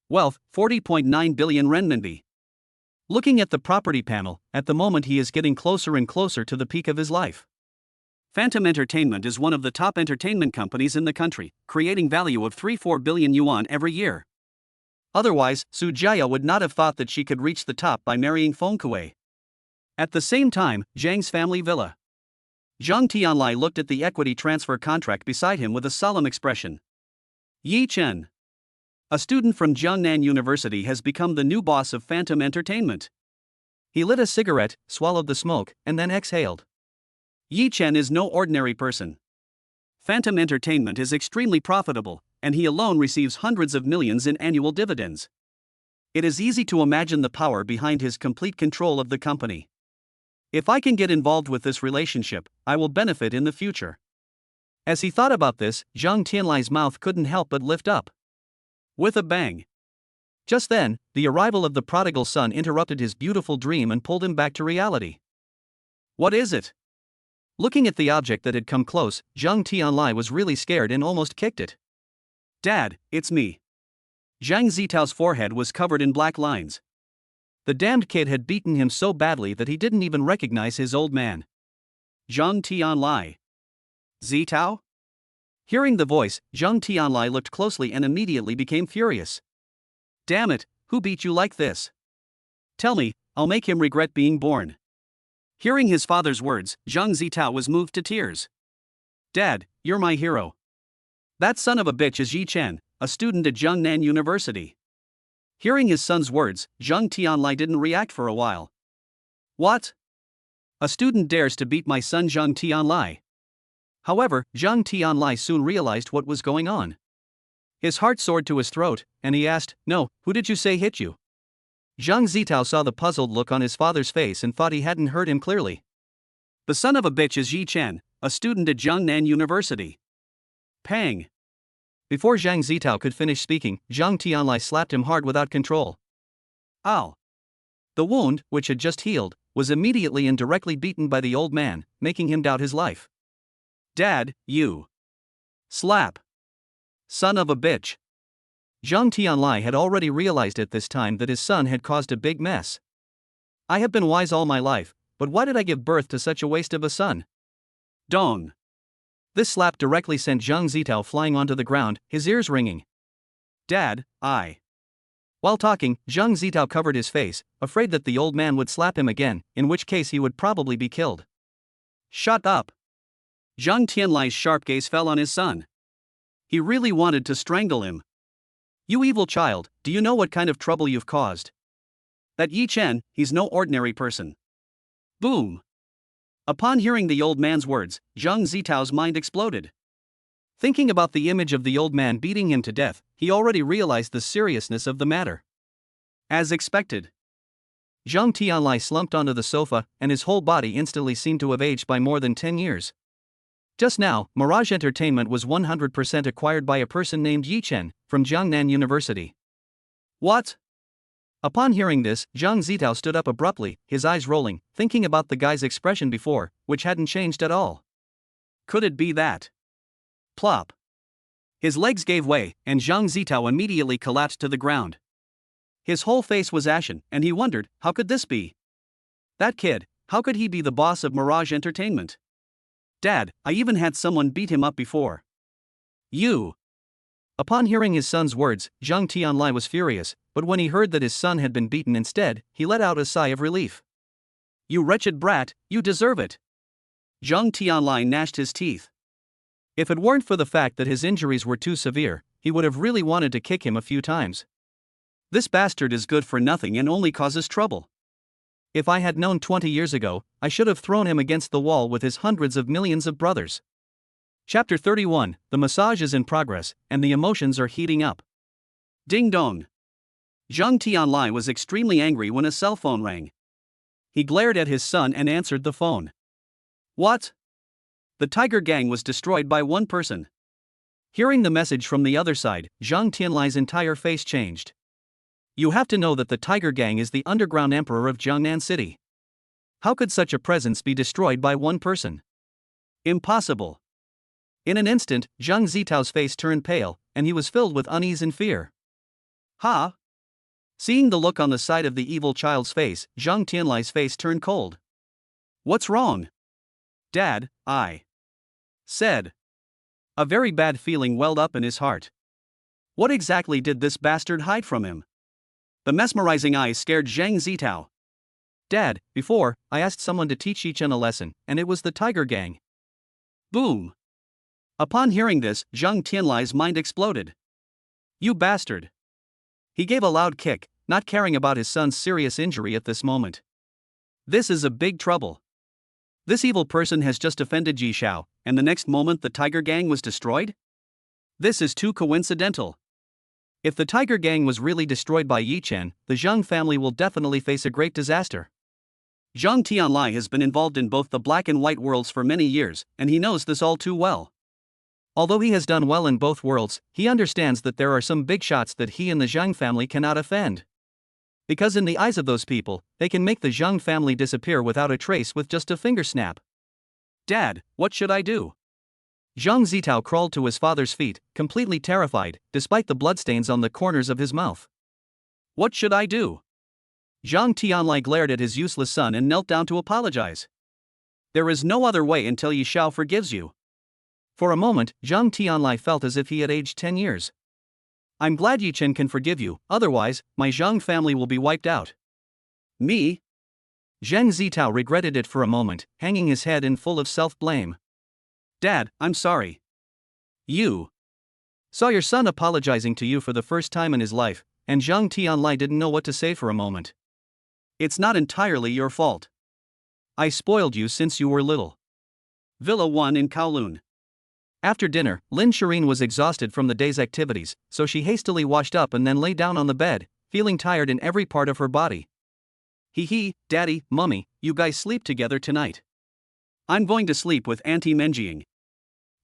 Wealth, 40.9 billion renminbi. Looking at the property panel, at the moment he is getting closer and closer to the peak of his life. Phantom Entertainment is one of the top entertainment companies in the country, creating value of 3-4 billion yuan every year. Otherwise, Su Jiayao would not have thought that she could reach the top by marrying Feng Kuei. At the same time, Zhang's family villa. Zhang Tianlai looked at the equity transfer contract beside him with a solemn expression. Yi Chen, a student from Jiangnan University, has become the new boss of Phantom Entertainment. He lit a cigarette, swallowed the smoke, and then exhaled. Yi Chen is no ordinary person. Phantom Entertainment is extremely profitable, and he alone receives hundreds of millions in annual dividends. It is easy to imagine the power behind his complete control of the company. If I can get involved with this relationship, I will benefit in the future. As he thought about this, Zhang Tianlai's mouth couldn't help but lift up. With a bang. Just then, the arrival of the prodigal son interrupted his beautiful dream and pulled him back to reality. What is it? Looking at the object that had come close, Zhang Tianlai was really scared and almost kicked it. Dad, it's me. Zhang Zitao's forehead was covered in black lines. The damned kid had beaten him so badly that he didn't even recognize his old man. Zhang Tianlai. Zitao? Hearing the voice, Zhang Tianlai looked closely and immediately became furious. Damn it, who beat you like this? Tell me, I'll make him regret being born. Hearing his father's words, Zhang Zitao was moved to tears. Dad, you're my hero. That son of a bitch is Yi Chen, a student at Jiangnan University. Hearing his son's words, Zhang Tianlai didn't react for a while. What? A student dares to beat my son Zhang Tianlai. However, Zhang Tianlai soon realized what was going on. His heart soared to his throat, and he asked, No, who did you say hit you? Zhang Zitao saw the puzzled look on his father's face and thought he hadn't heard him clearly. The son of a bitch is Yi Chen, a student at Jiangnan University. Pang. Before Zhang Zitao could finish speaking, Zhang Tianlai slapped him hard without control. Ow! The wound, which had just healed, was immediately and directly beaten by the old man, making him doubt his life. Dad, you. Slap. Son of a bitch. Zhang Tianlai had already realized at this time that his son had caused a big mess. I have been wise all my life, but why did I give birth to such a waste of a son? Dong. This slap directly sent Zhang Zitao flying onto the ground, his ears ringing. Dad, I. While talking, Zhang Zitao covered his face, afraid that the old man would slap him again, in which case he would probably be killed. Shut up. Zhang Tianlai's sharp gaze fell on his son. He really wanted to strangle him. You evil child, do you know what kind of trouble you've caused? That Yi Chen, he's no ordinary person. Boom. Upon hearing the old man's words, Zhang Zitao's mind exploded. Thinking about the image of the old man beating him to death, he already realized the seriousness of the matter. As expected, Zhang Tianlai slumped onto the sofa, and his whole body instantly seemed to have aged by more than 10 years. Just now, Mirage Entertainment was 100% acquired by a person named Yi Chen, from Jiangnan University. What? Upon hearing this, Zhang Zitao stood up abruptly, his eyes rolling, thinking about the guy's expression before, which hadn't changed at all. Could it be that? Plop. His legs gave way, and Zhang Zitao immediately collapsed to the ground. His whole face was ashen, and he wondered, how could this be? That kid, how could he be the boss of Mirage Entertainment? Dad, I even had someone beat him up before. You. Upon hearing his son's words, Zhang Tianlai was furious, but when he heard that his son had been beaten instead, he let out a sigh of relief. You wretched brat, you deserve it. Zhang Tianlai gnashed his teeth. If it weren't for the fact that his injuries were too severe, he would have really wanted to kick him a few times. This bastard is good for nothing and only causes trouble. If I had known 20 years ago, I should have thrown him against the wall with his hundreds of millions of brothers. Chapter 31, the massage is in progress, and the emotions are heating up. Ding dong. Zhang Tianlai was extremely angry when a cell phone rang. He glared at his son and answered the phone. What? The Tiger Gang was destroyed by one person. Hearing the message from the other side, Zhang Tianlai's entire face changed. You have to know that the Tiger Gang is the underground emperor of Jiangnan City. How could such a presence be destroyed by one person? Impossible. In an instant, Zhang Zitao's face turned pale, and he was filled with unease and fear. Ha! Seeing the look on the side of the evil child's face, Zhang Tianlai's face turned cold. What's wrong? Dad, I said. A very bad feeling welled up in his heart. What exactly did this bastard hide from him? The mesmerizing eyes scared Zhang Zitao. Dad, before, I asked someone to teach Yi Chen a lesson, and it was the Tiger Gang. Boom. Upon hearing this, Zhang Tianlai's mind exploded. You bastard. He gave a loud kick, not caring about his son's serious injury at this moment. This is a big trouble. This evil person has just offended Ji Xiao, and the next moment the Tiger Gang was destroyed? This is too coincidental. If the Tiger Gang was really destroyed by Yi Chen, the Zhang family will definitely face a great disaster. Zhang Tianlai has been involved in both the black and white worlds for many years, and he knows this all too well. Although he has done well in both worlds, he understands that there are some big shots that he and the Zhang family cannot offend. Because in the eyes of those people, they can make the Zhang family disappear without a trace with just a finger snap. Dad, what should I do? Zhang Zitao crawled to his father's feet, completely terrified, despite the bloodstains on the corners of his mouth. What should I do? Zhang Tianlai glared at his useless son and knelt down to apologize. There is no other way until Yi Xiao forgives you. For a moment, Zhang Tianlai felt as if he had aged 10 years. I'm glad Yi Chen can forgive you, otherwise, my Zhang family will be wiped out. Me? Zhang Zitao regretted it for a moment, hanging his head and full of self-blame. Dad, I'm sorry. You saw your son apologizing to you for the first time in his life, and Zhang Tianlai didn't know what to say for a moment. It's not entirely your fault. I spoiled you since you were little. Villa 1 in Kowloon. After dinner, Lin Shiyin was exhausted from the day's activities, so she hastily washed up and then lay down on the bed, feeling tired in every part of her body. Hee, Daddy, Mummy, you guys sleep together tonight. I'm going to sleep with Auntie Menjiang.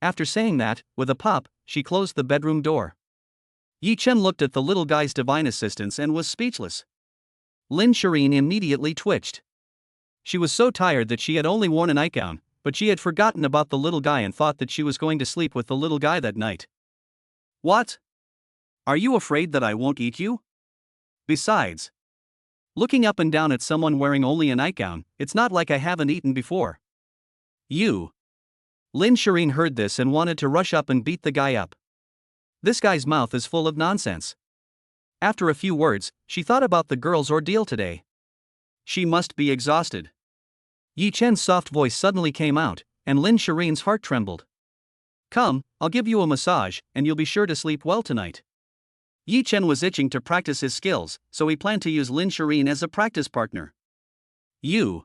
After saying that, with a pop, she closed the bedroom door. Yi Chen looked at the little guy's divine assistance and was speechless. Lin Shiyin immediately twitched. She was so tired that she had only worn a nightgown, but she had forgotten about the little guy and thought that she was going to sleep with the little guy that night. What? Are you afraid that I won't eat you? Besides, looking up and down at someone wearing only a nightgown, it's not like I haven't eaten before. You. Lin Shiyin heard this and wanted to rush up and beat the guy up. This guy's mouth is full of nonsense. After a few words, she thought about the girl's ordeal today. She must be exhausted. Yi Chen's soft voice suddenly came out, and Lin Shiyin's heart trembled. Come, I'll give you a massage, and you'll be sure to sleep well tonight. Yi Chen was itching to practice his skills, so he planned to use Lin Shiyin as a practice partner. You.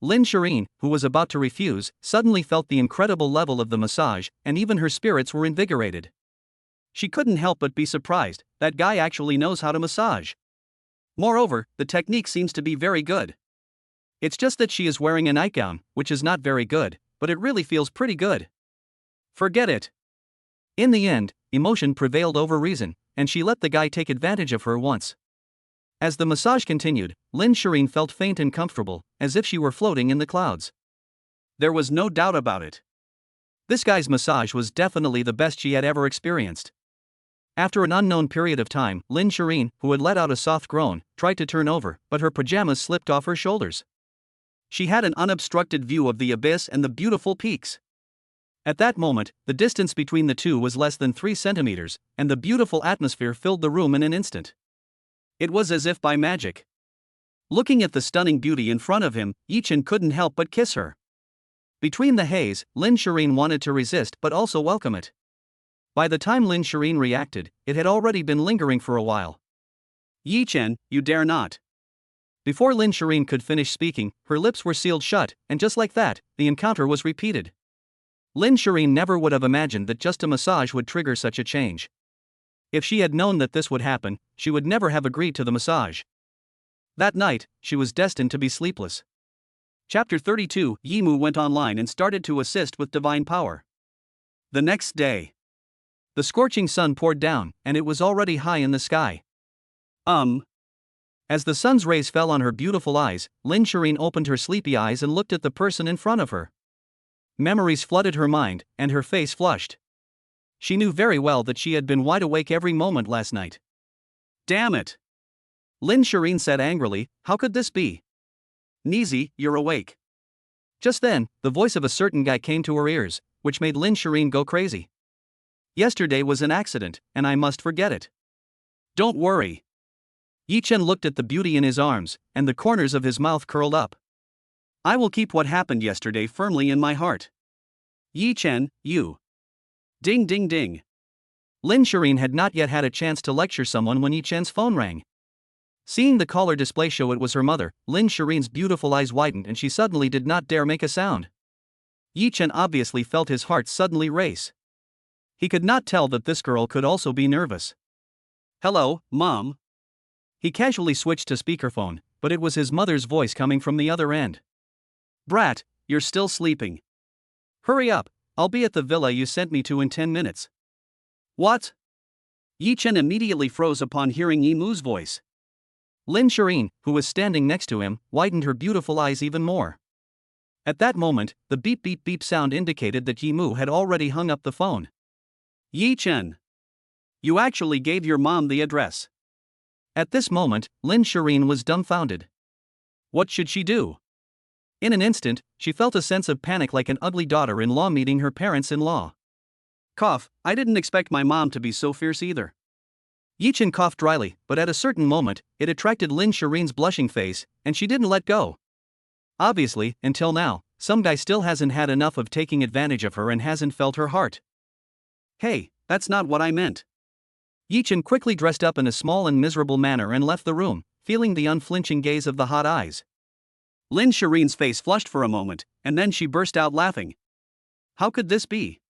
Lin Shiyin, who was about to refuse, suddenly felt the incredible level of the massage, and even her spirits were invigorated. She couldn't help but be surprised, that guy actually knows how to massage. Moreover, the technique seems to be very good. It's just that she is wearing a nightgown, which is not very good, but it really feels pretty good. Forget it. In the end, emotion prevailed over reason, and she let the guy take advantage of her once. As the massage continued, Lin Shiyin felt faint and comfortable, as if she were floating in the clouds. There was no doubt about it. This guy's massage was definitely the best she had ever experienced. After an unknown period of time, Lin Shiyin, who had let out a soft groan, tried to turn over, but her pajamas slipped off her shoulders. She had an unobstructed view of the abyss and the beautiful peaks. At that moment, the distance between the two was less than 3 centimeters, and the beautiful atmosphere filled the room in an instant. It was as if by magic. Looking at the stunning beauty in front of him, Yi Chen couldn't help but kiss her. Between the haze, Lin Shiyin wanted to resist but also welcome it. By the time Lin Shiyin reacted, it had already been lingering for a while. Yi Chen, you dare not. Before Lin Shiyin could finish speaking, her lips were sealed shut, and just like that, the encounter was repeated. Lin Shiyin never would have imagined that just a massage would trigger such a change. If she had known that this would happen, she would never have agreed to the massage. That night, she was destined to be sleepless. Chapter 32, Yimu went online and started to assist with divine power. The next day, the scorching sun poured down, and it was already high in the sky. As the sun's rays fell on her beautiful eyes, Lin Shiyin opened her sleepy eyes and looked at the person in front of her. Memories flooded her mind, and her face flushed. She knew very well that she had been wide awake every moment last night. Damn it! Lin Shiyin said angrily, how could this be? Nizi, you're awake. Just then, the voice of a certain guy came to her ears, which made Lin Shiyin go crazy. Yesterday was an accident, and I must forget it. Don't worry. Yi Chen looked at the beauty in his arms, and the corners of his mouth curled up. I will keep what happened yesterday firmly in my heart. Yi Chen, you. Ding ding ding. Lin Shiyin had not yet had a chance to lecture someone when Yi Chen's phone rang. Seeing the caller display show it was her mother, Lin Shiyin's beautiful eyes widened and she suddenly did not dare make a sound. Yi Chen obviously felt his heart suddenly race. He could not tell that this girl could also be nervous. Hello, Mom. He casually switched to speakerphone, but it was his mother's voice coming from the other end. Brat, you're still sleeping. Hurry up, I'll be at the villa you sent me to in 10 minutes. What? Yi Chen immediately froze upon hearing Yimu's voice. Lin Shiyin, who was standing next to him, widened her beautiful eyes even more. At that moment, the beep beep beep sound indicated that Yimu had already hung up the phone. Yi Chen. You actually gave your mom the address. At this moment, Lin Shiyin was dumbfounded. What should she do? In an instant, she felt a sense of panic like an ugly daughter-in-law meeting her parents-in-law. Cough, I didn't expect my mom to be so fierce either. Yi Chen coughed dryly, but at a certain moment, it attracted Lin Shiyin's blushing face, and she didn't let go. Obviously, until now, some guy still hasn't had enough of taking advantage of her and hasn't felt her heart. Hey, that's not what I meant. Yi Chen quickly dressed up in a small and miserable manner and left the room, feeling the unflinching gaze of the hot eyes. Lin Shiyin's face flushed for a moment, and then she burst out laughing. How could this be?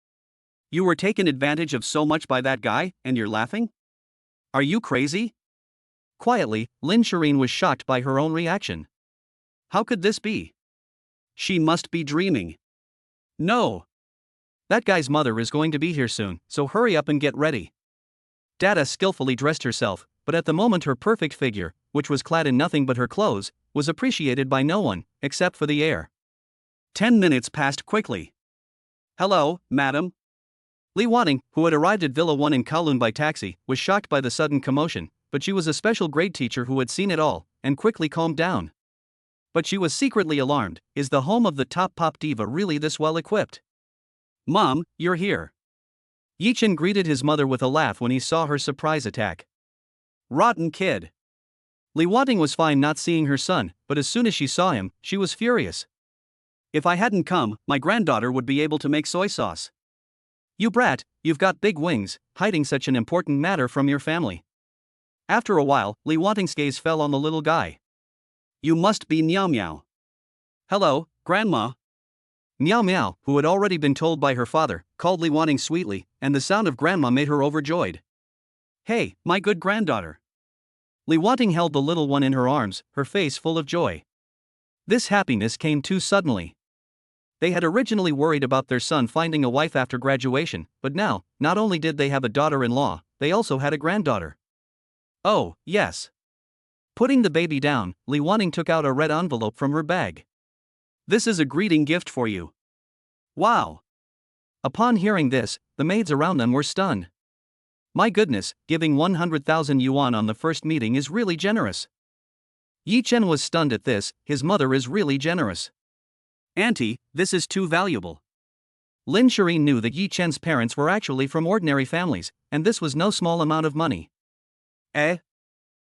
You were taken advantage of so much by that guy, and you're laughing? Are you crazy? Quietly, Lin Shiyin was shocked by her own reaction. How could this be? She must be dreaming. No. That guy's mother is going to be here soon, so hurry up and get ready. Dada skillfully dressed herself, but at the moment her perfect figure, which was clad in nothing but her clothes, was appreciated by no one, except for the heir. 10 minutes passed quickly. Hello, madam. Li Wating, who had arrived at Villa 1 in Kowloon by taxi, was shocked by the sudden commotion, but she was a special grade teacher who had seen it all, and quickly calmed down. But she was secretly alarmed. Is the home of the top pop diva really this well equipped? Mom, you're here. Yichen greeted his mother with a laugh when he saw her surprise attack. Rotten kid. Li Wating was fine not seeing her son, but as soon as she saw him, she was furious. If I hadn't come, my granddaughter would be able to make soy sauce. You brat, you've got big wings, hiding such an important matter from your family. After a while, Li Wating's gaze fell on the little guy. You must be Miao Miao. Hello, Grandma. Miao Miao, who had already been told by her father, called Li Wating sweetly, and the sound of Grandma made her overjoyed. Hey, my good granddaughter. Li Wating held the little one in her arms, her face full of joy. This happiness came too suddenly. They had originally worried about their son finding a wife after graduation, but now, not only did they have a daughter-in-law, they also had a granddaughter. Oh, yes. Putting the baby down, Li Wating took out a red envelope from her bag. This is a greeting gift for you. Wow. Upon hearing this, the maids around them were stunned. My goodness, giving 100,000 yuan on the first meeting is really generous. Yi Chen was stunned at this. His mother is really generous. Auntie, this is too valuable. Lin Shiyin knew that Yi Chen's parents were actually from ordinary families, and this was no small amount of money. Eh?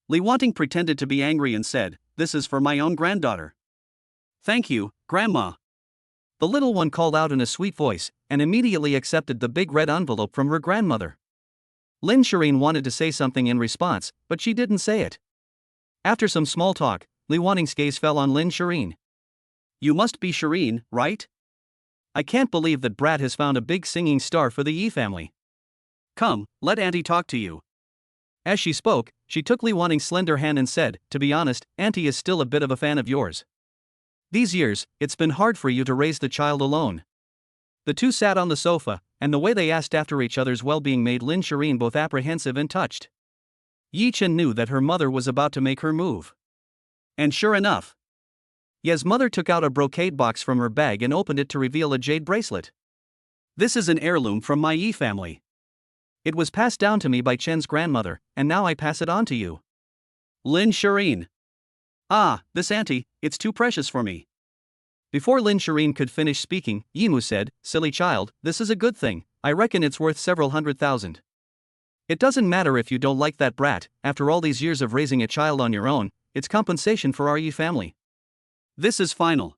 Li Wating pretended to be angry and said, This is for my own granddaughter. Thank you, Grandma. The little one called out in a sweet voice, and immediately accepted the big red envelope from her grandmother. Lin Shiyin wanted to say something in response, but she didn't say it. After some small talk, Li Wating's gaze fell on Lin Shiyin. You must be Shiyin, right? I can't believe that Brat has found a big singing star for the Yi family. Come, let Auntie talk to you. As she spoke, she took Li Wating's slender hand and said, To be honest, Auntie is still a bit of a fan of yours. These years, it's been hard for you to raise the child alone. The two sat on the sofa, and the way they asked after each other's well-being made Lin Shiyin both apprehensive and touched. Yi Chen knew that her mother was about to make her move. And sure enough, Ye's mother took out a brocade box from her bag and opened it to reveal a jade bracelet. This is an heirloom from my Yi family. It was passed down to me by Chen's grandmother, and now I pass it on to you. Lin Shiyin. Ah, this auntie, it's too precious for me. Before Lin Shiyin could finish speaking, Yimu said, Silly child, this is a good thing, I reckon it's worth several 100,000. It doesn't matter if you don't like that brat, after all these years of raising a child on your own, it's compensation for our Yi family. This is final.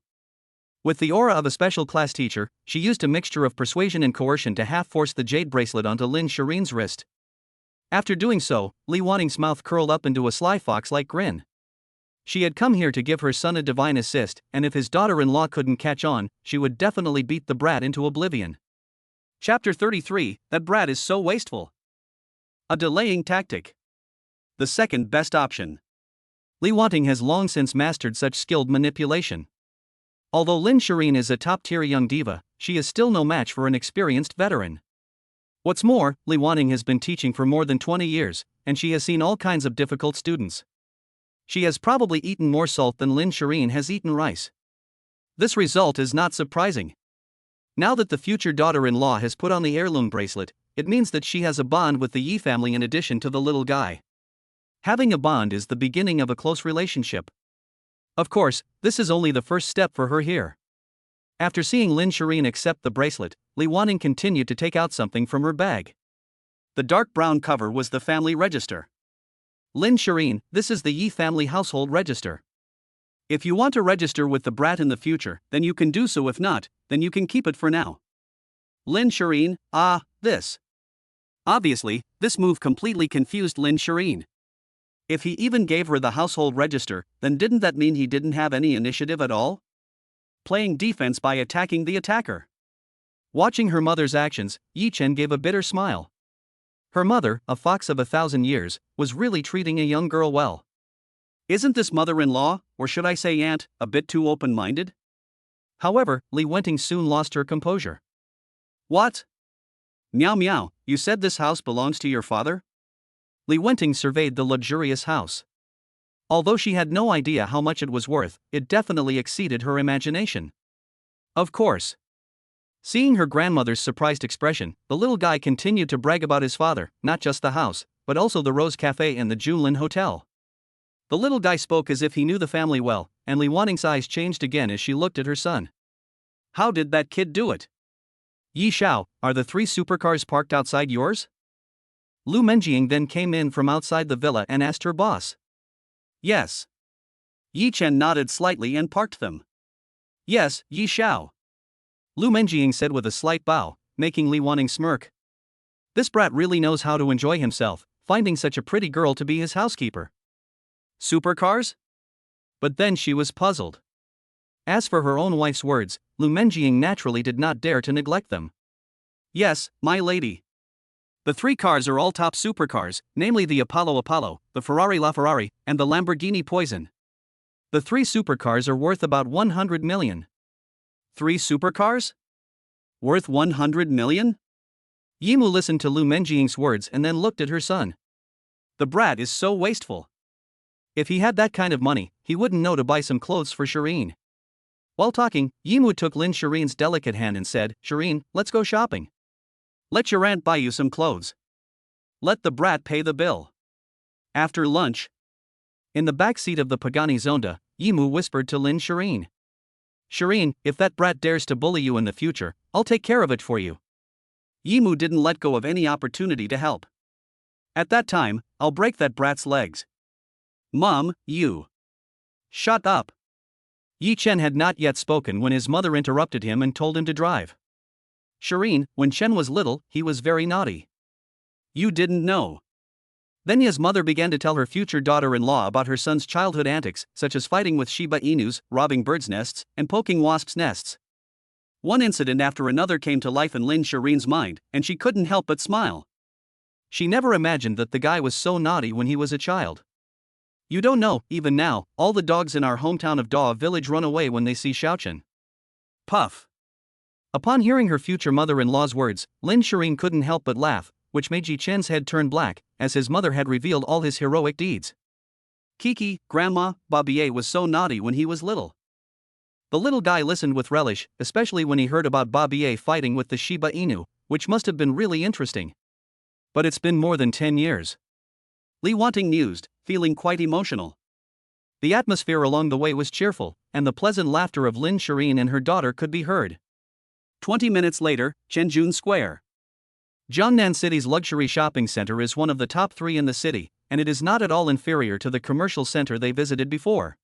With the aura of a special class teacher, she used a mixture of persuasion and coercion to half-force the jade bracelet onto Lin Shireen's wrist. After doing so, Li Wating's mouth curled up into a sly fox-like grin. She had come here to give her son a divine assist, and if his daughter-in-law couldn't catch on, she would definitely beat the brat into oblivion. Chapter 33, That brat is so wasteful. A delaying tactic. The second best option. Li Wating has long since mastered such skilled manipulation. Although Lin Shiyin is a top-tier young diva, she is still no match for an experienced veteran. What's more, Li Wating has been teaching for more than 20 years, and she has seen all kinds of difficult students. She has probably eaten more salt than Lin Shiyin has eaten rice. This result is not surprising. Now that the future daughter-in-law has put on the heirloom bracelet, it means that she has a bond with the Yi family in addition to the little guy. Having a bond is the beginning of a close relationship. Of course, this is only the first step for her here. After seeing Lin Shiyin accept the bracelet, Li Wating continued to take out something from her bag. The dark brown cover was the family register. Lin Shiyin, this is the Yi family household register. If you want to register with the brat in the future, then you can do so. If not, then you can keep it for now. Lin Shiyin, this. Obviously, this move completely confused Lin Shiyin. If he even gave her the household register, then didn't that mean he didn't have any initiative at all? Playing defense by attacking the attacker. Watching her mother's actions, Yi Chen gave a bitter smile. Her mother, a fox of 1,000 years, was really treating a young girl well. Isn't this mother-in-law, or should I say aunt, a bit too open-minded? However, Li Wating soon lost her composure. What? Meow meow, you said this house belongs to your father? Li Wenting surveyed the luxurious house. Although she had no idea how much it was worth, it definitely exceeded her imagination. Of course. Seeing her grandmother's surprised expression, the little guy continued to brag about his father, not just the house, but also the Rose Cafe and the Junlin Hotel. The little guy spoke as if he knew the family well, and Li Wanting's eyes changed again as she looked at her son. How did that kid do it? Yi Xiao, are the 3 supercars parked outside yours? Lu Menjing then came in from outside the villa and asked her boss. Yes. Yi Chen nodded slightly and parked them. Yes, Yi Xiao. Lu Menjing said with a slight bow, making Li Wanting smirk. This brat really knows how to enjoy himself, finding such a pretty girl to be his housekeeper. Supercars? But then she was puzzled. As for her own wife's words, Lu Menjing naturally did not dare to neglect them. Yes, my lady. The 3 cars are all top supercars, namely the Apollo Apollo, the Ferrari LaFerrari, and the Lamborghini Poison. The 3 supercars are worth about 100 million. 3 supercars? Worth 100 million? Yimu listened to Lu Menjing's words and then looked at her son. The brat is so wasteful. If he had that kind of money, he wouldn't know to buy some clothes for Shireen. While talking, Yimu took Lin Shireen's delicate hand and said, Shireen, let's go shopping. Let your aunt buy you some clothes. Let the brat pay the bill. After lunch. In the back seat of the Pagani Zonda, Yimu whispered to Lin Shireen. Shireen, if that brat dares to bully you in the future, I'll take care of it for you. Yimu didn't let go of any opportunity to help. At that time, I'll break that brat's legs. Mom, you. Shut up. Yi Chen had not yet spoken when his mother interrupted him and told him to drive. Shireen, when Chen was little, he was very naughty. You didn't know. Then his mother began to tell her future daughter-in-law about her son's childhood antics, such as fighting with Shiba Inus, robbing birds' nests, and poking wasps' nests. One incident after another came to life in Lin Shireen's mind, and she couldn't help but smile. She never imagined that the guy was so naughty when he was a child. You don't know, even now, all the dogs in our hometown of Daw village run away when they see Xiaochen. Puff. Upon hearing her future mother-in-law's words, Lin Shireen couldn't help but laugh, which made Ji Chen's head turn black, as his mother had revealed all his heroic deeds. Kiki, Grandma, Bobby was so naughty when he was little. The little guy listened with relish, especially when he heard about Bobby fighting with the Shiba Inu, which must have been really interesting. But it's been more than 10 years. Li Wanting mused, feeling quite emotional. The atmosphere along the way was cheerful, and the pleasant laughter of Lin Shireen and her daughter could be heard. 20 minutes later, Chenjun Square. Jiangnan City's luxury shopping center is one of the top 3 in the city, and it is not at all inferior to the commercial center they visited before.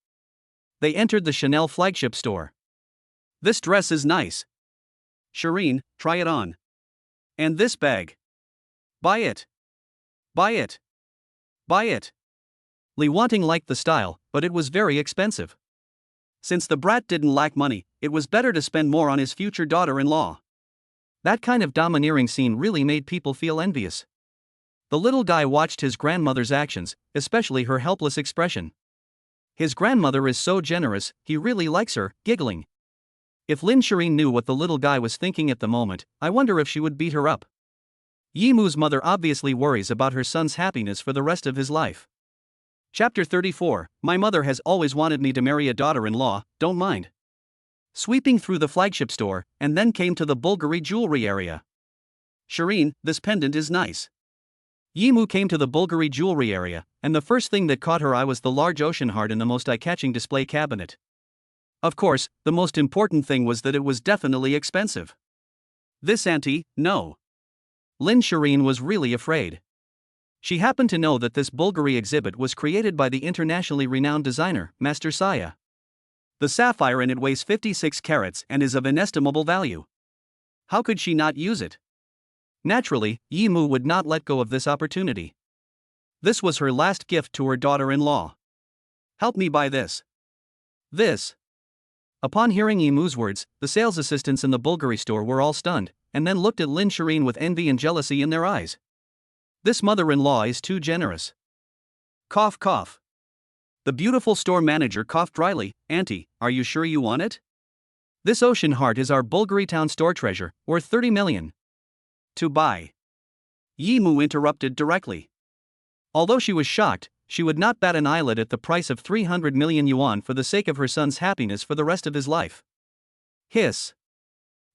They entered the Chanel flagship store. This dress is nice. Shireen, try it on. And this bag. Buy it. Buy it. Buy it. Li Wanting liked the style, but it was very expensive. Since the brat didn't lack money, it was better to spend more on his future daughter-in-law. That kind of domineering scene really made people feel envious. The little guy watched his grandmother's actions, especially her helpless expression. His grandmother is so generous, he really likes her, giggling. If Lin Shireen knew what the little guy was thinking at the moment, I wonder if she would beat her up. Yimu's mother obviously worries about her son's happiness for the rest of his life. Chapter 34, My mother has always wanted me to marry a daughter-in-law, don't mind. Sweeping through the flagship store, and then came to the Bulgari jewelry area. Shireen, this pendant is nice. Yimu came to the Bulgari jewelry area, and the first thing that caught her eye was the large ocean heart in the most eye-catching display cabinet. Of course, the most important thing was that it was definitely expensive. This auntie, no. Lin Shireen was really afraid. She happened to know that this Bulgari exhibit was created by the internationally renowned designer, Master Saya. The sapphire in it weighs 56 carats and is of inestimable value. How could she not use it? Naturally, Yimu would not let go of this opportunity. This was her last gift to her daughter-in-law. Help me buy this. This. Upon hearing Yimu's words, the sales assistants in the Bulgari store were all stunned, and then looked at Lin Shireen with envy and jealousy in their eyes. This mother-in-law is too generous. Cough cough. The beautiful store manager coughed dryly. Auntie, are you sure you want it? This ocean heart is our Bulgari town store treasure, worth 30 million. To buy. Yi Mu interrupted directly. Although she was shocked, she would not bat an eyelid at the price of 300 million yuan for the sake of her son's happiness for the rest of his life. Hiss.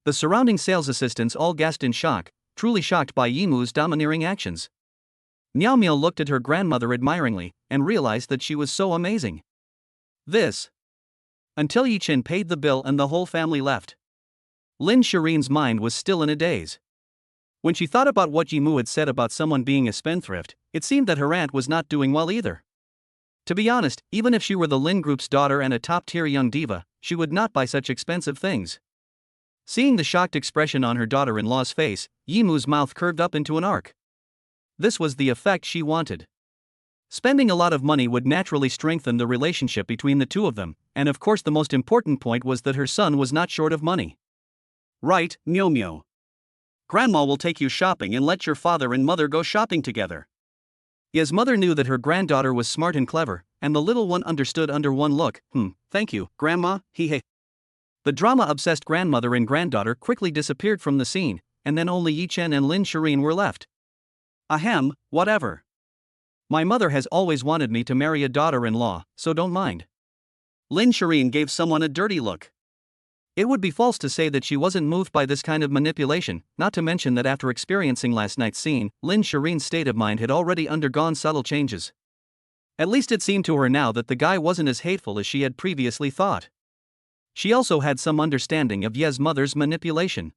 The surrounding sales assistants all gasped in shock, truly shocked by Yi Mu's domineering actions. Miao Miao looked at her grandmother admiringly, and realized that she was so amazing. This. Until Yi Chen paid the bill and the whole family left. Lin Shiyin's mind was still in a daze. When she thought about what Yi Mu had said about someone being a spendthrift, it seemed that her aunt was not doing well either. To be honest, even if she were the Lin Group's daughter and a top-tier young diva, she would not buy such expensive things. Seeing the shocked expression on her daughter-in-law's face, Yi Mu's mouth curved up into an arc. This was the effect she wanted. Spending a lot of money would naturally strengthen the relationship between the two of them, and of course the most important point was that her son was not short of money. Right, Miao Miao. Grandma will take you shopping and let your father and mother go shopping together. Ya's mother knew that her granddaughter was smart and clever, and the little one understood under one look. Thank you, Grandma, he. The drama-obsessed grandmother and granddaughter quickly disappeared from the scene, and then only Yi Chen and Lin Shiyin were left. Ahem, whatever. My mother has always wanted me to marry a daughter-in-law, so don't mind. Lin Shiyin gave someone a dirty look. It would be false to say that she wasn't moved by this kind of manipulation, not to mention that after experiencing last night's scene, Lin Shiyin's state of mind had already undergone subtle changes. At least it seemed to her now that the guy wasn't as hateful as she had previously thought. She also had some understanding of Ye's mother's manipulation.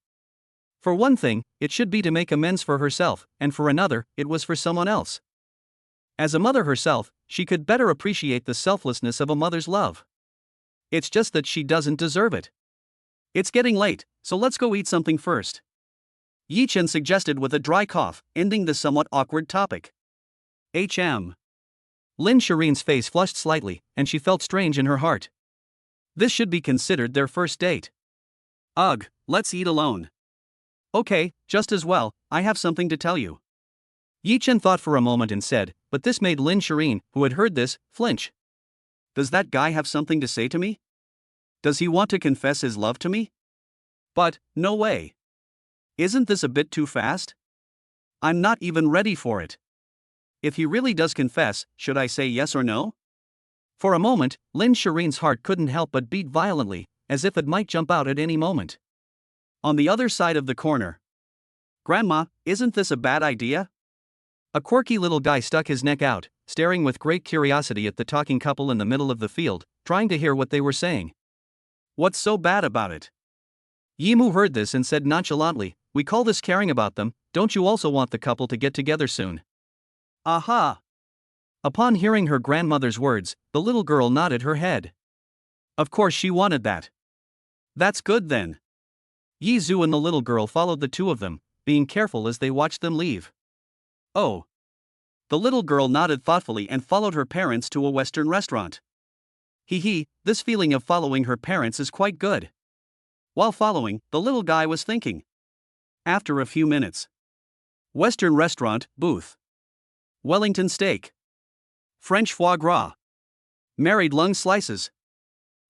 For one thing, it should be to make amends for herself, and for another, it was for someone else. As a mother herself, she could better appreciate the selflessness of a mother's love. It's just that she doesn't deserve it. It's getting late, so let's go eat something first. Yi Chen suggested with a dry cough, ending the somewhat awkward topic. Lin Shiyin's face flushed slightly, and she felt strange in her heart. This should be considered their first date. Ugh, let's eat alone. Okay, just as well, I have something to tell you. Yi Chen thought for a moment and said, but this made Lin Shiyin, who had heard this, flinch. Does that guy have something to say to me? Does he want to confess his love to me? But, no way. Isn't this a bit too fast? I'm not even ready for it. If he really does confess, should I say yes or no? For a moment, Lin Shiyin's heart couldn't help but beat violently, as if it might jump out at any moment. On the other side of the corner. Grandma, isn't this a bad idea? A quirky little guy stuck his neck out, staring with great curiosity at the talking couple in the middle of the field, trying to hear what they were saying. What's so bad about it? Yi Mu heard this and said nonchalantly, we call this caring about them, don't you also want the couple to get together soon? Aha! Upon hearing her grandmother's words, the little girl nodded her head. Of course she wanted that. That's good then. Yi Zhu and the little girl followed the two of them, being careful as they watched them leave. Oh. The little girl nodded thoughtfully and followed her parents to a Western restaurant. This feeling of following her parents is quite good. While following, the little guy was thinking. After a few minutes. Western restaurant, booth. Wellington steak. French foie gras. Married lung slices.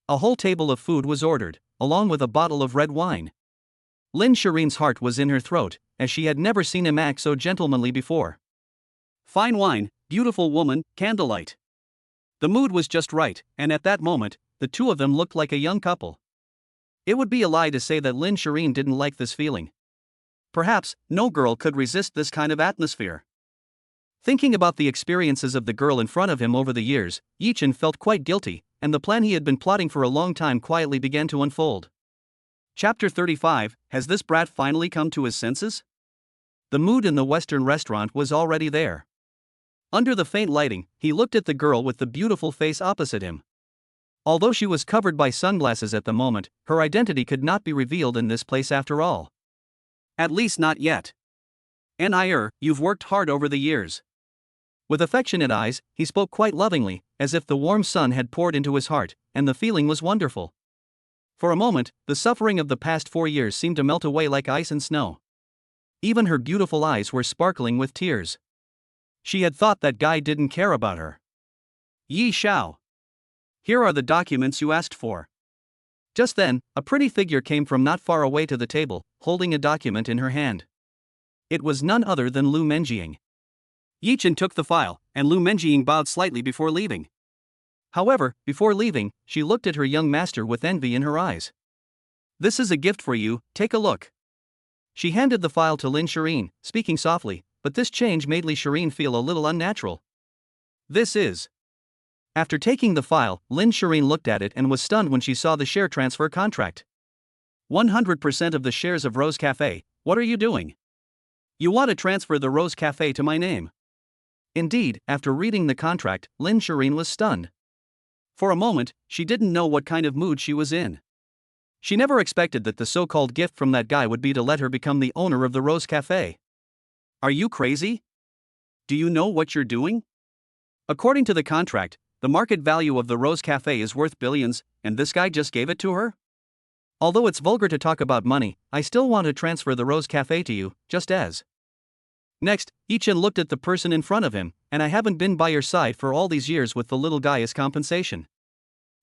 A whole table of food was ordered, along with a bottle of red wine. Lin Shiyin's heart was in her throat, as she had never seen him act so gentlemanly before. Fine wine, beautiful woman, candlelight. The mood was just right, and at that moment, the two of them looked like a young couple. It would be a lie to say that Lin Shiyin didn't like this feeling. Perhaps, no girl could resist this kind of atmosphere. Thinking about the experiences of the girl in front of him over the years, Yi Chen felt quite guilty, and the plan he had been plotting for a long time quietly began to unfold. Chapter 35, has this brat finally come to his senses? The mood in the Western restaurant was already there. Under the faint lighting, he looked at the girl with the beautiful face opposite him. Although she was covered by sunglasses at the moment, her identity could not be revealed in this place after all. At least not yet. You've worked hard over the years. With affectionate eyes, he spoke quite lovingly, as if the warm sun had poured into his heart, and the feeling was wonderful. For a moment, the suffering of the past 4 years seemed to melt away like ice and snow. Even her beautiful eyes were sparkling with tears. She had thought that guy didn't care about her. Yi Xiao. Here are the documents you asked for. Just then, a pretty figure came from not far away to the table, holding a document in her hand. It was none other than Lu Menjing. Yi Chen took the file, and Lu Menjing bowed slightly before leaving. However, before leaving, she looked at her young master with envy in her eyes. "This is a gift for you, take a look." She handed the file to Lin Shiyin, speaking softly, but this change made Lin Shiyin feel a little unnatural. "This is..." After taking the file, Lin Shiyin looked at it and was stunned when she saw the share transfer contract. 100% of the shares of Rose Cafe, what are you doing? You want to transfer the Rose Cafe to my name? Indeed, after reading the contract, Lin Shiyin was stunned. For a moment, she didn't know what kind of mood she was in. She never expected that the so-called gift from that guy would be to let her become the owner of the Rose Cafe. Are you crazy? Do you know what you're doing? According to the contract, the market value of the Rose Cafe is worth billions, and this guy just gave it to her? Although it's vulgar to talk about money, I still want to transfer the Rose Cafe to you, just as. Next, Yi Chen looked at the person in front of him, and I haven't been by your side for all these years with the little guy as compensation.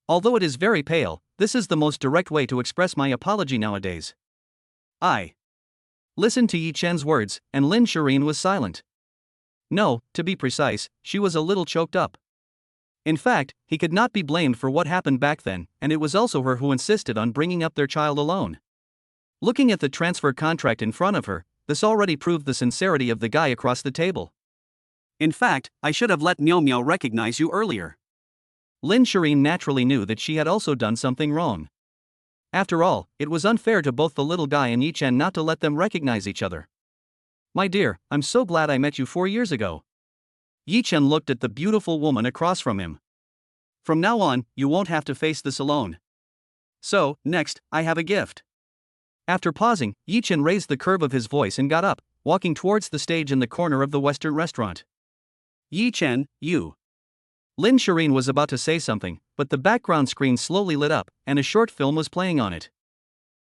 Although it is very pale, this is the most direct way to express my apology nowadays. I listened to Yi Chen's words, and Lin Shiyin was silent. No, to be precise, she was a little choked up. In fact, he could not be blamed for what happened back then, and it was also her who insisted on bringing up their child alone. Looking at the transfer contract in front of her, this already proved the sincerity of the guy across the table. In fact, I should have let Miao Miao recognize you earlier. Lin Shiyin naturally knew that she had also done something wrong. After all, it was unfair to both the little guy and Yi Chen not to let them recognize each other. My dear, I'm so glad I met you 4 years ago. Yi Chen looked at the beautiful woman across from him. From now on, you won't have to face this alone. So, next, I have a gift. After pausing, Yi Chen raised the curve of his voice and got up, walking towards the stage in the corner of the Western restaurant. Yi Chen, you. Lin Shiyin was about to say something, but the background screen slowly lit up, and a short film was playing on it.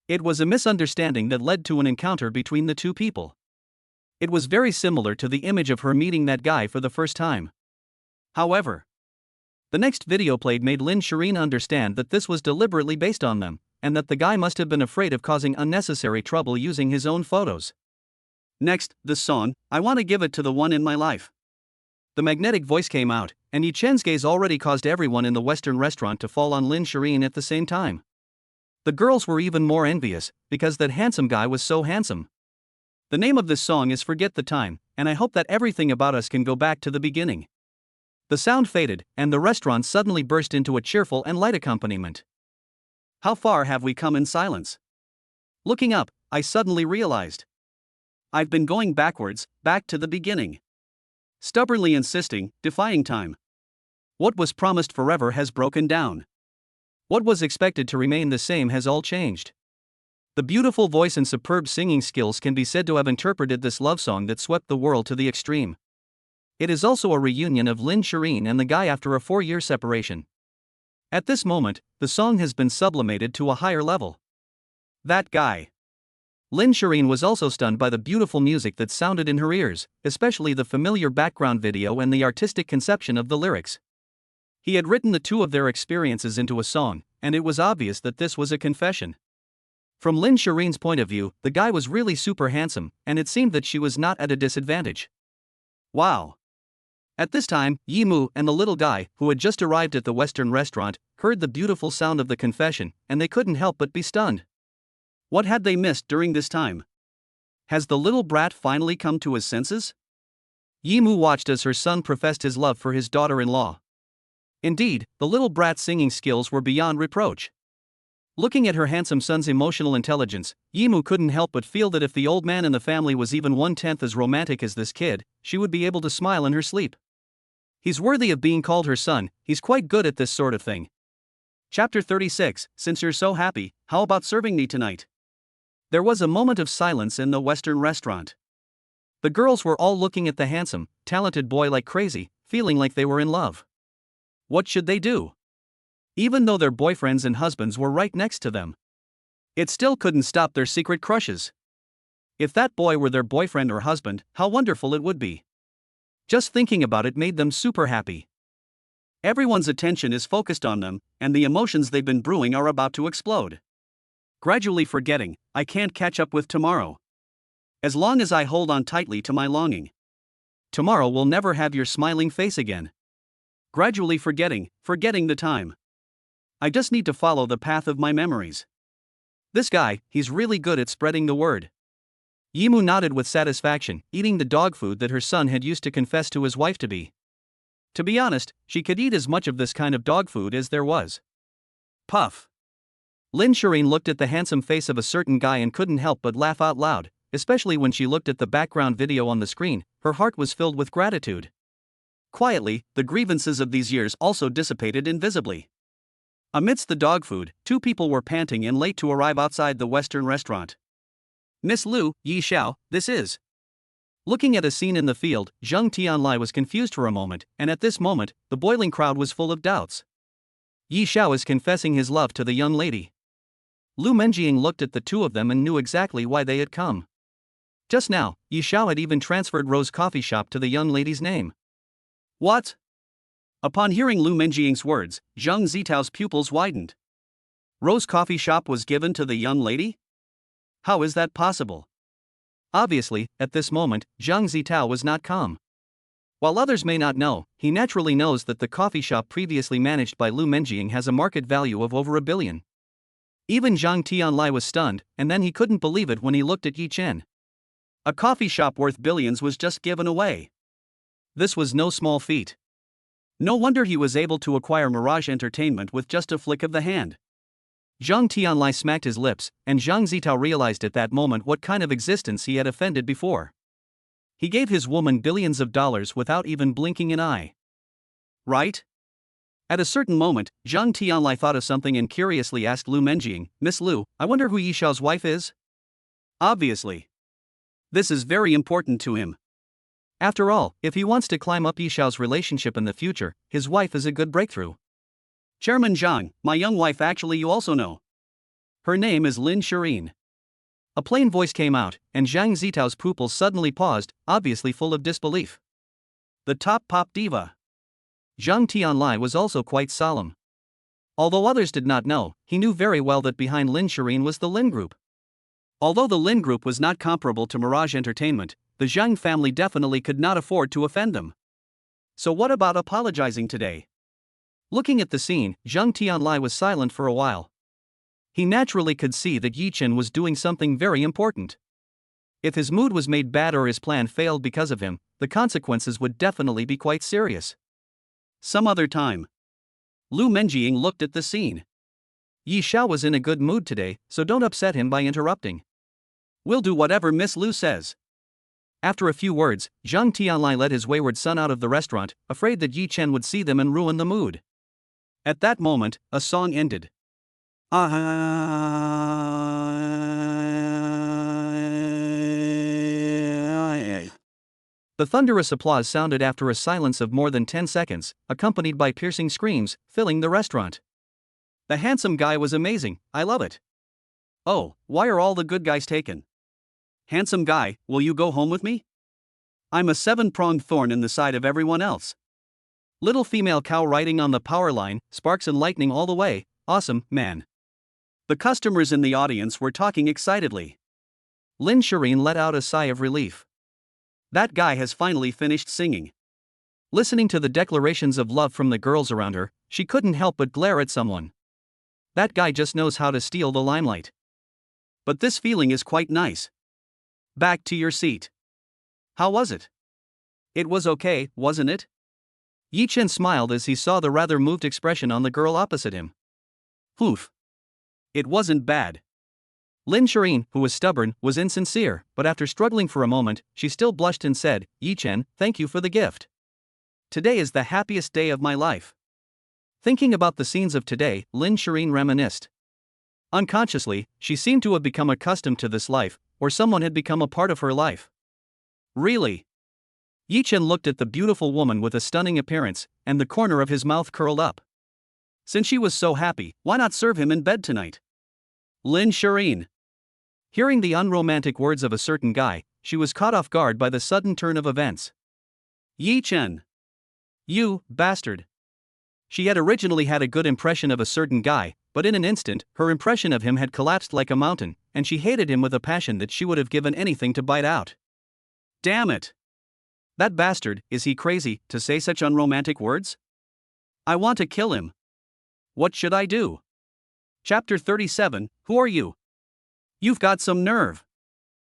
It was a misunderstanding that led to an encounter between the two people. It was very similar to the image of her meeting that guy for the first time. However, the next video played made Lin Shiyin understand that this was deliberately based on them, and that the guy must have been afraid of causing unnecessary trouble using his own photos. Next, this song, I want to give it to the one in my life. The magnetic voice came out, and Yi Chen's gaze already caused everyone in the Western restaurant to fall on Lin Shiyin at the same time. The girls were even more envious, because that handsome guy was so handsome. The name of this song is Forget the Time, and I hope that everything about us can go back to the beginning. The sound faded, and the restaurant suddenly burst into a cheerful and light accompaniment. How far have we come in silence? Looking up, I suddenly realized. I've been going backwards, back to the beginning. Stubbornly insisting, defying time. What was promised forever has broken down. What was expected to remain the same has all changed. The beautiful voice and superb singing skills can be said to have interpreted this love song that swept the world to the extreme. It is also a reunion of Lin Shiyin and the guy after a 4-year separation. At this moment, the song has been sublimated to a higher level. That guy. Lin Shiyin was also stunned by the beautiful music that sounded in her ears, especially the familiar background video and the artistic conception of the lyrics. He had written the two of their experiences into a song, and it was obvious that this was a confession. From Lin Shiyin's point of view, the guy was really super handsome, and it seemed that she was not at a disadvantage. Wow. At this time, Yi Mu and the little guy, who had just arrived at the Western restaurant, heard the beautiful sound of the confession, and they couldn't help but be stunned. What had they missed during this time? Has the little brat finally come to his senses? Yi Mu watched as her son professed his love for his daughter-in-law. Indeed, the little brat's singing skills were beyond reproach. Looking at her handsome son's emotional intelligence, Yi Mu couldn't help but feel that if the old man in the family was even 1/10 as romantic as this kid, she would be able to smile in her sleep. He's worthy of being called her son, he's quite good at this sort of thing. Chapter 36, Since you're so happy, how about serving me tonight? There was a moment of silence in the Western restaurant. The girls were all looking at the handsome, talented boy like crazy, feeling like they were in love. What should they do? Even though their boyfriends and husbands were right next to them, it still couldn't stop their secret crushes. If that boy were their boyfriend or husband, how wonderful it would be. Just thinking about it made them super happy. Everyone's attention is focused on them, and the emotions they've been brewing are about to explode. Gradually forgetting, I can't catch up with tomorrow. As long as I hold on tightly to my longing, tomorrow will never have your smiling face again. Gradually forgetting the time. I just need to follow the path of my memories. This guy, he's really good at spreading the word. Yimu nodded with satisfaction, eating the dog food that her son had used to confess to his wife to be. To be honest, she could eat as much of this kind of dog food as there was. Puff. Lin Shiyin looked at the handsome face of a certain guy and couldn't help but laugh out loud, especially when she looked at the background video on the screen. Her heart was filled with gratitude. Quietly, the grievances of these years also dissipated invisibly. Amidst the dog food, two people were panting and late to arrive outside the Western restaurant. Miss Liu, Yi Xiao, this is. Looking at a scene in the field, Zheng Tianlai was confused for a moment, and at this moment, the boiling crowd was full of doubts. Yi Xiao is confessing his love to the young lady. Lu Menjing looked at the two of them and knew exactly why they had come. Just now, Yi Xiao had even transferred Rose Coffee Shop to the young lady's name. What? Upon hearing Lu Menjing's words, Zheng Zitao's pupils widened. Rose Coffee Shop was given to the young lady? How is that possible? Obviously, at this moment, Zheng Zitao was not calm. While others may not know, he naturally knows that the coffee shop previously managed by Lu Menjing has a market value of over 1 billion. Even Zhang Tianlai was stunned, and then he couldn't believe it when he looked at Yi Chen. A coffee shop worth billions was just given away. This was no small feat. No wonder he was able to acquire Mirage Entertainment with just a flick of the hand. Zhang Tianlai smacked his lips, and Zhang Zitao realized at that moment what kind of existence he had offended before. He gave his woman billions of dollars without even blinking an eye. Right? At a certain moment, Zhang Tianlai thought of something and curiously asked Lu Menjing, Miss Lu, I wonder who Yi Xiao's wife is? Obviously. This is very important to him. After all, if he wants to climb up Yi Xiao's relationship in the future, his wife is a good breakthrough. Chairman Zhang, my young wife actually you also know. Her name is Lin Shiyin. A plain voice came out, and Zhang Zitao's pupils suddenly paused, obviously full of disbelief. The top pop diva. Zhang Tianlai was also quite solemn. Although others did not know, he knew very well that behind Lin Shiyin was the Lin Group. Although the Lin Group was not comparable to Mirage Entertainment, the Zhang family definitely could not afford to offend them. So what about apologizing today? Looking at the scene, Zhang Tianlai was silent for a while. He naturally could see that Yi Chen was doing something very important. If his mood was made bad or his plan failed because of him, the consequences would definitely be quite serious. Some other time. Lu Menjing looked at the scene. Yi Xiao was in a good mood today, so don't upset him by interrupting. We'll do whatever Miss Lu says. After a few words, Zhang Tianlai led his wayward son out of the restaurant, afraid that Yi Chen would see them and ruin the mood. At that moment, a song ended. The thunderous applause sounded after a silence of more than 10 seconds, accompanied by piercing screams, filling the restaurant. The handsome guy was amazing, I love it. Oh, why are all the good guys taken? Handsome guy, will you go home with me? I'm a 7-pronged thorn in the side of everyone else. Little female cow riding on the power line, sparks and lightning all the way, awesome, man. The customers in the audience were talking excitedly. Lin Shiyin let out a sigh of relief. That guy has finally finished singing. Listening to the declarations of love from the girls around her, she couldn't help but glare at someone. That guy just knows how to steal the limelight. But this feeling is quite nice. Back to your seat. How was it? It was okay, wasn't it? Yi Chen smiled as he saw the rather moved expression on the girl opposite him. Oof. It wasn't bad. Lin Shiyin, who was stubborn, was insincere, but after struggling for a moment, she still blushed and said, Yi Chen, thank you for the gift. Today is the happiest day of my life. Thinking about the scenes of today, Lin Shiyin reminisced. Unconsciously, she seemed to have become accustomed to this life, or someone had become a part of her life. Really? Yi Chen looked at the beautiful woman with a stunning appearance, and the corner of his mouth curled up. Since she was so happy, why not serve him in bed tonight? Lin Shiyin. Hearing the unromantic words of a certain guy, she was caught off guard by the sudden turn of events. Yi Chen. You, bastard. She had originally had a good impression of a certain guy, but in an instant, her impression of him had collapsed like a mountain, and she hated him with a passion that she would have given anything to bite out. Damn it! That bastard, is he crazy, to say such unromantic words? I want to kill him. What should I do? Chapter 37, Who are you? You've got some nerve.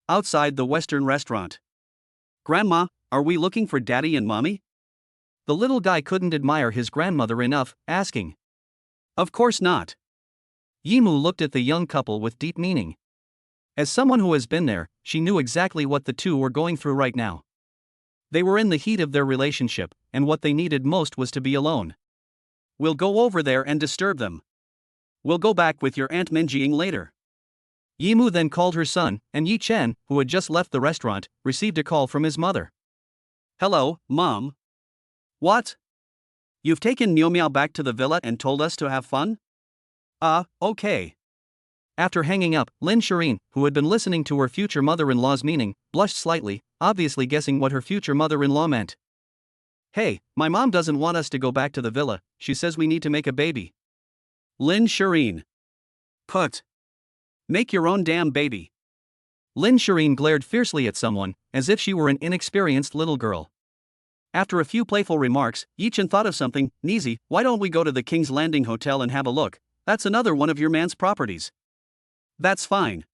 Outside the Western restaurant. Grandma, are we looking for Daddy and Mommy? The little guy couldn't admire his grandmother enough, asking. Of course not. Yimu looked at the young couple with deep meaning. As someone who has been there, she knew exactly what the two were going through right now. They were in the heat of their relationship, and what they needed most was to be alone. We'll go over there and disturb them. We'll go back with your Aunt Minjing later. Yimu then called her son, and Yi Chen, who had just left the restaurant, received a call from his mother. Hello, Mom. What? You've taken Miao Miao back to the villa and told us to have fun? Okay. After hanging up, Lin Shiyin, who had been listening to her future mother-in-law's meaning, blushed slightly, obviously guessing what her future mother-in-law meant. Hey, my mom doesn't want us to go back to the villa, she says we need to make a baby. Lin Shiyin. Make your own damn baby. Lin Shiyin glared fiercely at someone, as if she were an inexperienced little girl. After a few playful remarks, Yi Chen thought of something. Nizi, why don't we go to the King's Landing Hotel and have a look? That's another one of your man's properties. That's fine.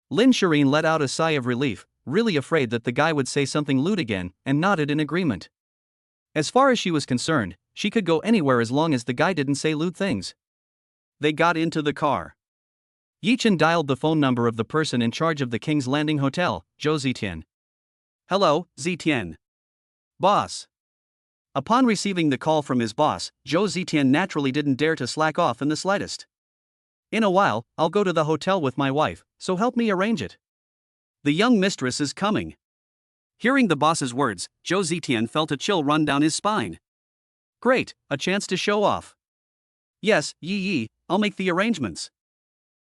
Lin Shiyin let out a sigh of relief, really afraid that the guy would say something lewd again, and nodded in agreement. As far as she was concerned, she could go anywhere as long as the guy didn't say lewd things. They got into the car. Yi Chen dialed the phone number of the person in charge of the King's Landing Hotel, Zhou Zitian. Hello, Zitian. Boss. Upon receiving the call from his boss, Zhou Zitian naturally didn't dare to slack off in the slightest. In a while, I'll go to the hotel with my wife, so help me arrange it. The young mistress is coming. Hearing the boss's words, Zhou Zitian felt a chill run down his spine. Great, a chance to show off. Yes, Yi, I'll make the arrangements.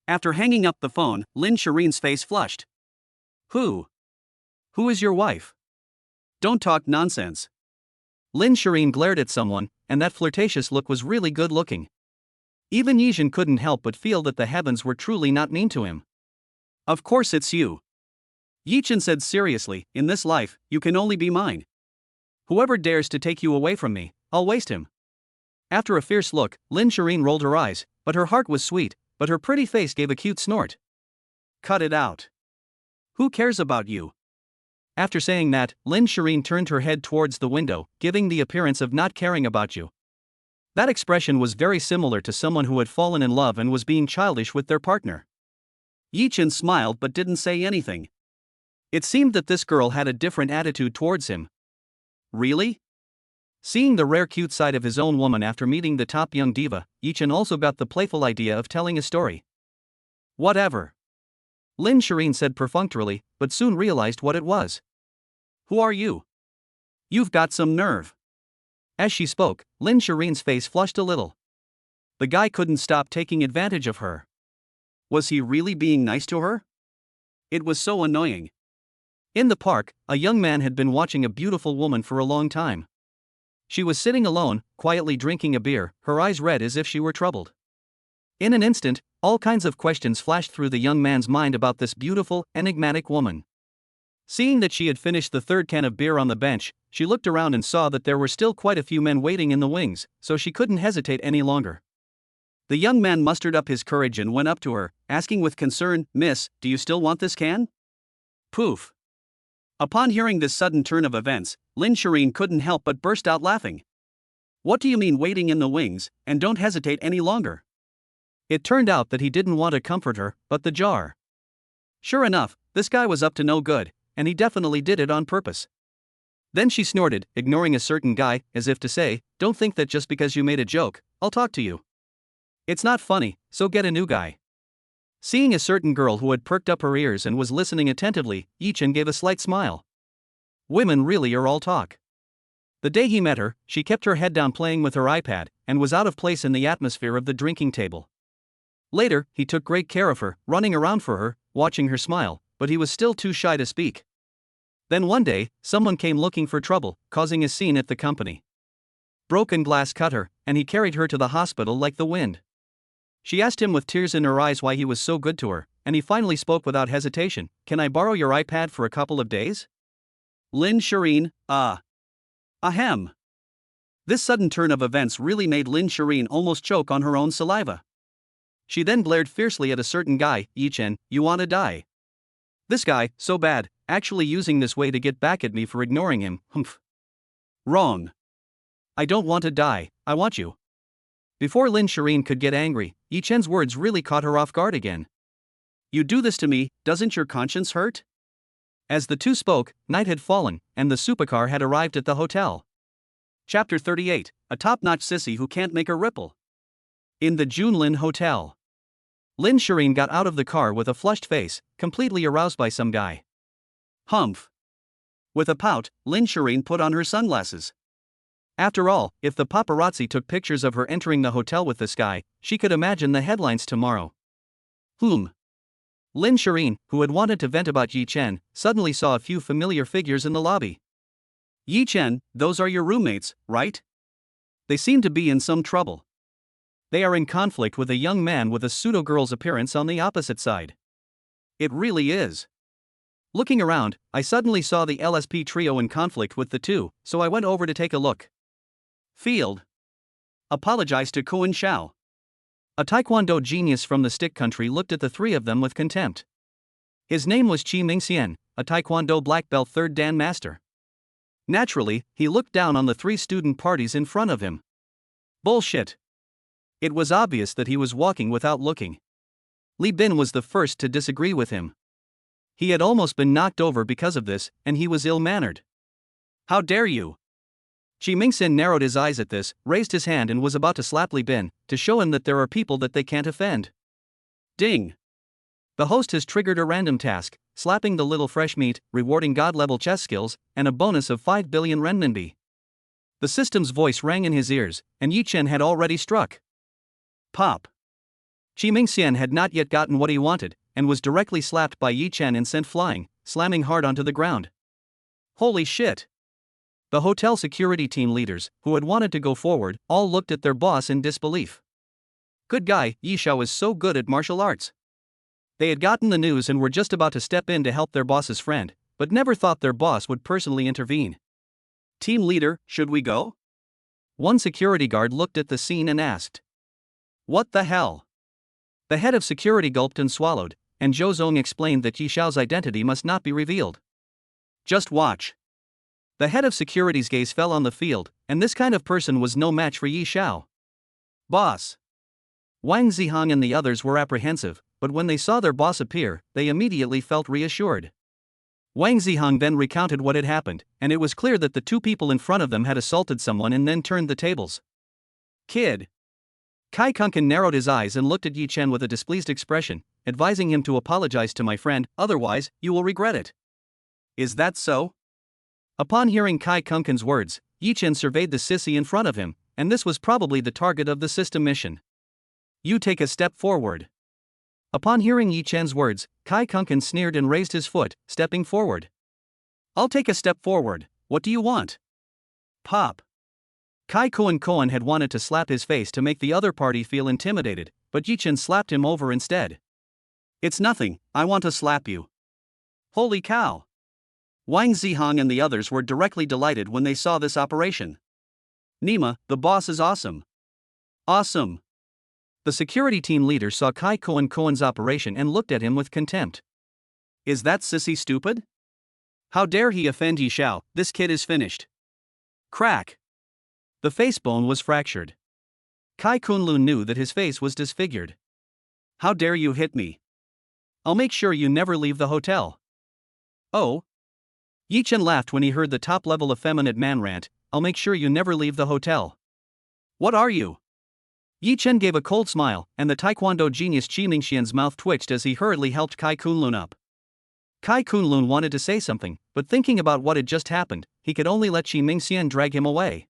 After hanging up the phone, Lin Shireen's face flushed. Who is your wife? Don't talk nonsense. Lin Shiyin glared at someone, and that flirtatious look was really good looking. Even Yijin couldn't help but feel that the heavens were truly not mean to him. Of course it's you. Yijin said seriously, in this life, you can only be mine. Whoever dares to take you away from me, I'll waste him. After a fierce look, Lin Shiyin rolled her eyes, but her heart was sweet, but her pretty face gave a cute snort. Cut it out. Who cares about you? After saying that, Lin Shiyin turned her head towards the window, giving the appearance of not caring about you. That expression was very similar to someone who had fallen in love and was being childish with their partner. Yi Chen smiled but didn't say anything. It seemed that this girl had a different attitude towards him. Really? Seeing the rare cute side of his own woman after meeting the top young diva, Yi Chen also got the playful idea of telling a story. Whatever. Lin Shiyin said perfunctorily, but soon realized what it was. Who are you? You've got some nerve. As she spoke, Lin Shireen's face flushed a little. The guy couldn't stop taking advantage of her. Was he really being nice to her? It was so annoying. In the park, a young man had been watching a beautiful woman for a long time. She was sitting alone, quietly drinking a beer, her eyes red as if she were troubled. In an instant, all kinds of questions flashed through the young man's mind about this beautiful, enigmatic woman. Seeing that she had finished the third can of beer on the bench, she looked around and saw that there were still quite a few men waiting in the wings, so she couldn't hesitate any longer. The young man mustered up his courage and went up to her, asking with concern, "Miss, do you still want this can?" Poof. Upon hearing this sudden turn of events, Lin Shiyin couldn't help but burst out laughing. What do you mean waiting in the wings, and don't hesitate any longer? It turned out that he didn't want to comfort her, but the jar. Sure enough, this guy was up to no good, and he definitely did it on purpose. Then she snorted, ignoring a certain guy, as if to say, don't think that just because you made a joke, I'll talk to you. It's not funny, so get a new guy. Seeing a certain girl who had perked up her ears and was listening attentively, Yi Chen gave a slight smile. Women really are all talk. The day he met her, she kept her head down playing with her iPad, and was out of place in the atmosphere of the drinking table. Later, he took great care of her, running around for her, watching her smile, but he was still too shy to speak. Then one day, someone came looking for trouble, causing a scene at the company. broken glass cut her, and he carried her to the hospital like the wind. She asked him with tears in her eyes why he was so good to her, and he finally spoke without hesitation, "Can I borrow your iPad for a couple of days?" Lin Shiyin, ahem. This sudden turn of events really made Lin Shiyin almost choke on her own saliva. She then glared fiercely at a certain guy. "Yi Chen, you wanna die? This guy, so bad, actually using this way to get back at me for ignoring him, humph. Wrong. I don't want to die, I want you." Before Lin Shiyin could get angry, Yi Chen's words really caught her off guard again. "You do this to me, doesn't your conscience hurt?" As the two spoke, night had fallen, and the supercar had arrived at the hotel. Chapter 38, a top-notch sissy who can't make a ripple. In the Junlin Hotel. Lin Shiyin got out of the car with a flushed face, completely aroused by some guy. Humph. With a pout, Lin Shiyin put on her sunglasses. After all, if the paparazzi took pictures of her entering the hotel with this guy, she could imagine the headlines tomorrow. Lin Shiyin, who had wanted to vent about Yi Chen, suddenly saw a few familiar figures in the lobby. "Yi Chen, those are your roommates, right? They seem to be in some trouble. They are in conflict with a young man with a pseudo-girl's appearance on the opposite side." It really is. Looking around, I suddenly saw the LSP trio in conflict with the two, so I went over to take a look. Field. Apologized to Kuan Xiao. A taekwondo genius from the stick country looked at the three of them with contempt. His name was Qi Mingxian, a taekwondo black belt third dan master. Naturally, he looked down on the three student parties in front of him. Bullshit. It was obvious that he was walking without looking. Li Bin was the first to disagree with him. He had almost been knocked over because of this, and he was ill-mannered. "How dare you?" Qi Mingxian narrowed his eyes at this, raised his hand and was about to slap Li Bin, to show him that there are people that they can't offend. Ding! The host has triggered a random task, slapping the little fresh meat, rewarding god-level chess skills, and a bonus of 5 billion renminbi. The system's voice rang in his ears, and Yi Chen had already struck. Pop. Qi Mingxian had not yet gotten what he wanted, and was directly slapped by Yi Chen and sent flying, slamming hard onto the ground. Holy shit! The hotel security team leaders, who had wanted to go forward, all looked at their boss in disbelief. Good guy, Yi Xiao is so good at martial arts. They had gotten the news and were just about to step in to help their boss's friend, but never thought their boss would personally intervene. "Team leader, should we go?" One security guard looked at the scene and asked. "What the hell?" The head of security gulped and swallowed, and Zhou Zong explained that Yi Xiao's identity must not be revealed. "Just watch." The head of security's gaze fell on the field, and this kind of person was no match for Yi Xiao. "Boss." Wang Zihang and the others were apprehensive, but when they saw their boss appear, they immediately felt reassured. Wang Zihang then recounted what had happened, and it was clear that the two people in front of them had assaulted someone and then turned the tables. "Kid." Kai Kunkin narrowed his eyes and looked at Yi Chen with a displeased expression, advising him to apologize to my friend, otherwise, you will regret it. "Is that so?" Upon hearing Kai Kunkin's words, Yi Chen surveyed the sissy in front of him, and this was probably the target of the system mission. "You take a step forward." Upon hearing Yi Chen's words, Kai Kunkin sneered and raised his foot, stepping forward. "I'll take a step forward, what do you want?" Pop. Kai Koan had wanted to slap his face to make the other party feel intimidated, but Yi Chen slapped him over instead. "It's nothing, I want to slap you." Holy cow! Wang Zihang and the others were directly delighted when they saw this operation. "Nima, the boss is awesome." "Awesome." The security team leader saw Kai Koan's operation and looked at him with contempt. "Is that sissy stupid? How dare he offend Yi Xiao, this kid is finished." Crack! The face bone was fractured. Kai Kunlun knew that his face was disfigured. "How dare you hit me? I'll make sure you never leave the hotel." "Oh?" Yi Chen laughed when he heard the top-level effeminate man rant, "I'll make sure you never leave the hotel." "What are you?" Yi Chen gave a cold smile, and the taekwondo genius Qi Mingxian's mouth twitched as he hurriedly helped Kai Kunlun up. Kai Kunlun wanted to say something, but thinking about what had just happened, he could only let Qi Mingxian drag him away.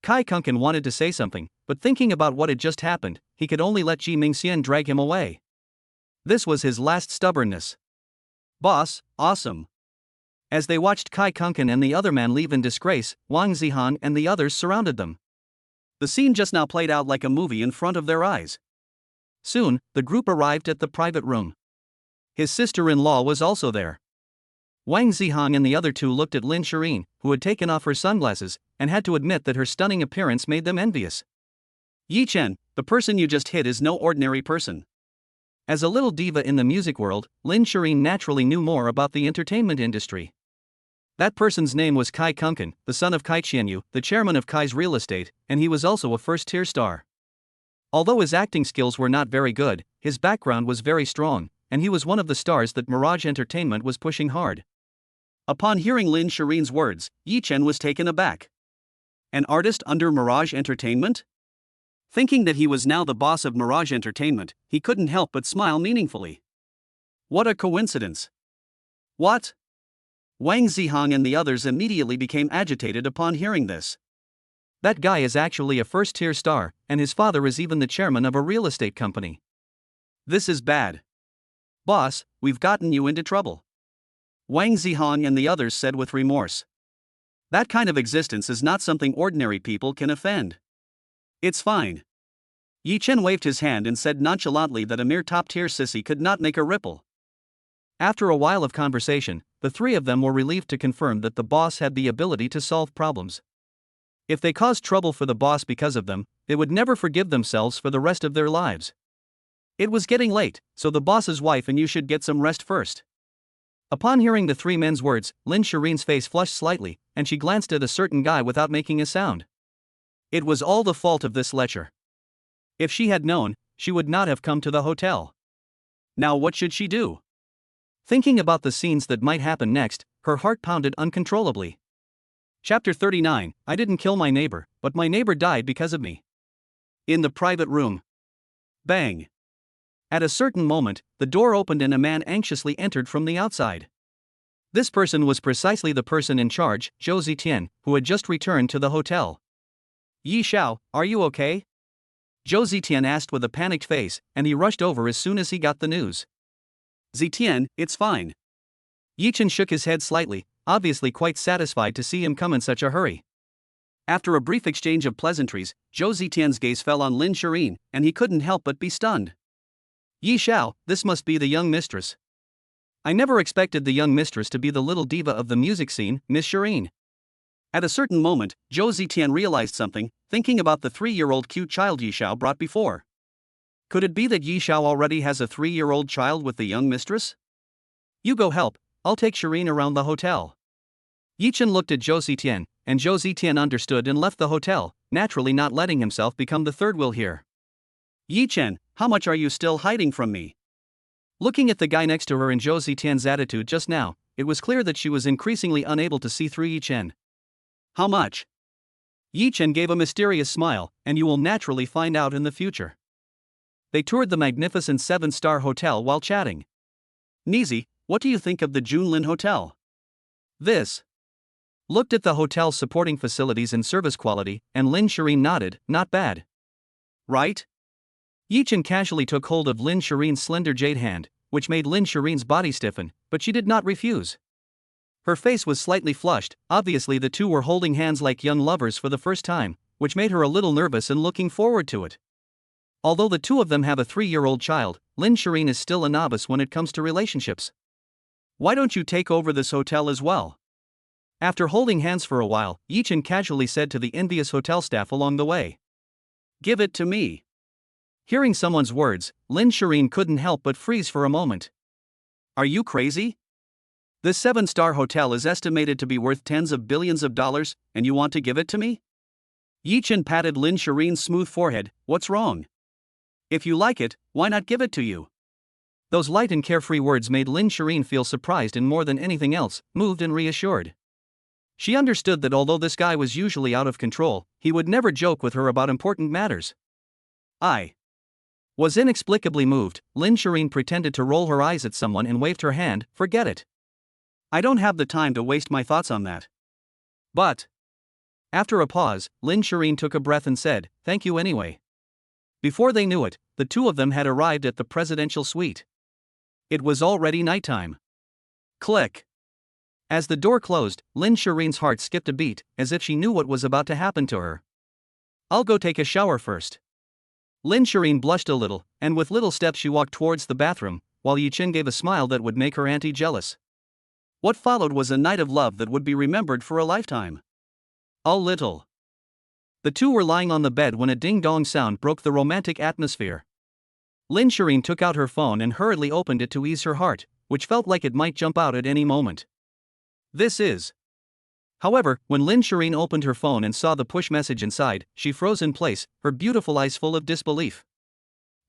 Kai Kunkin wanted to say something, but thinking about what had just happened, he could only let Qi Mingxian drag him away. This was his last stubbornness. "Boss, awesome." As they watched Kai Kunkin and the other man leave in disgrace, Wang Zihang and the others surrounded them. The scene just now played out like a movie in front of their eyes. Soon, the group arrived at the private room. His sister-in-law was also there. Wang Zihang and the other two looked at Lin Shiyin, who had taken off her sunglasses, and had to admit that her stunning appearance made them envious. Yi Chen, the person you just hit is no ordinary person. As a little diva in the music world, Lin Shiyin naturally knew more about the entertainment industry. That person's name was Kai Kunken, the son of Kai Qianyu, the chairman of Kai's real estate, and he was also a first-tier star. Although his acting skills were not very good, his background was very strong, and he was one of the stars that Mirage Entertainment was pushing hard. Upon hearing Lin Shiyin's words, Yi Chen was taken aback. An artist under Mirage Entertainment? Thinking that he was now the boss of Mirage Entertainment, he couldn't help but smile meaningfully. What a coincidence. What? Wang Zihang and the others immediately became agitated upon hearing this. That guy is actually a first-tier star, and his father is even the chairman of a real estate company. This is bad. Boss, we've gotten you into trouble. Wang Zihang and the others said with remorse. That kind of existence is not something ordinary people can offend. It's fine. Yi Chen waved his hand and said nonchalantly that a mere top-tier sissy could not make a ripple. After a while of conversation, the three of them were relieved to confirm that the boss had the ability to solve problems. If they caused trouble for the boss because of them, they would never forgive themselves for the rest of their lives. It was getting late, so the boss's wife and you should get some rest first. Upon hearing the three men's words, Lin Shiyin's face flushed slightly, and she glanced at a certain guy without making a sound. It was all the fault of this lecher. If she had known, she would not have come to the hotel. Now what should she do? Thinking about the scenes that might happen next, her heart pounded uncontrollably. Chapter 39, I didn't kill my neighbor, but my neighbor died because of me. In the private room. Bang. At a certain moment, the door opened and a man anxiously entered from the outside. This person was precisely the person in charge, Zhou Zitian, who had just returned to the hotel. Yi Xiao, are you okay? Zhou Zitian asked with a panicked face, and he rushed over as soon as he got the news. Zitian, it's fine. Yi Chen shook his head slightly, obviously quite satisfied to see him come in such a hurry. After a brief exchange of pleasantries, Zhou Zitian's gaze fell on Lin Shiyin, and he couldn't help but be stunned. Yi Xiao, this must be the young mistress. I never expected the young mistress to be the little diva of the music scene, Miss Shiyin. At a certain moment, Zhou Zitian realized something, thinking about the 3-year-old cute child Yi Xiao brought before. Could it be that Yi Xiao already has a 3-year-old child with the young mistress? You go help, I'll take Shiyin around the hotel. Yi Chen looked at Zhou Zitian, and Zhou Zitian understood and left the hotel, naturally not letting himself become the third wheel here. Yi Chen, how much are you still hiding from me? Looking at the guy next to her and Zhou Zitian's attitude just now, it was clear that she was increasingly unable to see through Yi Chen. How much? Yi Chen gave a mysterious smile, and you will naturally find out in the future. They toured the magnificent 7-star hotel while chatting. Nizi, what do you think of the Junlin Hotel? This. Looked at the hotel's supporting facilities and service quality, and Lin Shiyin nodded, not bad. Right? Yi Chen casually took hold of Lin Shiyin's slender jade hand, which made Lin Shiyin's body stiffen, but she did not refuse. Her face was slightly flushed, obviously the two were holding hands like young lovers for the first time, which made her a little nervous and looking forward to it. Although the two of them have a 3-year-old child, Lin Shiyin is still a novice when it comes to relationships. Why don't you take over this hotel as well? After holding hands for a while, Yi Chen casually said to the envious hotel staff along the way. Give it to me. Hearing someone's words, Lin Shiyin couldn't help but freeze for a moment. Are you crazy? This 7-star hotel is estimated to be worth tens of billions of dollars, and you want to give it to me? Yi Chen patted Lin Shiyin's smooth forehead. What's wrong? If you like it, why not give it to you? Those light and carefree words made Lin Shiyin feel surprised and more than anything else, moved and reassured. She understood that although this guy was usually out of control, he would never joke with her about important matters. I was inexplicably moved. Lin Shiyin pretended to roll her eyes at someone and waved her hand. Forget it. I don't have the time to waste my thoughts on that. But after a pause, Lin Shiyin took a breath and said, thank you anyway. Before they knew it, the two of them had arrived at the presidential suite. It was already nighttime. Click. As the door closed, Lin Shiyin's heart skipped a beat, as if she knew what was about to happen to her. I'll go take a shower first. Lin Shiyin blushed a little, and with little steps she walked towards the bathroom, while Yichen gave a smile that would make her auntie jealous. What followed was a night of love that would be remembered for a lifetime. A little. The two were lying on the bed when a ding-dong sound broke the romantic atmosphere. Lin Shiyin took out her phone and hurriedly opened it to ease her heart, which felt like it might jump out at any moment. This is. However, when Lin Shiyin opened her phone and saw the push message inside, she froze in place, her beautiful eyes full of disbelief.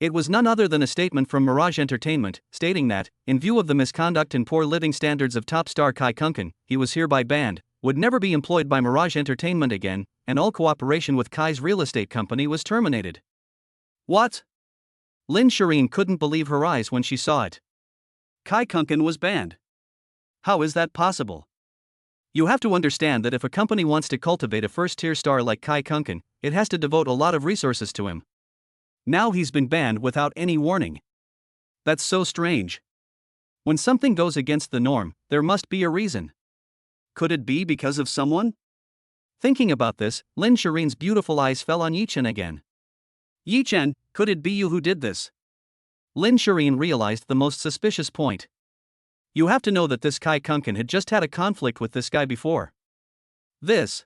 It was none other than a statement from Mirage Entertainment, stating that, in view of the misconduct and poor living standards of top star Kai Kunken, he was hereby banned, would never be employed by Mirage Entertainment again, and all cooperation with Kai's real estate company was terminated. What? Lin Shiyin couldn't believe her eyes when she saw it. Kai Kunken was banned. How is that possible? You have to understand that if a company wants to cultivate a first-tier star like Kai Kunken, it has to devote a lot of resources to him. Now he's been banned without any warning. That's so strange. When something goes against the norm, there must be a reason. Could it be because of someone? Thinking about this, Lin Shiyin's beautiful eyes fell on Yichen again. Yichen, could it be you who did this? Lin Shiyin realized the most suspicious point. You have to know that this Kai Kunken had just had a conflict with this guy before. This.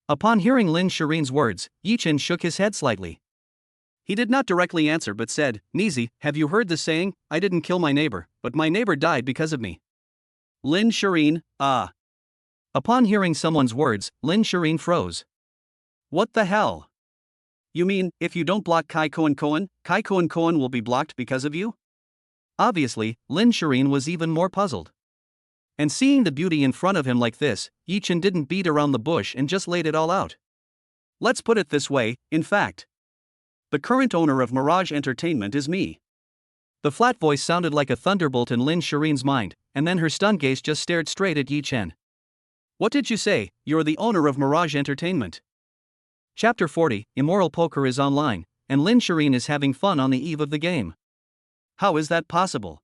Upon hearing Lin Shiyin's words, Yichen shook his head slightly. He did not directly answer but said, Nizi, have you heard the saying, I didn't kill my neighbor, but my neighbor died because of me? Lin Shiyin, ah. Upon hearing someone's words, Lin Shiyin froze. What the hell? You mean, if you don't block Kai Koen will be blocked because of you? Obviously, Lin Shiyin was even more puzzled. And seeing the beauty in front of him like this, Yichen didn't beat around the bush and just laid it all out. Let's put it this way, in fact. The current owner of Mirage Entertainment is me. The flat voice sounded like a thunderbolt in Lin Shiyin's mind, and then her stunned gaze just stared straight at Yichen. What did you say? You're the owner of Mirage Entertainment. Chapter 40, Immoral Poker is online, and Lin Shiyin is having fun on the eve of the game. How is that possible?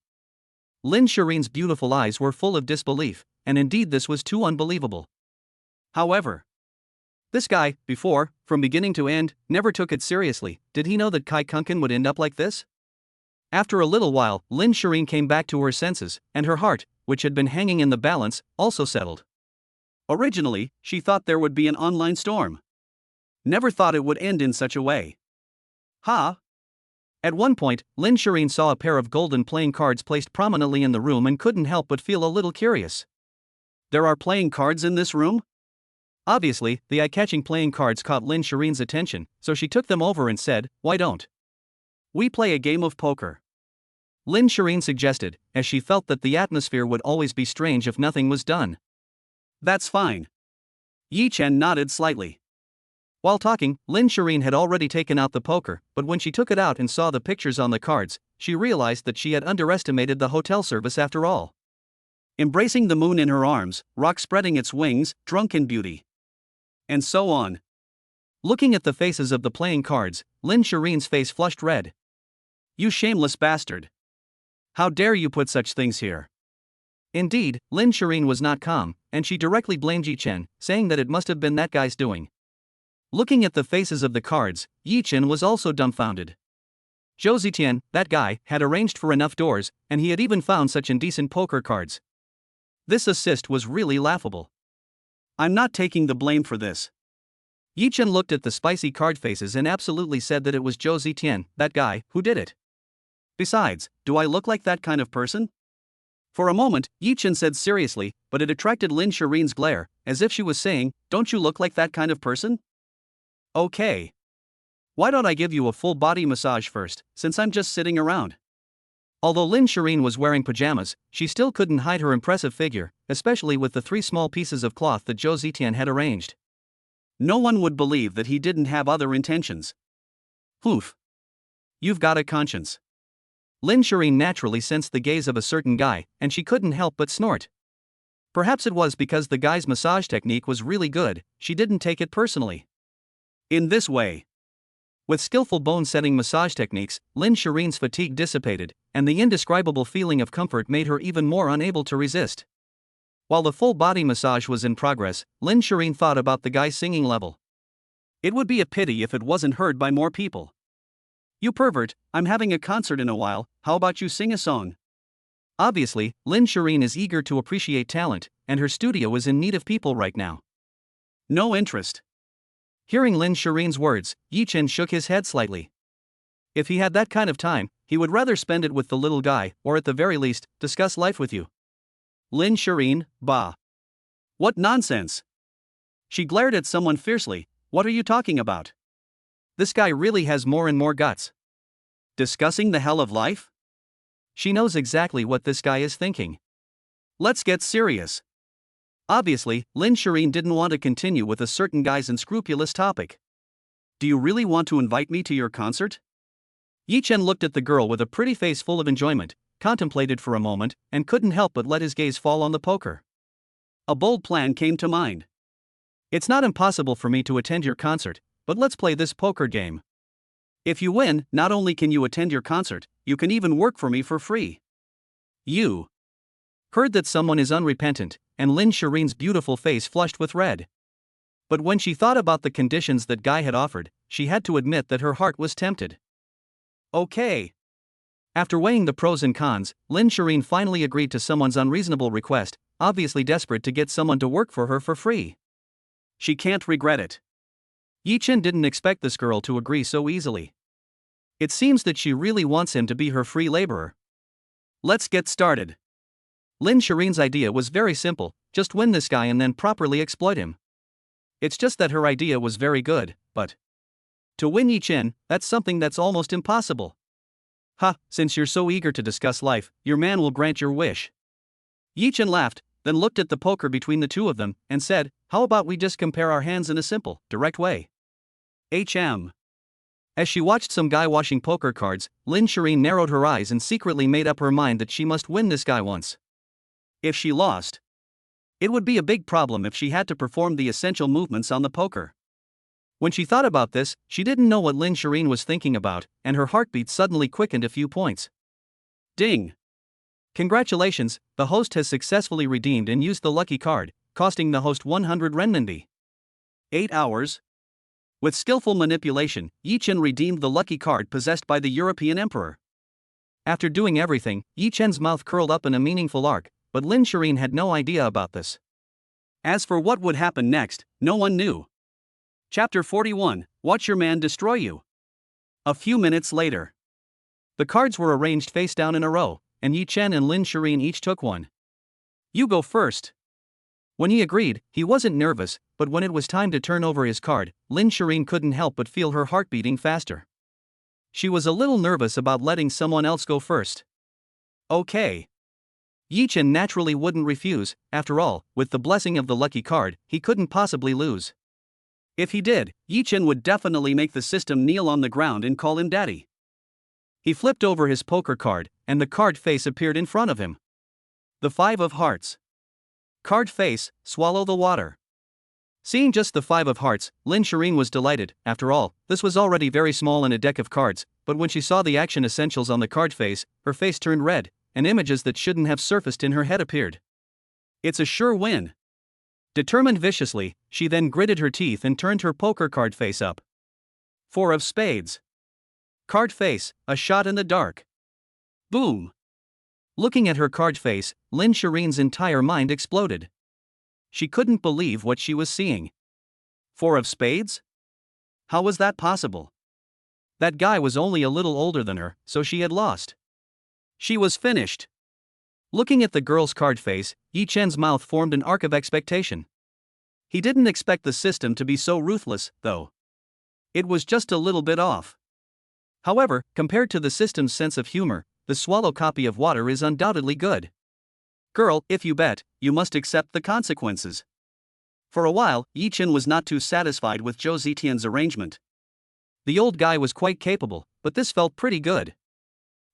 Lin Shiyin's beautiful eyes were full of disbelief, and indeed this was too unbelievable. However, this guy, before, from beginning to end, never took it seriously. Did he know that Kai Kunken would end up like this? After a little while, Lin Shiyin came back to her senses, and her heart, which had been hanging in the balance, also settled. Originally, she thought there would be an online storm. Never thought it would end in such a way. Ha! At one point, Lin Shiyin saw a pair of golden playing cards placed prominently in the room and couldn't help but feel a little curious. There are playing cards in this room? Obviously, the eye-catching playing cards caught Lin Shiyin's attention, so she took them over and said, why don't we play a game of poker? Lin Shiyin suggested, as she felt that the atmosphere would always be strange if nothing was done. That's fine. Yichen nodded slightly. While talking, Lin Shiyin had already taken out the poker, but when she took it out and saw the pictures on the cards, she realized that she had underestimated the hotel service after all. Embracing the moon in her arms, rock spreading its wings, drunk in beauty. And so on. Looking at the faces of the playing cards, Lin Shiyin's face flushed red. You shameless bastard. How dare you put such things here? Indeed, Lin Shiyin was not calm, and she directly blamed Yichen, saying that it must have been that guy's doing. Looking at the faces of the cards, Yichen was also dumbfounded. Zhou Zitian, that guy, had arranged for enough doors, and he had even found such indecent poker cards. This assist was really laughable. I'm not taking the blame for this. Yichen looked at the spicy card faces and absolutely said that it was Zhou Zitian, that guy, who did it. Besides, do I look like that kind of person? For a moment, Yichen said seriously, but it attracted Lin Shiyin's glare, as if she was saying, don't you look like that kind of person? Okay. Why don't I give you a full body massage first, since I'm just sitting around? Although Lin Shiyin was wearing pajamas, she still couldn't hide her impressive figure, especially with the 3 small pieces of cloth that Zhou Zitian had arranged. No one would believe that he didn't have other intentions. Oof. You've got a conscience. Lin Shiyin naturally sensed the gaze of a certain guy, and she couldn't help but snort. Perhaps it was because the guy's massage technique was really good, she didn't take it personally. In this way, with skillful bone-setting massage techniques, Lin Shiyin's fatigue dissipated, and the indescribable feeling of comfort made her even more unable to resist. While the full-body massage was in progress, Lin Shiyin thought about the guy's singing level. It would be a pity if it wasn't heard by more people. You pervert, I'm having a concert in a while, how about you sing a song? Obviously, Lin Shiyin is eager to appreciate talent, and her studio is in need of people right now. No interest. Hearing Lin Shiyin's words, Yi Chen shook his head slightly. If he had that kind of time, he would rather spend it with the little guy, or at the very least, discuss life with you. Lin Shiyin, bah. What nonsense! She glared at someone fiercely. What are you talking about? This guy really has more and more guts. Discussing the hell of life? She knows exactly what this guy is thinking. Let's get serious. Obviously, Lin Shiyin didn't want to continue with a certain guy's unscrupulous topic. Do you really want to invite me to your concert? Yi Chen looked at the girl with a pretty face full of enjoyment, contemplated for a moment, and couldn't help but let his gaze fall on the poker. A bold plan came to mind. It's not impossible for me to attend your concert, but let's play this poker game. If you win, not only can you attend your concert, you can even work for me for free. You heard that someone is unrepentant, and Lin Shiyin's beautiful face flushed with red. But when she thought about the conditions that guy had offered, she had to admit that her heart was tempted. Okay. After weighing the pros and cons, Lin Shiyin finally agreed to someone's unreasonable request, obviously desperate to get someone to work for her for free. She can't regret it. Yi Chen didn't expect this girl to agree so easily. It seems that she really wants him to be her free laborer. Let's get started. Lin Shiyin's idea was very simple, just win this guy and then properly exploit him. It's just that her idea was very good, but to win Yi Chen, that's something that's almost impossible. Ha, since you're so eager to discuss life, your man will grant your wish. Yi Chen laughed, then looked at the poker between the two of them, and said, how about we just compare our hands in a simple, direct way? HM. As she watched some guy washing poker cards, Lin Shiyin narrowed her eyes and secretly made up her mind that she must win this guy once. If she lost, it would be a big problem if she had to perform the essential movements on the poker. When she thought about this, she didn't know what Lin Shiyin was thinking about, and her heartbeat suddenly quickened a few points. Ding! Congratulations, the host has successfully redeemed and used the lucky card, costing the host 100 renminbi. 8 hours. With skillful manipulation, Yi Chen redeemed the lucky card possessed by the European emperor. After doing everything, Yi Chen's mouth curled up in a meaningful arc, but Lin Shiyin had no idea about this. As for what would happen next, no one knew. Chapter 41, Watch Your Man Destroy You. A few minutes later. The cards were arranged face down in a row, and Yi Chen and Lin Shiyin each took one. You go first. When he agreed, he wasn't nervous, but when it was time to turn over his card, Lin Shiyin couldn't help but feel her heart beating faster. She was a little nervous about letting someone else go first. Okay. Yi Chen naturally wouldn't refuse, after all, with the blessing of the lucky card, he couldn't possibly lose. If he did, Yi Chen would definitely make the system kneel on the ground and call him daddy. He flipped over his poker card, and the card face appeared in front of him. The 5 of hearts. Card face, swallow the water. Seeing just the 5 of hearts, Lin Shiyin was delighted. After all, this was already very small in a deck of cards, but when she saw the action essentials on the card face, her face turned red, and images that shouldn't have surfaced in her head appeared. It's a sure win. Determined viciously, she then gritted her teeth and turned her poker card face up. 4 of spades. Card face, a shot in the dark. Boom. Looking at her card face, Lin Shiyin's entire mind exploded. She couldn't believe what she was seeing. 4 of spades? How was that possible? That guy was only a little older than her, so she had lost. She was finished. Looking at the girl's card face, Yi Chen's mouth formed an arc of expectation. He didn't expect the system to be so ruthless, though. It was just a little bit off. However, compared to the system's sense of humor, the swallow copy of water is undoubtedly good. Girl, if you bet, you must accept the consequences. For a while, Yi Chen was not too satisfied with Zhou Zitian's arrangement. The old guy was quite capable, but this felt pretty good.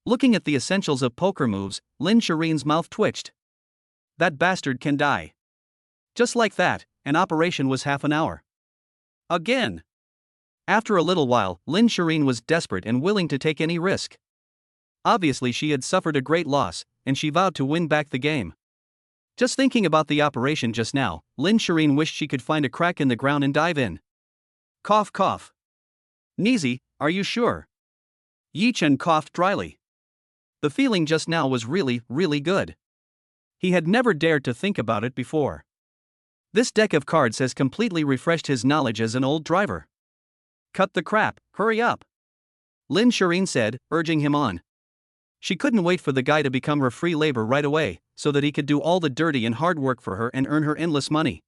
Looking at the essentials of poker moves, Lin Shiyin's mouth twitched. That bastard can die. Just like that, an operation was half an hour. Again. After a little while, Lin Shiyin was desperate and willing to take any risk. Obviously she had suffered a great loss, and she vowed to win back the game. Just thinking about the operation just now, Lin Shiyin wished she could find a crack in the ground and dive in. Cough cough. Neezy, are you sure? Yi Chen coughed dryly. The feeling just now was really, really good. He had never dared to think about it before. This deck of cards has completely refreshed his knowledge as an old driver. Cut the crap, hurry up, Lin Shiyin said, urging him on. She couldn't wait for the guy to become her free labor right away, so that he could do all the dirty and hard work for her and earn her endless money.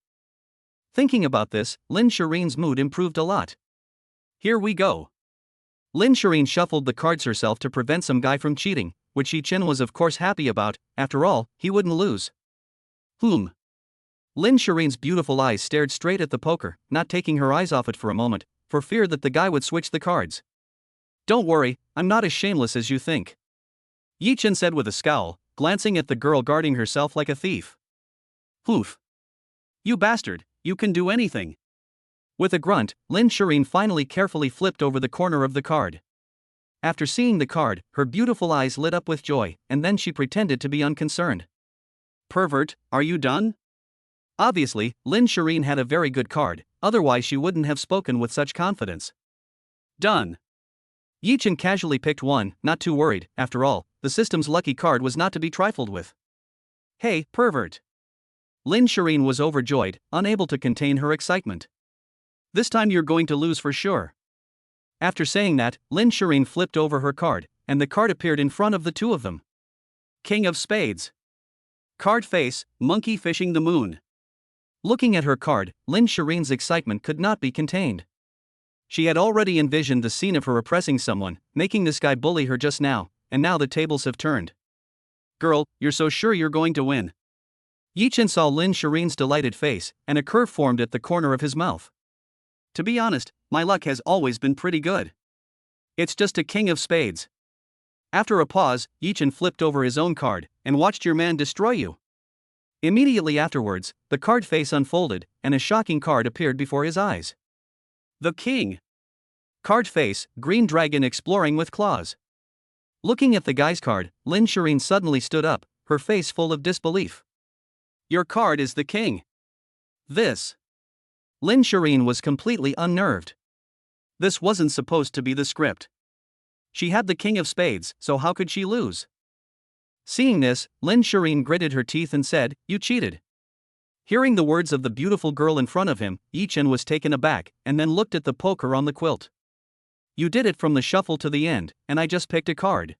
Thinking about this, Lin Shiyin's mood improved a lot. Here we go. Lin Shiyin shuffled the cards herself to prevent some guy from cheating, which Yi Chen was of course happy about. After all, he wouldn't lose. Lin Shiyin's beautiful eyes stared straight at the poker, not taking her eyes off it for a moment, for fear that the guy would switch the cards. Don't worry, I'm not as shameless as you think, Yi Chen said with a scowl, glancing at the girl guarding herself like a thief. Oof. You bastard, you can do anything. With a grunt, Lin Shiyin finally carefully flipped over the corner of the card. After seeing the card, her beautiful eyes lit up with joy, and then she pretended to be unconcerned. Pervert, are you done? Obviously, Lin Shiyin had a very good card, otherwise she wouldn't have spoken with such confidence. Done. Yi Chen casually picked one, not too worried. After all, the system's lucky card was not to be trifled with. Hey, pervert. Lin Shiyin was overjoyed, unable to contain her excitement. This time you're going to lose for sure. After saying that, Lin Shiyin flipped over her card, and the card appeared in front of the two of them. King of Spades. Card face, monkey fishing the moon. Looking at her card, Lin Shiyin's excitement could not be contained. She had already envisioned the scene of her oppressing someone, making this guy bully her just now, and now the tables have turned. Girl, you're so sure you're going to win. Yi Chen saw Lin Shiyin's delighted face, and a curve formed at the corner of his mouth. To be honest, my luck has always been pretty good. It's just a king of spades. After a pause, Yi Chen flipped over his own card, and watched your man destroy you. Immediately afterwards, the card face unfolded, and a shocking card appeared before his eyes. The king. Card face, green dragon exploring with claws. Looking at the guy's card, Lin Shiyin suddenly stood up, her face full of disbelief. Your card is the king. This. Lin Shiyin was completely unnerved. This wasn't supposed to be the script. She had the king of spades, so how could she lose? Seeing this, Lin Shiyin gritted her teeth and said, You cheated. Hearing the words of the beautiful girl in front of him, Yi Chen was taken aback, and then looked at the poker on the quilt. You did it from the shuffle to the end, and I just picked a card.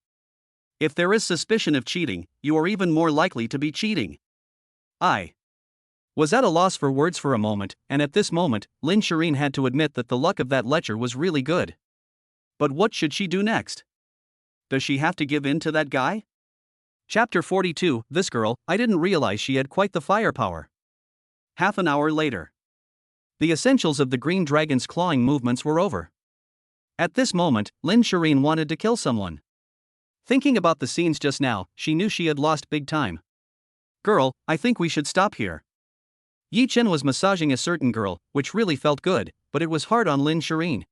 If there is suspicion of cheating, you are even more likely to be cheating. I was at a loss for words for a moment, and at this moment, Lin Shiyin had to admit that the luck of that lecher was really good. But what should she do next? Does she have to give in to that guy? Chapter 42, This girl, I didn't realize she had quite the firepower. Half an hour later. The essentials of the green dragon's clawing movements were over. At this moment, Lin Shiyin wanted to kill someone. Thinking about the scenes just now, she knew she had lost big time. Girl, I think we should stop here. Yi Chen was massaging a certain girl, which really felt good, but it was hard on Lin Shiyin.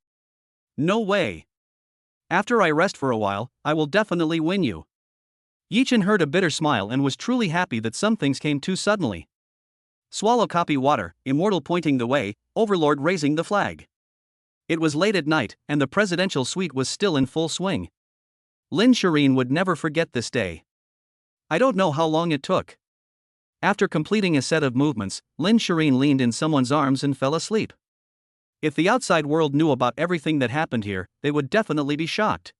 No way. After I rest for a while, I will definitely win you. Yi Chen heard a bitter smile and was truly happy that some things came too suddenly. Swallow copy water, Immortal pointing the way, Overlord raising the flag. It was late at night, and the presidential suite was still in full swing. Lin Shiyin would never forget this day. I don't know how long it took. After completing a set of movements, Lin Shiyin leaned in someone's arms and fell asleep. If the outside world knew about everything that happened here, they would definitely be shocked.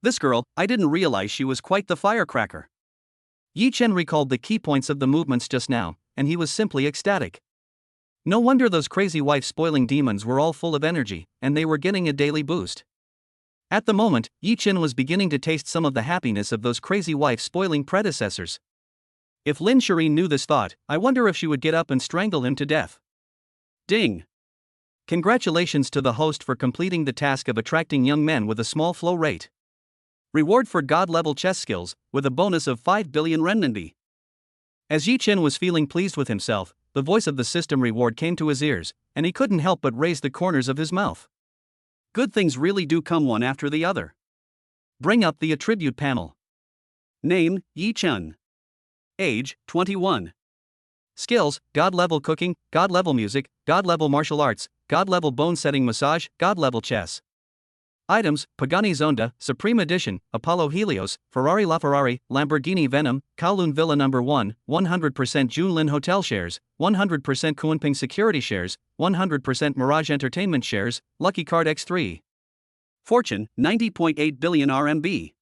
This girl, I didn't realize she was quite the firecracker. Yi Chen recalled the key points of the movements just now, and he was simply ecstatic. No wonder those crazy wife-spoiling demons were all full of energy, and they were getting a daily boost. At the moment, Yi Chen was beginning to taste some of the happiness of those crazy wife-spoiling predecessors. If Lin Shiyin knew this thought, I wonder if she would get up and strangle him to death. Ding! Congratulations to the host for completing the task of attracting young men with a small flow rate. Reward for God-level chess skills, with a bonus of 5 billion renminbi. As Yi Chen was feeling pleased with himself, the voice of the system reward came to his ears, and he couldn't help but raise the corners of his mouth. Good things really do come one after the other. Bring up the attribute panel. Name, Yi Chen. Age, 21. Skills: God-level cooking, God-level music, God-level martial arts, God-level bone-setting massage, God-level chess. Items: Pagani Zonda, Supreme Edition, Apollo Helios, Ferrari LaFerrari, Lamborghini Venom, Kowloon Villa No. 1, 100% Junlin Hotel shares, 100% Kunping Security shares, 100% Mirage Entertainment shares, Lucky Card X3. Fortune: 90.8 billion RMB.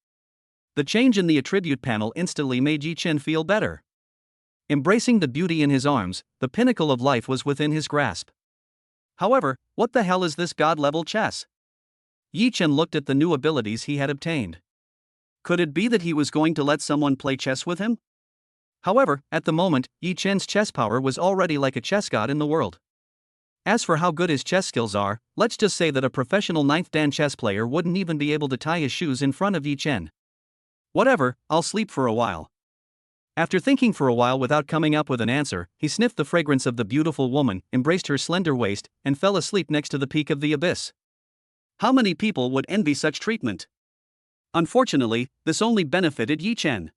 The change in the attribute panel instantly made Yi Chen feel better. Embracing the beauty in his arms, the pinnacle of life was within his grasp. However, what the hell is this god-level chess? Yi Chen looked at the new abilities he had obtained. Could it be that he was going to let someone play chess with him? However, at the moment, Yi Chen's chess power was already like a chess god in the world. As for how good his chess skills are, let's just say that a professional 9th Dan chess player wouldn't even be able to tie his shoes in front of Yi Chen. Whatever, I'll sleep for a while. After thinking for a while without coming up with an answer, he sniffed the fragrance of the beautiful woman, embraced her slender waist, and fell asleep next to the peak of the abyss. How many people would envy such treatment? Unfortunately, this only benefited Yi Chen.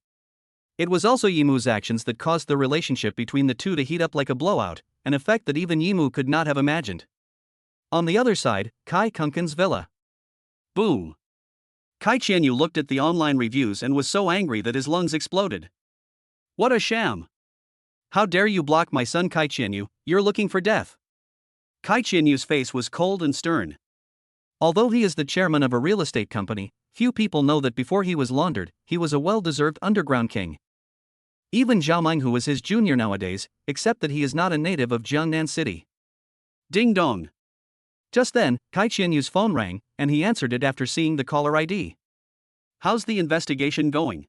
It was also Yimu's actions that caused the relationship between the two to heat up like a blowout, an effect that even Yimu could not have imagined. On the other side, Kai Kunken's villa. Boom! Kai Qianyu looked at the online reviews and was so angry that his lungs exploded. What a sham! How dare you block my son Kai Qianyu, you're looking for death. Kai Qianyu's face was cold and stern. Although he is the chairman of a real estate company, few people know that before he was laundered, he was a well-deserved underground king. Even Zhao Ming, who is his junior nowadays, except that he is not a native of Jiangnan City. Ding dong! Just then, Kai Qianyu's phone rang, and he answered it after seeing the caller ID. How's the investigation going?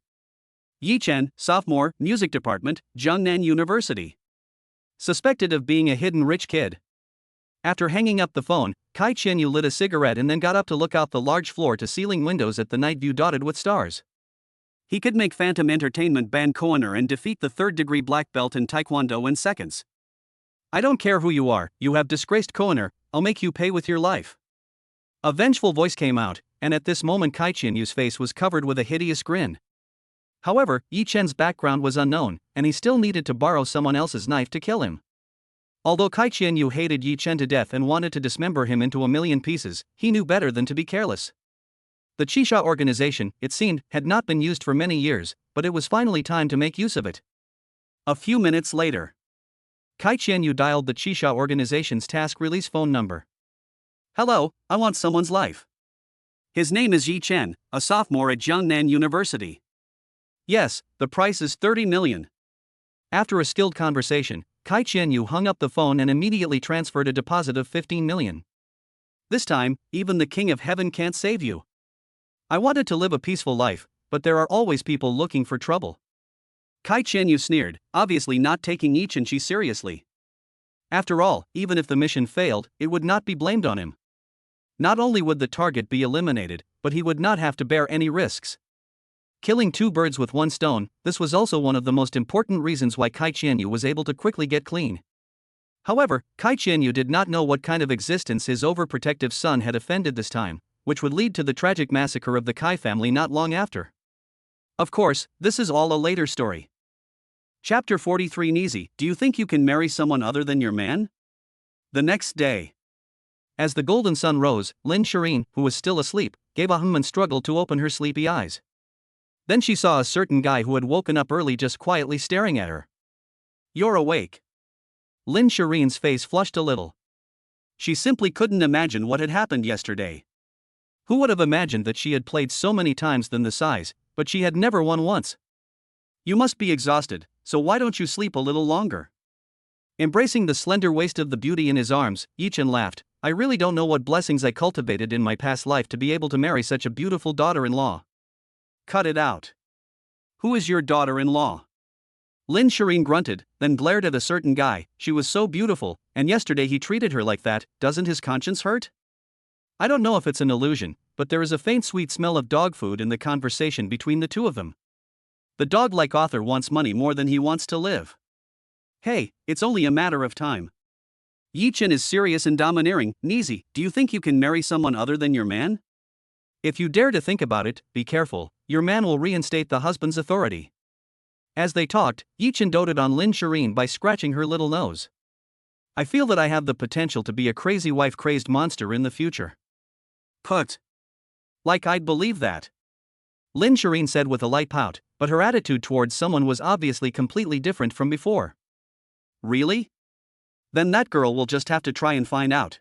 Yi Chen, sophomore, music department, Jiangnan University. Suspected of being a hidden rich kid. After hanging up the phone, Kai Qianyu lit a cigarette and then got up to look out the large floor-to-ceiling windows at the night view dotted with stars. He could make Phantom Entertainment ban Koiner and defeat the third-degree black belt in Taekwondo in seconds. I don't care who you are, you have disgraced Koiner, I'll make you pay with your life. A vengeful voice came out, and at this moment Kai Qianyu's face was covered with a hideous grin. However, Yi Chen's background was unknown, and he still needed to borrow someone else's knife to kill him. Although Kai Qianyu hated Yi Chen to death and wanted to dismember him into a million pieces, he knew better than to be careless. The Qisha organization, it seemed, had not been used for many years, but it was finally time to make use of it. A few minutes later, Kai Qianyu dialed the Qisha organization's task release phone number. Hello, I want someone's life. His name is Yi Chen, a sophomore at Jiangnan University. Yes, the price is 30 million. After a skilled conversation, Kai Qianyu hung up the phone and immediately transferred a deposit of 15 million. This time, even the King of Heaven can't save you. I wanted to live a peaceful life, but there are always people looking for trouble. Kai Qianyu sneered, obviously not taking Yi Chen seriously. After all, even if the mission failed, it would not be blamed on him. Not only would the target be eliminated, but he would not have to bear any risks. Killing two birds with one stone, this was also one of the most important reasons why Kai Qianyu was able to quickly get clean. However, Kai Qianyu did not know what kind of existence his overprotective son had offended this time, which would lead to the tragic massacre of the Kai family not long after. Of course, this is all a later story. Chapter 43 Nizi, do you think you can marry someone other than your man? The next day. As the golden sun rose, Lin Shiyin, who was still asleep, gave a hum and struggled to open her sleepy eyes. Then she saw a certain guy who had woken up early just quietly staring at her. You're awake. Lin Shireen's face flushed a little. She simply couldn't imagine what had happened yesterday. Who would have imagined that she had played so many times than the size, but she had never won once? You must be exhausted, so why don't you sleep a little longer? Embracing the slender waist of the beauty in his arms, Yi Chen laughed. I really don't know what blessings I cultivated in my past life to be able to marry such a beautiful daughter-in-law. Cut it out. Who is your daughter-in-law? Lin Shiyin grunted, then glared at a certain guy. She was so beautiful, and yesterday he treated her like that. Doesn't his conscience hurt? I don't know if it's an illusion, but there is a faint sweet smell of dog food in the conversation between the two of them. The dog-like author wants money more than he wants to live. Hey, it's only a matter of time. Yi Chen is serious and domineering. Nizi, do you think you can marry someone other than your man? If you dare to think about it, be careful, your man will reinstate the husband's authority. As they talked, Yichen doted on Lin Shiyin by scratching her little nose. I feel that I have the potential to be a crazy wife-crazed monster in the future. Put. Like I'd believe that. Lin Shiyin said with a light pout, but her attitude towards someone was obviously completely different from before. Really? Then that girl will just have to try and find out.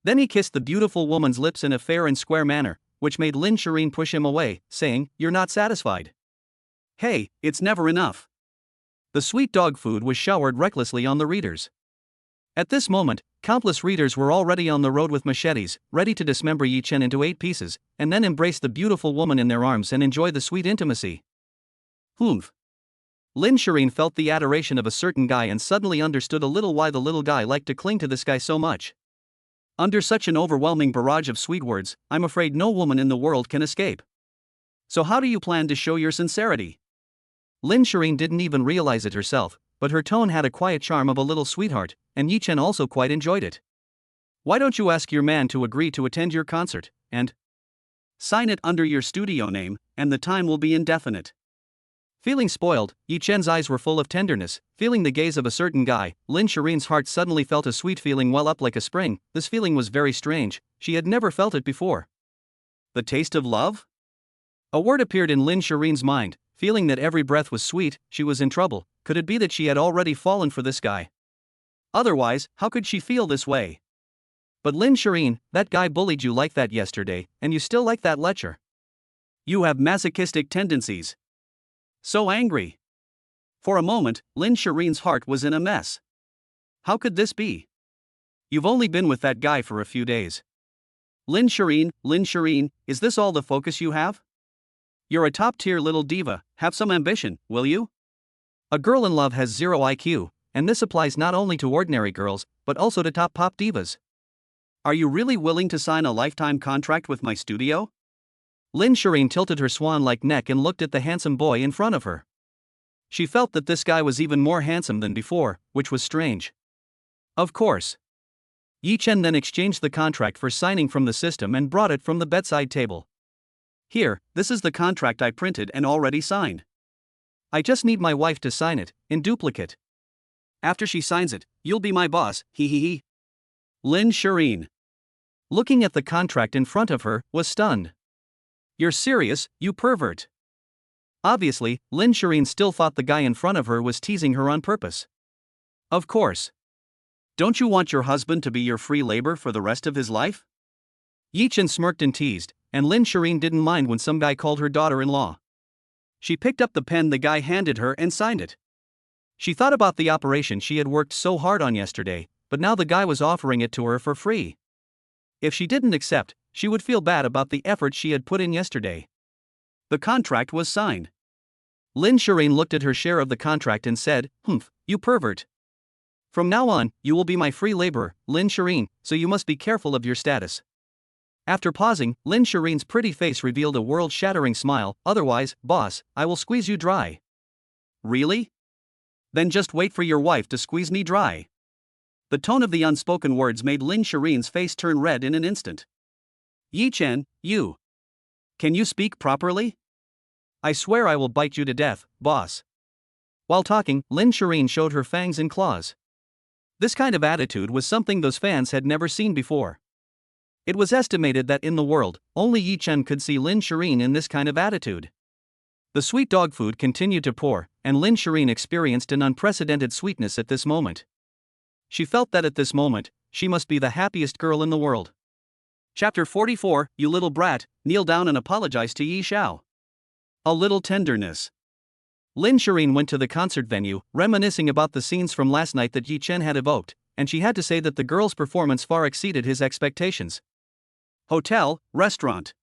Then he kissed the beautiful woman's lips in a fair and square manner, which made Lin Shiyin push him away, saying, "You're not satisfied. Hey, it's never enough." The sweet dog food was showered recklessly on the readers. At this moment, countless readers were already on the road with machetes, ready to dismember Yichen into 8 pieces, and then embrace the beautiful woman in their arms and enjoy the sweet intimacy. Humph. Lin Shiyin felt the adoration of a certain guy and suddenly understood a little why the little guy liked to cling to this guy so much. Under such an overwhelming barrage of sweet words, I'm afraid no woman in the world can escape. So how do you plan to show your sincerity? Lin Shiyin didn't even realize it herself, but her tone had a quiet charm of a little sweetheart, and Yichen also quite enjoyed it. Why don't you ask your man to agree to attend your concert, and sign it under your studio name, and the time will be indefinite. Feeling spoiled, Yichen's eyes were full of tenderness. Feeling the gaze of a certain guy, Lin Shiyin's heart suddenly felt a sweet feeling well up like a spring. This feeling was very strange, she had never felt it before. The taste of love? A word appeared in Lin Shiyin's mind. Feeling that every breath was sweet, she was in trouble. Could it be that she had already fallen for this guy? Otherwise, how could she feel this way? But Lin Shiyin, that guy bullied you like that yesterday, and you still like that lecture. You have masochistic tendencies. So angry. For a moment, Lin Shiyin's heart was in a mess. How could this be? You've only been with that guy for a few days. Lin Shiyin, is this all the focus you have? You're a top-tier little diva, have some ambition, will you? A girl in love has zero IQ, and this applies not only to ordinary girls, but also to top pop divas. Are you really willing to sign a lifetime contract with my studio? Lin Shiyin tilted her swan-like neck and looked at the handsome boy in front of her. She felt that this guy was even more handsome than before, which was strange. Of course. Yichen then exchanged the contract for signing from the system and brought it from the bedside table. Here, this is the contract I printed and already signed. I just need my wife to sign it, in duplicate. After she signs it, you'll be my boss, he. Lin Shiyin, looking at the contract in front of her, was stunned. You're serious, you pervert? Obviously, Lin Shiyin still thought the guy in front of her was teasing her on purpose. Of course. Don't you want your husband to be your free labor for the rest of his life? Yichen smirked and teased, and Lin Shiyin didn't mind when some guy called her daughter-in-law. She picked up the pen the guy handed her and signed it. She thought about the operation she had worked so hard on yesterday, but now the guy was offering it to her for free. If she didn't accept, she would feel bad about the effort she had put in yesterday. The contract was signed. Lin Shiyin looked at her share of the contract and said, you pervert. From now on, you will be my free laborer, Lin Shiyin, so you must be careful of your status. After pausing, Lin Shiyin's pretty face revealed a world-shattering smile. Otherwise, boss, I will squeeze you dry. Really? Then just wait for your wife to squeeze me dry. The tone of the unspoken words made Lin Shiyin's face turn red in an instant. Yichen, you. Can you speak properly? I swear I will bite you to death, boss. While talking, Lin Shiyin showed her fangs and claws. This kind of attitude was something those fans had never seen before. It was estimated that in the world, only Yichen could see Lin Shiyin in this kind of attitude. The sweet dog food continued to pour, and Lin Shiyin experienced an unprecedented sweetness at this moment. She felt that at this moment, she must be the happiest girl in the world. Chapter 44, You little brat, kneel down and apologize to Yi Xiao. A little tenderness. Lin Shiyin went to the concert venue, reminiscing about the scenes from last night that Yichen had evoked, and she had to say that the girl's performance far exceeded his expectations. Hotel, restaurant.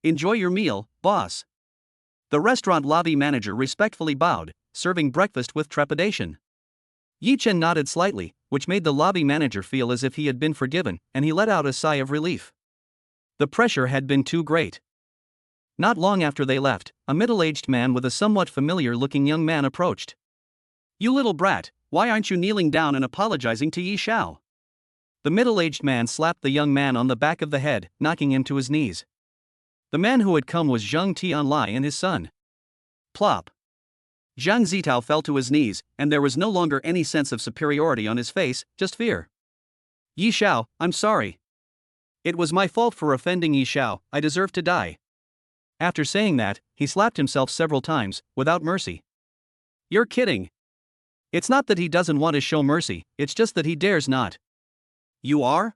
Enjoy your meal, boss. The restaurant lobby manager respectfully bowed, serving breakfast with trepidation. Yichen nodded slightly, which made the lobby manager feel as if he had been forgiven, and he let out a sigh of relief. The pressure had been too great. Not long after they left, a middle-aged man with a somewhat familiar-looking young man approached. You little brat, why aren't you kneeling down and apologizing to Yi Xiao? The middle-aged man slapped the young man on the back of the head, knocking him to his knees. The man who had come was Zheng Tianlai and his son. Plop. Zhang Zitao fell to his knees, and there was no longer any sense of superiority on his face, just fear. Yi Xiao, I'm sorry. It was my fault for offending Yi Xiao, I deserve to die. After saying that, he slapped himself several times, without mercy. You're kidding. It's not that he doesn't want to show mercy, it's just that he dares not. You are?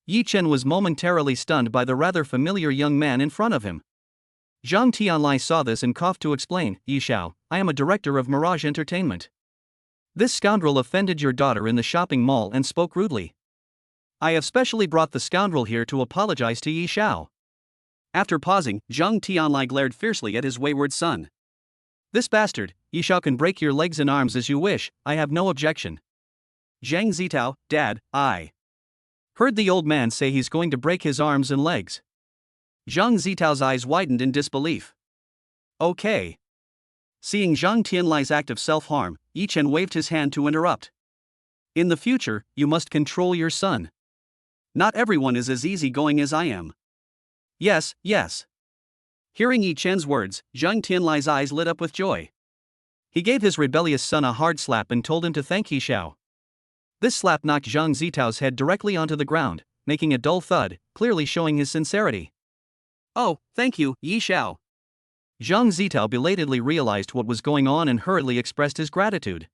Yi Chen was momentarily stunned by the rather familiar young man in front of him. Zhang Tianlai saw this and coughed to explain, Yi Xiao, I am a director of Mirage Entertainment. This scoundrel offended your daughter in the shopping mall and spoke rudely. I have specially brought the scoundrel here to apologize to Yi Xiao. After pausing, Zhang Tianlai glared fiercely at his wayward son. This bastard, Yi Xiao can break your legs and arms as you wish, I have no objection. Zhang Zitao, Dad, I heard the old man say he's going to break his arms and legs. Zhang Zitao's eyes widened in disbelief. Okay. Seeing Zhang Tianlai's act of self-harm, Yi Chen waved his hand to interrupt. In the future, you must control your son. Not everyone is as easygoing as I am. Yes, yes. Hearing Yi Chen's words, Zhang Tianlai's eyes lit up with joy. He gave his rebellious son a hard slap and told him to thank Yi Xiao. This slap knocked Zhang Zitao's head directly onto the ground, making a dull thud, clearly showing his sincerity. Oh, thank you, Yi Xiao. Zhang Zitao belatedly realized what was going on and hurriedly expressed his gratitude.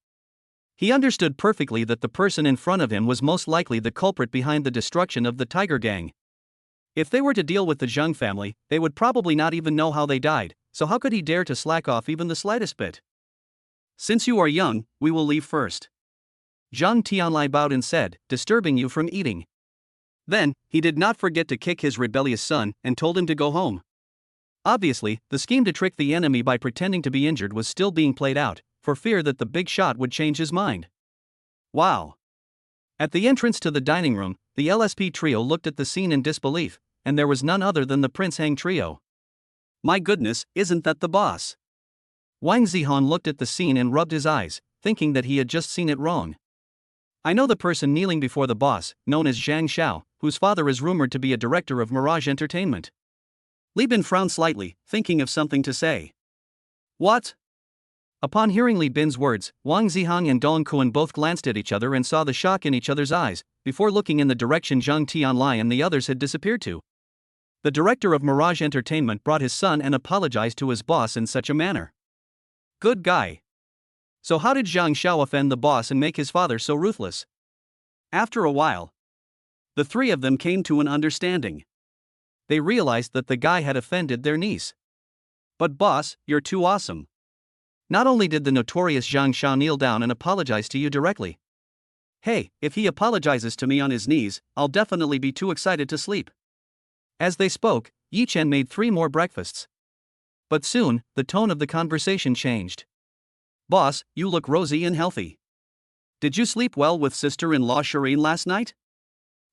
He understood perfectly that the person in front of him was most likely the culprit behind the destruction of the Tiger Gang. If they were to deal with the Zhang family, they would probably not even know how they died, so how could he dare to slack off even the slightest bit? Since you are young, we will leave first. Zhang Tianlai bowed and said, disturbing you from eating. Then, he did not forget to kick his rebellious son and told him to go home. Obviously, the scheme to trick the enemy by pretending to be injured was still being played out, for fear that the big shot would change his mind. Wow. At the entrance to the dining room, the LSP trio looked at the scene in disbelief, and there was none other than the Prince Hang trio. My goodness, isn't that the boss? Wang Zihan looked at the scene and rubbed his eyes, thinking that he had just seen it wrong. I know the person kneeling before the boss, known as Zhang Xiao, whose father is rumored to be a director of Mirage Entertainment. Li Bin frowned slightly, thinking of something to say. What? Upon hearing Li Bin's words, Wang Zihang and Dong Kuan both glanced at each other and saw the shock in each other's eyes, before looking in the direction Zhang Tianlai and the others had disappeared to. The director of Mirage Entertainment brought his son and apologized to his boss in such a manner. Good guy. So how did Zhang Xiao offend the boss and make his father so ruthless? After a while, the three of them came to an understanding. They realized that the guy had offended their niece. But boss, you're too awesome. Not only did the notorious Zhang Xiao kneel down and apologize to you directly. Hey, if he apologizes to me on his knees, I'll definitely be too excited to sleep. As they spoke, Yi Chen made 3 more breakfasts. But soon, the tone of the conversation changed. Boss, you look rosy and healthy. Did you sleep well with sister-in-law Shireen last night?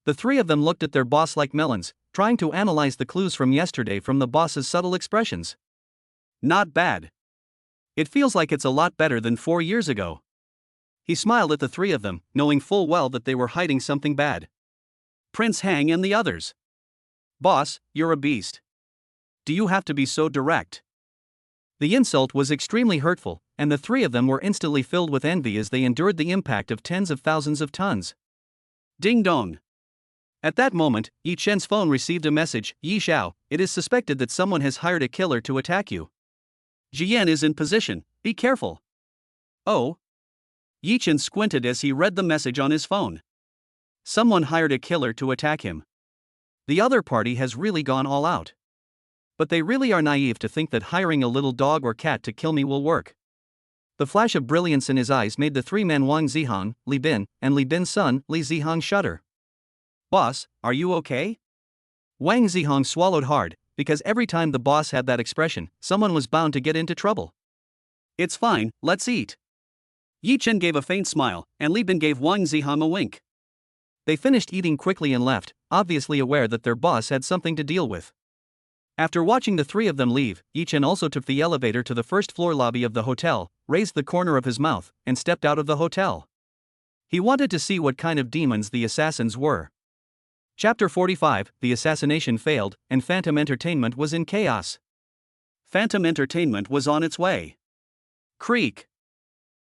The 3 of them looked at their boss like melons, trying to analyze the clues from yesterday from the boss's subtle expressions. Not bad. It feels like it's a lot better than 4 years ago. He smiled at the 3 of them, knowing full well that they were hiding something bad. Prince Hang and the others. Boss, you're a beast. Do you have to be so direct? The insult was extremely hurtful, and the 3 of them were instantly filled with envy as they endured the impact of tens of thousands of tons. Ding dong. At that moment, Yi Chen's phone received a message. Yi Xiao, it is suspected that someone has hired a killer to attack you. Jiyan is in position, be careful. Oh? Yi Chen squinted as he read the message on his phone. Someone hired a killer to attack him. The other party has really gone all out. But they really are naive to think that hiring a little dog or cat to kill me will work. The flash of brilliance in his eyes made the 3 men Wang Zihang, Li Bin, and Li Bin's son, Li Zihang shudder. Boss, are you okay? Wang Zihang swallowed hard, because every time the boss had that expression, someone was bound to get into trouble. It's fine, let's eat. Yi Chen gave a faint smile, and Li Bin gave Wang Zihang a wink. They finished eating quickly and left, obviously aware that their boss had something to deal with. After watching the 3 of them leave, Yi Chen also took the elevator to the first-floor lobby of the hotel, raised the corner of his mouth, and stepped out of the hotel. He wanted to see what kind of demons the assassins were. Chapter 45, the assassination failed, and Phantom Entertainment was in chaos. Phantom Entertainment was on its way. Creak.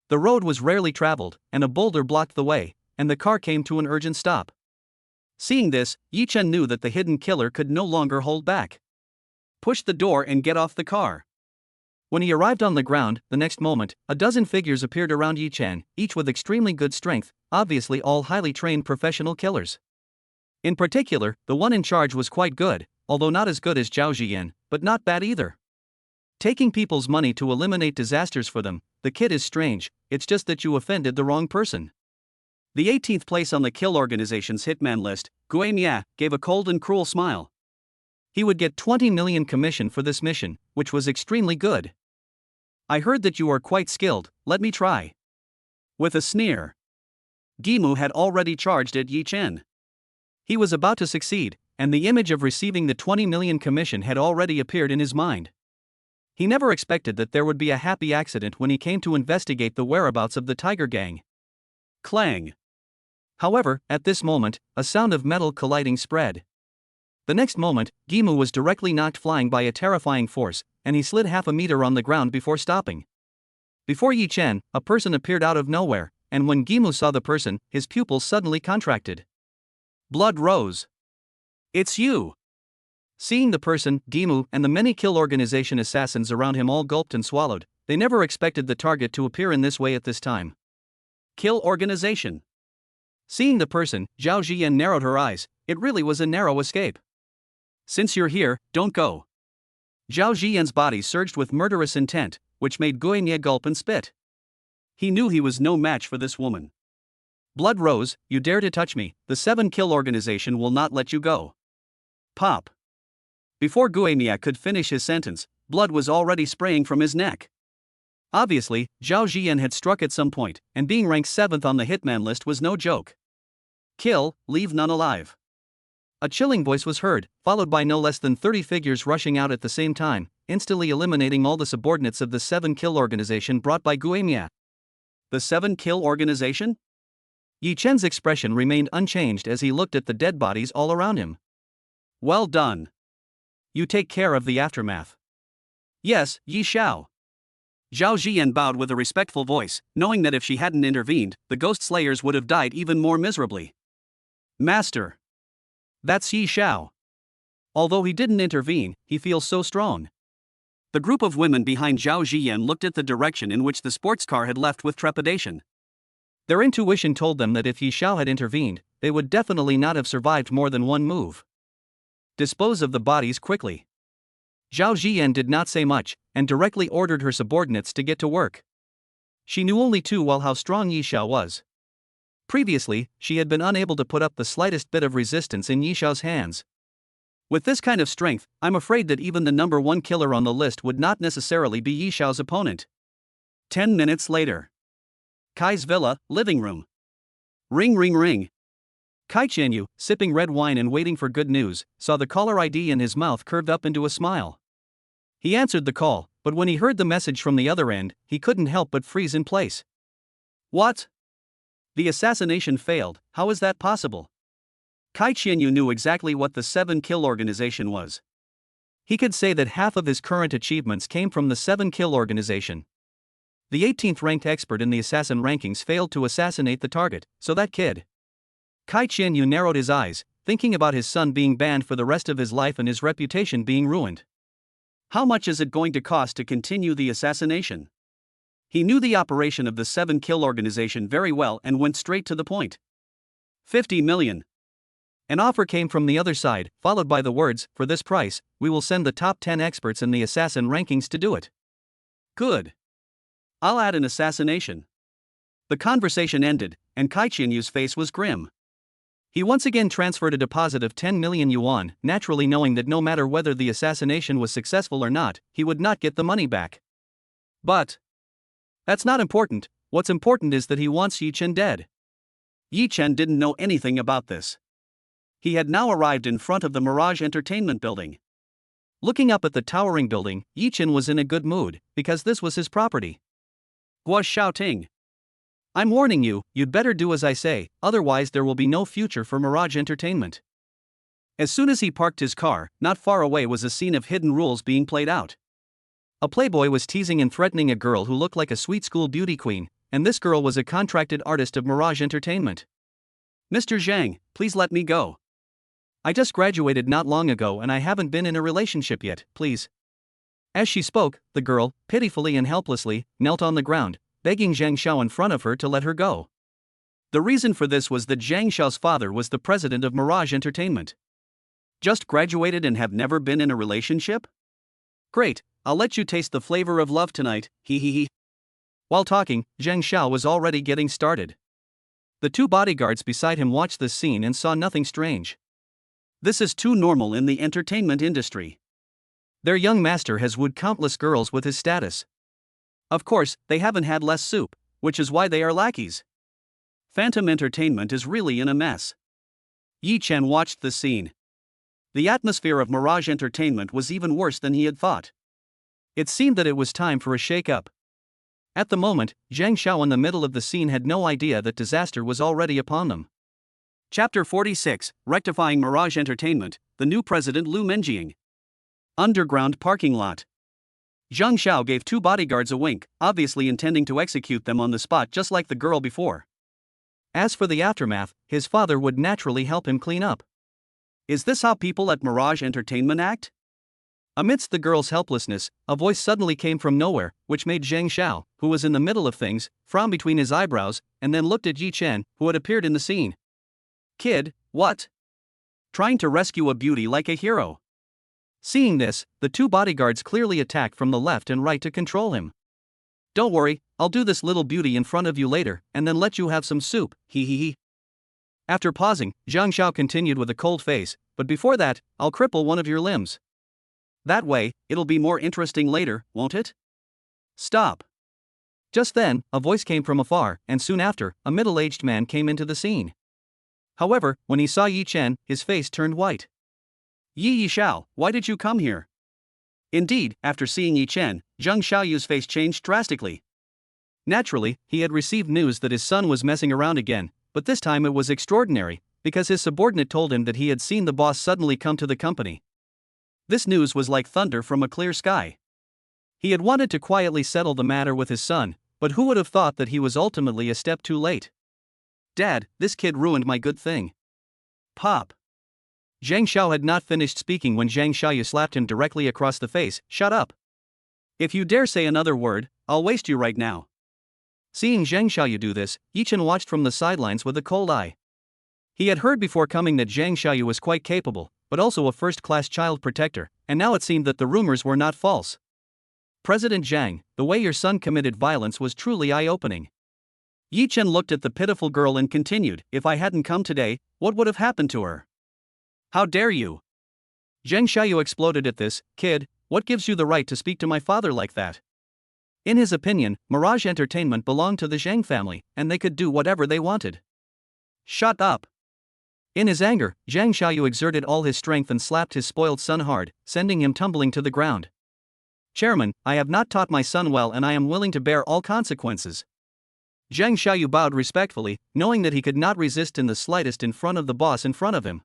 The road was rarely traveled, and a boulder blocked the way, and the car came to an urgent stop. Seeing this, Yi Chen knew that the hidden killer could no longer hold back. Push the door and get off the car. When he arrived on the ground, the next moment, a dozen figures appeared around Yi Chen, each with extremely good strength, obviously all highly trained professional killers. In particular, the one in charge was quite good, although not as good as Zhao Ziyan, but not bad either. Taking people's money to eliminate disasters for them, the kid is strange, it's just that you offended the wrong person. The 18th place on the kill organization's hitman list, Gui Mia, gave a cold and cruel smile. He would get 20 million commission for this mission, which was extremely good. I heard that you are quite skilled, let me try. With a sneer. Gimu had already charged at Yi Chen. He was about to succeed, and the image of receiving the 20 million commission had already appeared in his mind. He never expected that there would be a happy accident when he came to investigate the whereabouts of the Tiger Gang. Clang. However, at this moment, a sound of metal colliding spread. The next moment, Gimu was directly knocked flying by a terrifying force, and he slid half a meter on the ground before stopping. Before Yi Chen, a person appeared out of nowhere, and when Gimu saw the person, his pupils suddenly contracted. Blood rose. It's you! Seeing the person, Gimu, and the many kill organization assassins around him all gulped and swallowed. They never expected the target to appear in this way at this time. Kill organization. Seeing the person, Zhao Ziyan narrowed her eyes. It really was a narrow escape. Since you're here, don't go. Zhao Ziyan's body surged with murderous intent, which made Guinya gulp and spit. He knew he was no match for this woman. Blood rose, you dare to touch me, the 7 kill organization will not let you go. Pop. Before Guinya could finish his sentence, blood was already spraying from his neck. Obviously, Zhao Ziyan had struck at some point, and being ranked 7th on the hitman list was no joke. Kill, leave none alive. A chilling voice was heard, followed by no less than 30 figures rushing out at the same time, instantly eliminating all the subordinates of the 7 kill organization brought by Guinya. The 7 kill organization? Yi Chen's expression remained unchanged as he looked at the dead bodies all around him. Well done. You take care of the aftermath. Yes, Yi Xiao. Zhao Ziyan bowed with a respectful voice, knowing that if she hadn't intervened, the ghost slayers would have died even more miserably. Master. That's Yi Xiao. Although he didn't intervene, he feels so strong. The group of women behind Zhao Ziyan looked at the direction in which the sports car had left with trepidation. Their intuition told them that if Yi Xiao had intervened, they would definitely not have survived more than one move. Dispose of the bodies quickly. Zhao Ziyan did not say much, and directly ordered her subordinates to get to work. She knew only too well how strong Yi Xiao was. Previously, she had been unable to put up the slightest bit of resistance in Yi Xiao's hands. With this kind of strength, I'm afraid that even the number 1 killer on the list would not necessarily be Yi Xiao's opponent. 10 minutes later. Kai's villa, living room. Ring ring ring. Kai Qianyu, sipping red wine and waiting for good news, saw the caller ID and his mouth curved up into a smile. He answered the call, but when he heard the message from the other end, he couldn't help but freeze in place. What? The assassination failed, how is that possible? Kai Qianyu knew exactly what the 7 kill organization was. He could say that half of his current achievements came from the 7 kill organization. The 18th ranked expert in the assassin rankings failed to assassinate the target, so that kid. Kai Qianyu narrowed his eyes, thinking about his son being banned for the rest of his life and his reputation being ruined. How much is it going to cost to continue the assassination? He knew the operation of the 7 kill organization very well and went straight to the point. 50 million. An offer came from the other side, followed by the words, for this price, we will send the top 10 experts in the assassin rankings to do it. Good. I'll add an assassination. The conversation ended, and Kai Qianyu's face was grim. He once again transferred a deposit of 10 million yuan, naturally knowing that no matter whether the assassination was successful or not, he would not get the money back. But that's not important, what's important is that he wants Yi Chen dead. Yi Chen didn't know anything about this. He had now arrived in front of the Mirage Entertainment building. Looking up at the towering building, Yi Chen was in a good mood, because this was his property. Guo Xiaoting. I'm warning you, you'd better do as I say, otherwise there will be no future for Mirage Entertainment. As soon as he parked his car, not far away was a scene of hidden rules being played out. A playboy was teasing and threatening a girl who looked like a sweet school beauty queen, and this girl was a contracted artist of Mirage Entertainment. "Mr. Zhang, please let me go. I just graduated not long ago and I haven't been in a relationship yet, please." As she spoke, the girl, pitifully and helplessly, knelt on the ground, begging Zhang Xiao in front of her to let her go. The reason for this was that Zhang Xiao's father was the president of Mirage Entertainment. Just graduated and have never been in a relationship? Great, I'll let you taste the flavor of love tonight, hee hee hee. While talking, Zhang Xiao was already getting started. The two bodyguards beside him watched this scene and saw nothing strange. This is too normal in the entertainment industry. Their young master has wooed countless girls with his status. Of course, they haven't had less soup, which is why they are lackeys. Phantom Entertainment is really in a mess. Yi Chen watched the scene. The atmosphere of Mirage Entertainment was even worse than he had thought. It seemed that it was time for a shake-up. At the moment, Zhang Xiao in the middle of the scene had no idea that disaster was already upon them. Chapter 46, Rectifying Mirage Entertainment, the new president Lu Menjing. Underground parking lot. Zhang Xiao gave two bodyguards a wink, obviously intending to execute them on the spot just like the girl before. As for the aftermath, his father would naturally help him clean up. Is this how people at Mirage Entertainment act? Amidst the girl's helplessness, a voice suddenly came from nowhere, which made Zhang Xiao, who was in the middle of things, frown between his eyebrows, and then looked at Yi Chen, who had appeared in the scene. "Kid, what? Trying to rescue a beauty like a hero." Seeing this, the two bodyguards clearly attacked from the left and right to control him. "Don't worry, I'll do this little beauty in front of you later, and then let you have some soup, hee hee hee." After pausing, Zhang Xiao continued with a cold face, "But before that, I'll cripple one of your limbs. That way, it'll be more interesting later, won't it? Stop." Just then, a voice came from afar, and soon after, a middle-aged man came into the scene. However, when he saw Yi Chen, his face turned white. "Yi Xiao, why did you come here?" Indeed, after seeing Yi Chen, Zhang Xiaoyu's face changed drastically. Naturally, he had received news that his son was messing around again, but this time it was extraordinary, because his subordinate told him that he had seen the boss suddenly come to the company. This news was like thunder from a clear sky. He had wanted to quietly settle the matter with his son, but who would have thought that he was ultimately a step too late? "Dad, this kid ruined my good thing." Pop. Zhang Xiao had not finished speaking when Zhang Xiaoyu slapped him directly across the face. "Shut up. If you dare say another word, I'll waste you right now." Seeing Zhang Xiaoyu do this, Yi Chen watched from the sidelines with a cold eye. He had heard before coming that Zhang Xiaoyu was quite capable, but also a first-class child protector, and now it seemed that the rumors were not false. "President Zhang, the way your son committed violence was truly eye-opening." Yi Chen looked at the pitiful girl and continued, "If I hadn't come today, what would have happened to her? How dare you?" Zhang Xiaoyu exploded at this. "Kid, what gives you the right to speak to my father like that?" In his opinion, Mirage Entertainment belonged to the Zhang family, and they could do whatever they wanted. "Shut up." In his anger, Zhang Xiaoyu exerted all his strength and slapped his spoiled son hard, sending him tumbling to the ground. "Chairman, I have not taught my son well and I am willing to bear all consequences." Zhang Xiaoyu bowed respectfully, knowing that he could not resist in the slightest in front of the boss in front of him.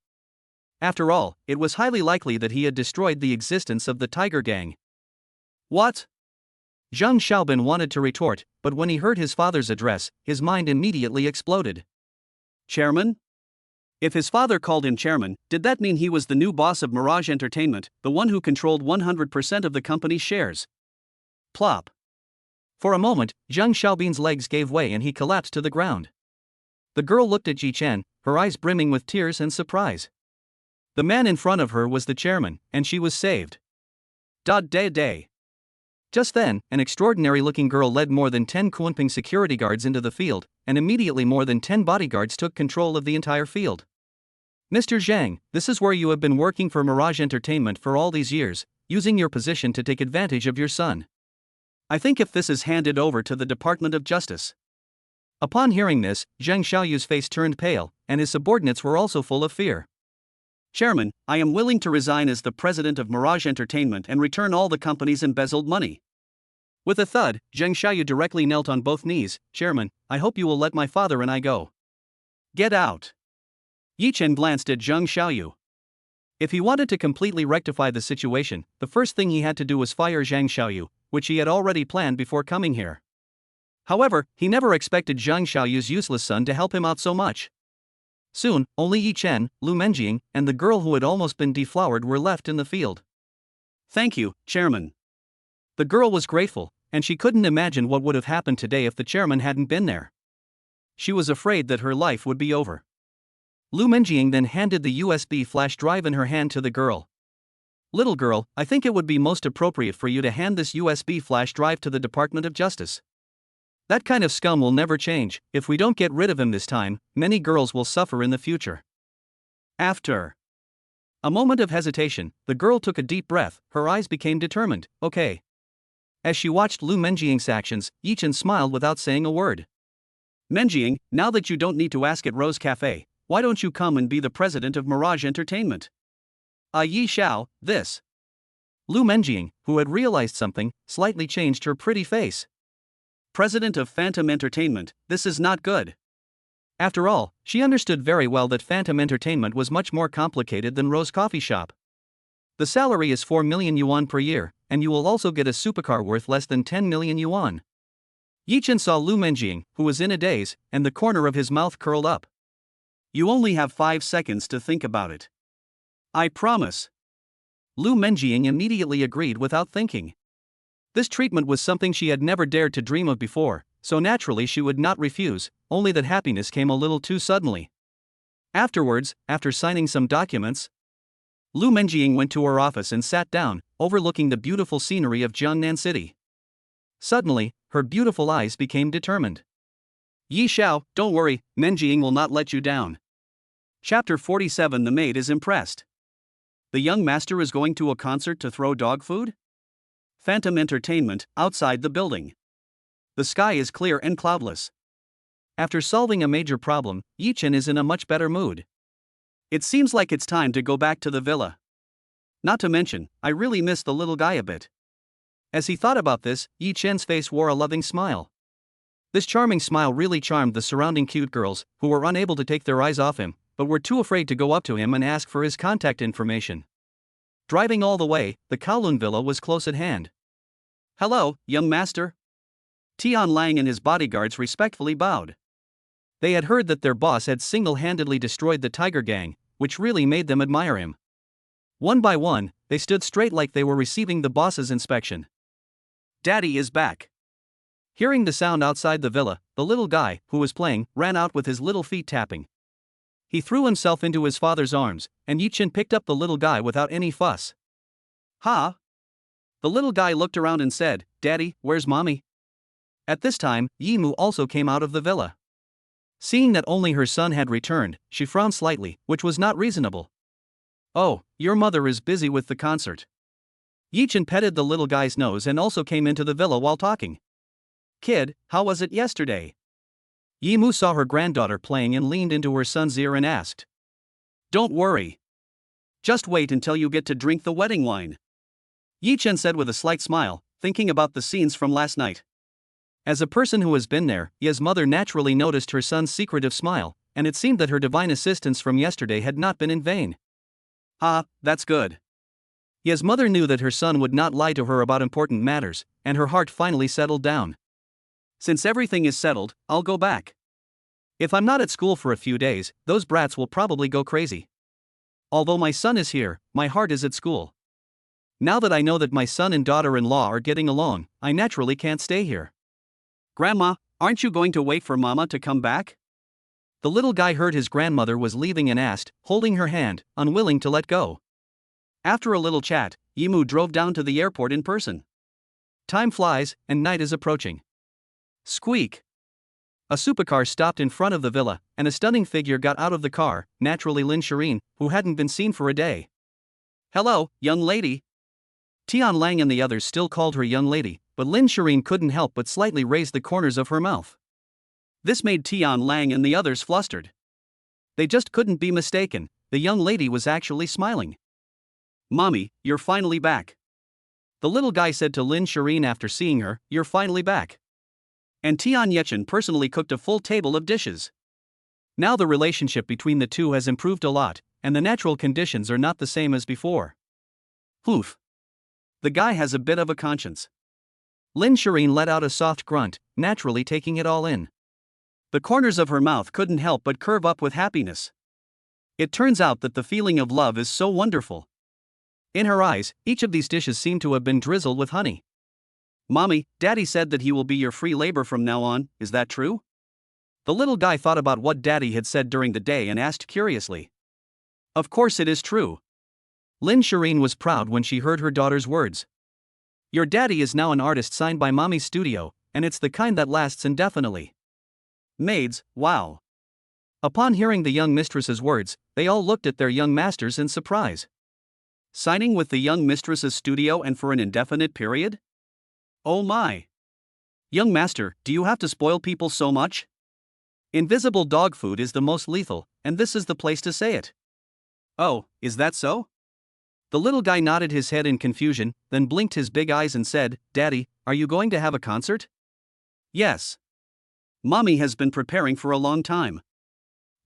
After all, it was highly likely that he had destroyed the existence of the Tiger Gang. "What?" Zhang Xiaobin wanted to retort, but when he heard his father's address, his mind immediately exploded. "Chairman?" If his father called him chairman, did that mean he was the new boss of Mirage Entertainment, the one who controlled 100% of the company's shares? Plop. For a moment, Zhang Xiaobin's legs gave way and he collapsed to the ground. The girl looked at Yi Chen, her eyes brimming with tears and surprise. The man in front of her was the chairman, and she was saved. Day. Just then, an extraordinary-looking girl led more than 10 Kunping security guards into the field, and immediately more than 10 bodyguards took control of the entire field. "Mr. Zhang, this is where you have been working for Mirage Entertainment for all these years, using your position to take advantage of your son. I think if this is handed over to the Department of Justice." Upon hearing this, Zhang Xiaoyu's face turned pale, and his subordinates were also full of fear. "Chairman, I am willing to resign as the president of Mirage Entertainment and return all the company's embezzled money." With a thud, Zhang Xiaoyu directly knelt on both knees. "Chairman, I hope you will let my father and I go." "Get out." Yi Chen glanced at Zhang Xiaoyu. If he wanted to completely rectify the situation, the first thing he had to do was fire Zhang Xiaoyu, which he had already planned before coming here. However, he never expected Zhang Xiaoyu's useless son to help him out so much. Soon, only Yi Chen, Lu Menjing, and the girl who had almost been deflowered were left in the field. "Thank you, Chairman." The girl was grateful, and she couldn't imagine what would have happened today if the chairman hadn't been there. She was afraid that her life would be over. Lu Menjing then handed the USB flash drive in her hand to the girl. "Little girl, I think it would be most appropriate for you to hand this USB flash drive to the Department of Justice. That kind of scum will never change. If we don't get rid of him this time, many girls will suffer in the future." After a moment of hesitation, the girl took a deep breath, her eyes became determined. "Okay." As she watched Lu Menjing's actions, Yi Chen smiled without saying a word. "Menjing, now that you don't need to ask at Rose Cafe, why don't you come and be the president of Mirage Entertainment?" Yi Xiao, this." Lu Menjing, who had realized something, slightly changed her pretty face. "President of Phantom Entertainment, this is not good." After all, she understood very well that Phantom Entertainment was much more complicated than Rose Coffee Shop. The salary is 4 million yuan per year, and you will also get a supercar worth less than 10 million yuan. Yi Chen saw Lu Menjing, who was in a daze, and the corner of his mouth curled up. "You only have 5 seconds to think about it." "I promise." Lu Menjing immediately agreed without thinking. This treatment was something she had never dared to dream of before, so naturally she would not refuse, only that happiness came a little too suddenly. Afterwards, after signing some documents, Lu Menjing went to her office and sat down, overlooking the beautiful scenery of Jiangnan City. Suddenly, her beautiful eyes became determined. "Yi Xiao, don't worry, Menjing will not let you down." Chapter 47. The maid is impressed. The young master is going to a concert to throw dog food? Phantom Entertainment, outside the building. The sky is clear and cloudless. After solving a major problem, Yi Chen is in a much better mood. It seems like it's time to go back to the villa. Not to mention, I really miss the little guy a bit. As he thought about this, Yi Chen's face wore a loving smile. This charming smile really charmed the surrounding cute girls, who were unable to take their eyes off him, but were too afraid to go up to him and ask for his contact information. Driving all the way, the Kowloon Villa was close at hand. "Hello, young master." Tian Lang and his bodyguards respectfully bowed. They had heard that their boss had single-handedly destroyed the Tiger Gang, which really made them admire him. One by one, they stood straight like they were receiving the boss's inspection. "Daddy is back." Hearing the sound outside the villa, the little guy, who was playing, ran out with his little feet tapping. He threw himself into his father's arms, and Yi Chen picked up the little guy without any fuss. "Ha!" The little guy looked around and said, "Daddy, where's mommy?" At this time, Yi Mu also came out of the villa. Seeing that only her son had returned, she frowned slightly, which was not reasonable. "Oh, your mother is busy with the concert." Yi Chen petted the little guy's nose and also came into the villa while talking. "Kid, how was it yesterday?" Yi Mu saw her granddaughter playing and leaned into her son's ear and asked. "Don't worry. Just wait until you get to drink the wedding wine," Yi Chen said with a slight smile, thinking about the scenes from last night. As a person who has been there, Yi's mother naturally noticed her son's secretive smile, and it seemed that her divine assistance from yesterday had not been in vain. "Ah, that's good." Yi's mother knew that her son would not lie to her about important matters, and her heart finally settled down. "Since everything is settled, I'll go back. If I'm not at school for a few days, those brats will probably go crazy. Although my son is here, my heart is at school. Now that I know that my son and daughter-in-law are getting along, I naturally can't stay here." "Grandma, aren't you going to wait for Mama to come back?" The little guy heard his grandmother was leaving and asked, holding her hand, unwilling to let go. After a little chat, Yi Mu drove down to the airport in person. Time flies, and night is approaching. Squeak! A supercar stopped in front of the villa, and a stunning figure got out of the car, naturally Lin Shiyin, who hadn't been seen for a day. "Hello, young lady." Tian Lang and the others still called her young lady, but Lin Shiyin couldn't help but slightly raise the corners of her mouth. This made Tian Lang and the others flustered. They just couldn't be mistaken, the young lady was actually smiling. "Mommy, you're finally back." The little guy said to Lin Shiyin after seeing her, "You're finally back." And Tian Yechen personally cooked a full table of dishes. Now the relationship between the two has improved a lot, and the natural conditions are not the same as before. Oof. The guy has a bit of a conscience. Lin Shiyin let out a soft grunt, naturally taking it all in. The corners of her mouth couldn't help but curve up with happiness. It turns out that the feeling of love is so wonderful. In her eyes, each of these dishes seemed to have been drizzled with honey. Mommy, Daddy said that he will be your free labor from now on, is that true? The little guy thought about what Daddy had said during the day and asked curiously. Of course it is true. Lin Shiyin was proud when she heard her daughter's words. Your daddy is now an artist signed by Mommy's studio, and it's the kind that lasts indefinitely. Maids, wow. Upon hearing the young mistress's words, they all looked at their young masters in surprise. Signing with the young mistress's studio and for an indefinite period? Oh my. Young master, do you have to spoil people so much? Invisible dog food is the most lethal, and this is the place to say it. Oh, is that so? The little guy nodded his head in confusion, then blinked his big eyes and said, Daddy, are you going to have a concert? Yes. Mommy has been preparing for a long time.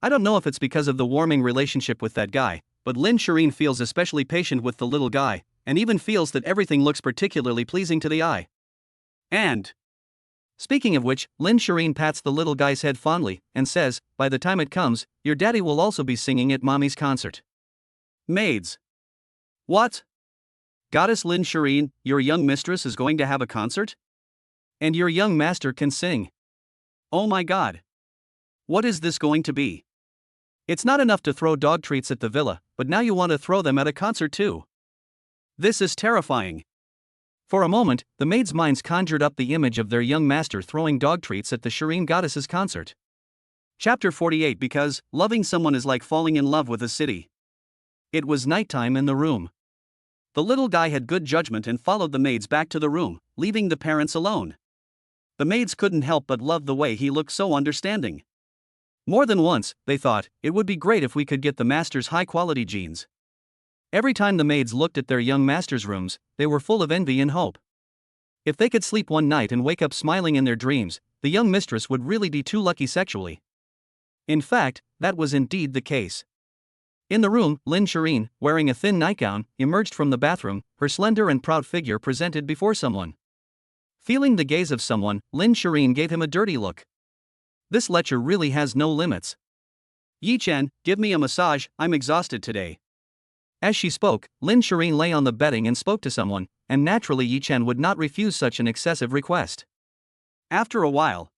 I don't know if it's because of the warming relationship with that guy, but Lin Shiyin feels especially patient with the little guy, and even feels that everything looks particularly pleasing to the eye. And, speaking of which, Lin Shiyin pats the little guy's head fondly, and says, by the time it comes, your daddy will also be singing at Mommy's concert. Maids. What? Goddess Lin Shiyin, your young mistress is going to have a concert? And your young master can sing. Oh my god. What is this going to be? It's not enough to throw dog treats at the villa, but now you want to throw them at a concert too. This is terrifying. For a moment, the maids' minds conjured up the image of their young master throwing dog treats at the Shiyin goddess's concert. Chapter 48 Because loving someone is like falling in love with a city. It was nighttime in the room. The little guy had good judgment and followed the maids back to the room, leaving the parents alone. The maids couldn't help but love the way he looked so understanding. More than once, they thought, it would be great if we could get the master's high-quality genes. Every time the maids looked at their young master's rooms, they were full of envy and hope. If they could sleep one night and wake up smiling in their dreams, the young mistress would really be too lucky sexually. In fact, that was indeed the case. In the room, Lin Shiyin, wearing a thin nightgown, emerged from the bathroom, her slender and proud figure presented before someone. Feeling the gaze of someone, Lin Shiyin gave him a dirty look. This lecher really has no limits. Yi Chen, give me a massage, I'm exhausted today. As she spoke, Lin Shiyin lay on the bedding and spoke to someone, and naturally Yi Chen would not refuse such an excessive request. After a while,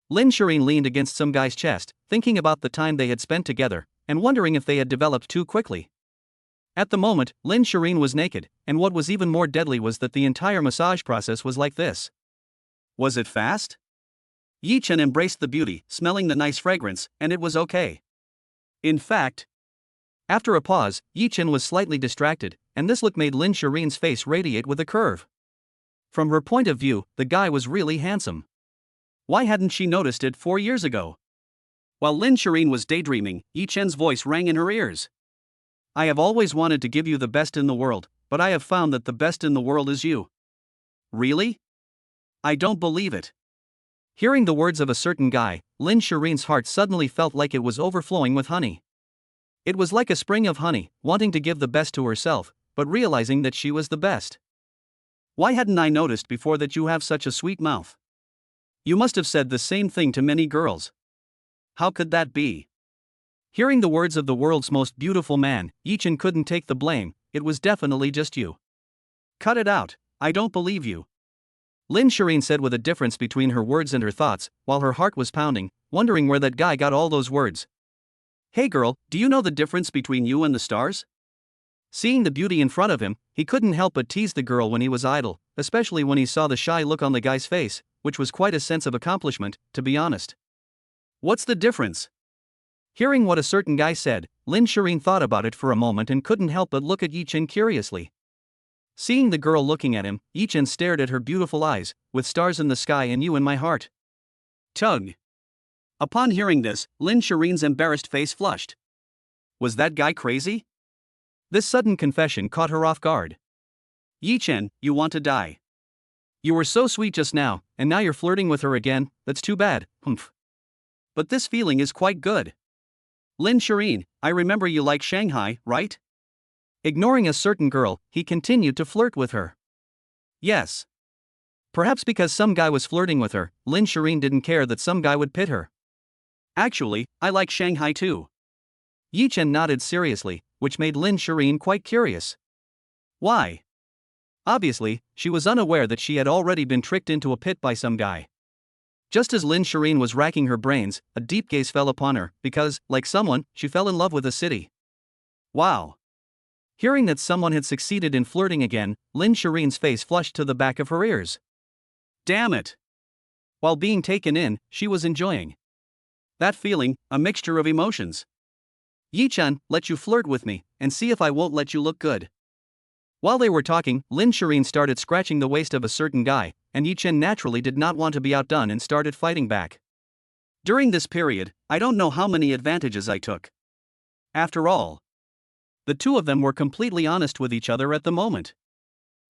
Lin Shiyin leaned against some guy's chest, thinking about the time they had spent together, and wondering if they had developed too quickly. At the moment, Lin Shiyin was naked, and what was even more deadly was that the entire massage process was like this. Was it fast? Yi Chen embraced the beauty, smelling the nice fragrance, and it was okay. In fact, after a pause, Yi Chen was slightly distracted, and this look made Lin Shiyin's face radiate with a curve. From her point of view, the guy was really handsome. Why hadn't she noticed it 4 years ago? While Lin Shiyin was daydreaming, Yi Chen's voice rang in her ears. I have always wanted to give you the best in the world, but I have found that the best in the world is you. Really? I don't believe it. Hearing the words of a certain guy, Lin Shiyin's heart suddenly felt like it was overflowing with honey. It was like a spring of honey, wanting to give the best to herself, but realizing that she was the best. Why hadn't I noticed before that you have such a sweet mouth? You must have said the same thing to many girls. How could that be? Hearing the words of the world's most beautiful man, Yi Chen couldn't take the blame. It was definitely just you. Cut it out, I don't believe you. Lin Shiyin said with a difference between her words and her thoughts, while her heart was pounding, wondering where that guy got all those words. Hey girl, do you know the difference between you and the stars? Seeing the beauty in front of him, he couldn't help but tease the girl when he was idle, especially when he saw the shy look on the guy's face, which was quite a sense of accomplishment, to be honest. What's the difference? Hearing what a certain guy said, Lin Shiyin thought about it for a moment and couldn't help but look at Yi Chen curiously. Seeing the girl looking at him, Yi Chen stared at her beautiful eyes, with stars in the sky and you in my heart. Tug. Upon hearing this, Lin Shiyin's embarrassed face flushed. Was that guy crazy? This sudden confession caught her off guard. Yi Chen, you want to die. You were so sweet just now, and now you're flirting with her again, that's too bad, humph. But this feeling is quite good. Lin Shiyin, I remember you like Shanghai, right? Ignoring a certain girl, he continued to flirt with her. Yes. Perhaps because some guy was flirting with her, Lin Shiyin didn't care that some guy would pit her. Actually, I like Shanghai too. Yi Chen nodded seriously, which made Lin Shiyin quite curious. Why? Obviously, she was unaware that she had already been tricked into a pit by some guy. Just as Lin Shiyin was racking her brains, a deep gaze fell upon her, because, like someone, she fell in love with a city. Wow. Hearing that someone had succeeded in flirting again, Lin Shireen's face flushed to the back of her ears. Damn it! While being taken in, she was enjoying that feeling, a mixture of emotions. Yi Chen, let you flirt with me, and see if I won't let you look good. While they were talking, Lin Shiyin started scratching the waist of a certain guy, and Yi Chen naturally did not want to be outdone and started fighting back. During this period, I don't know how many advantages I took. After all, the two of them were completely honest with each other at the moment.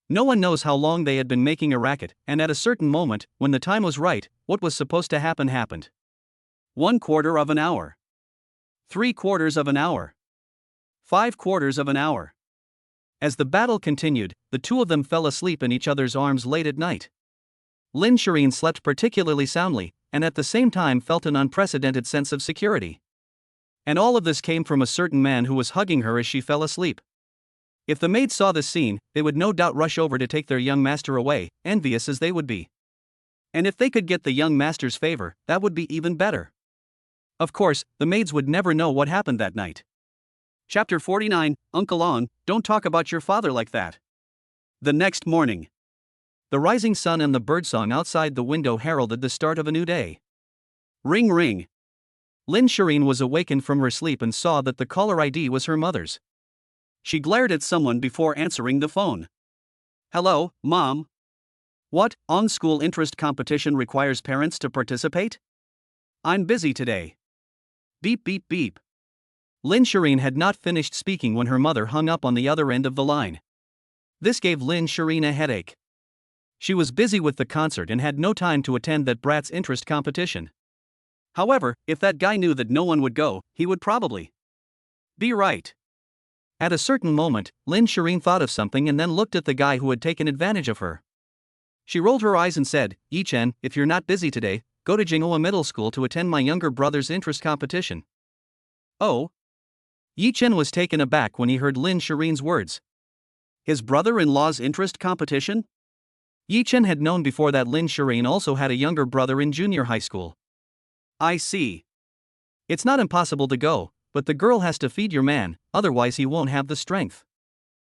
No one knows how long they had been making a racket, and at a certain moment, when the time was right, what was supposed to happen happened. 1/4 of an hour. 3/4 of an hour. 5/4 of an hour. As the battle continued, the two of them fell asleep in each other's arms late at night. Lin Shiyin slept particularly soundly, and at the same time felt an unprecedented sense of security. And all of this came from a certain man who was hugging her as she fell asleep. If the maids saw this scene, they would no doubt rush over to take their young master away, envious as they would be. And if they could get the young master's favor, that would be even better. Of course, the maids would never know what happened that night. Chapter 49, Uncle On, don't talk about your father like that. The next morning. The rising sun and the birdsong outside the window heralded the start of a new day. Ring ring. Lin Shiyin was awakened from her sleep and saw that the caller ID was her mother's. She glared at someone before answering the phone. Hello, Mom. What, on-school interest competition requires parents to participate? I'm busy today. Beep beep beep. Lin Shiyin had not finished speaking when her mother hung up on the other end of the line. This gave Lin Shiyin a headache. She was busy with the concert and had no time to attend that brat's interest competition. However, if that guy knew that no one would go, he would probably be right. At a certain moment, Lin Shiyin thought of something and then looked at the guy who had taken advantage of her. She rolled her eyes and said, Yi Chen, if you're not busy today, go to Jinghua Middle School to attend my younger brother's interest competition. Oh? Yi Chen was taken aback when he heard Lin Shireen's words. His brother-in-law's interest competition? Yi Chen had known before that Lin Shiyin also had a younger brother in junior high school. I see. It's not impossible to go, but the girl has to feed your man, otherwise he won't have the strength.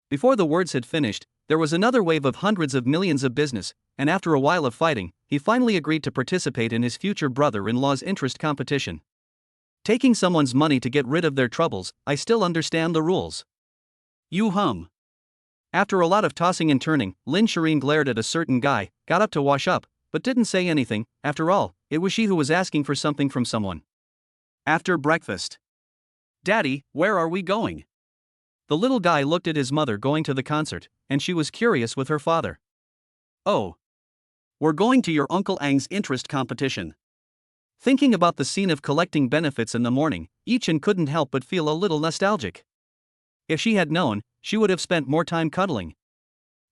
Before the words had finished, there was another wave of hundreds of millions of business, and after a while of fighting, he finally agreed to participate in his future brother-in-law's interest competition. Taking someone's money to get rid of their troubles, I still understand the rules. You hum. After a lot of tossing and turning, Lin Shiyin glared at a certain guy, got up to wash up, but didn't say anything. After all, it was she who was asking for something from someone. After breakfast. Daddy, where are we going? The little guy looked at his mother going to the concert, and she was curious with her father. Oh. We're going to your Uncle Ang's interest competition. Thinking about the scene of collecting benefits in the morning, Yi Chen couldn't help but feel a little nostalgic. If she had known, she would have spent more time cuddling.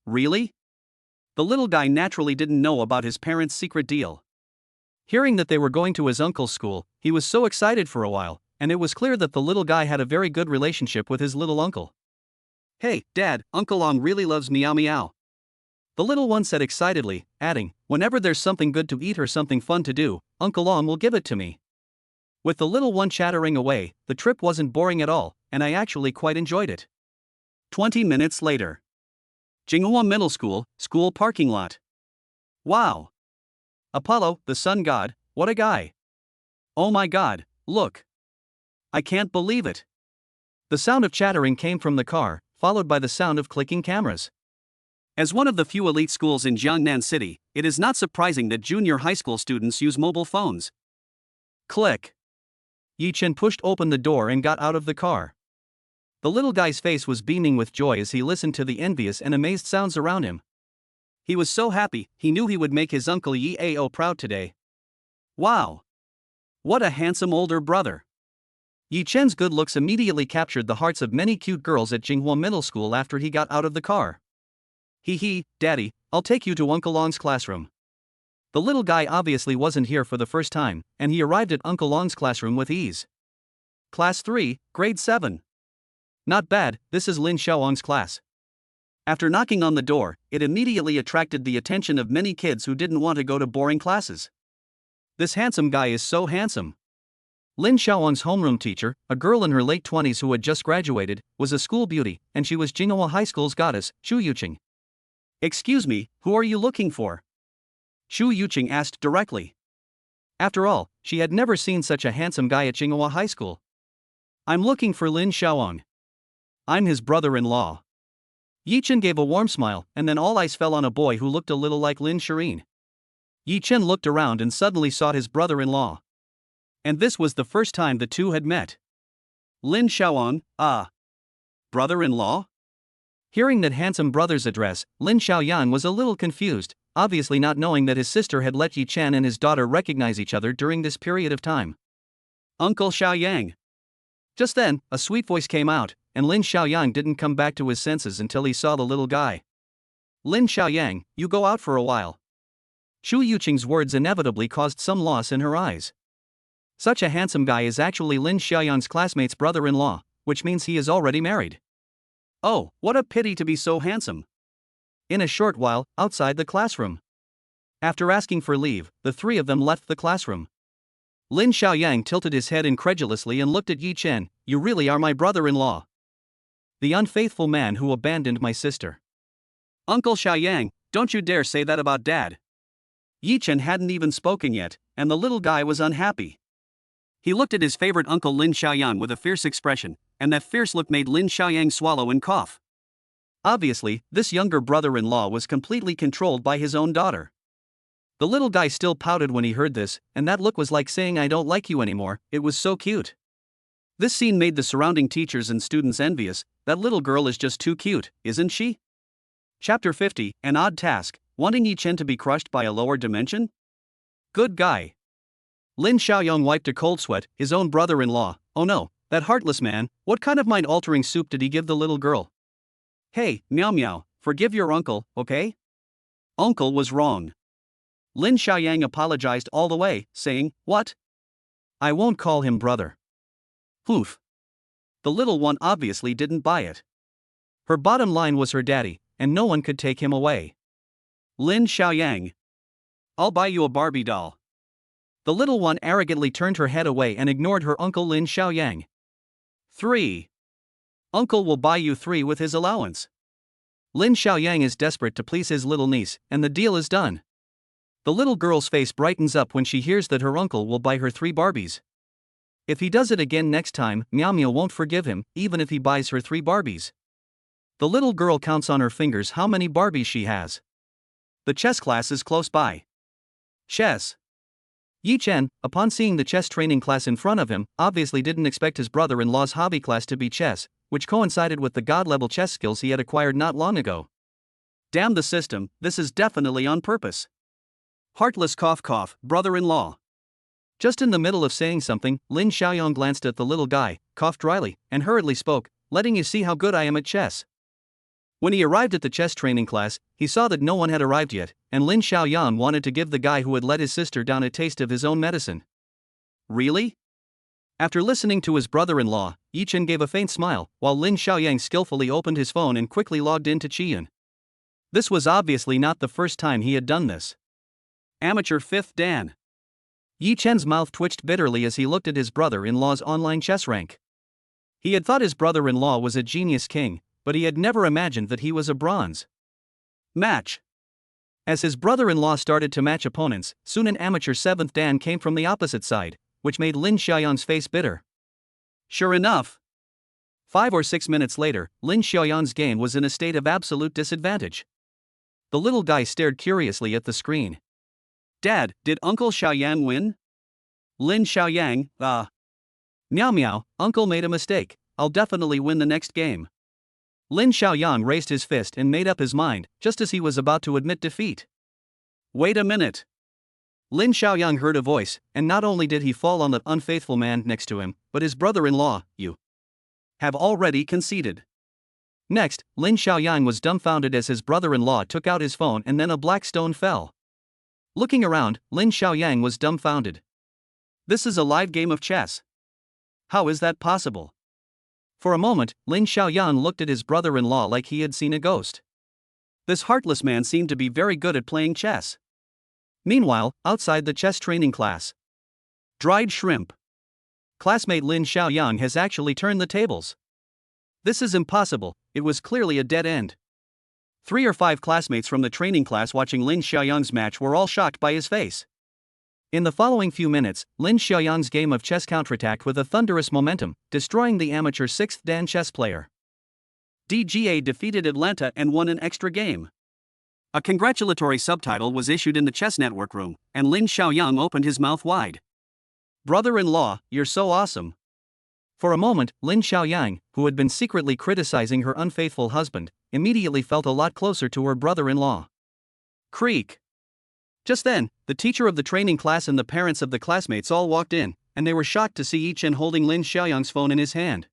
Really? The little guy naturally didn't know about his parents' secret deal. Hearing that they were going to his uncle's school, he was so excited for a while, and it was clear that the little guy had a very good relationship with his little uncle. Hey, Dad, Uncle Ong really loves meow meow. The little one said excitedly, adding, whenever there's something good to eat or something fun to do, Uncle Ong will give it to me. With the little one chattering away, the trip wasn't boring at all, and I actually quite enjoyed it. 20 minutes later. Jinghua Middle School, school parking lot. Wow. Apollo, the sun god, what a guy. Oh my god, look. I can't believe it. The sound of chattering came from the car, followed by the sound of clicking cameras. As one of the few elite schools in Jiangnan City, it is not surprising that junior high school students use mobile phones. Click. Yi Chen pushed open the door and got out of the car. The little guy's face was beaming with joy as he listened to the envious and amazed sounds around him. He was so happy, he knew he would make his uncle Yi Ao proud today. Wow! What a handsome older brother! Yi Chen's good looks immediately captured the hearts of many cute girls at Jinghua Middle School after he got out of the car. Hee, Daddy, I'll take you to Uncle Long's classroom. The little guy obviously wasn't here for the first time, and he arrived at Uncle Long's classroom with ease. Class 3, Grade 7. Not bad, this is Lin Xiaoang's class. After knocking on the door, it immediately attracted the attention of many kids who didn't want to go to boring classes. This handsome guy is so handsome. Lin Xiaoang's homeroom teacher, a girl in her late 20s who had just graduated, was a school beauty, and she was Jinghua High School's goddess, Shu Yuqing. Excuse me, who are you looking for? Shu Yuqing asked directly. After all, she had never seen such a handsome guy at Jinghua High School. I'm looking for Lin Xiaoang. I'm his brother-in-law. Yi Chen gave a warm smile, and then all eyes fell on a boy who looked a little like Lin Shiyin. Yi Chen looked around and suddenly saw his brother-in-law. And this was the first time the two had met. Lin Xiaoang, brother-in-law? Hearing that handsome brother's address, Lin Xiaoyan was a little confused, obviously not knowing that his sister had let Yi Chen and his daughter recognize each other during this period of time. Uncle Xiaoyang. Just then, a sweet voice came out, and Lin Xiaoyang didn't come back to his senses until he saw the little guy. Lin Xiaoyang, you go out for a while. Shu Yuqing's words inevitably caused some loss in her eyes. Such a handsome guy is actually Lin Xiaoyang's classmate's brother-in-law, which means he is already married. Oh, what a pity to be so handsome. In a short while, outside the classroom. After asking for leave, the three of them left the classroom. Lin Xiaoyang tilted his head incredulously and looked at Yi Chen. You really are my brother-in-law. The unfaithful man who abandoned my sister. Uncle Xiaoyang, don't you dare say that about Dad. Yi Chen hadn't even spoken yet, and the little guy was unhappy. He looked at his favorite uncle Lin Xiaoyan with a fierce expression, and that fierce look made Lin Xiaoyang swallow and cough. Obviously, this younger brother-in-law was completely controlled by his own daughter. The little guy still pouted when he heard this, and that look was like saying I don't like you anymore. It was so cute. This scene made the surrounding teachers and students envious. That little girl is just too cute, isn't she? Chapter 50, An Odd Task, wanting Yi Chen to be crushed by a lower dimension? Good guy. Lin Xiaoyang wiped a cold sweat, his own brother-in-law. Oh no, that heartless man, what kind of mind-altering soup did he give the little girl? Hey, meow meow, forgive your uncle, okay? Uncle was wrong. Lin Xiaoyang apologized all the way, saying, what? I won't call him brother. Oof. The little one obviously didn't buy it. Her bottom line was her daddy, and no one could take him away. Lin Xiaoyang. I'll buy you a Barbie doll. The little one arrogantly turned her head away and ignored her uncle Lin Xiaoyang. 3. Uncle will buy you 3 with his allowance. Lin Xiaoyang is desperate to please his little niece, and the deal is done. The little girl's face brightens up when she hears that her uncle will buy her 3 Barbies. If he does it again next time, Meow Meow won't forgive him, even if he buys her 3 Barbies. The little girl counts on her fingers how many Barbies she has. The chess class is close by. Chess. Yi Chen, upon seeing the chess training class in front of him, obviously didn't expect his brother-in-law's hobby class to be chess, which coincided with the god-level chess skills he had acquired not long ago. Damn the system, this is definitely on purpose. Heartless cough cough, brother-in-law. Just in the middle of saying something, Lin Xiaoyang glanced at the little guy, coughed dryly, and hurriedly spoke, letting you see how good I am at chess. When he arrived at the chess training class, he saw that no one had arrived yet, and Lin Xiaoyan wanted to give the guy who had let his sister down a taste of his own medicine. Really? After listening to his brother-in-law, Yi Chen gave a faint smile, while Lin Xiaoyang skillfully opened his phone and quickly logged into Qiyun. This was obviously not the first time he had done this. Amateur 5th Dan. Yi Chen's mouth twitched bitterly as he looked at his brother-in-law's online chess rank. He had thought his brother-in-law was a genius king, but he had never imagined that he was a bronze. Match. As his brother-in-law started to match opponents, soon an amateur 7th Dan came from the opposite side, which made Lin Xiaoyan's face bitter. Sure enough. 5 or 6 minutes later, Lin Xiaoyan's game was in a state of absolute disadvantage. The little guy stared curiously at the screen. Dad, did Uncle Xiaoyan win? Lin Xiaoyang, Meow meow, Uncle made a mistake. I'll definitely win the next game. Lin Xiaoyan raised his fist and made up his mind, just as he was about to admit defeat. Wait a minute. Lin Xiaoyang heard a voice, and not only did he fall on the unfaithful man next to him, but his brother-in-law. You have already conceded. Next, Lin Xiaoyang was dumbfounded as his brother-in-law took out his phone and then a black stone fell. Looking around, Lin Xiaoyang was dumbfounded. This is a live game of chess. How is that possible? For a moment, Lin Xiaoyang looked at his brother-in-law like he had seen a ghost. This heartless man seemed to be very good at playing chess. Meanwhile, outside the chess training class. Dried shrimp. Classmate Lin Xiaoyang has actually turned the tables. This is impossible, it was clearly a dead end. 3 or 5 classmates from the training class watching Lin Xiaoyang's match were all shocked by his face. In the following few minutes, Lin Xiaoyang's game of chess counterattacked with a thunderous momentum, destroying the amateur 6th Dan chess player. DGA defeated Atlanta and won an extra game. A congratulatory subtitle was issued in the chess network room, and Lin Xiaoyang opened his mouth wide. Brother-in-law, you're so awesome. For a moment, Lin Xiaoyang, who had been secretly criticizing her unfaithful husband, immediately felt a lot closer to her brother-in-law. Creak. Just then, the teacher of the training class and the parents of the classmates all walked in, and they were shocked to see Yi Chen holding Lin Xiaoyang's phone in his hand.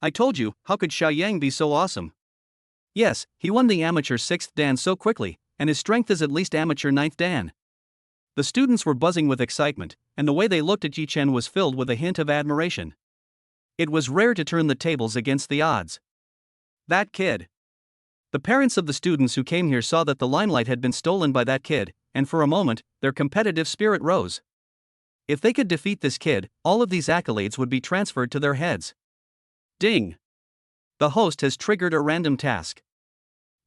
I told you, how could Xiaoyang be so awesome? Yes, he won the amateur 6th Dan so quickly, and his strength is at least amateur 9th Dan. The students were buzzing with excitement, and the way they looked at Yi Chen was filled with a hint of admiration. It was rare to turn the tables against the odds. That kid. The parents of the students who came here saw that the limelight had been stolen by that kid, and for a moment, their competitive spirit rose. If they could defeat this kid, all of these accolades would be transferred to their heads. Ding! The host has triggered a random task.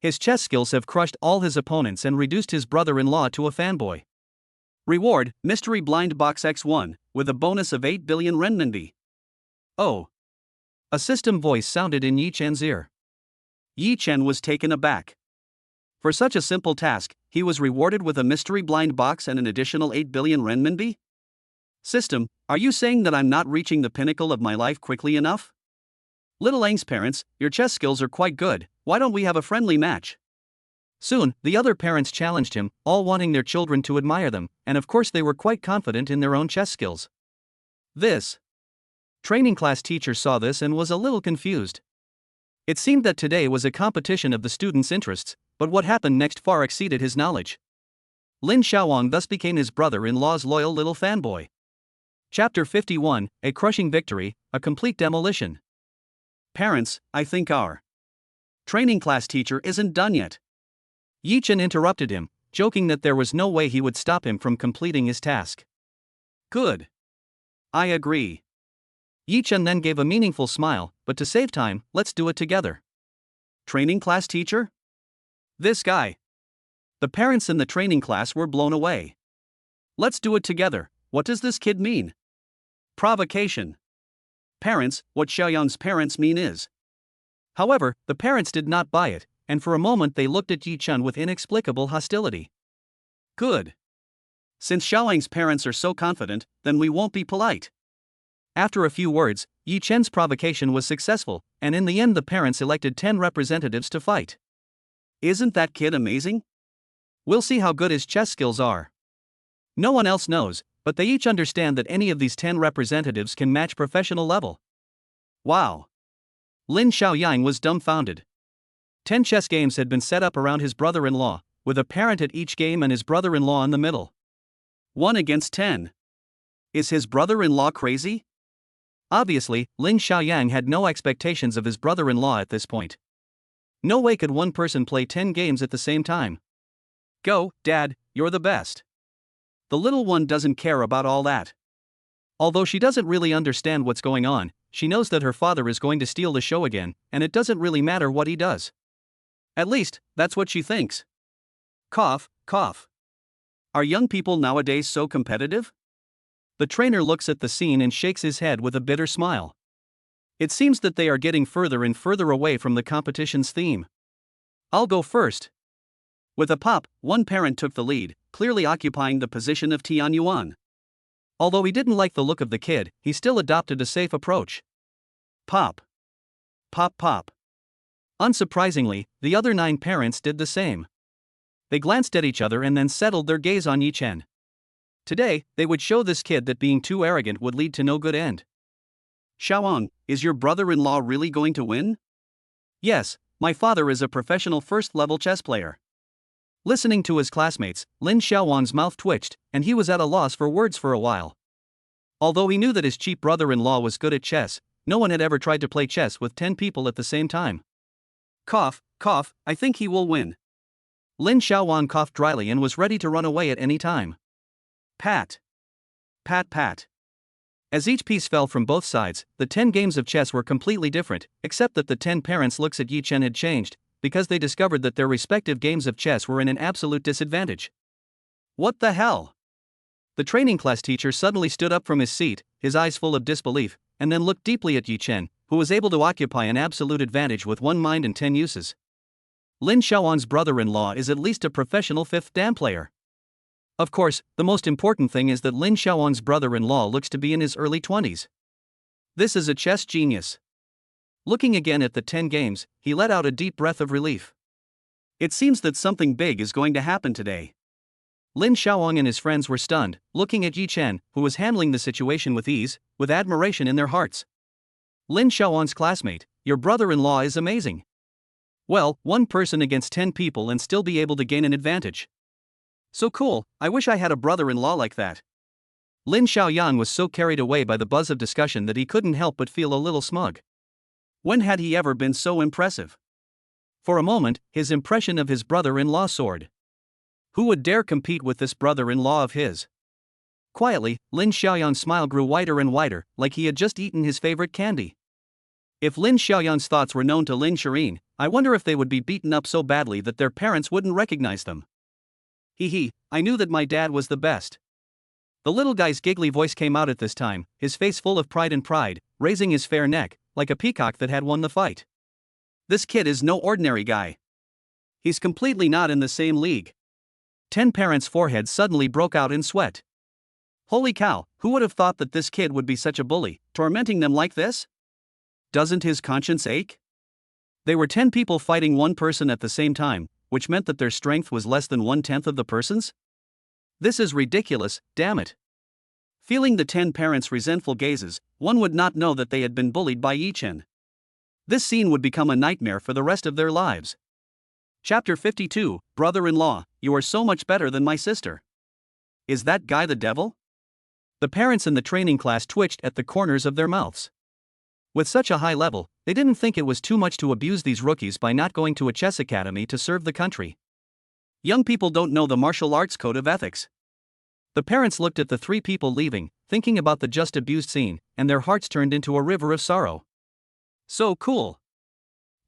His chess skills have crushed all his opponents and reduced his brother-in-law to a fanboy. Reward, Mystery Blind Box X1, with a bonus of 8 billion renminbi. Oh. A system voice sounded in Yi Chen's ear. Yi Chen was taken aback. For such a simple task, he was rewarded with a mystery blind box and an additional 8 billion renminbi? System, are you saying that I'm not reaching the pinnacle of my life quickly enough? Little Ang's parents, your chess skills are quite good, why don't we have a friendly match? Soon, the other parents challenged him, all wanting their children to admire them, and of course they were quite confident in their own chess skills. This training class teacher saw this and was a little confused. It seemed that today was a competition of the students' interests, but what happened next far exceeded his knowledge. Lin Xiaoyang thus became his brother-in-law's loyal little fanboy. Chapter 51, A Crushing Victory, A Complete Demolition. Parents, I think our training class teacher isn't done yet. Yi Chen interrupted him, joking that there was no way he would stop him from completing his task. Good. I agree. Yi Chen then gave a meaningful smile, but to save time, let's do it together. Training class teacher? This guy. The parents in the training class were blown away. Let's do it together, what does this kid mean? Provocation. Parents, what Xiaoyang's parents mean is. However, the parents did not buy it, and for a moment they looked at Yi Chen with inexplicable hostility. Good. Since Xiaoyang's parents are so confident, then we won't be polite. After a few words, Yi Chen's provocation was successful, and in the end the parents elected 10 representatives to fight. Isn't that kid amazing? We'll see how good his chess skills are. No one else knows, but they each understand that any of these 10 representatives can match professional level. Wow. Lin Xiaoyang was dumbfounded. 10 chess games had been set up around his brother-in-law, with a parent at each game and his brother-in-law in the middle. 1 against 10. Is his brother-in-law crazy? Obviously, Lin Xiaoyang had no expectations of his brother-in-law at this point. No way could one person play 10 games at the same time. Go, Dad, you're the best. The little one doesn't care about all that. Although she doesn't really understand what's going on, she knows that her father is going to steal the show again, and it doesn't really matter what he does. At least, that's what she thinks. Cough, cough. Are young people nowadays so competitive? The trainer looks at the scene and shakes his head with a bitter smile. It seems that they are getting further and further away from the competition's theme. I'll go first. With a pop, one parent took the lead, clearly occupying the position of Tian Yuan. Although he didn't like the look of the kid, he still adopted a safe approach. Pop. Pop pop. Unsurprisingly, the other 9 parents did the same. They glanced at each other and then settled their gaze on Yi Chen. Today, they would show this kid that being too arrogant would lead to no good end. Xiaoang, is your brother-in-law really going to win? Yes, my father is a professional first-level chess player. Listening to his classmates, Lin Xiaoang's mouth twitched, and he was at a loss for words for a while. Although he knew that his cheap brother-in-law was good at chess, no one had ever tried to play chess with 10 people at the same time. Cough, cough, I think he will win. Lin Xiaoang coughed dryly and was ready to run away at any time. Pat. Pat pat. As each piece fell from both sides, the 10 games of chess were completely different, except that the 10 parents' looks at Yi Chen had changed, because they discovered that their respective games of chess were in an absolute disadvantage. What the hell? The training class teacher suddenly stood up from his seat, his eyes full of disbelief, and then looked deeply at Yi Chen, who was able to occupy an absolute advantage with 1 mind and 10 uses. Lin Xiaoang's brother-in-law is at least a professional 5th dan player. Of course, the most important thing is that Lin Xiaoang's brother-in-law looks to be in his early 20s. This is a chess genius. Looking again at the 10 games, he let out a deep breath of relief. It seems that something big is going to happen today. Lin Xiaoang and his friends were stunned, looking at Yi Chen, who was handling the situation with ease, with admiration in their hearts. Lin Xiaoang's classmate, your brother-in-law is amazing. Well, 1 person against 10 people and still be able to gain an advantage. So cool, I wish I had a brother-in-law like that. Lin Xiaoyan was so carried away by the buzz of discussion that he couldn't help but feel a little smug. When had he ever been so impressive? For a moment, his impression of his brother-in-law soared. Who would dare compete with this brother-in-law of his? Quietly, Lin Xiaoyan's smile grew wider and wider, like he had just eaten his favorite candy. If Lin Xiaoyan's thoughts were known to Lin Shiyin, I wonder if they would be beaten up so badly that their parents wouldn't recognize them. Hee, I knew that my dad was the best. The little guy's giggly voice came out at this time, his face full of pride and pride, raising his fair neck, like a peacock that had won the fight. This kid is no ordinary guy. He's completely not in the same league. 10 parents' foreheads suddenly broke out in sweat. Holy cow, who would have thought that this kid would be such a bully, tormenting them like this? Doesn't his conscience ache? They were 10 people fighting 1 person at the same time, which meant that their strength was less than 1/10 of the person's? This is ridiculous, damn it. Feeling the 10 parents' resentful gazes, one would not know that they had been bullied by Yi Chen. This scene would become a nightmare for the rest of their lives. Chapter 52, Brother-in-law, you are so much better than my sister. Is that guy the devil? The parents in the training class twitched at the corners of their mouths. With such a high level, they didn't think it was too much to abuse these rookies by not going to a chess academy to serve the country. Young people don't know the martial arts code of ethics. The parents looked at the 3 people leaving, thinking about the just abused scene, and their hearts turned into a river of sorrow. So cool.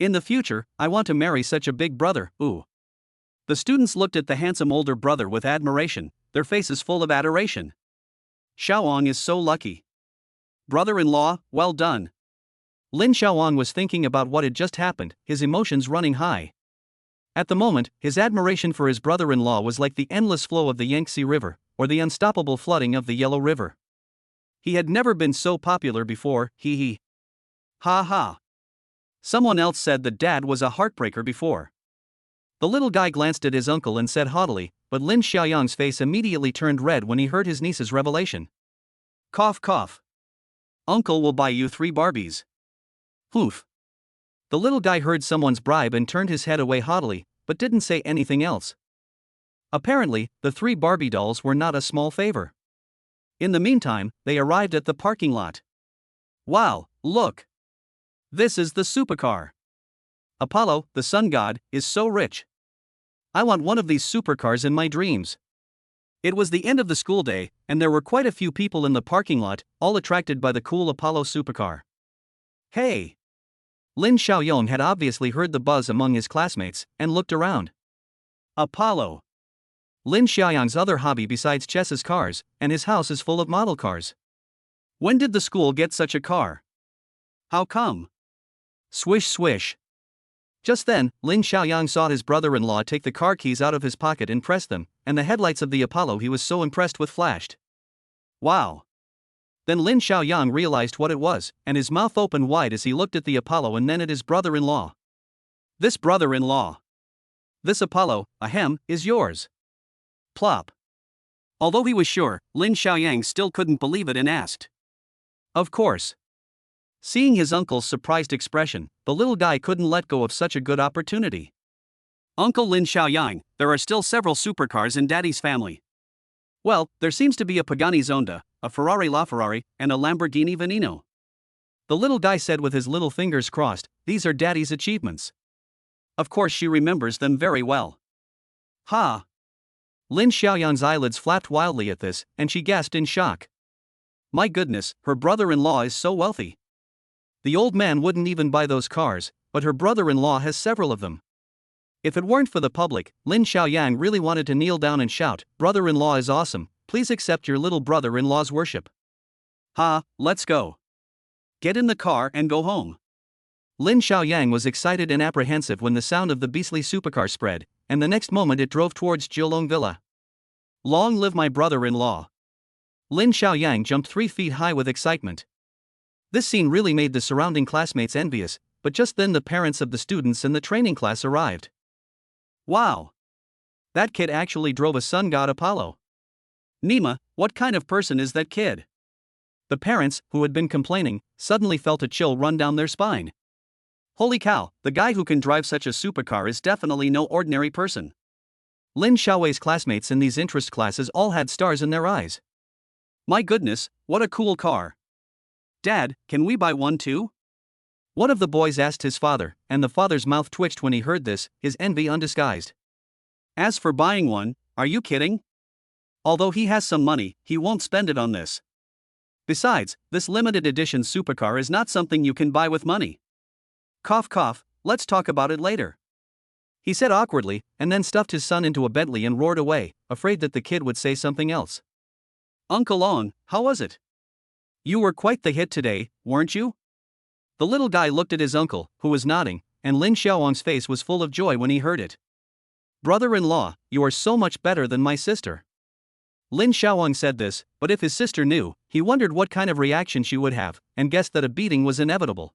In the future, I want to marry such a big brother, ooh. The students looked at the handsome older brother with admiration, their faces full of adoration. Xiaoang is so lucky. Brother-in-law, well done. Lin Xiaoang was thinking about what had just happened, his emotions running high. At the moment, his admiration for his brother-in-law was like the endless flow of the Yangtze River, or the unstoppable flooding of the Yellow River. He had never been so popular before, hee. Ha ha. Someone else said that Dad was a heartbreaker before. The little guy glanced at his uncle and said haughtily, but Lin Xiaoyang's face immediately turned red when he heard his niece's revelation. Cough cough. Uncle will buy you 3 Barbies. Poof. The little guy heard someone's bribe and turned his head away haughtily, but didn't say anything else. Apparently, the 3 Barbie dolls were not a small favor. In the meantime, they arrived at the parking lot. Wow, look! This is the supercar. Apollo, the sun god, is so rich. I want one of these supercars in my dreams. It was the end of the school day, and there were quite a few people in the parking lot, all attracted by the cool Apollo supercar. Hey! Lin Xiaoyong had obviously heard the buzz among his classmates, and looked around. Apollo. Lin Xiaoyang's other hobby besides chess is cars, and his house is full of model cars. When did the school get such a car? How come? Swish swish. Just then, Lin Xiaoyang saw his brother-in-law take the car keys out of his pocket and press them, and the headlights of the Apollo he was so impressed with flashed. Wow. Then Lin Xiaoyang realized what it was, and his mouth opened wide as he looked at the Apollo and then at his brother-in-law. This brother-in-law. This Apollo, ahem, is yours. Plop. Although he was sure, Lin Shiyin still couldn't believe it and asked. Of course. Seeing his uncle's surprised expression, the little guy couldn't let go of such a good opportunity. Uncle Lin Shiyin, there are still several supercars in Daddy's family. Well, there seems to be a Pagani Zonda, a Ferrari LaFerrari, and a Lamborghini Veneno. The little guy said with his little fingers crossed, these are Daddy's achievements. Of course she remembers them very well. Ha! Lin Xiaoyang's eyelids flapped wildly at this, and she gasped in shock. My goodness, her brother-in-law is so wealthy. The old man wouldn't even buy those cars, but her brother-in-law has several of them. If it weren't for the public, Lin Xiaoyang really wanted to kneel down and shout, brother-in-law is awesome, please accept your little brother-in-law's worship. Ha, let's go. Get in the car and go home. Lin Xiaoyang was excited and apprehensive when the sound of the beastly supercar spread, and the next moment it drove towards Jiulong Villa. Long live my brother-in-law. Lin Xiaoyang jumped 3 feet high with excitement. This scene really made the surrounding classmates envious, but just then the parents of the students in the training class arrived. Wow! That kid actually drove a sun god Apollo. Nima, what kind of person is that kid? The parents, who had been complaining, suddenly felt a chill run down their spine. Holy cow, the guy who can drive such a supercar is definitely no ordinary person. Lin Xiaowei's classmates in these interest classes all had stars in their eyes. My goodness, what a cool car. Dad, can we buy one too? One of the boys asked his father, and the father's mouth twitched when he heard this, his envy undisguised. As for buying one, are you kidding? Although he has some money, he won't spend it on this. Besides, this limited edition supercar is not something you can buy with money. Cough cough, let's talk about it later. He said awkwardly, and then stuffed his son into a Bentley and roared away, afraid that the kid would say something else. Uncle On, how was it? You were quite the hit today, weren't you? The little guy looked at his uncle, who was nodding, and Lin Xiaowang's face was full of joy when he heard it. Brother-in-law, you are so much better than my sister. Lin Xiaowang said this, but if his sister knew, he wondered what kind of reaction she would have, and guessed that a beating was inevitable.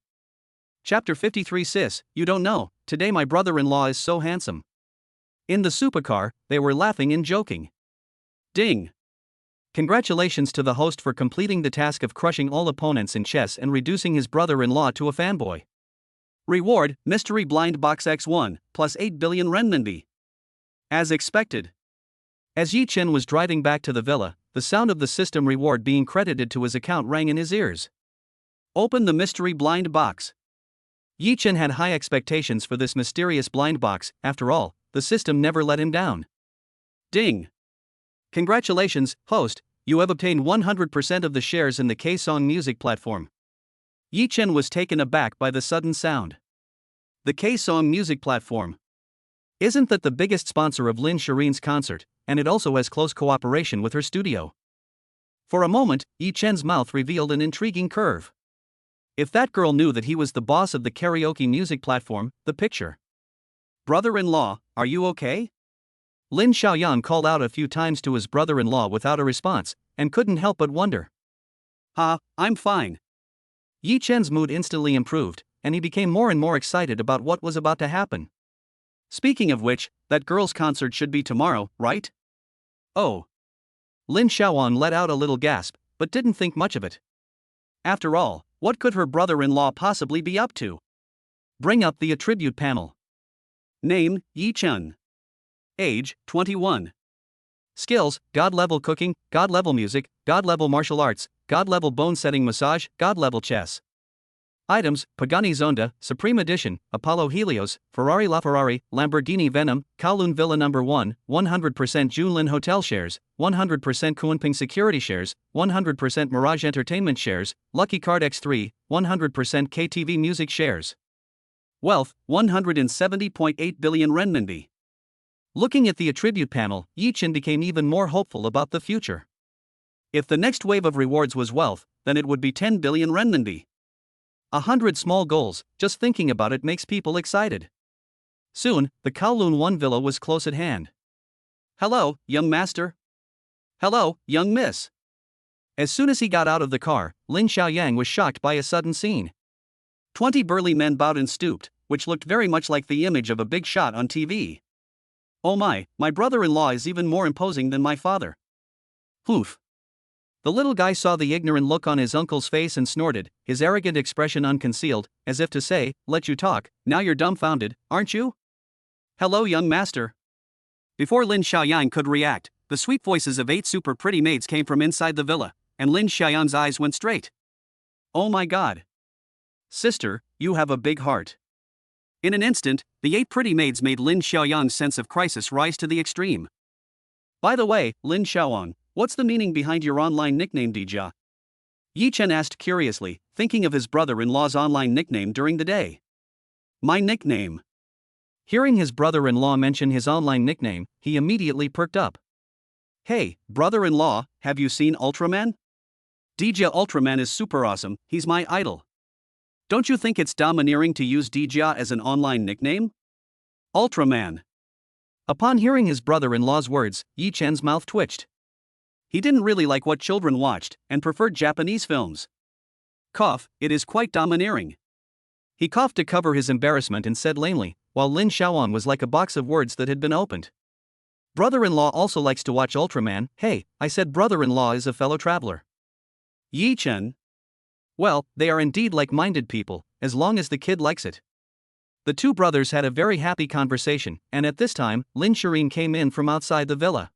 Chapter 53 Sis, you don't know, today my brother-in-law is so handsome. In the supercar, they were laughing and joking. Ding! Congratulations to the host for completing the task of crushing all opponents in chess and reducing his brother-in-law to a fanboy. Reward, Mystery Blind Box X1, plus 8 billion renminbi. As expected. As Yi Chen was driving back to the villa, the sound of the system reward being credited to his account rang in his ears. Open the mystery blind box. Yi Chen had high expectations for this mysterious blind box, after all, the system never let him down. Ding! Congratulations, host, you have obtained 100% of the shares in the K-Song music platform. Yi Chen was taken aback by the sudden sound. The K-Song music platform. Isn't that the biggest sponsor of Lin Shireen's concert, and it also has close cooperation with her studio? For a moment, Yi Chen's mouth revealed an intriguing curve. If that girl knew that he was the boss of the karaoke music platform, the picture. Brother-in-law, are you okay? Lin Xiaoyan called out a few times to his brother-in-law without a response, and couldn't help but wonder. I'm fine. Yi Chen's mood instantly improved, and he became more and more excited about what was about to happen. Speaking of which, that girl's concert should be tomorrow, right? Oh. Lin Xiaoyan let out a little gasp, but didn't think much of it. After all, what could her brother-in-law possibly be up to? Bring up the attribute panel. Name, Yi Chen. Age, 21. Skills, God-level cooking, God-level music, God-level martial arts, God-level bone-setting massage, God-level chess. Items, Pagani Zonda, Supreme Edition, Apollo Helios, Ferrari LaFerrari, Lamborghini Venom, Kowloon Villa No. 1, 100% Junlin Hotel shares, 100% Kunping Security shares, 100% Mirage Entertainment shares, Lucky Card X3, 100% KTV Music shares. Wealth, 170.8 billion renminbi. Looking at the attribute panel, Yi Chen became even more hopeful about the future. If the next wave of rewards was wealth, then it would be 10 billion renminbi. 100 small goals, just thinking about it makes people excited. Soon, the Kowloon 1 villa was close at hand. Hello, young master. Hello, young miss. As soon as he got out of the car, Lin Xiaoyang was shocked by a sudden scene. 20 burly men bowed and stooped, which looked very much like the image of a big shot on TV. Oh my brother-in-law is even more imposing than my father. Poof. The little guy saw the ignorant look on his uncle's face and snorted, his arrogant expression unconcealed, as if to say, "Let you talk, now you're dumbfounded, aren't you?" "Hello, young master." Before Lin Shiyin could react, the sweet voices of 8 super pretty maids came from inside the villa, and Lin Shiyin's eyes went straight. "Oh my god. Sister, you have a big heart." In an instant, the 8 pretty maids made Lin Xiaoyang's sense of crisis rise to the extreme. "By the way, Lin Xiaoyang, what's the meaning behind your online nickname Dija?" Yi Chen asked curiously, thinking of his brother-in-law's online nickname during the day. "My nickname." Hearing his brother-in-law mention his online nickname, he immediately perked up. "Hey, brother-in-law, have you seen Ultraman? Dija Ultraman is super awesome, he's my idol. Don't you think it's domineering to use Dija as an online nickname? Ultraman." Upon hearing his brother-in-law's words, Yi Chen's mouth twitched. He didn't really like what children watched, and preferred Japanese films. Cough, it is quite domineering. He coughed to cover his embarrassment and said lamely, while Lin Xiaoan was like a box of words that had been opened. "Brother-in-law also likes to watch Ultraman." "Hey, I said brother-in-law is a fellow traveler." Yi Chen. Well, they are indeed like-minded people, as long as the kid likes it. The two brothers had a very happy conversation, and at this time, Lin Shiyin came in from outside the villa.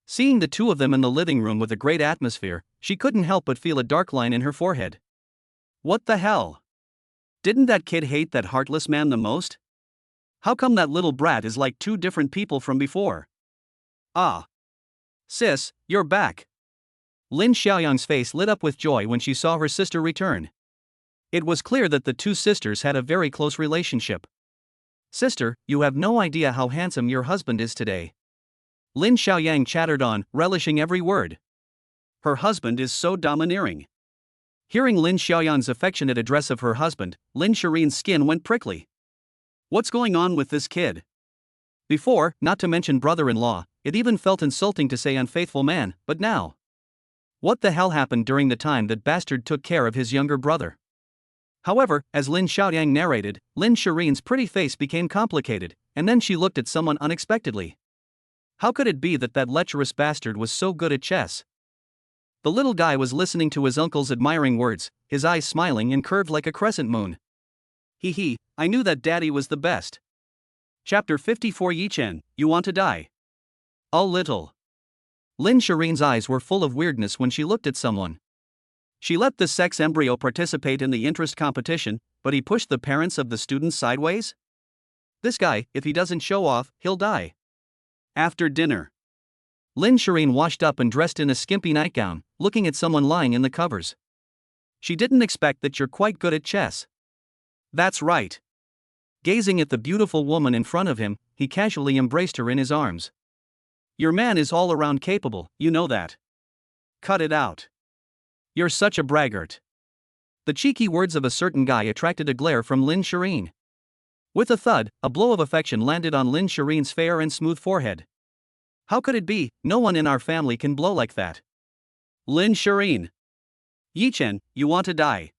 Seeing the two of them in the living room with a great atmosphere, she couldn't help but feel a dark line in her forehead. What the hell? Didn't that kid hate that heartless man the most? How come that little brat is like 2 different people from before? Ah. Sis, you're back. Lin Xiaoyang's face lit up with joy when she saw her sister return. It was clear that the two sisters had a very close relationship. "Sister, you have no idea how handsome your husband is today." Lin Xiaoyang chattered on, relishing every word. Her husband is so domineering. Hearing Lin Xiaoyang's affectionate address of her husband, Lin Shirin's skin went prickly. What's going on with this kid? Before, not to mention brother-in-law, it even felt insulting to say unfaithful man, but now. What the hell happened during the time that bastard took care of his younger brother? However, as Lin Xiaoyang narrated, Lin Shirin's pretty face became complicated, and then she looked at someone unexpectedly. How could it be that that lecherous bastard was so good at chess? The little guy was listening to his uncle's admiring words, his eyes smiling and curved like a crescent moon. Hee hee, I knew that daddy was the best. Chapter 54 Yi Chen, you want to die? A little. Lin Shirin's eyes were full of weirdness when she looked at someone. She let the sex embryo participate in the interest competition, but he pushed the parents of the students sideways? This guy, if he doesn't show off, he'll die. After dinner. Lin Shirin washed up and dressed in a skimpy nightgown, looking at someone lying in the covers. She didn't expect that you're quite good at chess. That's right. Gazing at the beautiful woman in front of him, he casually embraced her in his arms. Your man is all around capable, you know that. Cut it out. You're such a braggart. The cheeky words of a certain guy attracted a glare from Lin Shirin. With a thud, a blow of affection landed on Lin Shirin's fair and smooth forehead. How could it be? No one in our family can blow like that. Lin Shirin. Yi Chen, you want to die?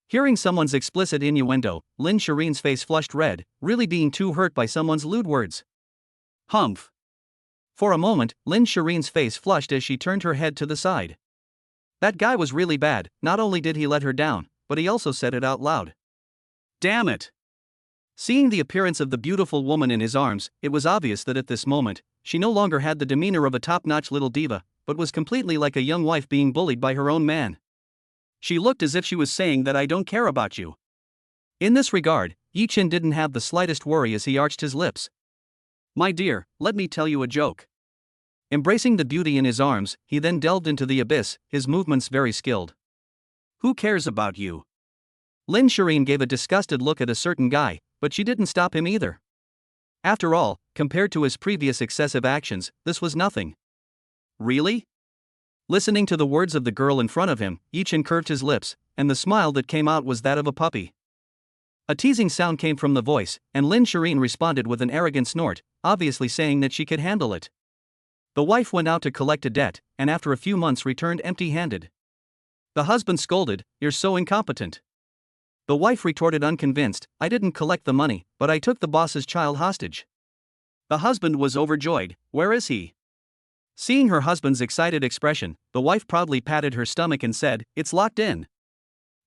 Hearing someone's explicit innuendo, Lin Shirin's face flushed red, really being too hurt by someone's lewd words. Humph. For a moment, Lin Shirin's face flushed as she turned her head to the side. That guy was really bad. Not only did he let her down, but he also said it out loud. Damn it! Seeing the appearance of the beautiful woman in his arms, it was obvious that at this moment, she no longer had the demeanor of a top-notch little diva, but was completely like a young wife being bullied by her own man. She looked as if she was saying that I don't care about you. In this regard, Yi Chen didn't have the slightest worry as he arched his lips. My dear, let me tell you a joke. Embracing the beauty in his arms, he then delved into the abyss, his movements very skilled. Who cares about you? Lin Shirin gave a disgusted look at a certain guy, but she didn't stop him either. After all, compared to his previous excessive actions, this was nothing. Really? Listening to the words of the girl in front of him, Yi Chen curved his lips, and the smile that came out was that of a puppy. A teasing sound came from the voice, and Lin Shirin responded with an arrogant snort, obviously saying that she could handle it. The wife went out to collect a debt, and after a few months returned empty-handed. The husband scolded, You're so incompetent. The wife retorted unconvinced, I didn't collect the money, but I took the boss's child hostage. The husband was overjoyed, Where is he? Seeing her husband's excited expression, the wife proudly patted her stomach and said, "It's locked in."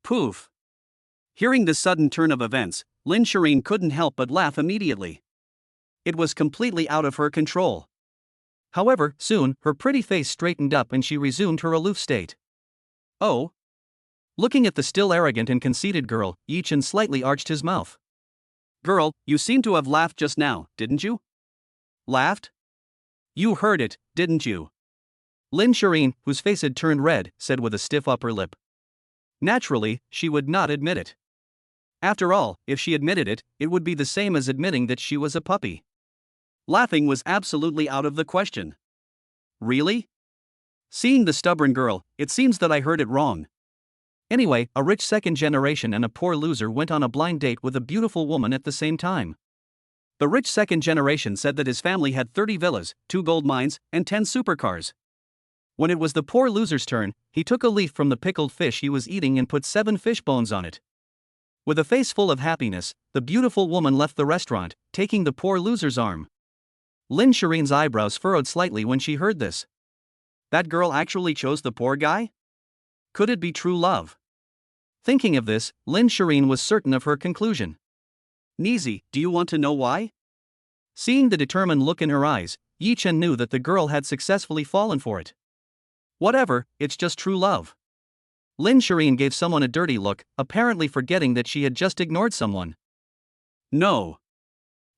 Poof. Hearing this sudden turn of events, Lin Shiyin couldn't help but laugh immediately. It was completely out of her control. However, soon, her pretty face straightened up and she resumed her aloof state. "Oh?" Looking at the still arrogant and conceited girl, Yichen slightly arched his mouth. "Girl, you seem to have laughed just now, didn't you?" "Laughed? You heard it, didn't you?" Lin Shiyin, whose face had turned red, said with a stiff upper lip. Naturally, she would not admit it. After all, if she admitted it, it would be the same as admitting that she was a puppy. Laughing was absolutely out of the question. "Really?" Seeing the stubborn girl, "It seems that I heard it wrong." Anyway, a rich second generation and a poor loser went on a blind date with a beautiful woman at the same time. The rich second generation said that his family had 30 villas, 2 gold mines, and 10 supercars. When it was the poor loser's turn, he took a leaf from the pickled fish he was eating and put 7 fish bones on it. With a face full of happiness, the beautiful woman left the restaurant, taking the poor loser's arm. Lin Shireen's eyebrows furrowed slightly when she heard this. That girl actually chose the poor guy? Could it be true love? Thinking of this, Lin Shiyin was certain of her conclusion. "Nizi, do you want to know why?" Seeing the determined look in her eyes, Yi Chen knew that the girl had successfully fallen for it. Whatever, it's just true love. Lin Shiyin gave someone a dirty look, apparently forgetting that she had just ignored someone. "No."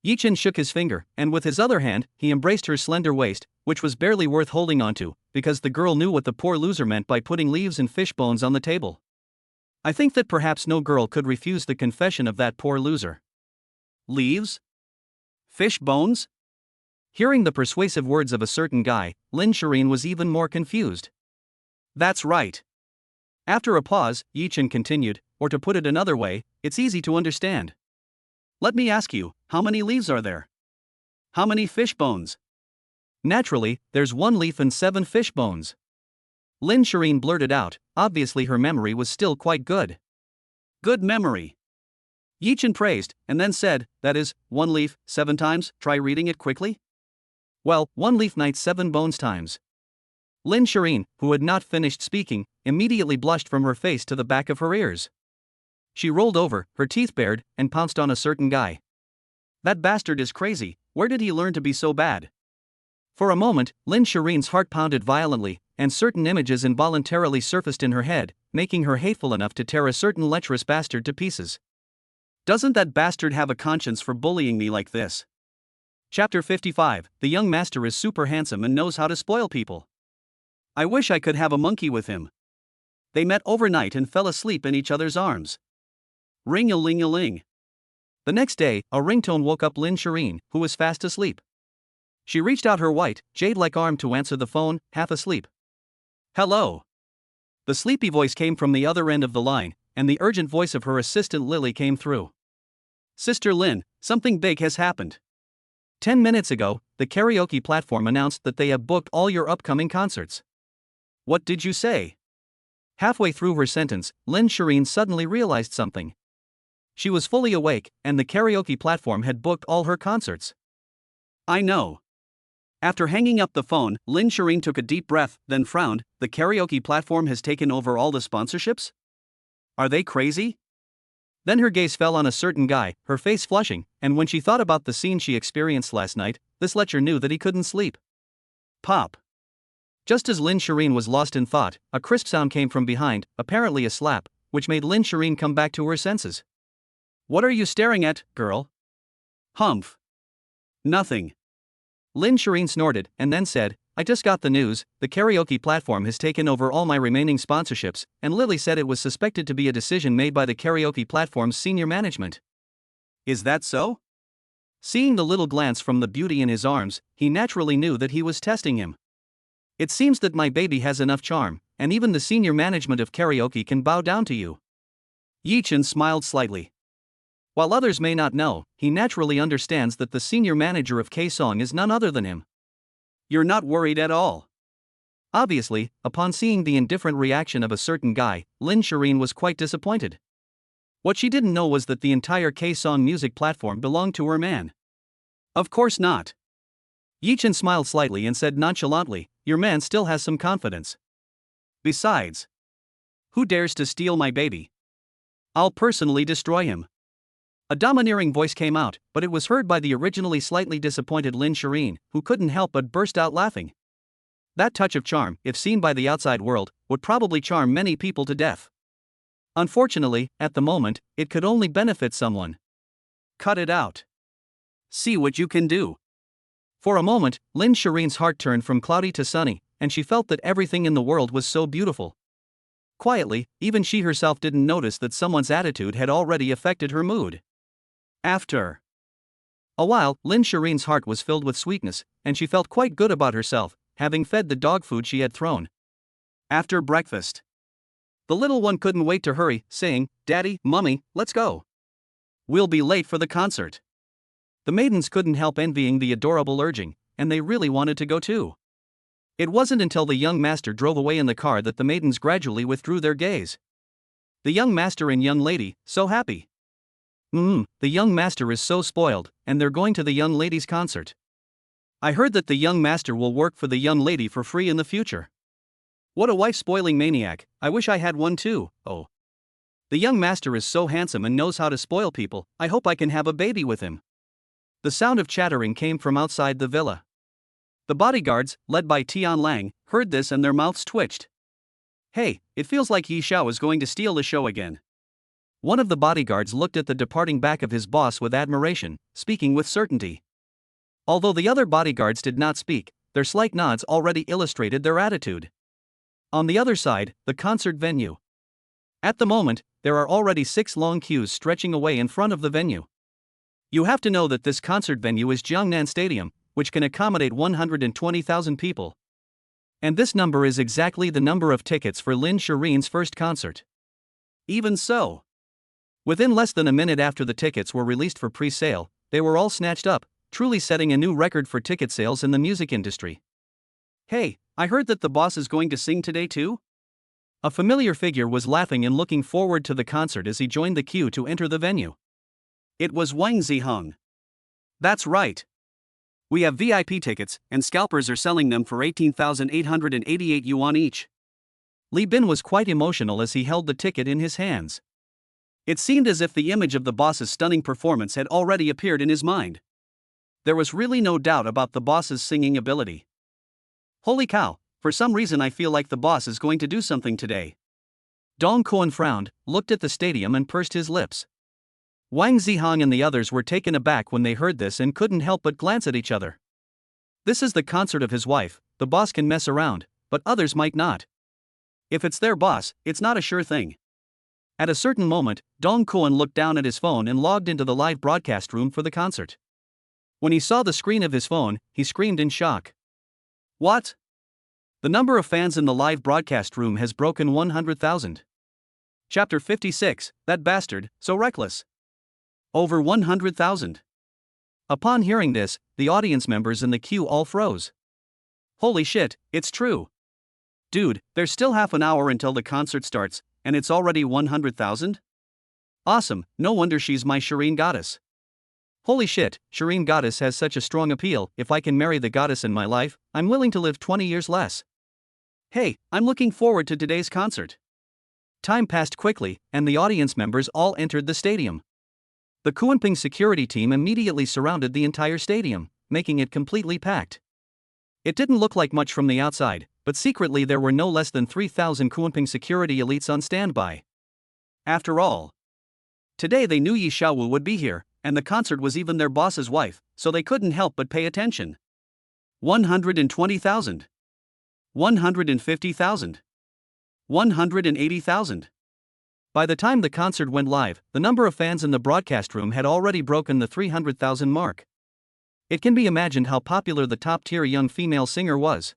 Yi Chen shook his finger, and with his other hand, he embraced her slender waist, which was barely worth holding onto, because the girl knew what the poor loser meant by putting leaves and fish bones on the table. I think that perhaps no girl could refuse the confession of that poor loser. Leaves? Fish bones? Hearing the persuasive words of a certain guy, Lin Shiyin was even more confused. That's right. After a pause, Yi Chen continued, or to put it another way, it's easy to understand. Let me ask you, how many leaves are there? How many fish bones? Naturally, there's 1 leaf and 7 fish bones. Lin Shiyin blurted out, obviously her memory was still quite good. Good memory. Yi Chen praised, and then said, that is, 1 leaf, 7 times, try reading it quickly? Well, 1 leaf night 7 bones times. Lin Shiyin, who had not finished speaking, immediately blushed from her face to the back of her ears. She rolled over, her teeth bared, and pounced on a certain guy. That bastard is crazy, where did he learn to be so bad? For a moment, Lin Shireen's heart pounded violently, and certain images involuntarily surfaced in her head, making her hateful enough to tear a certain lecherous bastard to pieces. Doesn't that bastard have a conscience for bullying me like this? Chapter 55, the young master is super handsome and knows how to spoil people. I wish I could have a monkey with him. They met overnight and fell asleep in each other's arms. Ring-a-ling-a-ling. The next day, a ringtone woke up Lin Shiyin, who was fast asleep. She reached out her white, jade-like arm to answer the phone, half asleep. Hello. The sleepy voice came from the other end of the line, and the urgent voice of her assistant Lily came through. Sister Lin, something big has happened. 10 minutes ago, the karaoke platform announced that they have booked all your upcoming concerts. What did you say? Halfway through her sentence, Lin Shiyin suddenly realized something. She was fully awake, and the karaoke platform had booked all her concerts. I know. After hanging up the phone, Lin Shiyin took a deep breath, then frowned. The karaoke platform has taken over all the sponsorships? Are they crazy? Then her gaze fell on a certain guy, her face flushing, and when she thought about the scene she experienced last night, this lecher knew that he couldn't sleep. Pop. Just as Lin Shiyin was lost in thought, a crisp sound came from behind, apparently a slap, which made Lin Shiyin come back to her senses. What are you staring at, girl? Humph. Nothing. Lin Shiyin snorted, and then said, I just got the news, the karaoke platform has taken over all my remaining sponsorships, and Lily said it was suspected to be a decision made by the karaoke platform's senior management. Is that so? Seeing the little glance from the beauty in his arms, he naturally knew that he was testing him. It seems that my baby has enough charm, and even the senior management of karaoke can bow down to you. Yi Chen smiled slightly. While others may not know, he naturally understands that the senior manager of K-Song is none other than him. You're not worried at all. Obviously, upon seeing the indifferent reaction of a certain guy, Lin Shiyin was quite disappointed. What she didn't know was that the entire K-Song music platform belonged to her man. Of course not. Yi Chen smiled slightly and said nonchalantly, your man still has some confidence. Besides, who dares to steal my baby? I'll personally destroy him. A domineering voice came out, but it was heard by the originally slightly disappointed Lin Shiyin, who couldn't help but burst out laughing. That touch of charm, if seen by the outside world, would probably charm many people to death. Unfortunately, at the moment, it could only benefit someone. Cut it out. See what you can do. For a moment, Lin Shiyin's heart turned from cloudy to sunny, and she felt that everything in the world was so beautiful. Quietly, even she herself didn't notice that someone's attitude had already affected her mood. After a while, Lin Shiyin's heart was filled with sweetness, and she felt quite good about herself, having fed the dog food she had thrown. After breakfast, the little one couldn't wait to hurry, saying, "Daddy, Mummy, let's go. We'll be late for the concert." The maidens couldn't help envying the adorable urging, and they really wanted to go too. It wasn't until the young master drove away in the car that the maidens gradually withdrew their gaze. The young master and young lady, so happy. The young master is so spoiled, and they're going to the young lady's concert. I heard that the young master will work for the young lady for free in the future. What a wife-spoiling maniac, I wish I had one too. Oh. The young master is so handsome and knows how to spoil people, I hope I can have a baby with him. The sound of chattering came from outside the villa. The bodyguards, led by Tian Lang, heard this and their mouths twitched. Hey, it feels like Yi Xiao is going to steal the show again. One of the bodyguards looked at the departing back of his boss with admiration, speaking with certainty. Although the other bodyguards did not speak, their slight nods already illustrated their attitude. On the other side, the concert venue. At the moment, there are already 6 long queues stretching away in front of the venue. You have to know that this concert venue is Jiangnan Stadium, which can accommodate 120,000 people. And this number is exactly the number of tickets for Lin Shiyin's first concert. Even so, within less than a minute after the tickets were released for pre-sale, they were all snatched up, truly setting a new record for ticket sales in the music industry. Hey, I heard that the boss is going to sing today too? A familiar figure was laughing and looking forward to the concert as he joined the queue to enter the venue. It was Wang Ziheng. That's right. We have VIP tickets, and scalpers are selling them for 18,888 yuan each. Li Bin was quite emotional as he held the ticket in his hands. It seemed as if the image of the boss's stunning performance had already appeared in his mind. There was really no doubt about the boss's singing ability. Holy cow, for some reason I feel like the boss is going to do something today. Dong Quan frowned, looked at the stadium and pursed his lips. Wang Ziheng and the others were taken aback when they heard this and couldn't help but glance at each other. This is the concert of his wife, the boss can mess around, but others might not. If it's their boss, it's not a sure thing. At a certain moment, Dong Quan looked down at his phone and logged into the live broadcast room for the concert. When he saw the screen of his phone, he screamed in shock. What? The number of fans in the live broadcast room has broken 100,000. Chapter 56, That Bastard, So Reckless. Over 100,000. Upon hearing this, the audience members in the queue all froze. Holy shit, it's true. Dude, there's still half an hour until the concert starts, and it's already 100,000? Awesome, no wonder she's my Shireen goddess. Holy shit, Shireen goddess has such a strong appeal. If I can marry the goddess in my life, I'm willing to live 20 years less. Hey, I'm looking forward to today's concert. Time passed quickly, and the audience members all entered the stadium. The Kunping security team immediately surrounded the entire stadium, making it completely packed. It didn't look like much from the outside, but secretly there were no less than 3,000 Kunping security elites on standby. After all, today they knew Yi Xiaowu would be here, and the concert was even their boss's wife, so they couldn't help but pay attention. 120,000. 150,000. 180,000. By the time the concert went live, the number of fans in the broadcast room had already broken the 300,000 mark. It can be imagined how popular the top-tier young female singer was.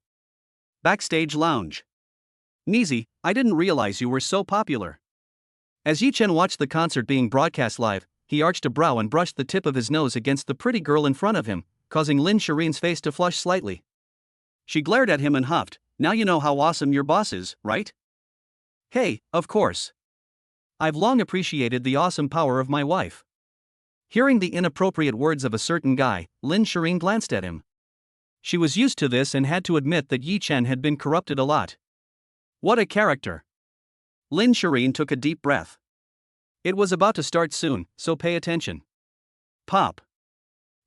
Backstage lounge. Nizi, I didn't realize you were so popular. As Yi Chen watched the concert being broadcast live, he arched a brow and brushed the tip of his nose against the pretty girl in front of him, causing Lin Shiyin's face to flush slightly. She glared at him and huffed, "Now you know how awesome your boss is, right?" "Hey, of course. I've long appreciated the awesome power of my wife." Hearing the inappropriate words of a certain guy, Lin Shiyin glanced at him. She was used to this and had to admit that Yi Chen had been corrupted a lot. What a character! Lin Shiyin took a deep breath. It was about to start soon, so pay attention. Pop.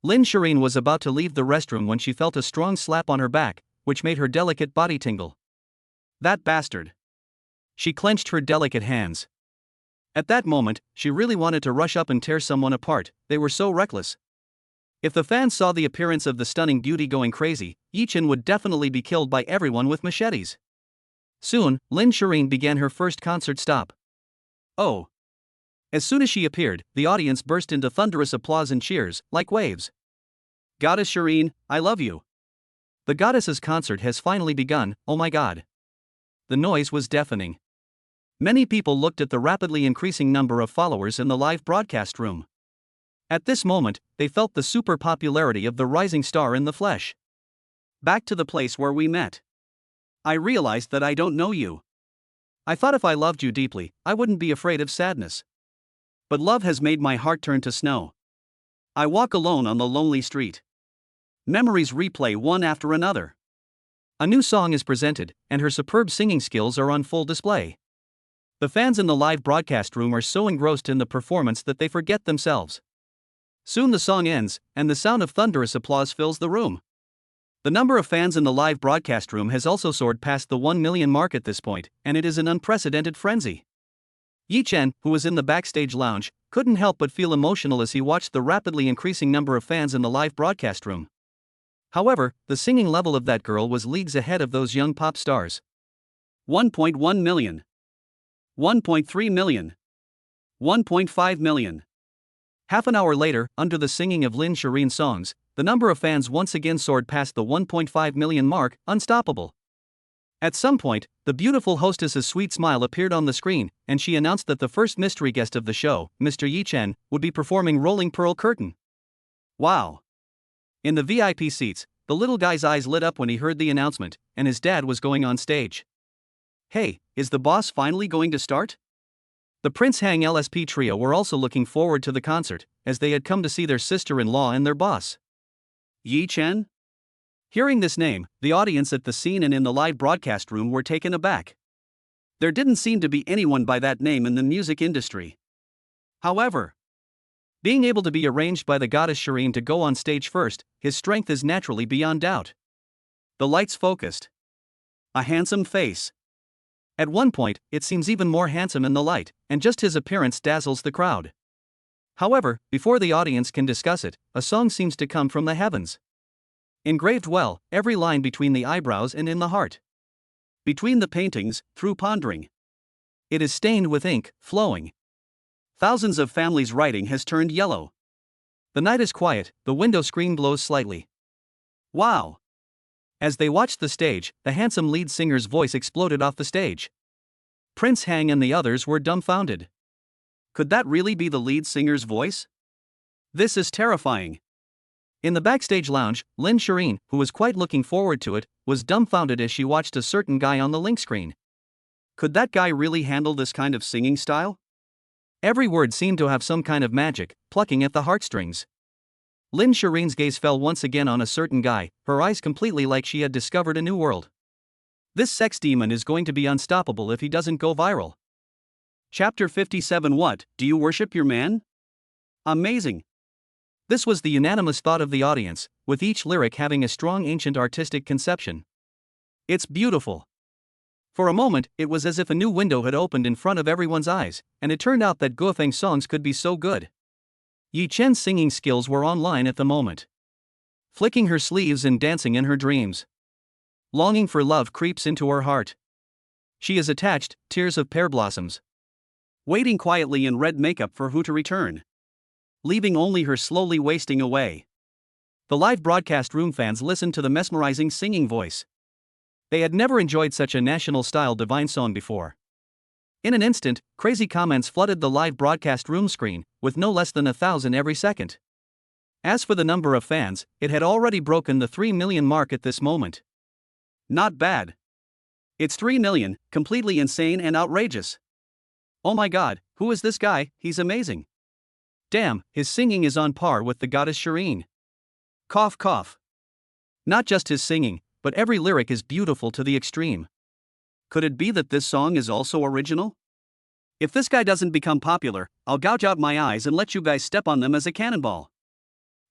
Lin Shiyin was about to leave the restroom when she felt a strong slap on her back, which made her delicate body tingle. That bastard. She clenched her delicate hands. At that moment, she really wanted to rush up and tear someone apart, they were so reckless. If the fans saw the appearance of the stunning beauty going crazy, Yi Chen would definitely be killed by everyone with machetes. Soon, Lin Shiyin began her first concert stop. Oh. As soon as she appeared, the audience burst into thunderous applause and cheers, like waves. Goddess Shiyin, I love you. The goddess's concert has finally begun, oh my god. The noise was deafening. Many people looked at the rapidly increasing number of followers in the live broadcast room. At this moment, they felt the super popularity of the rising star in the flesh. Back to the place where we met. I realized that I don't know you. I thought if I loved you deeply, I wouldn't be afraid of sadness. But love has made my heart turn to snow. I walk alone on the lonely street. Memories replay one after another. A new song is presented, and her superb singing skills are on full display. The fans in the live broadcast room are so engrossed in the performance that they forget themselves. Soon the song ends, and the sound of thunderous applause fills the room. The number of fans in the live broadcast room has also soared past the 1 million mark at this point, and it is an unprecedented frenzy. Yi Chen, who was in the backstage lounge, couldn't help but feel emotional as he watched the rapidly increasing number of fans in the live broadcast room. However, the singing level of that girl was leagues ahead of those young pop stars. 1.1 million. 1.3 million. 1.5 million. Half an hour later, under the singing of Lin Shiyin's songs, the number of fans once again soared past the 1.5 million mark, unstoppable. At some point, the beautiful hostess's sweet smile appeared on the screen, and she announced that the first mystery guest of the show, Mr. Yi Chen, would be performing Rolling Pearl Curtain. Wow! In the VIP seats, the little guy's eyes lit up when he heard the announcement, and his dad was going on stage. Hey, is the boss finally going to start? The Prince Hang LSP trio were also looking forward to the concert, as they had come to see their sister-in-law and their boss. Yi Chen? Hearing this name, the audience at the scene and in the live broadcast room were taken aback. There didn't seem to be anyone by that name in the music industry. However, being able to be arranged by the goddess Shiyin to go on stage first, his strength is naturally beyond doubt. The lights focused. A handsome face. At one point, it seems even more handsome in the light, and just his appearance dazzles the crowd. However, before the audience can discuss it, a song seems to come from the heavens. Engraved well, every line between the eyebrows and in the heart. Between the paintings, through pondering. It is stained with ink, flowing. Thousands of families' writing has turned yellow. The night is quiet, the window screen glows slightly. Wow! As they watched the stage, the handsome lead singer's voice exploded off the stage. Prince Hang and the others were dumbfounded. Could that really be the lead singer's voice? This is terrifying. In the backstage lounge, Lin Shiyin, who was quite looking forward to it, was dumbfounded as she watched a certain guy on the link screen. Could that guy really handle this kind of singing style? Every word seemed to have some kind of magic, plucking at the heartstrings. Lin Shiyin's gaze fell once again on a certain guy, her eyes completely like she had discovered a new world. This sex demon is going to be unstoppable if he doesn't go viral. Chapter 57. What, do you worship your man? Amazing. This was the unanimous thought of the audience, with each lyric having a strong ancient artistic conception. It's beautiful. For a moment, it was as if a new window had opened in front of everyone's eyes, and it turned out that Guofeng's songs could be so good. Yi Chen's singing skills were online at the moment. Flicking her sleeves and dancing in her dreams. Longing for love creeps into her heart. She is attached, tears of pear blossoms. Waiting quietly in red makeup for who to return. Leaving only her slowly wasting away. The live broadcast room fans listened to the mesmerizing singing voice. They had never enjoyed such a national-style divine song before. In an instant, crazy comments flooded the live broadcast room screen, with no less than 1,000 every second. As for the number of fans, it had already broken the 3 million mark at this moment. Not bad. It's 3 million, completely insane and outrageous. Oh my god, who is this guy? He's amazing. Damn, his singing is on par with the goddess Shiyin. Cough cough. Not just his singing, but every lyric is beautiful to the extreme. Could it be that this song is also original? If this guy doesn't become popular, I'll gouge out my eyes and let you guys step on them as a cannonball.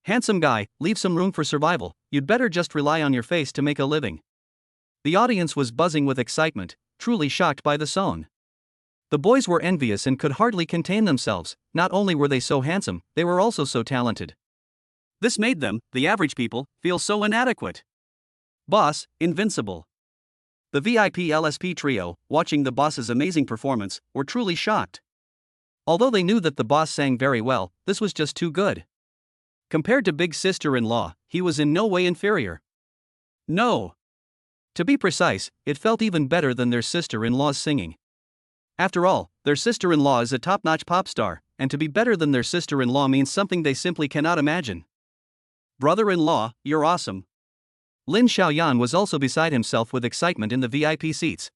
Handsome guy, leave some room for survival, you'd better just rely on your face to make a living. The audience was buzzing with excitement, truly shocked by the song. The boys were envious and could hardly contain themselves. Not only were they so handsome, they were also so talented. This made them, the average people, feel so inadequate. Boss, invincible. The VIP LSP trio, watching the boss's amazing performance, were truly shocked. Although they knew that the boss sang very well, this was just too good. Compared to Big Sister-in-Law, he was in no way inferior. No. To be precise, it felt even better than their sister-in-law's singing. After all, their sister-in-law is a top-notch pop star, and to be better than their sister-in-law means something they simply cannot imagine. Brother-in-law, you're awesome. Lin Shiyin was also beside himself with excitement in the VIP seats.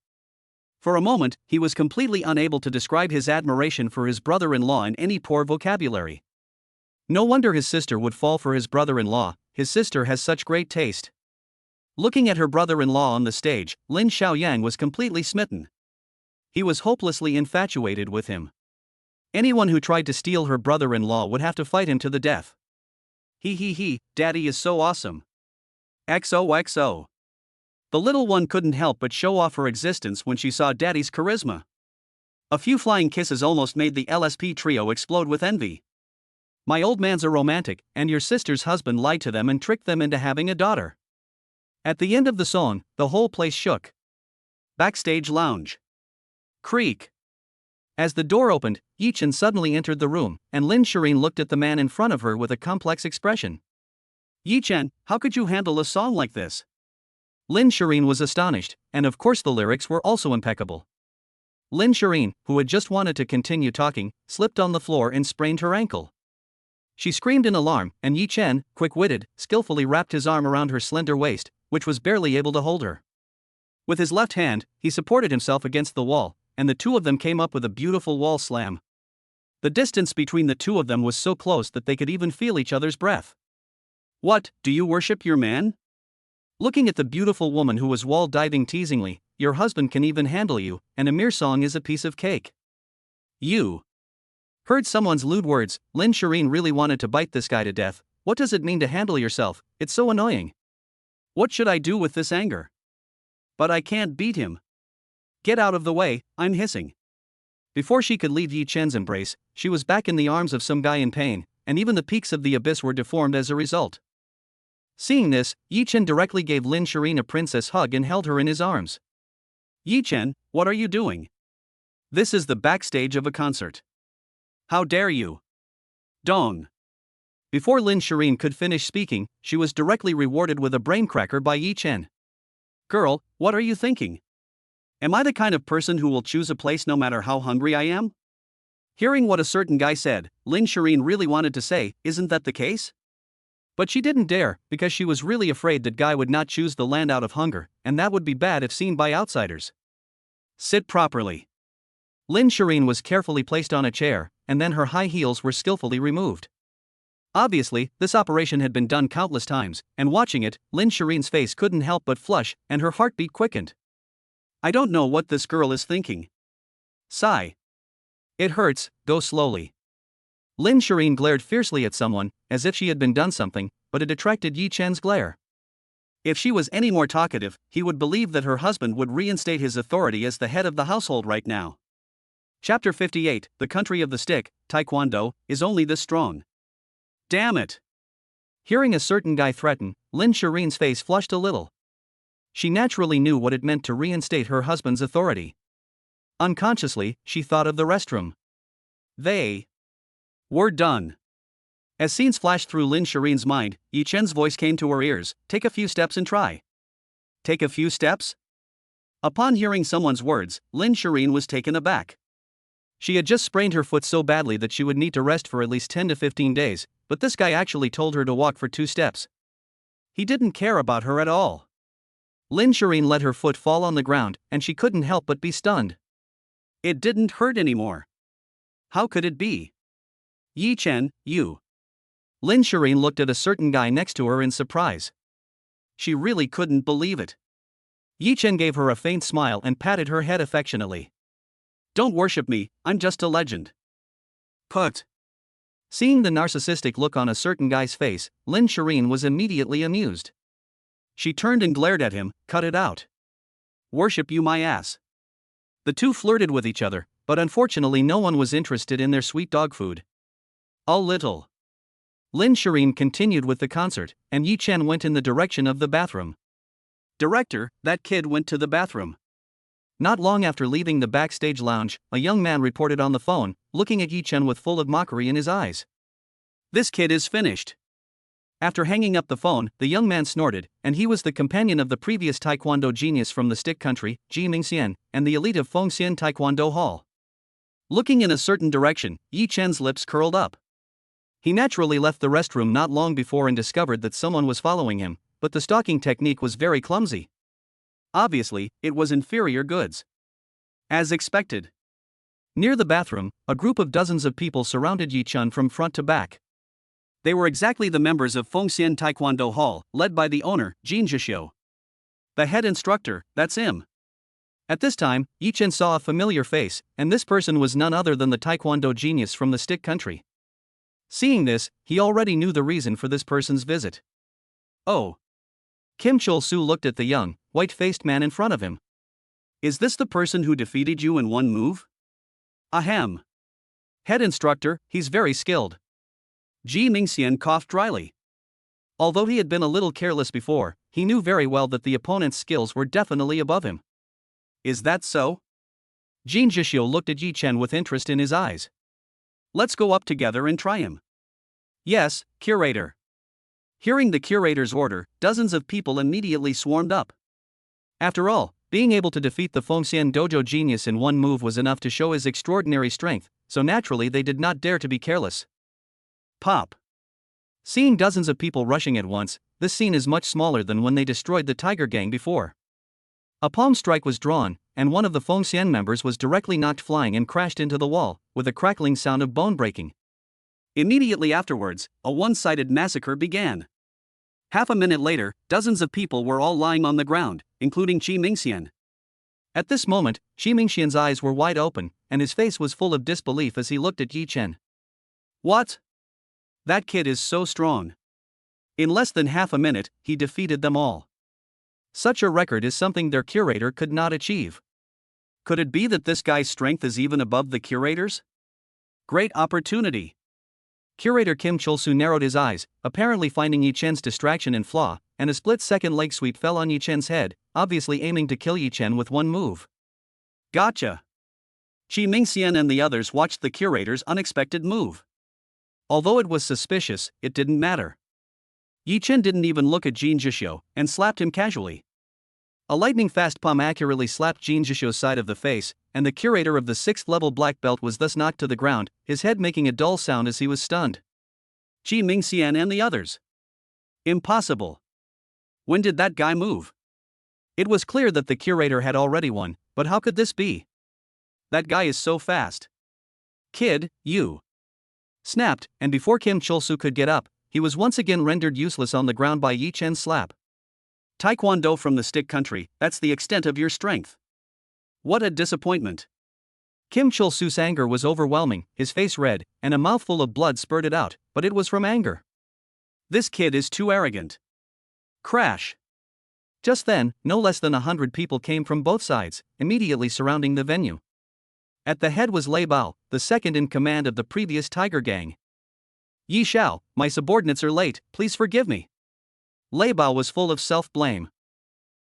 For a moment, he was completely unable to describe his admiration for his brother-in-law in any poor vocabulary. No wonder his sister would fall for his brother-in-law, his sister has such great taste. Looking at her brother-in-law on the stage, Lin Shiyin was completely smitten. He was hopelessly infatuated with him. Anyone who tried to steal her brother-in-law would have to fight him to the death. He, daddy is so awesome. XOXO. The little one couldn't help but show off her existence when she saw daddy's charisma. A few flying kisses almost made the LSP trio explode with envy. My old man's a romantic, and your sister's husband lied to them and tricked them into having a daughter. At the end of the song, the whole place shook. Backstage lounge. Creak. As the door opened, Yichen suddenly entered the room, and Lin Shiyin looked at the man in front of her with a complex expression. Yichen, how could you handle a song like this? Lin Shiyin was astonished, and of course the lyrics were also impeccable. Lin Shiyin, who had just wanted to continue talking, slipped on the floor and sprained her ankle. She screamed in alarm, and Yichen, quick-witted, skillfully wrapped his arm around her slender waist, which was barely able to hold her. With his left hand, he supported himself against the wall, and the two of them came up with a beautiful wall slam. The distance between the two of them was so close that they could even feel each other's breath. What, do you worship your man? Looking at the beautiful woman who was wall diving teasingly, your husband can even handle you, and a mere song is a piece of cake. You heard someone's lewd words. Lin Shiyin really wanted to bite this guy to death. What does it mean to handle yourself? It's so annoying. What should I do with this anger? But I can't beat him. Get out of the way, I'm hissing. Before she could leave Yichen's embrace, she was back in the arms of some guy in pain, and even the peaks of the abyss were deformed as a result. Seeing this, Yichen directly gave Lin Shiyin a princess hug and held her in his arms. Yichen, what are you doing? This is the backstage of a concert. How dare you? Dong. Before Lin Shiyin could finish speaking, she was directly rewarded with a braincracker by Yichen. Girl, what are you thinking? Am I the kind of person who will choose a place no matter how hungry I am? Hearing what a certain guy said, Lin Shiyin really wanted to say, isn't that the case? But she didn't dare, because she was really afraid that guy would not choose the land out of hunger, and that would be bad if seen by outsiders. Sit properly. Lin Shiyin was carefully placed on a chair, and then her high heels were skillfully removed. Obviously, this operation had been done countless times, and watching it, Lin Shireen's face couldn't help but flush, and her heartbeat quickened. I don't know what this girl is thinking. Sigh. It hurts, go slowly. Lin Shiyin glared fiercely at someone, as if she had been done something, but it attracted Yi Chen's glare. If she was any more talkative, he would believe that her husband would reinstate his authority as the head of the household right now. Chapter 58, The Country of the Stick, Taekwondo, is only this strong. Damn it! Hearing a certain guy threaten, Lin Shireen's face flushed a little. She naturally knew what it meant to reinstate her husband's authority. Unconsciously, she thought of the restroom. They were done. As scenes flashed through Lin Shireen's mind, Yi Chen's voice came to her ears, take a few steps and try. Take a few steps? Upon hearing someone's words, Lin Shiyin was taken aback. She had just sprained her foot so badly that she would need to rest for at least 10 to 15 days, but this guy actually told her to walk for 2 steps. He didn't care about her at all. Lin Shiyin let her foot fall on the ground, and she couldn't help but be stunned. It didn't hurt anymore. How could it be? Yi Chen, you. Lin Shiyin looked at a certain guy next to her in surprise. She really couldn't believe it. Yi Chen gave her a faint smile and patted her head affectionately. Don't worship me, I'm just a legend. Put. Seeing the narcissistic look on a certain guy's face, Lin Shiyin was immediately amused. She turned and glared at him, cut it out. Worship you my ass. The two flirted with each other, but unfortunately no one was interested in their sweet dog food. A little. Lin Shiyin continued with the concert, and Yi Chen went in the direction of the bathroom. Director, that kid went to the bathroom. Not long after leaving the backstage lounge, a young man reported on the phone, looking at Yi Chen with full of mockery in his eyes. This kid is finished. After hanging up the phone, the young man snorted, and he was the companion of the previous taekwondo genius from the stick country, Ji Mingxian, and the elite of Fengxian Taekwondo Hall. Looking in a certain direction, Yi Chen's lips curled up. He naturally left the restroom not long before and discovered that someone was following him, but the stalking technique was very clumsy. Obviously, it was inferior goods. As expected. Near the bathroom, a group of dozens of people surrounded Yi Chen from front to back. They were exactly the members of Fengxian Taekwondo Hall, led by the owner, Jin Zhishou. The head instructor, that's him. At this time, Yi Chen saw a familiar face, and this person was none other than the Taekwondo genius from the stick country. Seeing this, he already knew the reason for this person's visit. Oh. Kim Chul-Su looked at the young, white-faced man in front of him. Is this the person who defeated you in one move? Ahem. Head instructor, he's very skilled. Ji Mingxian coughed dryly. Although he had been a little careless before, he knew very well that the opponent's skills were definitely above him. Is that so? Jin Zhishou looked at Yi Chen with interest in his eyes. Let's go up together and try him. Yes, curator. Hearing the curator's order, dozens of people immediately swarmed up. After all, being able to defeat the Fengxian dojo genius in one move was enough to show his extraordinary strength, so naturally they did not dare to be careless. Pop. Seeing dozens of people rushing at once, this scene is much smaller than when they destroyed the Tiger Gang before. A palm strike was drawn, and one of the Fengxian members was directly knocked flying and crashed into the wall, with a crackling sound of bone breaking. Immediately afterwards, a one-sided massacre began. Half a minute later, dozens of people were all lying on the ground, including Ji Mingxian. At this moment, Ji Mingxian's eyes were wide open, and his face was full of disbelief as he looked at Yi Chen. What? That kid is so strong. In less than half a minute, he defeated them all. Such a record is something their curator could not achieve. Could it be that this guy's strength is even above the curator's? Great opportunity. Curator Kim Chul-Su narrowed his eyes, apparently finding Yi Chen's distraction and flaw, and a split-second leg sweep fell on Yi Chen's head, obviously aiming to kill Yi Chen with one move. Gotcha. Ji Mingxian and the others watched the curator's unexpected move. Although it was suspicious, it didn't matter. Yi Chen didn't even look at Jin Zhishou, and slapped him casually. A lightning-fast palm accurately slapped Jin Zhishou's side of the face, and the curator of the 6th-level black belt was thus knocked to the ground, his head making a dull sound as he was stunned. Ji Mingxian and the others. Impossible. When did that guy move? It was clear that the curator had already won, but how could this be? That guy is so fast. Kid, you. Snapped, and before Kim Chul-Su could get up, he was once again rendered useless on the ground by Yi Chen's slap. Taekwondo from the stick country, that's the extent of your strength. What a disappointment. Kim Chul-Su's anger was overwhelming, his face red, and a mouthful of blood spurted out, but it was from anger. This kid is too arrogant. Crash. Just then, no less than 100 people came from both sides, immediately surrounding the venue. At the head was Lei Bao, the second in command of the previous Tiger Gang. Yi Xiao, my subordinates are late, please forgive me. Lei Bao was full of self-blame.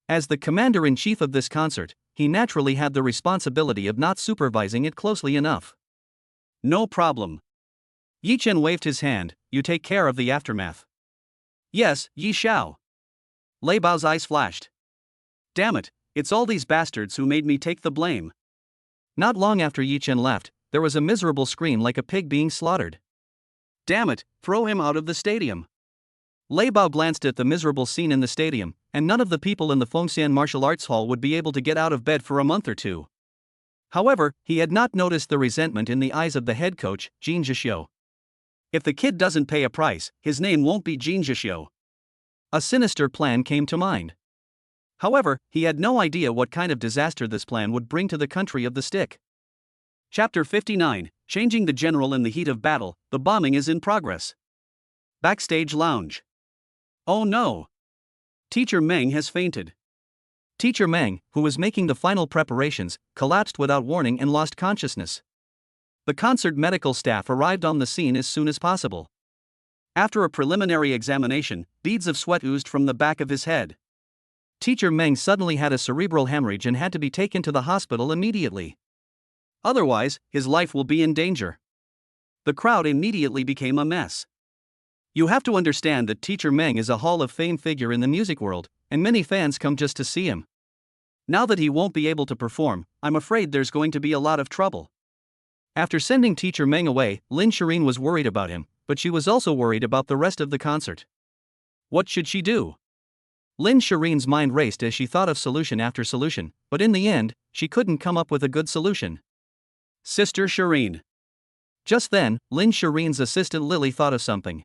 As the commander-in-chief of this concert, he naturally had the responsibility of not supervising it closely enough. No problem. Yi Chen waved his hand, you take care of the aftermath. Yes, Yi Xiao. Lei Bao's eyes flashed. Damn it, it's all these bastards who made me take the blame. Not long after Yi Chen left, there was a miserable scream like a pig being slaughtered. Damn it, throw him out of the stadium. Lei Bao glanced at the miserable scene in the stadium, and none of the people in the Fengxian Martial Arts Hall would be able to get out of bed for a month or two. However, he had not noticed the resentment in the eyes of the head coach, Jin Zhishou. If the kid doesn't pay a price, his name won't be Jin Zhishou. A sinister plan came to mind. However, he had no idea what kind of disaster this plan would bring to the country of the stick. Chapter 59, Changing the General in the Heat of Battle, the Bombing is in Progress. Backstage Lounge. Oh no! Teacher Meng has fainted. Teacher Meng, who was making the final preparations, collapsed without warning and lost consciousness. The concert medical staff arrived on the scene as soon as possible. After a preliminary examination, beads of sweat oozed from the back of his head. Teacher Meng suddenly had a cerebral hemorrhage and had to be taken to the hospital immediately. Otherwise, his life will be in danger. The crowd immediately became a mess. You have to understand that Teacher Meng is a Hall of Fame figure in the music world, and many fans come just to see him. Now that he won't be able to perform, I'm afraid there's going to be a lot of trouble. After sending Teacher Meng away, Lin Shiyin was worried about him, but she was also worried about the rest of the concert. What should she do? Lin Shiyin's mind raced as she thought of solution after solution, but in the end, she couldn't come up with a good solution. Sister Shiyin. Just then, Lin Shiyin's assistant Lily thought of something.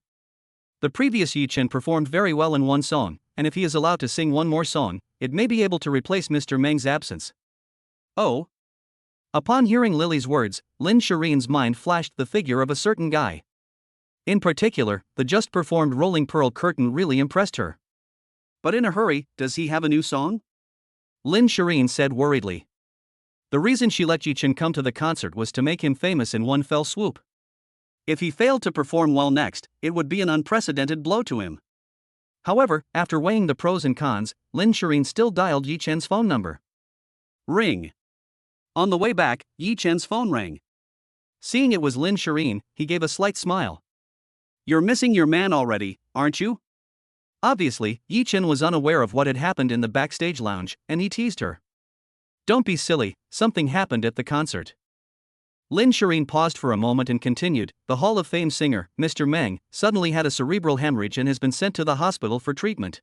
The previous Yi Chen performed very well in one song, and if he is allowed to sing one more song, it may be able to replace Mr. Meng's absence. Oh? Upon hearing Lily's words, Lin Shiyin's mind flashed the figure of a certain guy. In particular, the just performed Rolling Pearl Curtain really impressed her. But in a hurry, does he have a new song? Lin Shiyin said worriedly. The reason she let Yi Chen come to the concert was to make him famous in one fell swoop. If he failed to perform well next, it would be an unprecedented blow to him. However, after weighing the pros and cons, Lin Shiyin still dialed Yi Chen's phone number. Ring. On the way back, Yi Chen's phone rang. Seeing it was Lin Shiyin, he gave a slight smile. You're missing your man already, aren't you? Obviously, Yi Chen was unaware of what had happened in the backstage lounge, and he teased her. Don't be silly, something happened at the concert. Lin Shiyin paused for a moment and continued, the Hall of Fame singer, Mr. Meng, suddenly had a cerebral hemorrhage and has been sent to the hospital for treatment.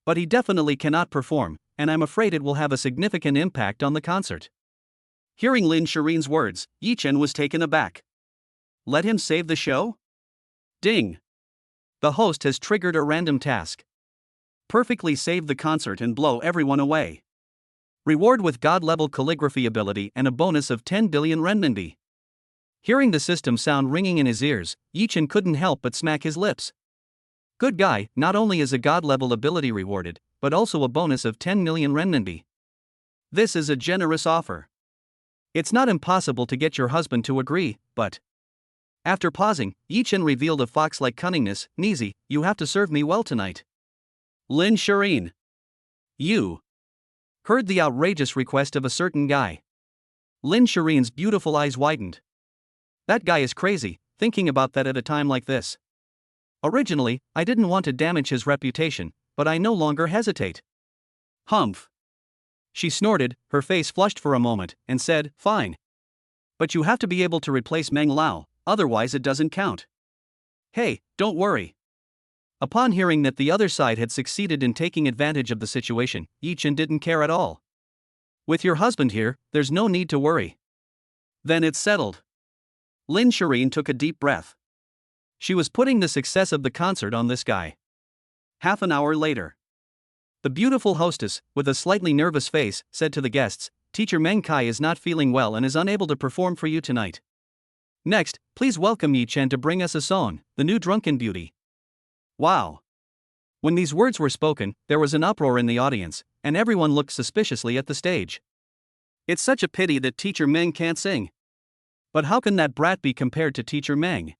But he definitely cannot perform, and I'm afraid it will have a significant impact on the concert. Hearing Lin Shiyin's words, Yi Chen was taken aback. Let him save the show? Ding! The host has triggered a random task. Perfectly save the concert and blow everyone away. Reward with God-level calligraphy ability and a bonus of 10 billion renminbi. Hearing the system sound ringing in his ears, Yi Chen couldn't help but smack his lips. Good guy, not only is a God-level ability rewarded, but also a bonus of 10 million renminbi. This is a generous offer. It's not impossible to get your husband to agree, but... After pausing, Yi Chen revealed a fox-like cunningness. Nizi, you have to serve me well tonight. Lin Shiyin. You. Heard the outrageous request of a certain guy. Lin Shiyin's beautiful eyes widened. That guy is crazy, thinking about that at a time like this. Originally, I didn't want to damage his reputation, but I no longer hesitate. Humph. She snorted, her face flushed for a moment, and said, fine. But you have to be able to replace Meng Lao, otherwise it doesn't count. Hey, don't worry. Upon hearing that the other side had succeeded in taking advantage of the situation, Yi Chen didn't care at all. With your husband here, there's no need to worry. Then it's settled. Lin Shiyin took a deep breath. She was putting the success of the concert on this guy. Half an hour later. The beautiful hostess, with a slightly nervous face, said to the guests, Teacher Meng Kai is not feeling well and is unable to perform for you tonight. Next, please welcome Yi Chen to bring us a song, The New Drunken Beauty. Wow. When these words were spoken, there was an uproar in the audience, and everyone looked suspiciously at the stage. It's such a pity that Teacher Meng can't sing. But how can that brat be compared to Teacher Meng?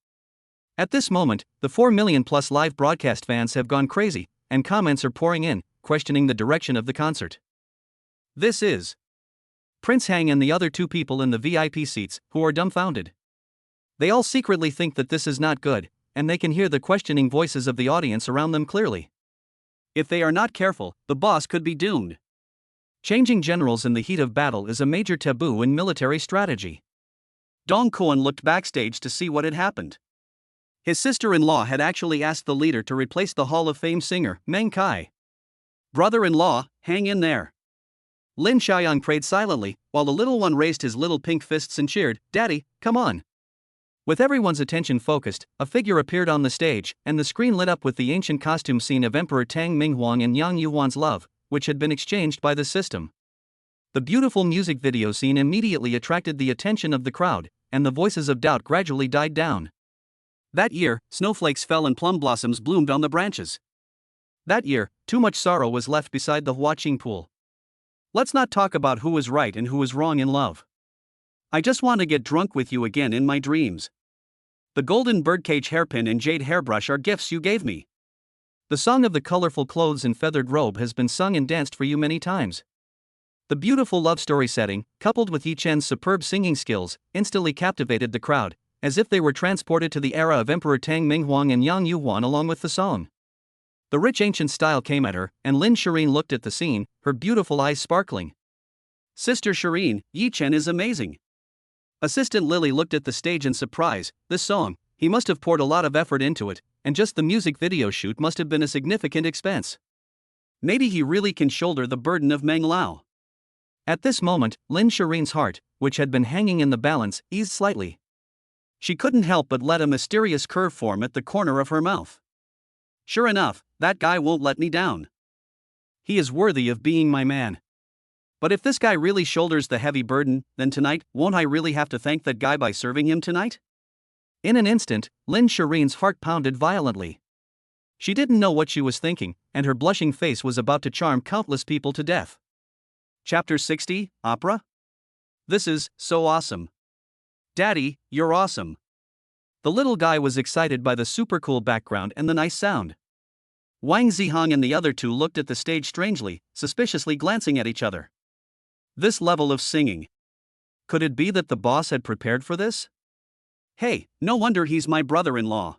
At this moment, the 4 million plus live broadcast fans have gone crazy, and comments are pouring in, questioning the direction of the concert. This is Prince Hang and the other two people in the VIP seats, who are dumbfounded. They all secretly think that this is not good, and they can hear the questioning voices of the audience around them clearly. If they are not careful, the boss could be doomed. Changing generals in the heat of battle is a major taboo in military strategy. Dong Kuan looked backstage to see what had happened. His sister-in-law had actually asked the leader to replace the Hall of Fame singer, Meng Kai. Brother-in-law, hang in there. Lin Shiyin prayed silently, while the little one raised his little pink fists and cheered, Daddy, come on. With everyone's attention focused, a figure appeared on the stage, and the screen lit up with the ancient costume scene of Emperor Tang Minghuang and Yang Yuan's love, which had been exchanged by the system. The beautiful music video scene immediately attracted the attention of the crowd, and the voices of doubt gradually died down. That year, snowflakes fell and plum blossoms bloomed on the branches. That year, too much sorrow was left beside the watching pool. Let's not talk about who was right and who was wrong in love. I just want to get drunk with you again in my dreams. The golden birdcage hairpin and jade hairbrush are gifts you gave me. The song of the colorful clothes and feathered robe has been sung and danced for you many times. The beautiful love story setting, coupled with Yi Chen's superb singing skills, instantly captivated the crowd, as if they were transported to the era of Emperor Tang Minghuang and Yang Yuan along with the song. The rich ancient style came at her, and Lin Shiyin looked at the scene, her beautiful eyes sparkling. Sister Shiyin, Yi Chen is amazing. Assistant Lily looked at the stage in surprise. This song, he must have poured a lot of effort into it, and just the music video shoot must have been a significant expense. Maybe he really can shoulder the burden of Meng Lao. At this moment, Lin Shireen's heart, which had been hanging in the balance, eased slightly. She couldn't help but let a mysterious curve form at the corner of her mouth. Sure enough, that guy won't let me down. He is worthy of being my man. But if this guy really shoulders the heavy burden, then tonight, won't I really have to thank that guy by serving him tonight? In an instant, Lin Shireen's heart pounded violently. She didn't know what she was thinking, and her blushing face was about to charm countless people to death. Chapter 60, Opera? This is so awesome. Daddy, you're awesome. The little guy was excited by the super cool background and the nice sound. Wang Zihong and the other two looked at the stage strangely, suspiciously glancing at each other. This level of singing. Could it be that the boss had prepared for this? Hey, no wonder he's my brother-in-law.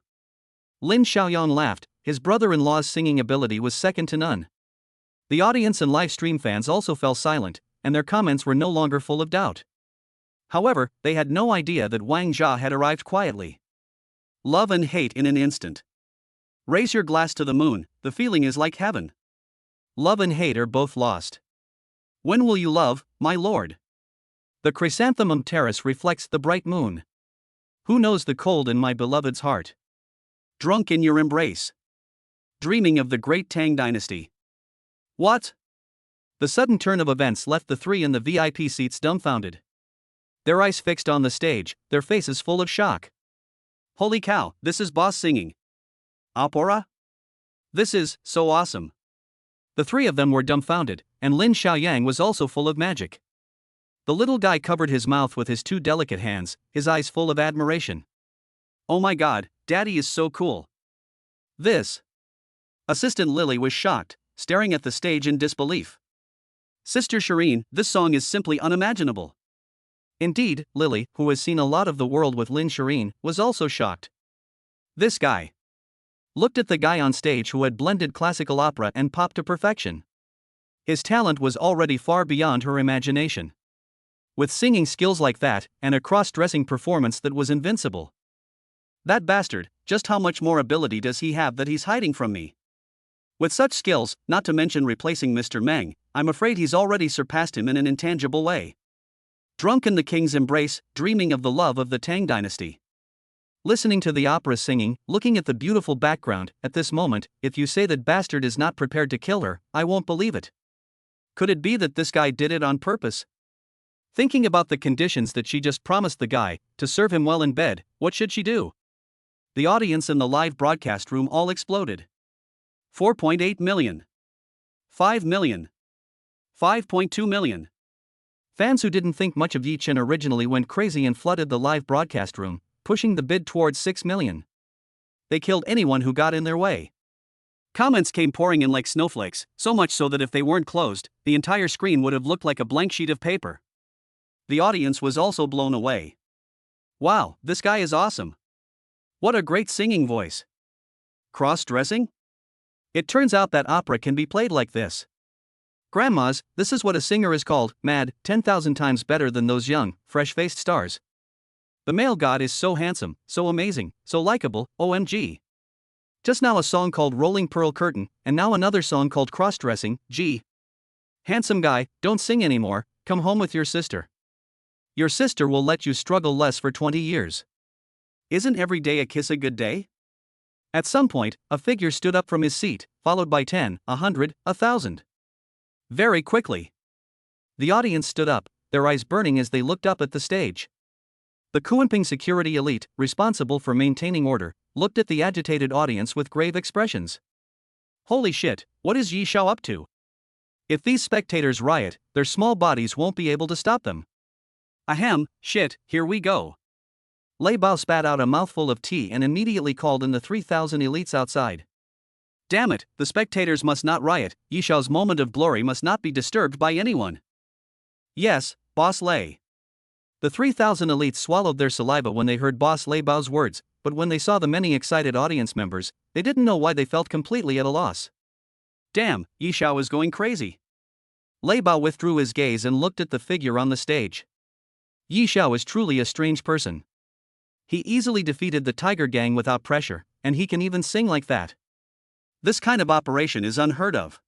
Lin Xiaoyang laughed. His brother-in-law's singing ability was second to none. The audience and live stream fans also fell silent, and their comments were no longer full of doubt. However, they had no idea that Wang Jia had arrived quietly. Love and hate in an instant. Raise your glass to the moon, the feeling is like heaven. Love and hate are both lost. When will you love, my lord? The chrysanthemum terrace reflects the bright moon. Who knows the cold in my beloved's heart? Drunk in your embrace. Dreaming of the great Tang dynasty. What? The sudden turn of events left the three in the VIP seats dumbfounded. Their eyes fixed on the stage, their faces full of shock. Holy cow, this is boss singing. Opera? This is so awesome. The three of them were dumbfounded, and Lin Xiaoyang was also full of magic. The little guy covered his mouth with his two delicate hands, his eyes full of admiration. Oh my god, Daddy is so cool. This. Assistant Lily was shocked, staring at the stage in disbelief. Sister Shiyin, this song is simply unimaginable. Indeed, Lily, who has seen a lot of the world with Lin Shiyin, was also shocked. This guy. Looked at the guy on stage who had blended classical opera and pop to perfection. His talent was already far beyond her imagination. With singing skills like that, and a cross-dressing performance that was invincible. That bastard, just how much more ability does he have that he's hiding from me? With such skills, not to mention replacing Mr. Meng, I'm afraid he's already surpassed him in an intangible way. Drunk in the king's embrace, dreaming of the love of the Tang dynasty. Listening to the opera singing, looking at the beautiful background, at this moment, if you say that bastard is not prepared to kill her, I won't believe it. Could it be that this guy did it on purpose? Thinking about the conditions that she just promised the guy, to serve him well in bed, what should she do? The audience in the live broadcast room all exploded. 4.8 million. 5 million. 5.2 million. Fans who didn't think much of Yi Chen originally went crazy and flooded the live broadcast room, pushing the bid towards 6 million. They killed anyone who got in their way. Comments came pouring in like snowflakes, so much so that if they weren't closed, the entire screen would have looked like a blank sheet of paper. The audience was also blown away. Wow, this guy is awesome. What a great singing voice. Cross-dressing? It turns out that opera can be played like this. Grandmas, this is what a singer is called, mad, 10,000 times better than those young, fresh-faced stars. The male god is so handsome, so amazing, so likable, OMG. Just now a song called Rolling Pearl Curtain, and now another song called Cross-Dressing, gee. Handsome guy, don't sing anymore, come home with your sister. Your sister will let you struggle less for 20 years. Isn't every day a kiss a good day? At some point, a figure stood up from his seat, followed by 10, 100, 1,000. Very quickly. The audience stood up, their eyes burning as they looked up at the stage. The Kuanping security elite, responsible for maintaining order, looked at the agitated audience with grave expressions. Holy shit, what is Yi Xiao up to? If these spectators riot, their small bodies won't be able to stop them. Ahem, shit, here we go. Lei Bao spat out a mouthful of tea and immediately called in the 3,000 elites outside. Damn it, the spectators must not riot, Yi Xiao's moment of glory must not be disturbed by anyone. Yes, Boss Lei. The 3,000 elites swallowed their saliva when they heard Boss Lei Bao's words, but when they saw the many excited audience members, they didn't know why they felt completely at a loss. Damn, Yi Xiao is going crazy. Lei Bao withdrew his gaze and looked at the figure on the stage. Yi Xiao is truly a strange person. He easily defeated the Tiger Gang without pressure, and he can even sing like that. This kind of operation is unheard of.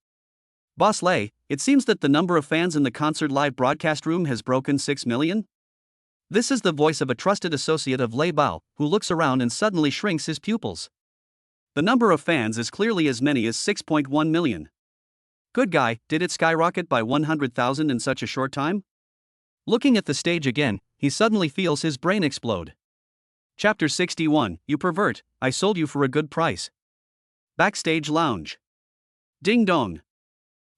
Boss Lei, it seems that the number of fans in the concert live broadcast room has broken 6 million? This is the voice of a trusted associate of Lei Bao, who looks around and suddenly shrinks his pupils. The number of fans is clearly as many as 6.1 million. Good guy, did it skyrocket by 100,000 in such a short time? Looking at the stage again, he suddenly feels his brain explode. Chapter 61, You Pervert, I Sold You for a Good Price. Backstage Lounge. Ding dong.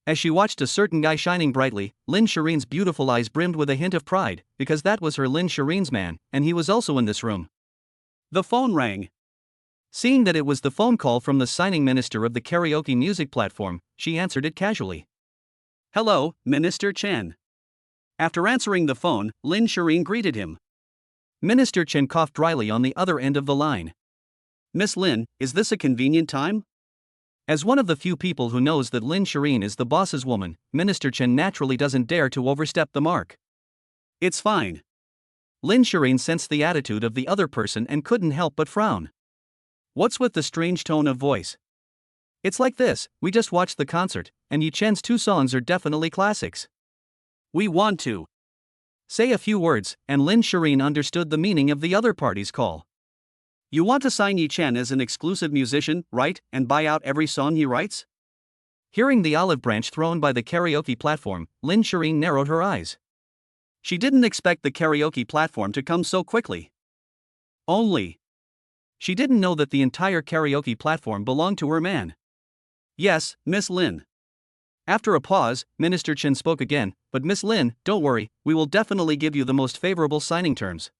As she watched a certain guy shining brightly, Lin Shiyin's beautiful eyes brimmed with a hint of pride, because that was her Lin Shiyin's man, and he was also in this room. The phone rang. Seeing that it was the phone call from the signing minister of the karaoke music platform, she answered it casually. Hello, Minister Chen. After answering the phone, Lin Shiyin greeted him. Minister Chen coughed dryly on the other end of the line. Miss Lin, is this a convenient time? As one of the few people who knows that Lin Shiyin is the boss's woman, Minister Chen naturally doesn't dare to overstep the mark. It's fine. Lin Shiyin sensed the attitude of the other person and couldn't help but frown. What's with the strange tone of voice? It's like this, we just watched the concert, and Yi Chen's 2 songs are definitely classics. We want to say a few words, and Lin Shiyin understood the meaning of the other party's call. You want to sign Yi Chen as an exclusive musician, right, and buy out every song he writes? Hearing the olive branch thrown by the karaoke platform, Lin Shiyin narrowed her eyes. She didn't expect the karaoke platform to come so quickly. She didn't know that the entire karaoke platform belonged to her man. Yes, Miss Lin. After a pause, Minister Chen spoke again, but Miss Lin, don't worry, we will definitely give you the most favorable signing terms.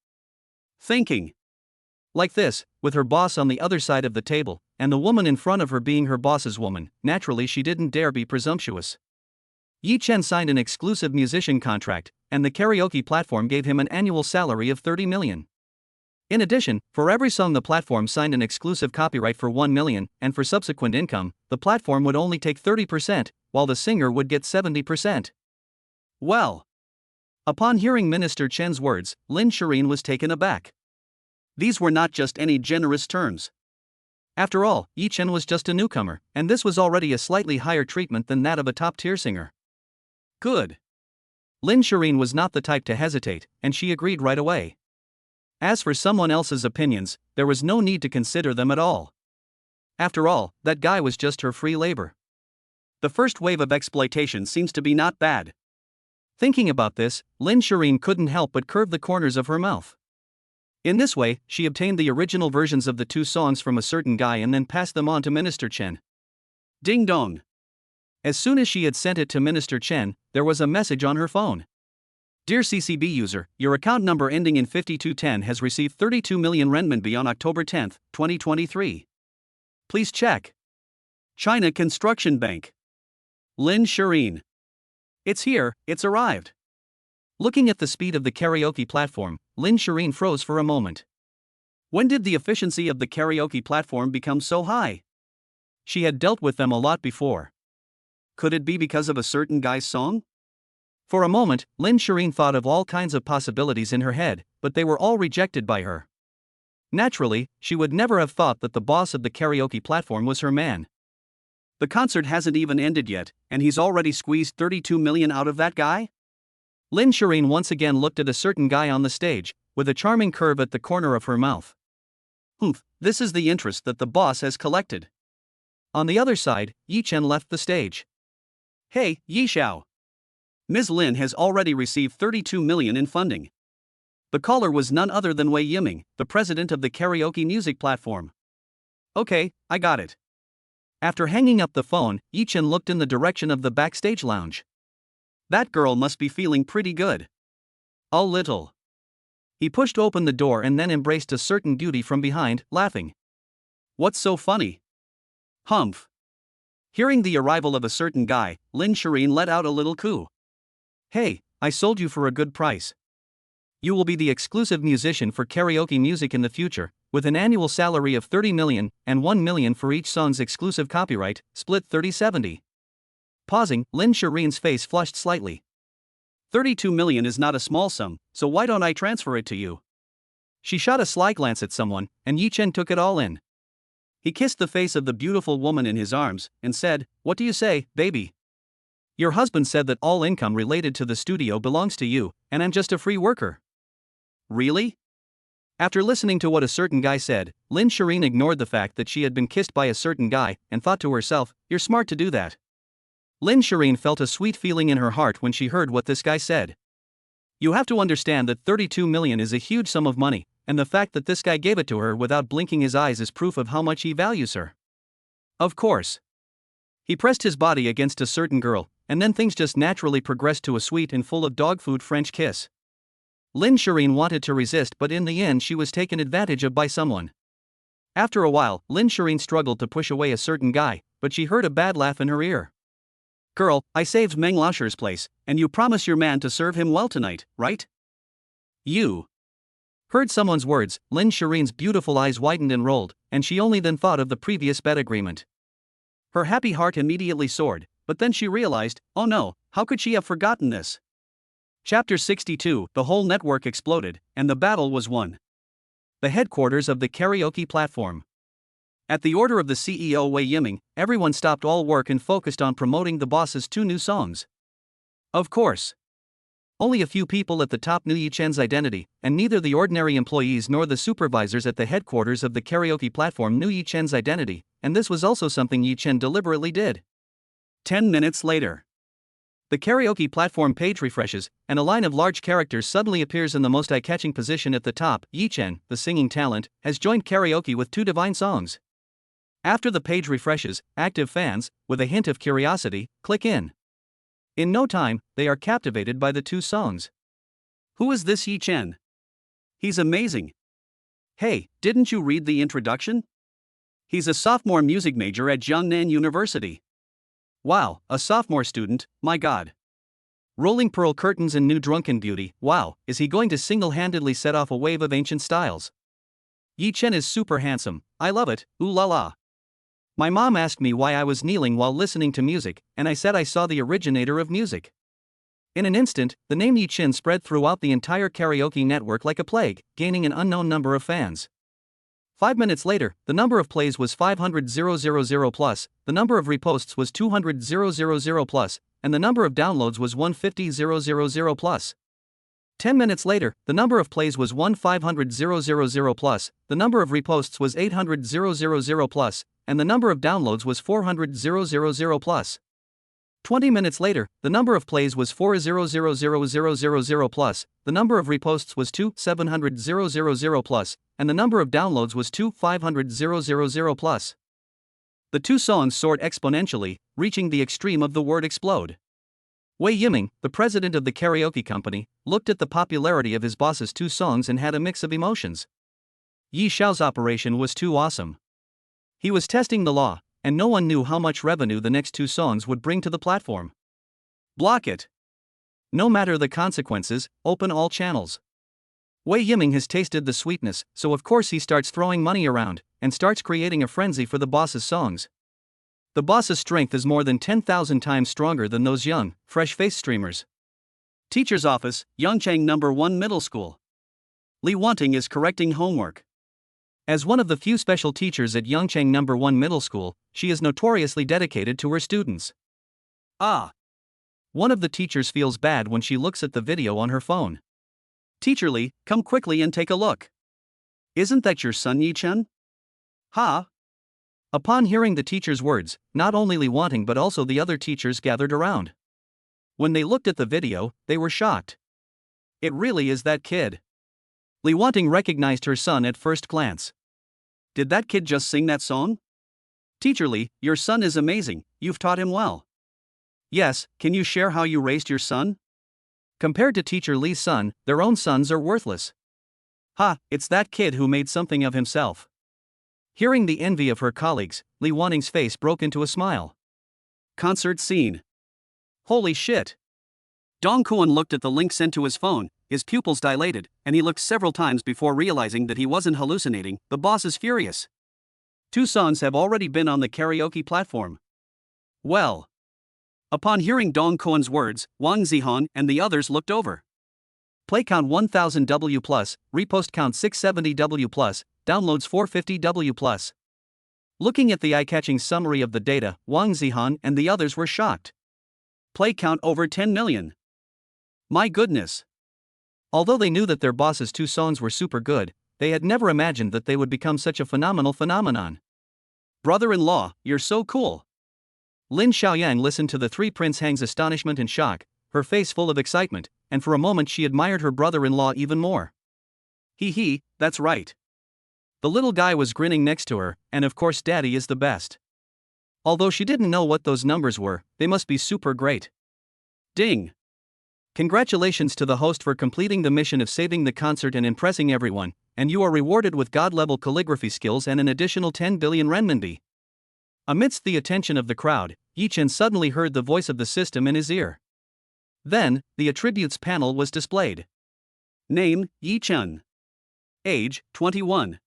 Thinking. Like this, with her boss on the other side of the table, and the woman in front of her being her boss's woman, naturally she didn't dare be presumptuous. Yi Chen signed an exclusive musician contract, and the karaoke platform gave him an annual salary of 30 million. In addition, for every song the platform signed an exclusive copyright for 1 million, and for subsequent income, the platform would only take 30%, while the singer would get 70%. Well. Upon hearing Minister Chen's words, Lin Shiyin was taken aback. These were not just any generous terms. After all, Yi Chen was just a newcomer, and this was already a slightly higher treatment than that of a top-tier singer. Good. Lin Shiyin was not the type to hesitate, and she agreed right away. As for someone else's opinions, there was no need to consider them at all. After all, that guy was just her free labor. The first wave of exploitation seems to be not bad. Thinking about this, Lin Shiyin couldn't help but curve the corners of her mouth. In this way, she obtained the original versions of the 2 songs from a certain guy and then passed them on to Minister Chen. Ding dong. As soon as she had sent it to Minister Chen, there was a message on her phone. Dear CCB user, your account number ending in 5210 has received 32 million renminbi on October 10, 2023. Please check. China Construction Bank. Lin Shiyin. It's here, it's arrived. Looking at the speed of the karaoke platform, Lin Shiyin froze for a moment. When did the efficiency of the karaoke platform become so high? She had dealt with them a lot before. Could it be because of a certain guy's song? For a moment, Lin Shiyin thought of all kinds of possibilities in her head, but they were all rejected by her. Naturally, she would never have thought that the boss of the karaoke platform was her man. The concert hasn't even ended yet, and he's already squeezed 32 million out of that guy? Lin Shiyin once again looked at a certain guy on the stage, with a charming curve at the corner of her mouth. This is the interest that the boss has collected. On the other side, Yi Chen left the stage. Hey, Yi Xiao. Ms. Lin has already received 32 million in funding. The caller was none other than Wei Yiming, the president of the karaoke music platform. Okay, I got it. After hanging up the phone, Yi Chen looked in the direction of the backstage lounge. That girl must be feeling pretty good. A little. He pushed open the door and then embraced a certain beauty from behind, laughing. What's so funny? Humph. Hearing the arrival of a certain guy, Lin Shiyin let out a little coo. Hey, I sold you for a good price. You will be the exclusive musician for karaoke music in the future, with an annual salary of 30 million and 1 million for each song's exclusive copyright, split 30-70. Pausing, Lin Shireen's face flushed slightly. 32 million is not a small sum, so why don't I transfer it to you? She shot a sly glance at someone, and Yi Chen took it all in. He kissed the face of the beautiful woman in his arms, and said, What do you say, baby? Your husband said that all income related to the studio belongs to you, and I'm just a free worker. Really? After listening to what a certain guy said, Lin Shiyin ignored the fact that she had been kissed by a certain guy, and thought to herself, You're smart to do that. Lin Shiyin felt a sweet feeling in her heart when she heard what this guy said. You have to understand that 32 million is a huge sum of money, and the fact that this guy gave it to her without blinking his eyes is proof of how much he values her. Of course. He pressed his body against a certain girl, and then things just naturally progressed to a sweet and full of dog food French kiss. Lin Shiyin wanted to resist, but in the end she was taken advantage of by someone. After a while, Lin Shiyin struggled to push away a certain guy, but she heard a bad laugh in her ear. Girl, I saved Meng Lasher's place, and you promise your man to serve him well tonight, right? You. Heard someone's words, Lin Shireen's beautiful eyes widened and rolled, and she only then thought of the previous bet agreement. Her happy heart immediately soared, but then she realized, oh no, how could she have forgotten this? Chapter 62, the whole network exploded, and the battle was won. The headquarters of the karaoke platform. At the order of the CEO Wei Yiming, everyone stopped all work and focused on promoting the boss's 2 new songs. Of course. Only a few people at the top knew Yi Chen's identity, and neither the ordinary employees nor the supervisors at the headquarters of the karaoke platform knew Yi Chen's identity, and this was also something Yi Chen deliberately did. 10 minutes later. The karaoke platform page refreshes, and a line of large characters suddenly appears in the most eye-catching position at the top. Yi Chen, the singing talent, has joined karaoke with 2 divine songs. After the page refreshes, active fans, with a hint of curiosity, click in. In no time, they are captivated by the 2 songs. Who is this Yi Chen? He's amazing. Hey, didn't you read the introduction? He's a sophomore music major at Jiangnan University. Wow, a sophomore student, my god. Rolling pearl curtains and new drunken beauty, wow, is he going to single-handedly set off a wave of ancient styles? Yi Chen is super handsome, I love it, ooh la la. My mom asked me why I was kneeling while listening to music, and I said I saw the originator of music. In an instant, the name Yi Chen spread throughout the entire karaoke network like a plague, gaining an unknown number of fans. 5 minutes later, the number of plays was 500,000 plus, the number of reposts was 200,000 plus, and the number of downloads was 150,000 plus. 10 minutes later, the number of plays was 1,500,000 plus, the number of reposts was 800,000 plus, and the number of downloads was 400,000 plus. 20 minutes later, the number of plays was 400,000 plus, the number of reposts was 2,700,000 plus, and the number of downloads was 2,500,000 plus. The 2 songs soared exponentially, reaching the extreme of the word explode. Wei Yiming, the president of the karaoke company, looked at the popularity of his boss's 2 songs and had a mix of emotions. Yi Xiao's operation was too awesome. He was testing the law, and no one knew how much revenue the next 2 songs would bring to the platform. Block it. No matter the consequences, open all channels. Wei Yiming has tasted the sweetness, so of course he starts throwing money around, and starts creating a frenzy for the boss's songs. The boss's strength is more than 10,000 times stronger than those young, fresh-faced streamers. Teacher's office, Yangchang No. 1 Middle School. Li Wanting is correcting homework. As one of the few special teachers at Yangchang No. 1 Middle School, she is notoriously dedicated to her students. One of the teachers feels bad when she looks at the video on her phone. Teacher Li, come quickly and take a look. Isn't that your son Yi-chen? Ha! Upon hearing the teacher's words, not only Li Wanting but also the other teachers gathered around. When they looked at the video, they were shocked. It really is that kid. Li Wanting recognized her son at first glance. Did that kid just sing that song? Teacher Li, your son is amazing, you've taught him well. Yes, can you share how you raised your son? Compared to Teacher Li's son, their own sons are worthless. Ha, it's that kid who made something of himself. Hearing the envy of her colleagues, Li Wanting's face broke into a smile. Concert scene. Holy shit. Dong Kuan looked at the link sent to his phone, his pupils dilated, and he looked several times before realizing that he wasn't hallucinating. The boss is furious. 2 songs have already been on the karaoke platform. Well. Upon hearing Dong Kuan's words, Wang Zihan and the others looked over. Play count 1000W+, repost count 670W+, downloads 450W+. Looking at the eye-catching summary of the data, Wang Zihan and the others were shocked. Play count over 10 million. My goodness. Although they knew that their boss's 2 songs were super good, they had never imagined that they would become such a phenomenal phenomenon. Brother-in-law, you're so cool. Lin Shiyin listened to the 3 Prince Hang's astonishment and shock, her face full of excitement, and for a moment she admired her brother-in-law even more. Hee, that's right. The little guy was grinning next to her, and of course daddy is the best. Although she didn't know what those numbers were, they must be super great. Ding! Congratulations to the host for completing the mission of saving the concert and impressing everyone, and you are rewarded with god-level calligraphy skills and an additional 10 billion renminbi. Amidst the attention of the crowd, Yi-chen suddenly heard the voice of the system in his ear. Then, the attributes panel was displayed. Name, Yi-chen. Age, 21.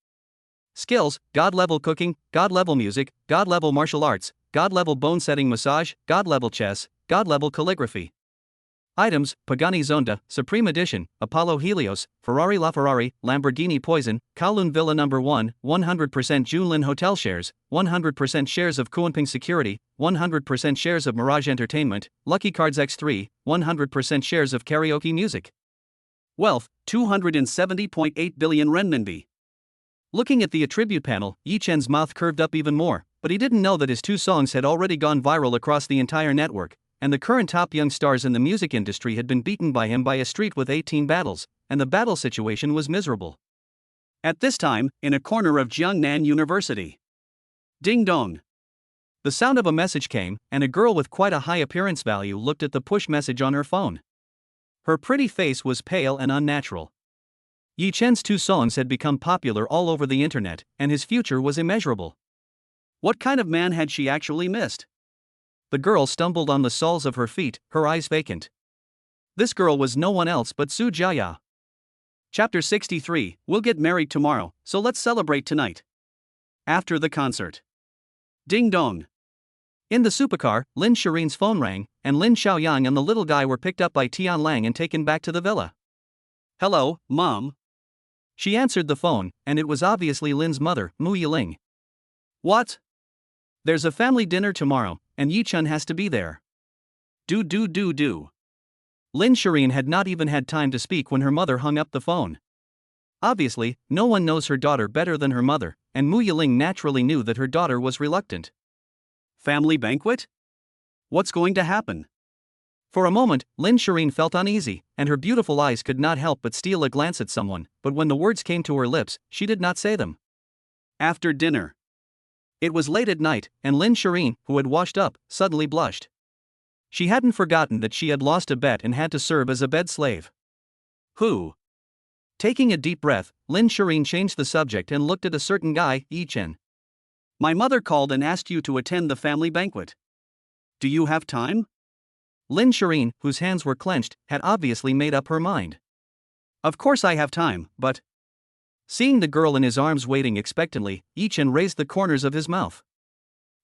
Skills, God-level cooking, God-level music, God-level martial arts, God-level bone-setting massage, God-level chess, God-level calligraphy. Items, Pagani Zonda, Supreme Edition, Apollo Helios, Ferrari LaFerrari, Lamborghini Poison, Kowloon Villa No. 1, 100% Junlin Hotel shares, 100% shares of Kuanping Security, 100% shares of Mirage Entertainment, Lucky Cards X3, 100% shares of Karaoke Music. Wealth, 270.8 billion renminbi. Looking at the attribute panel, Yi-chen's mouth curved up even more, but he didn't know that his 2 songs had already gone viral across the entire network, and the current top young stars in the music industry had been beaten by him by a street with 18 battles, and the battle situation was miserable. At this time, in a corner of Jiangnan University. Ding dong. The sound of a message came, and a girl with quite a high appearance value looked at the push message on her phone. Her pretty face was pale and unnatural. Yi-chen's 2 songs had become popular all over the internet, and his future was immeasurable. What kind of man had she actually missed? The girl stumbled on the soles of her feet, her eyes vacant. This girl was no one else but Su Jiayao. Chapter 63, We'll get married tomorrow, so let's celebrate tonight. After the concert. Ding dong. In the supercar, Lin Shiyin's phone rang, and Lin Xiaoyang and the little guy were picked up by Tian Lang and taken back to the villa. Hello, Mom. She answered the phone, and it was obviously Lin's mother, Mu Yiling. What? There's a family dinner tomorrow, and Yi-chen has to be there. Do. Lin Shiyin had not even had time to speak when her mother hung up the phone. Obviously, no one knows her daughter better than her mother, and Mu Yiling naturally knew that her daughter was reluctant. Family banquet? What's going to happen? For a moment, Lin Shiyin felt uneasy, and her beautiful eyes could not help but steal a glance at someone, but when the words came to her lips, she did not say them. After dinner. It was late at night, and Lin Shiyin, who had washed up, suddenly blushed. She hadn't forgotten that she had lost a bet and had to serve as a bed slave. Who? Taking a deep breath, Lin Shiyin changed the subject and looked at a certain guy, Yi-chen. My mother called and asked you to attend the family banquet. Do you have time? Lin Shiyin, whose hands were clenched, had obviously made up her mind. Of course I have time, but... Seeing the girl in his arms waiting expectantly, Yi-chen raised the corners of his mouth.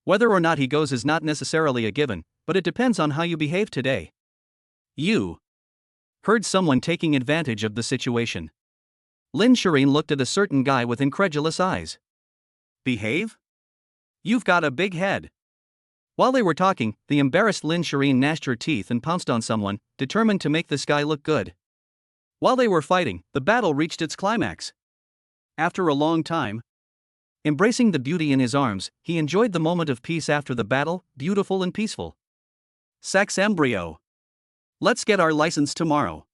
Whether or not he goes is not necessarily a given, but it depends on how you behave today. You heard someone taking advantage of the situation. Lin Shiyin looked at a certain guy with incredulous eyes. Behave? You've got a big head. While they were talking, the embarrassed Lin Shiyin gnashed her teeth and pounced on someone, determined to make this guy look good. While they were fighting, the battle reached its climax. after a long time. Embracing the beauty in his arms, he enjoyed the moment of peace after the battle, beautiful and peaceful. Sex embryo. Let's get our license tomorrow.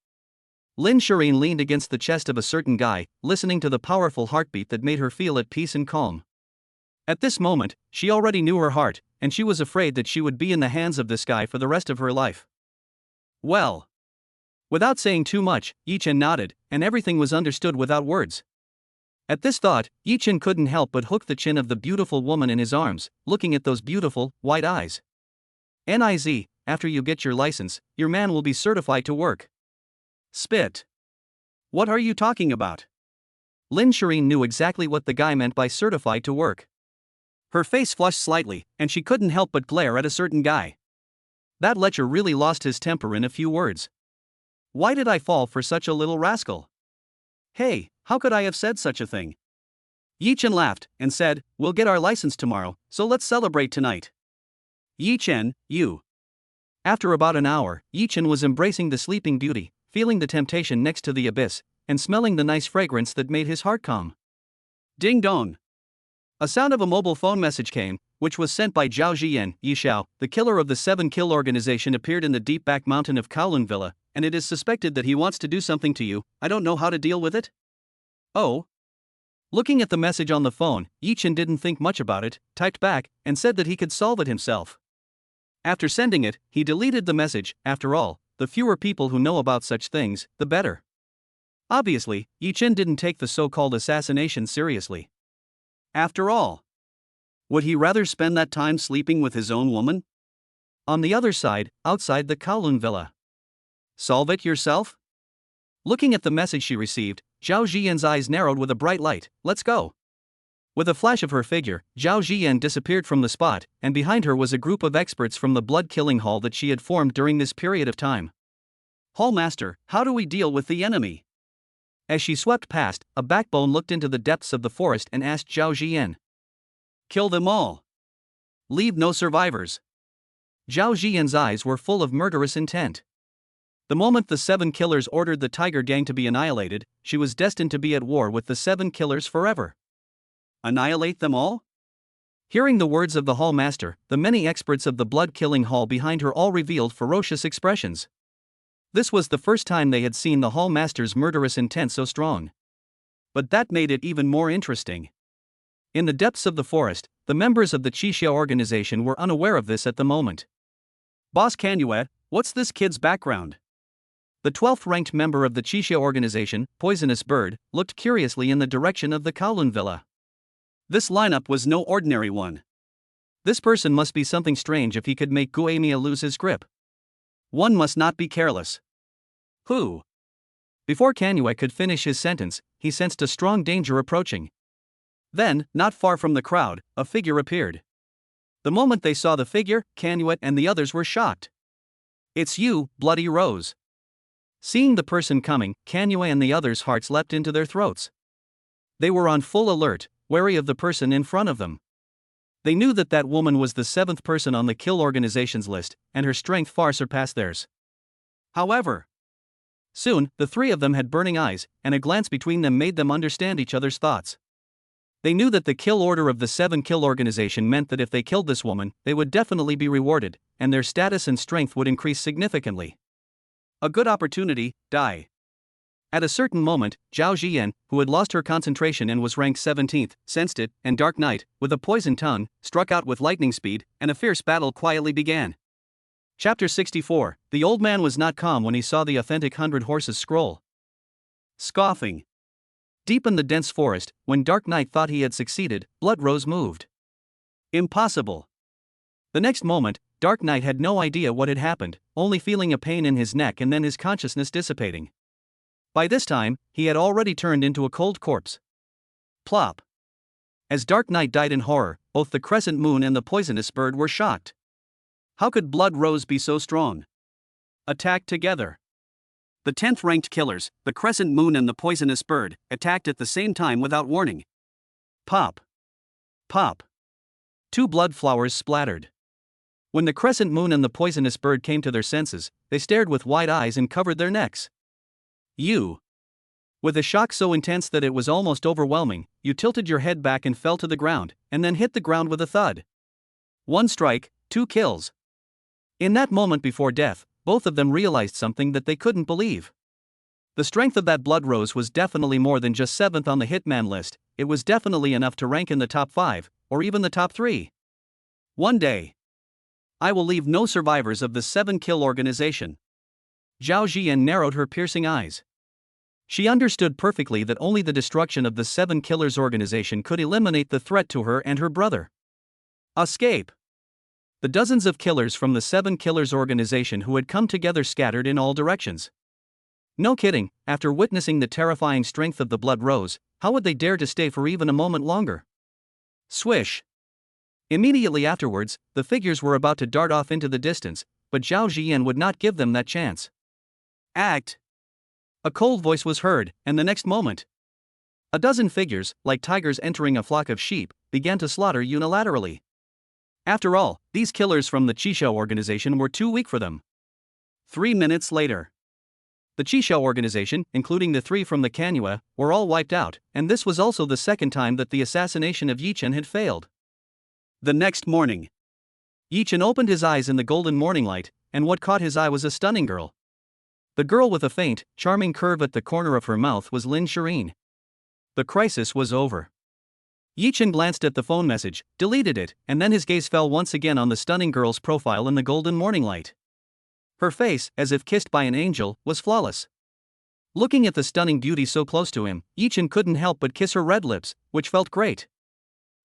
Lin Shiyin leaned against the chest of a certain guy, listening to the powerful heartbeat that made her feel at peace and calm. At this moment, she already knew her heart, and she was afraid that she would be in the hands of this guy for the rest of her life. Well. Without saying too much, Yichen nodded, and everything was understood without words. At this thought, Yichen couldn't help but hook the chin of the beautiful woman in his arms, looking at those beautiful, white eyes. Niz, after you get your license, your man will be certified to work. Spit. What are you talking about? Lin Shiyin knew exactly what the guy meant by certified to work. Her face flushed slightly, and she couldn't help but glare at a certain guy. That lecher really lost his temper in a few words. Why did I fall for such a little rascal? Hey, how could I have said such a thing? Yichen laughed, and said, we'll get our license tomorrow, so let's celebrate tonight. Yichen, you. After about an hour, Yichen was embracing the sleeping beauty, feeling the temptation next to the abyss, and smelling the nice fragrance that made his heart calm. Ding dong. A sound of a mobile phone message came, which was sent by Zhao Jiyan. Yishao, the killer of the 7-Kill organization, appeared in the deep back mountain of Kowloon Villa, and it is suspected that he wants to do something to you. I don't know how to deal with it. Oh. Looking at the message on the phone, Yichen didn't think much about it, typed back, and said that he could solve it himself. After sending it, he deleted the message. After all, the fewer people who know about such things, the better. Obviously, Yichen didn't take the so-called assassination seriously. After all, would he rather spend that time sleeping with his own woman? On the other side, outside the Kowloon Villa. Solve it yourself? Looking at the message she received, Zhao Jiyan's eyes narrowed with a bright light. Let's go. With a flash of her figure, Zhao Jiyan disappeared from the spot, and behind her was a group of experts from the blood-killing hall that she had formed during this period of time. Hall Master, how do we deal with the enemy? As she swept past, a backbone looked into the depths of the forest and asked Zhao Jiyan. Kill them all. Leave no survivors. Zhao Jiyan's eyes were full of murderous intent. The moment the 7 killers ordered the Tiger Gang to be annihilated, she was destined to be at war with the 7 killers forever. Annihilate them all? Hearing the words of the Hall Master, the many experts of the blood-killing hall behind her all revealed ferocious expressions. This was the first time they had seen the Hall Master's murderous intent so strong. But that made it even more interesting. In the depths of the forest, the members of the Qixia organization were unaware of this at the moment. Boss Canuet, what's this kid's background? The 12th ranked member of the Qixia organization, Poisonous Bird, looked curiously in the direction of the Kowloon Villa. This lineup was no ordinary one. This person must be something strange if he could make Guamia lose his grip. One must not be careless. Who? Before Canuet could finish his sentence, he sensed a strong danger approaching. Then, not far from the crowd, a figure appeared. The moment they saw the figure, Canuet and the others were shocked. It's you, Bloody Rose. Seeing the person coming, Canuet and the others' hearts leapt into their throats. They were on full alert, wary of the person in front of them. They knew that that woman was the 7th person on the kill organization's list, and her strength far surpassed theirs. However, soon, the three of them had burning eyes, and a glance between them made them understand each other's thoughts. They knew that the kill order of the 7-Kill organization meant that if they killed this woman, they would definitely be rewarded, and their status and strength would increase significantly. A good opportunity, die. At a certain moment, Zhao Jiyan, who had lost her concentration and was ranked 17th, sensed it, and Dark Knight, with a poisoned tongue, struck out with lightning speed, and a fierce battle quietly began. Chapter 64. The old man was not calm when he saw the authentic 100 Horses scroll. Scoffing. Deep in the dense forest, when Dark Knight thought he had succeeded, Blood Rose moved. Impossible. The next moment, Dark Knight had no idea what had happened, only feeling a pain in his neck and then his consciousness dissipating. By this time, he had already turned into a cold corpse. Plop. As Dark Knight died in horror, both the Crescent Moon and the Poisonous Bird were shocked. How could Blood Rose be so strong? Attacked together. The 10th ranked killers, the Crescent Moon and the Poisonous Bird, attacked at the same time without warning. Pop. Pop. 2 blood flowers splattered. When the Crescent Moon and the Poisonous Bird came to their senses, they stared with wide eyes and covered their necks. You. With a shock so intense that it was almost overwhelming, you tilted your head back and fell to the ground, and then hit the ground with a thud. 1 strike, 2 kills. In that moment before death, both of them realized something that they couldn't believe. The strength of that blood rose was definitely more than just 7th on the hitman list, it was definitely enough to rank in the top 5, or even the top 3. One day, I will leave no survivors of the 7-kill organization. Zhao Jiyan narrowed her piercing eyes. She understood perfectly that only the destruction of the 7 Killers organization could eliminate the threat to her and her brother. Escape. The dozens of killers from the 7 Killers organization who had come together scattered in all directions. No kidding, after witnessing the terrifying strength of the blood rose, how would they dare to stay for even a moment longer? Swish. Immediately afterwards, the figures were about to dart off into the distance, but Zhao Jiyan would not give them that chance. Act. A cold voice was heard, and the next moment, a dozen figures, like tigers entering a flock of sheep, began to slaughter unilaterally. After all, these killers from the Qishou organization were too weak for them. 3 minutes later, the Qishou organization, including the 3 from the Kanhua, were all wiped out, and this was also the second time that the assassination of Yichen had failed. The next morning, Yichen opened his eyes in the golden morning light, and what caught his eye was a stunning girl. The girl with a faint, charming curve at the corner of her mouth was Lin Shiyin. The crisis was over. Yichen glanced at the phone message, deleted it, and then his gaze fell once again on the stunning girl's profile in the golden morning light. Her face, as if kissed by an angel, was flawless. Looking at the stunning beauty so close to him, Yichen couldn't help but kiss her red lips, which felt great.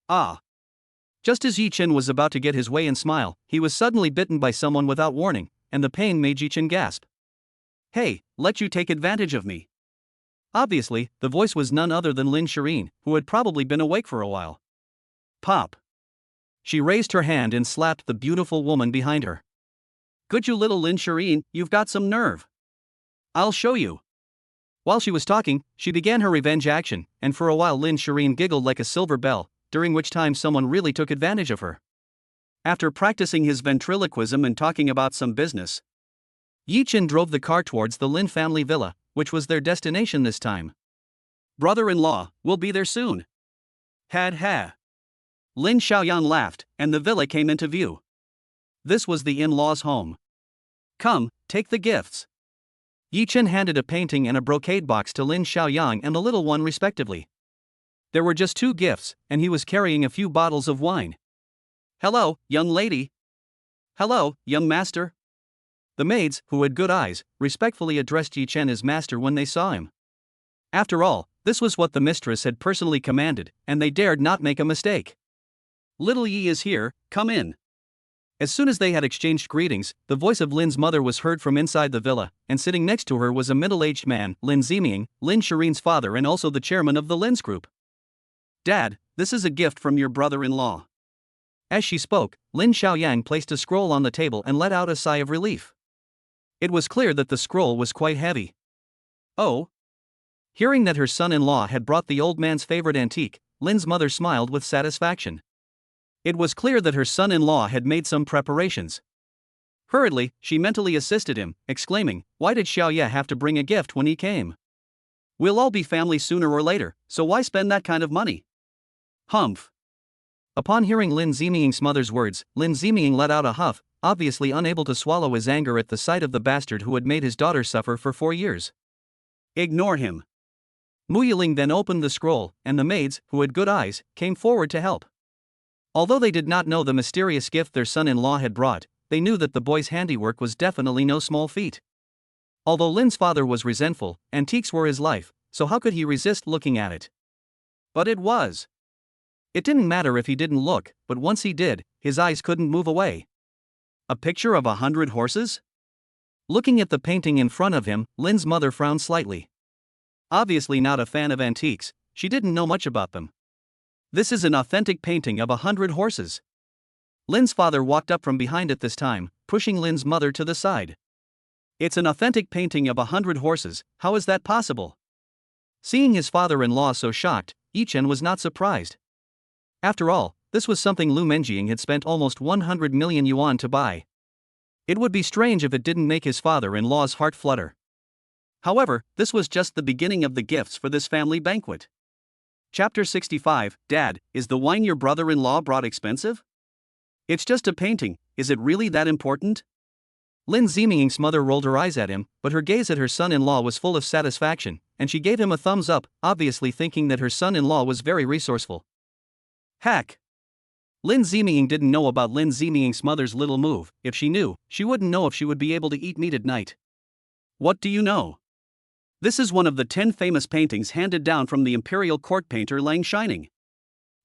Ah! Just as Yichen was about to get his way and smile, he was suddenly bitten by someone without warning, and the pain made Yichen gasp. Hey, let you take advantage of me. Obviously, the voice was none other than Lin Shiyin, who had probably been awake for a while. Pop. She raised her hand and slapped the beautiful woman behind her. Good you little Lin Shiyin, you've got some nerve. I'll show you. While she was talking, she began her revenge action, and for a while Lin Shiyin giggled like a silver bell, during which time someone really took advantage of her. After practicing his ventriloquism and talking about some business, Yichen drove the car towards the Lin family villa, which was their destination this time. Brother-in-law, we'll be there soon. Had ha. Lin Xiaoyan laughed, and the villa came into view. This was the in-laws' home. Come, take the gifts. Yichen handed a painting and a brocade box to Lin Xiaoyan and the little one respectively. There were just 2 gifts, and he was carrying a few bottles of wine. Hello, young lady. Hello, young master. The maids, who had good eyes, respectfully addressed Yichen as master when they saw him. After all, this was what the mistress had personally commanded, and they dared not make a mistake. Little Yi is here, come in. As soon as they had exchanged greetings, the voice of Lin's mother was heard from inside the villa, and sitting next to her was a middle-aged man, Lin Ziming, Lin Shireen's father and also the chairman of the Lin's group. Dad, this is a gift from your brother-in-law. As she spoke, Lin Xiaoyang placed a scroll on the table and let out a sigh of relief. It was clear that the scroll was quite heavy. Oh. Hearing that her son-in-law had brought the old man's favorite antique, Lin's mother smiled with satisfaction. It was clear that her son-in-law had made some preparations. Hurriedly, she mentally assisted him, exclaiming, "Why did Xiaoye have to bring a gift when he came? We'll all be family sooner or later, so why spend that kind of money?" Humph. Upon hearing Lin Ziming's mother's words, Lin Ziming let out a huff, obviously unable to swallow his anger at the sight of the bastard who had made his daughter suffer for 4 years. Ignore him. Mu Yiling then opened the scroll, and the maids, who had good eyes, came forward to help. Although they did not know the mysterious gift their son-in-law had brought, they knew that the boy's handiwork was definitely no small feat. Although Lin's father was resentful, antiques were his life, so how could he resist looking at it? But it was. It didn't matter if he didn't look, but once he did, his eyes couldn't move away. A picture of 100 horses? Looking at the painting in front of him, Lin's mother frowned slightly. Obviously not a fan of antiques, she didn't know much about them. This is an authentic painting of 100 horses. Lin's father walked up from behind at this time, pushing Lin's mother to the side. It's an authentic painting of 100 horses, how is that possible? Seeing his father-in-law so shocked, Yichen was not surprised. After all, this was something Lu Menjing had spent almost 100 million yuan to buy. It would be strange if it didn't make his father-in-law's heart flutter. However, this was just the beginning of the gifts for this family banquet. Chapter 65, Dad, is the wine your brother-in-law brought expensive? It's just a painting, is it really that important? Lin Ziming's mother rolled her eyes at him, but her gaze at her son-in-law was full of satisfaction, and she gave him a thumbs up, obviously thinking that her son-in-law was very resourceful. Heck! Lin Ziming didn't know about Lin Ziming's mother's little move. If she knew, she wouldn't know if she would be able to eat meat at night. What do you know? This is one of the 10 famous paintings handed down from the imperial court painter Lin Shiyin.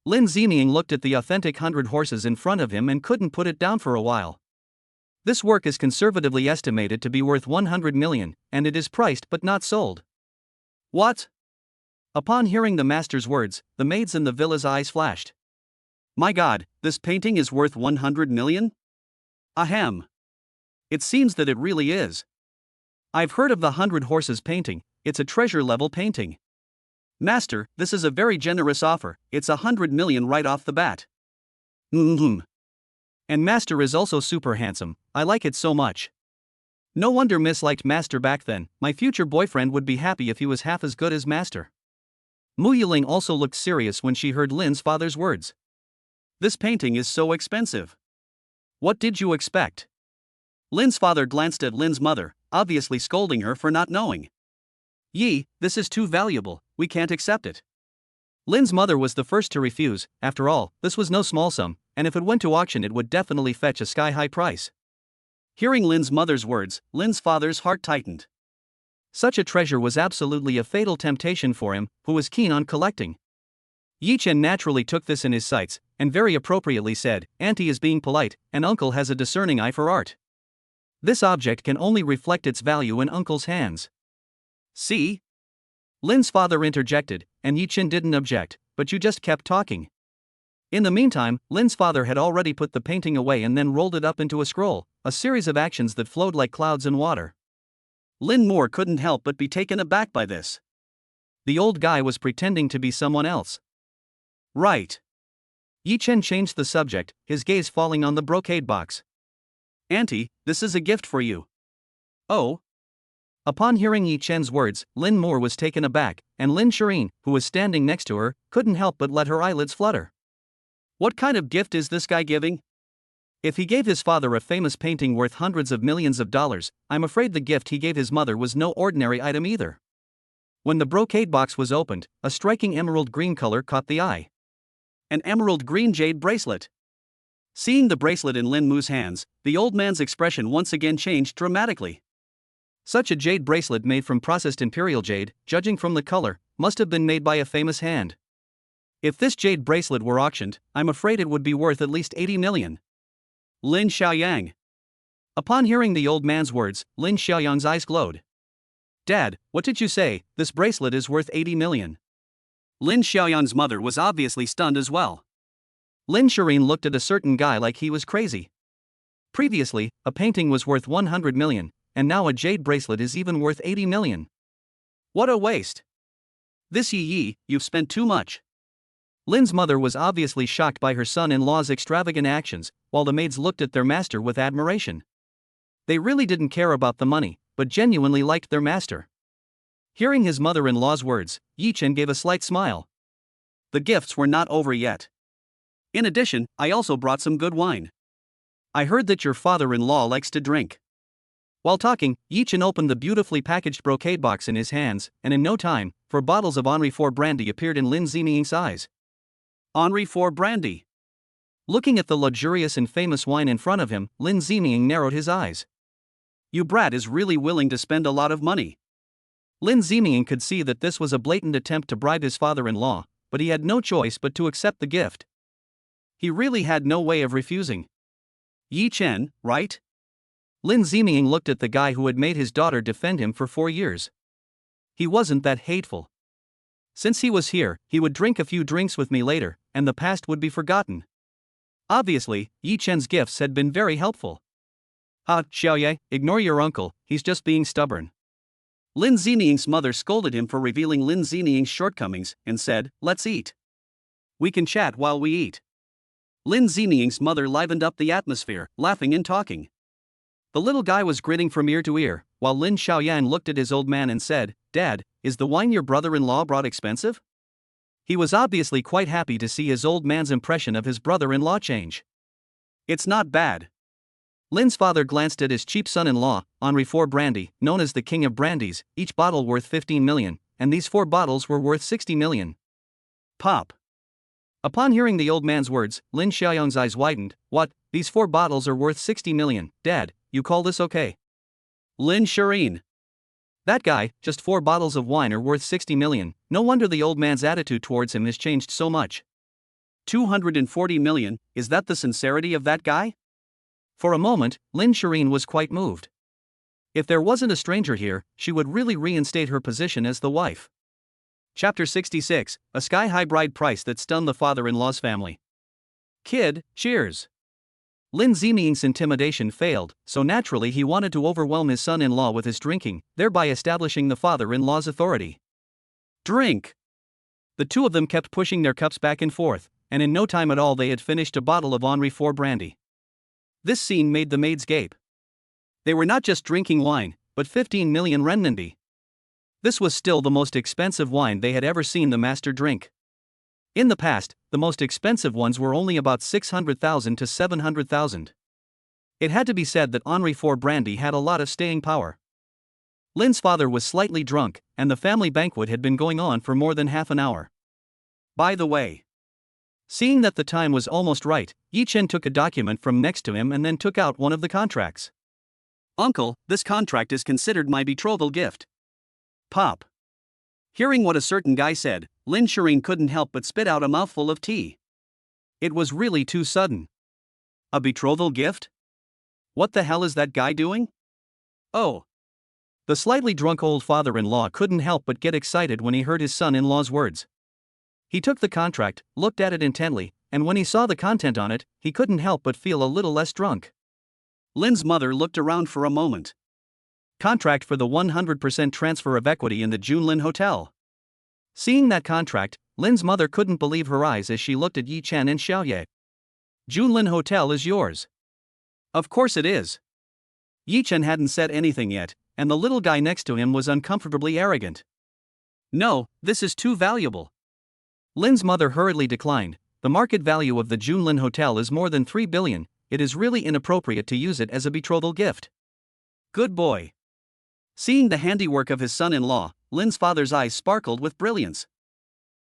Lin Ziming looked at the authentic 100 horses in front of him and couldn't put it down for a while. This work is conservatively estimated to be worth 100 million, and it is priced but not sold. What? Upon hearing the master's words, the maids in the villa's eyes flashed. My God, this painting is worth 100 million? Ahem. It seems that it really is. I've heard of the 100 horses painting, it's a treasure-level painting. Master, this is a very generous offer, it's 100 million right off the bat. And Master is also super handsome, I like it so much. No wonder Miss liked Master back then, my future boyfriend would be happy if he was half as good as Master. Mu Yiling also looked serious when she heard Lin's father's words. This painting is so expensive. What did you expect? Lin's father glanced at Lin's mother, obviously scolding her for not knowing. Yi, this is too valuable, we can't accept it. Lin's mother was the first to refuse. After all, this was no small sum, and if it went to auction it would definitely fetch a sky-high price. Hearing Lin's mother's words, Lin's father's heart tightened. Such a treasure was absolutely a fatal temptation for him, who was keen on collecting. Yi Chen naturally took this in his sights, and very appropriately said, Auntie is being polite, and Uncle has a discerning eye for art. This object can only reflect its value in Uncle's hands. See? Lin's father interjected, and Yi Chen didn't object, but you just kept talking. In the meantime, Lin's father had already put the painting away and then rolled it up into a scroll, a series of actions that flowed like clouds in water. Lin Moore couldn't help but be taken aback by this. The old guy was pretending to be someone else. Right. Yi Chen changed the subject, his gaze falling on the brocade box. Auntie, this is a gift for you. Oh? Upon hearing Yi Chen's words, Lin Moore was taken aback, and Lin Shiyin, who was standing next to her, couldn't help but let her eyelids flutter. What kind of gift is this guy giving? If he gave his father a famous painting worth hundreds of millions of dollars, I'm afraid the gift he gave his mother was no ordinary item either. When the brocade box was opened, a striking emerald green color caught the eye. An emerald green jade bracelet. Seeing the bracelet in Lin Mu's hands, the old man's expression once again changed dramatically. Such a jade bracelet made from processed imperial jade, judging from the color, must have been made by a famous hand. If this jade bracelet were auctioned, I'm afraid it would be worth at least 80 million. Lin Xiaoyang. Upon hearing the old man's words, Lin Xiaoyang's eyes glowed. Dad, what did you say? This bracelet is worth 80 million. Lin Xiaoyang's mother was obviously stunned as well. Lin Shiyin looked at a certain guy like he was crazy. Previously, a painting was worth 100 million, and now a jade bracelet is even worth 80 million. What a waste. This Yi, you've spent too much. Lin's mother was obviously shocked by her son-in-law's extravagant actions, while the maids looked at their master with admiration. They really didn't care about the money, but genuinely liked their master. Hearing his mother-in-law's words, Yi Chen gave a slight smile. The gifts were not over yet. In addition, I also brought some good wine. I heard that your father-in-law likes to drink. While talking, Yi Chen opened the beautifully packaged brocade box in his hands, and in no time, 4 bottles of Henri IV brandy appeared in Lin Ziming's eyes. Henri IV brandy. Looking at the luxurious and famous wine in front of him, Lin Ziming narrowed his eyes. You brat is really willing to spend a lot of money. Lin Ziming could see that this was a blatant attempt to bribe his father-in-law, but he had no choice but to accept the gift. He really had no way of refusing. Yi Chen, right? Lin Ziming looked at the guy who had made his daughter defend him for 4 years. He wasn't that hateful. Since he was here, he would drink a few drinks with me later, and the past would be forgotten. Obviously, Yi Chen's gifts had been very helpful. Xiaoye, ignore your uncle, he's just being stubborn. Lin Ziming's mother scolded him for revealing Lin Ziming's shortcomings, and said, let's eat. We can chat while we eat. Lin Ziming's mother livened up the atmosphere, laughing and talking. The little guy was grinning from ear to ear, while Lin Shiyin looked at his old man and said, "Dad, is the wine your brother-in-law brought expensive?" He was obviously quite happy to see his old man's impression of his brother-in-law change. "It's not bad." Lin's father glanced at his cheap son-in-law, Henri IV brandy, known as the king of brandies, each bottle worth 15 million, and these 4 bottles were worth 60 million. Pop. Upon hearing the old man's words, Lin Xiaoyang's eyes widened. "What, these 4 bottles are worth 60 million, Dad, you call this okay?" Lin Shiyin. That guy, just 4 bottles of wine are worth 60 million, no wonder the old man's attitude towards him has changed so much. 240 million, is that the sincerity of that guy? For a moment, Lin Shiyin was quite moved. If there wasn't a stranger here, she would really reinstate her position as the wife. Chapter 66, a sky-high bride price that stunned the father-in-law's family. Kid, cheers. Lin Ziming's intimidation failed, so naturally he wanted to overwhelm his son-in-law with his drinking, thereby establishing the father-in-law's authority. Drink! The two of them kept pushing their cups back and forth, and in no time at all they had finished a bottle of Henri IV brandy. This scene made the maids gape. They were not just drinking wine, but 15 million renminbi. This was still the most expensive wine they had ever seen the master drink. In the past, the most expensive ones were only about 600,000 to 700,000. It had to be said that Henri IV brandy had a lot of staying power. Lin's father was slightly drunk, and the family banquet had been going on for more than half an hour. By the way, seeing that the time was almost right, Yi Chen took a document from next to him and then took out one of the contracts. "Uncle, this contract is considered my betrothal gift." Pop. Hearing what a certain guy said, Lin Shiyin couldn't help but spit out a mouthful of tea. It was really too sudden. A betrothal gift? What the hell is that guy doing? Oh. The slightly drunk old father-in-law couldn't help but get excited when he heard his son-in-law's words. He took the contract, looked at it intently, and when he saw the content on it, he couldn't help but feel a little less drunk. Lin's mother looked around for a moment. Contract for the 100% transfer of equity in the Junlin Hotel. Seeing that contract, Lin's mother couldn't believe her eyes as she looked at Yi Chen and Xiaoye. "Junlin Hotel is yours." "Of course it is." Yi Chen hadn't said anything yet, and the little guy next to him was uncomfortably arrogant. "No, this is too valuable." Lin's mother hurriedly declined. "The market value of the Junlin Hotel is more than 3 billion, it is really inappropriate to use it as a betrothal gift." "Good boy." Seeing the handiwork of his son-in-law, Lin's father's eyes sparkled with brilliance.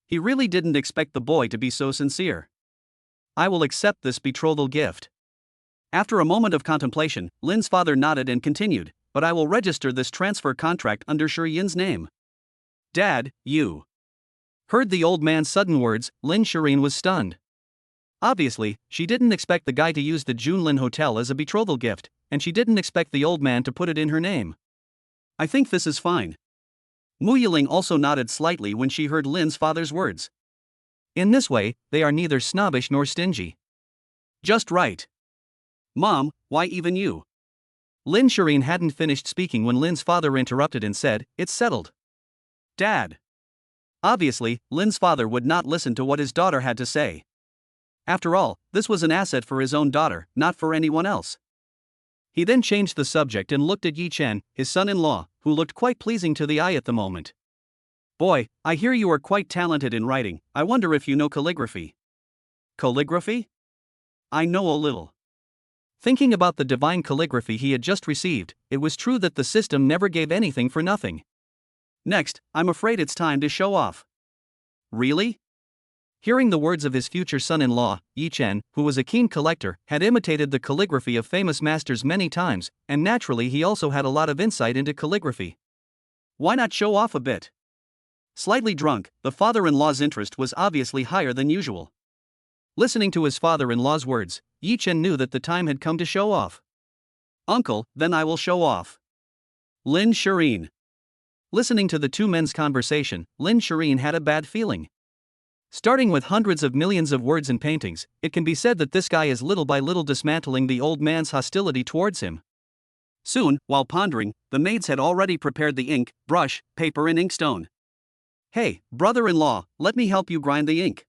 He really didn't expect the boy to be so sincere. "I will accept this betrothal gift." After a moment of contemplation, Lin's father nodded and continued, "But I will register this transfer contract under Shiyin's name." "Dad, you..." Heard the old man's sudden words, Lin Shiyin was stunned. Obviously, she didn't expect the guy to use the Junlin Hotel as a betrothal gift, and she didn't expect the old man to put it in her name. "I think this is fine." Mu Yiling also nodded slightly when she heard Lin's father's words. In this way, they are neither snobbish nor stingy. "Just right." "Mom, why even you?" Lin Shiyin hadn't finished speaking when Lin's father interrupted and said, "It's settled." "Dad." Obviously, Lin's father would not listen to what his daughter had to say. After all, this was an asset for his own daughter, not for anyone else. He then changed the subject and looked at Yi Chen, his son-in-law, who looked quite pleasing to the eye at the moment. "Boy, I hear you are quite talented in writing, I wonder if you know calligraphy." "Calligraphy? I know a little." Thinking about the divine calligraphy he had just received, it was true that the system never gave anything for nothing. "Next, I'm afraid it's time to show off." "Really?" Hearing the words of his future son-in-law, Yi Chen, who was a keen collector, had imitated the calligraphy of famous masters many times, and naturally he also had a lot of insight into calligraphy. Why not show off a bit? Slightly drunk, the father-in-law's interest was obviously higher than usual. Listening to his father-in-law's words, Yi Chen knew that the time had come to show off. "Uncle, then I will show off." Lin Shiyin. Listening to the two men's conversation, Lin Shiyin had a bad feeling. Starting with hundreds of millions of words and paintings, it can be said that this guy is little by little dismantling the old man's hostility towards him. Soon, while pondering, the maids had already prepared the ink, brush, paper and inkstone. "Hey, brother-in-law, let me help you grind the ink."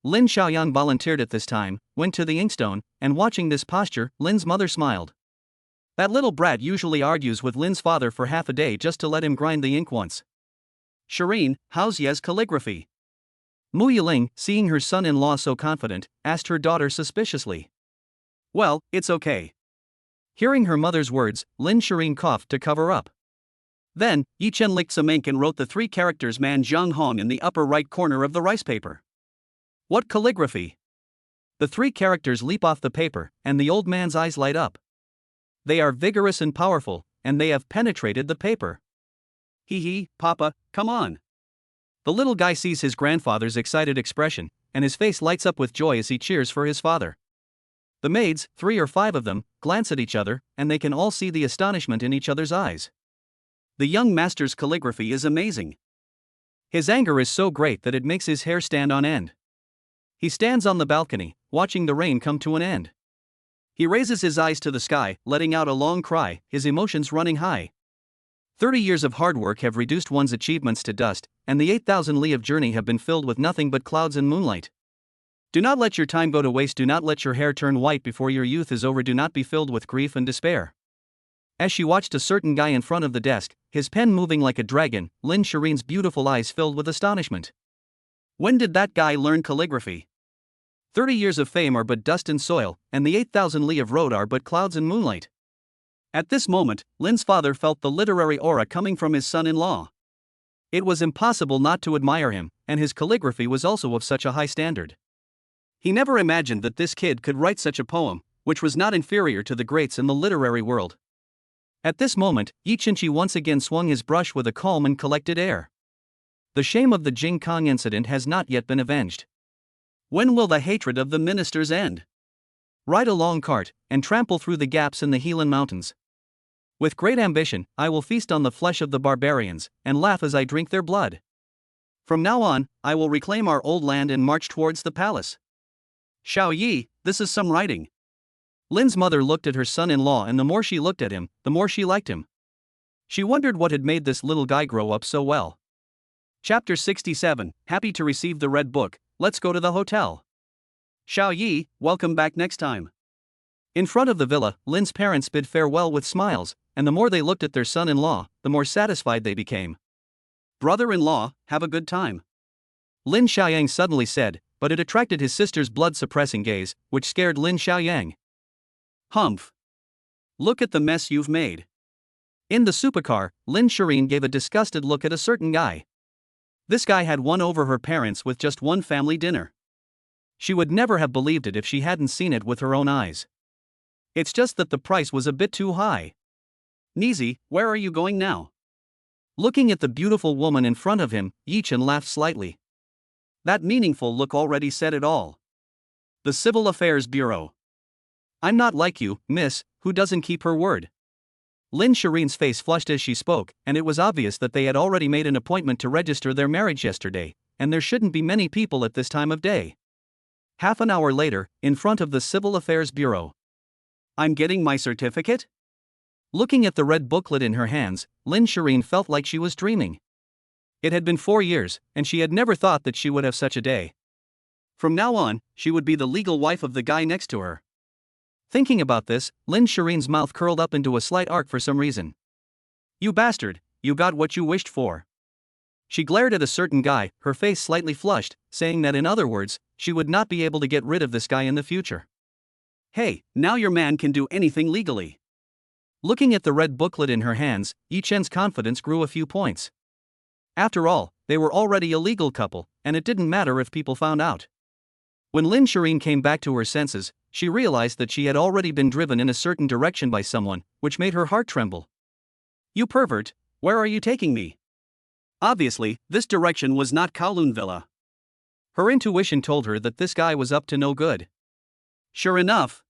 Lin Xiaoyang volunteered at this time, went to the inkstone, and watching this posture, Lin's mother smiled. That little brat usually argues with Lin's father for half a day just to let him grind the ink once. Shiyin, how's Ye's calligraphy? Mu Yiling, seeing her son-in-law so confident, asked her daughter suspiciously. Well, it's okay. Hearing her mother's words, Lin Shiyin coughed to cover up. Then, Yi Chen licked some ink and wrote the 3 characters Man Zhang Hong in the upper right corner of the rice paper. What calligraphy? The 3 characters leap off the paper, and the old man's eyes light up. They are vigorous and powerful, and they have penetrated the paper. Hee hee, Papa, come on. The little guy sees his grandfather's excited expression, and his face lights up with joy as he cheers for his father. The maids, 3 or 5 of them, glance at each other, and they can all see the astonishment in each other's eyes. The young master's calligraphy is amazing. His anger is so great that it makes his hair stand on end. He stands on the balcony, watching the rain come to an end. He raises his eyes to the sky, letting out a long cry, his emotions running high. 30 years of hard work have reduced one's achievements to dust, and the 8,000 li of journey have been filled with nothing but clouds and moonlight. Do not let your time go to waste. Do not let your hair turn white before your youth is over. Do not be filled with grief and despair. As she watched a certain guy in front of the desk, his pen moving like a dragon, Lin Shireen's beautiful eyes filled with astonishment. When did that guy learn calligraphy? 30 years of fame are but dust and soil, and the 8,000 li of road are but clouds and moonlight. At this moment, Lin's father felt the literary aura coming from his son-in-law. It was impossible not to admire him, and his calligraphy was also of such a high standard. He never imagined that this kid could write such a poem, which was not inferior to the greats in the literary world. At this moment, Yi Chenqi once again swung his brush with a calm and collected air. The shame of the Jing Kong incident has not yet been avenged. When will the hatred of the ministers end? Ride a long cart, and trample through the gaps in the Helan Mountains. With great ambition, I will feast on the flesh of the barbarians, and laugh as I drink their blood. From now on, I will reclaim our old land and march towards the palace. Xiao Yi, this is some writing. Lin's mother looked at her son-in-law, and the more she looked at him, the more she liked him. She wondered what had made this little guy grow up so well. Chapter 67, Happy to receive the red book, let's go to the hotel. Xiao Yi, welcome back next time. In front of the villa, Lin's parents bid farewell with smiles, and the more they looked at their son-in-law, the more satisfied they became. Brother-in-law, have a good time. Lin Xiaoyang suddenly said, but it attracted his sister's blood-suppressing gaze, which scared Lin Xiaoyang. Humph. Look at the mess you've made. In the supercar, Lin Shiyin gave a disgusted look at a certain guy. This guy had won over her parents with just one family dinner. She would never have believed it if she hadn't seen it with her own eyes. It's just that the price was a bit too high. Nizi, where are you going now? Looking at the beautiful woman in front of him, Yi Chen laughed slightly. That meaningful look already said it all. The Civil Affairs Bureau. I'm not like you, miss, who doesn't keep her word. Lin Shirin's face flushed as she spoke, and it was obvious that they had already made an appointment to register their marriage yesterday, and there shouldn't be many people at this time of day. Half an hour later, in front of the Civil Affairs Bureau. I'm getting my certificate? Looking at the red booklet in her hands, Lin Shiyin felt like she was dreaming. It had been 4 years, and she had never thought that she would have such a day. From now on, she would be the legal wife of the guy next to her. Thinking about this, Lin Shirin's mouth curled up into a slight arc for some reason. You bastard, you got what you wished for. She glared at a certain guy, her face slightly flushed, saying that in other words, she would not be able to get rid of this guy in the future. Hey, now your man can do anything legally. Looking at the red booklet in her hands, Yi Chen's confidence grew a few points. After all, they were already a legal couple, and it didn't matter if people found out. When Lin Shiyin came back to her senses, she realized that she had already been driven in a certain direction by someone, which made her heart tremble. You pervert, where are you taking me? Obviously, this direction was not Kowloon Villa. Her intuition told her that this guy was up to no good. Sure enough.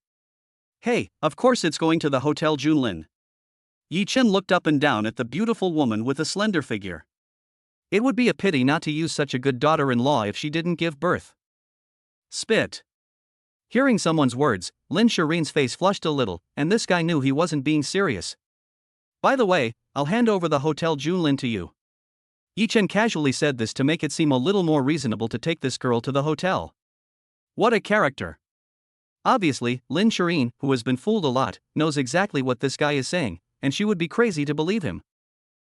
Hey, of course it's going to the Hotel Junlin. Yi Chen looked up and down at the beautiful woman with a slender figure. It would be a pity not to use such a good daughter-in-law if she didn't give birth. Spit. Hearing someone's words, Lin Shirin's face flushed a little, and this guy knew he wasn't being serious. By the way, I'll hand over the Hotel Junlin to you. Yi Chen casually said this to make it seem a little more reasonable to take this girl to the hotel. What a character. Obviously, Lin Shiyin, who has been fooled a lot, knows exactly what this guy is saying, and she would be crazy to believe him.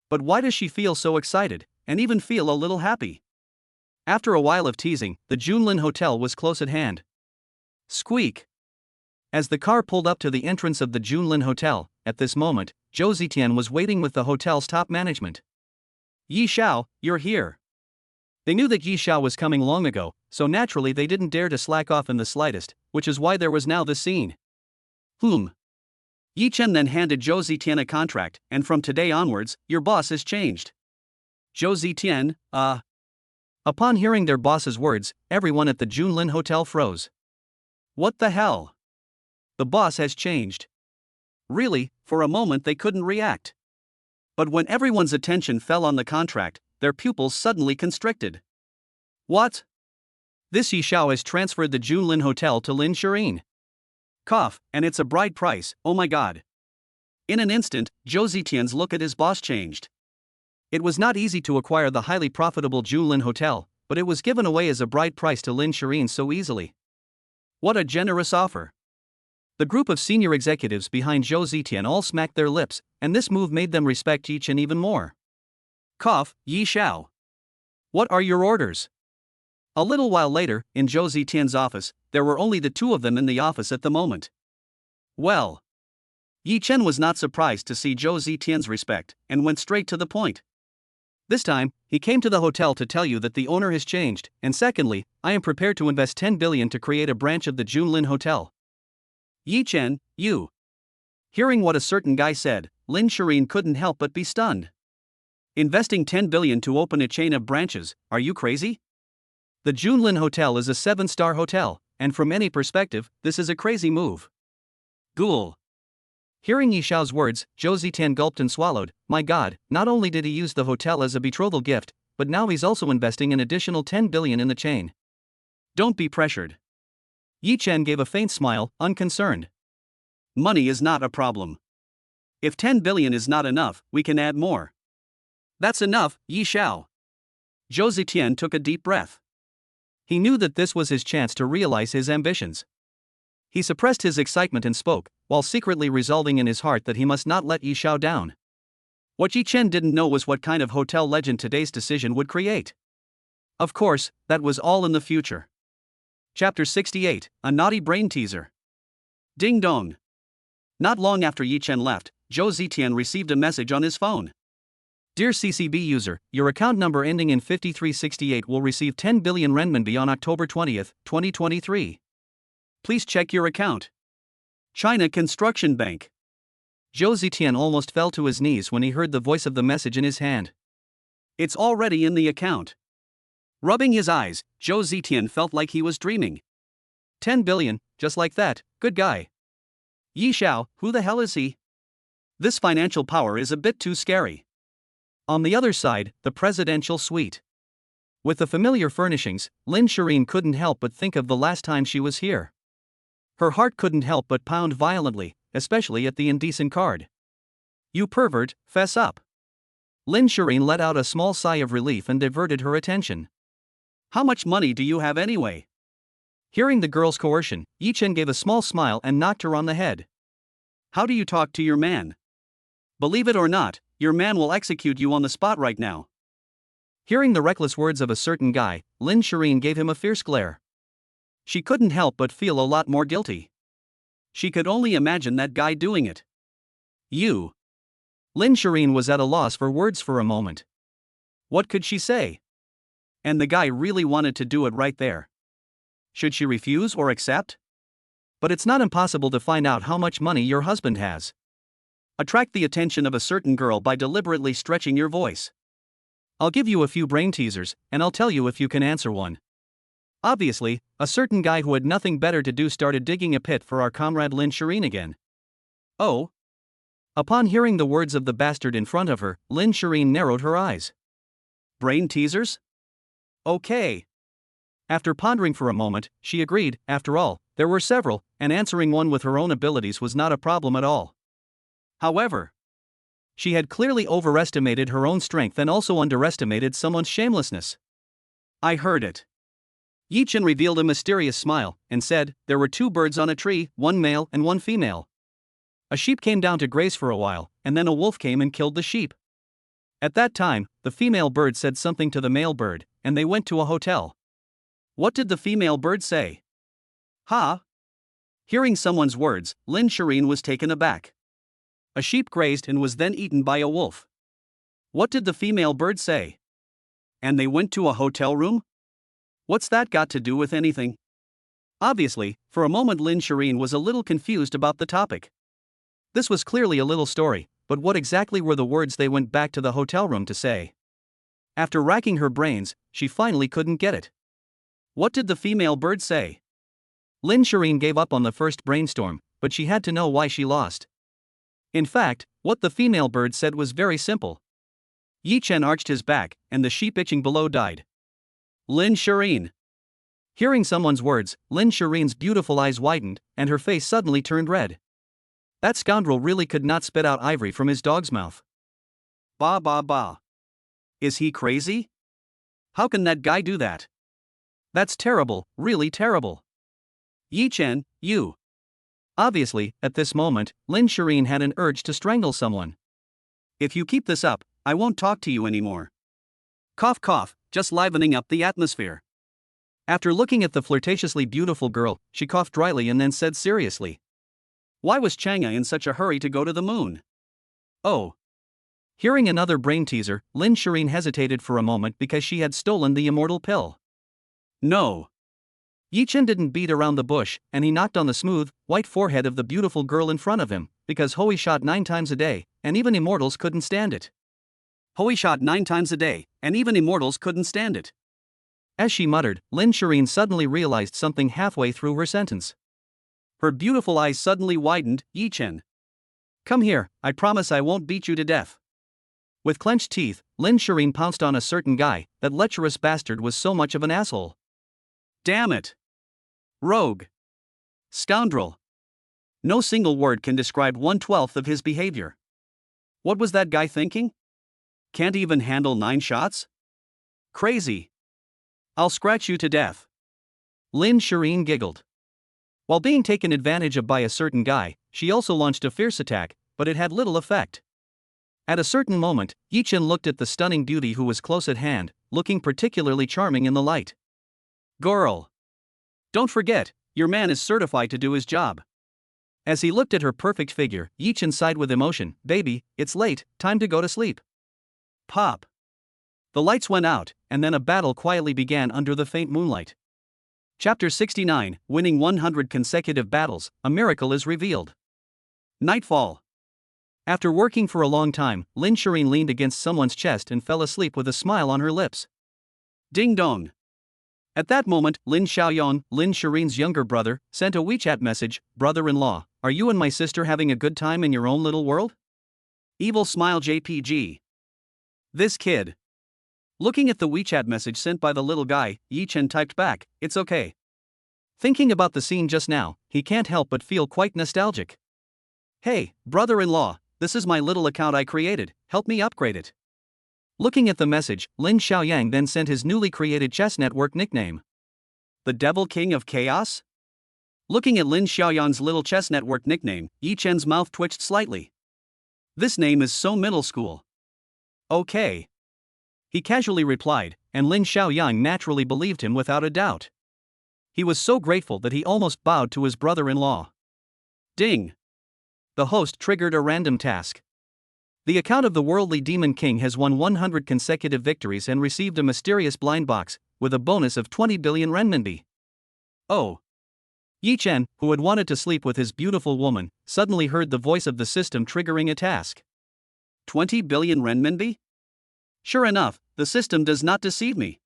But why does she feel so excited, and even feel a little happy? After a while of teasing, the Junlin Hotel was close at hand. Squeak! As the car pulled up to the entrance of the Junlin Hotel, at this moment, Zhou Zitian was waiting with the hotel's top management. Yi Xiao, you're here. They knew that Yi Xiao was coming long ago, so naturally they didn't dare to slack off in the slightest, which is why there was now this scene. Yi Chen then handed Zhou Zitian a contract, and from today onwards, your boss has changed. Zhou Zitian, Upon hearing their boss's words, everyone at the Junlin Hotel froze. What the hell? The boss has changed. Really, for a moment they couldn't react. But when everyone's attention fell on the contract, their pupils suddenly constricted. What? This Yi Xiao has transferred the Junlin Hotel to Lin Shiyin. Cough, and it's a bride price, oh my god. In an instant, Zhou Zitian's look at his boss changed. It was not easy to acquire the highly profitable Junlin Hotel, but it was given away as a bride price to Lin Shiyin so easily. What a generous offer. The group of senior executives behind Zhou Zitian all smacked their lips, and this move made them respect Yi Chen even more. Cough, Yi Xiao. What are your orders? A little while later, in Zhou Zitian's office, there were only the two of them in the office at the moment. Well. Yi Chen was not surprised to see Zhou Zitian's respect, and went straight to the point. This time, he came to the hotel to tell you that the owner has changed, and secondly, I am prepared to invest 10 billion to create a branch of the Junlin Hotel. Yi Chen, you. Hearing what a certain guy said, Lin Shiyin couldn't help but be stunned. Investing 10 billion to open a chain of branches, are you crazy? The Junlin Hotel is a 7-star hotel, and from any perspective, this is a crazy move. Ghoul. Hearing Yi Xiao's words, Zhou Zitian gulped and swallowed. My god, not only did he use the hotel as a betrothal gift, but now he's also investing an additional 10 billion in the chain. Don't be pressured. Yi Chen gave a faint smile, unconcerned. Money is not a problem. If 10 billion is not enough, we can add more. That's enough, Yi Xiao. Zhou Zitian took a deep breath. He knew that this was his chance to realize his ambitions. He suppressed his excitement and spoke, while secretly resolving in his heart that he must not let Yi Xiao down. What Yi Chen didn't know was what kind of hotel legend today's decision would create. Of course, that was all in the future. Chapter 68, A Naughty Brain Teaser. Ding dong. Not long after Yi Chen left, Zhou Zitian received a message on his phone. Dear CCB user, your account number ending in 5368 will receive 10 billion renminbi on October 20, 2023. Please check your account. China Construction Bank. Zhou Zitian almost fell to his knees when he heard the voice of the message in his hand. It's already in the account. Rubbing his eyes, Zhou Zitian felt like he was dreaming. 10 billion, just like that, good guy. Yi Xiao, who the hell is he? This financial power is a bit too scary. On the other side, the presidential suite. With the familiar furnishings, Lin Shiyin couldn't help but think of the last time she was here. Her heart couldn't help but pound violently, especially at the indecent card. You pervert, fess up. Lin Shiyin let out a small sigh of relief and diverted her attention. How much money do you have anyway? Hearing the girl's coercion, Yi Chen gave a small smile and knocked her on the head. How do you talk to your man? Believe it or not, your man will execute you on the spot right now. Hearing the reckless words of a certain guy, Lin Shiyin gave him a fierce glare. She couldn't help but feel a lot more guilty. She could only imagine that guy doing it. You. Lin Shiyin was at a loss for words for a moment. What could she say? And the guy really wanted to do it right there. Should she refuse or accept? But it's not impossible to find out how much money your husband has. Attract the attention of a certain girl by deliberately stretching your voice. I'll give you a few brain teasers, and I'll tell you if you can answer one. Obviously, a certain guy who had nothing better to do started digging a pit for our comrade Lin Shiyin again. Oh? Upon hearing the words of the bastard in front of her, Lin Shiyin narrowed her eyes. Brain teasers? Okay. After pondering for a moment, she agreed. After all, there were several, and answering one with her own abilities was not a problem at all. However, she had clearly overestimated her own strength and also underestimated someone's shamelessness. I heard it. Yi Chen revealed a mysterious smile and said, "There were 2 birds on a tree, one male and one female. A sheep came down to graze for a while, and then a wolf came and killed the sheep. At that time, the female bird said something to the male bird, and they went to a hotel." What did the female bird say? Ha! Hearing someone's words, Lin Shiyin was taken aback. A sheep grazed and was then eaten by a wolf. What did the female bird say? And they went to a hotel room? What's that got to do with anything? Obviously, for a moment Lin Shiyin was a little confused about the topic. This was clearly a little story, but what exactly were the words they went back to the hotel room to say? After racking her brains, she finally couldn't get it. What did the female bird say? Lin Shiyin gave up on the first brainstorm, but she had to know why she lost. In fact, what the female bird said was very simple. Yi Chen arched his back, and the sheep itching below died. Lin Shiyin. Hearing someone's words, Lin Shiyin's beautiful eyes widened, and her face suddenly turned red. That scoundrel really could not spit out ivory from his dog's mouth. Ba ba ba. Is he crazy? How can that guy do that? That's terrible, really terrible. Yi Chen, you. Obviously, at this moment, Lin Shiyin had an urge to strangle someone. If you keep this up, I won't talk to you anymore. Cough cough, just livening up the atmosphere. After looking at the flirtatiously beautiful girl, she coughed dryly and then said seriously, "Why was Chang'e in such a hurry to go to the moon?" Oh. Hearing another brain teaser, Lin Shiyin hesitated for a moment because she had stolen the immortal pill. No. Yi Chen didn't beat around the bush, and he knocked on the smooth, white forehead of the beautiful girl in front of him, because Hui shot 9 times a day, and even immortals couldn't stand it. Hui shot 9 times a day, and even immortals couldn't stand it. As she muttered, Lin Shiyin suddenly realized something halfway through her sentence. Her beautiful eyes suddenly widened. "Yi Chen. Come here, I promise I won't beat you to death." With clenched teeth, Lin Shiyin pounced on a certain guy. That lecherous bastard was so much of an asshole. Damn it! Rogue! Scoundrel! No single word can describe 1/12 of his behavior. What was that guy thinking? Can't even handle 9 shots? Crazy! I'll scratch you to death. Lin Shiyin giggled. While being taken advantage of by a certain guy, she also launched a fierce attack, but it had little effect. At a certain moment, Yi Chen looked at the stunning beauty who was close at hand, looking particularly charming in the light. Girl! Don't forget, your man is certified to do his job. As he looked at her perfect figure, Yi Chen sighed with emotion. Baby, it's late, time to go to sleep. Pop! The lights went out, and then a battle quietly began under the faint moonlight. Chapter 69, Winning 100 Consecutive Battles, a Miracle is Revealed. Nightfall. After working for a long time, Lin Shiyin leaned against someone's chest and fell asleep with a smile on her lips. Ding dong. At that moment, Lin Xiaoyan, Lin Shiyin's younger brother, sent a WeChat message. Brother-in-law, are you and my sister having a good time in your own little world? Evil smile JPG. This kid. Looking at the WeChat message sent by the little guy, Yi Chen typed back, it's okay. Thinking about the scene just now, he can't help but feel quite nostalgic. Hey, brother-in-law, this is my little account I created, help me upgrade it. Looking at the message, Lin Xiaoyang then sent his newly created chess network nickname. The Devil King of Chaos? Looking at Lin Xiaoyan's little chess network nickname, Yi Chen's mouth twitched slightly. This name is so middle school. Okay. He casually replied, and Lin Xiaoyang naturally believed him without a doubt. He was so grateful that he almost bowed to his brother-in-law. Ding! The host triggered a random task. The account of the worldly Demon King has won 100 consecutive victories and received a mysterious blind box, with a bonus of 20 billion renminbi. Oh! Yi Chen, who had wanted to sleep with his beautiful woman, suddenly heard the voice of the system triggering a task. 20 billion renminbi? Sure enough, the system does not deceive me.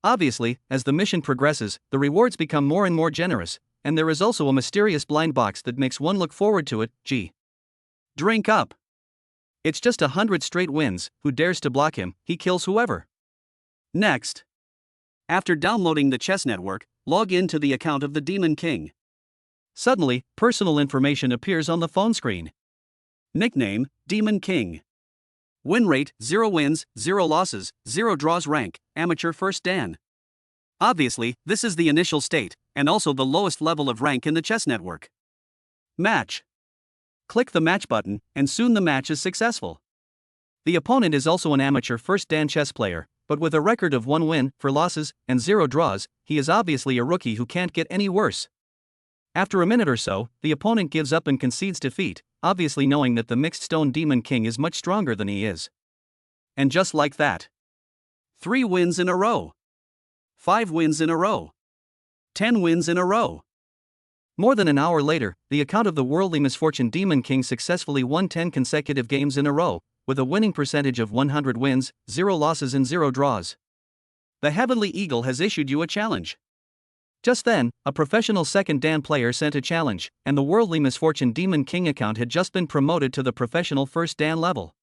Obviously, as the mission progresses, the rewards become more and more generous, and there is also a mysterious blind box that makes one look forward to it. Gee. Drink up. It's just 100 straight wins. Who dares to block him, he kills whoever. Next. After downloading the chess network, log in to the account of the Demon King. Suddenly, personal information appears on the phone screen. Nickname, Demon King. Win rate, 0 wins, 0 losses, 0 draws. Rank, amateur first dan. Obviously, this is the initial state, and also the lowest level of rank in the chess network. Match. Click the match button, and soon the match is successful. The opponent is also an amateur first dan chess player, but with a record of 1 win, 4 losses, and 0 draws, he is obviously a rookie who can't get any worse. After a minute or so, the opponent gives up and concedes defeat, obviously knowing that the mixed stone Demon King is much stronger than he is. And just like that. 3 wins in a row. 5 wins in a row. 10 wins in a row. More than an hour later, the account of the worldly misfortune Demon King successfully won 10 consecutive games in a row, with a winning percentage of 100 wins, 0 losses and 0 draws. The Heavenly Eagle has issued you a challenge. Just then, a professional second dan player sent a challenge, and the worldly misfortune Demon King account had just been promoted to the professional first dan level.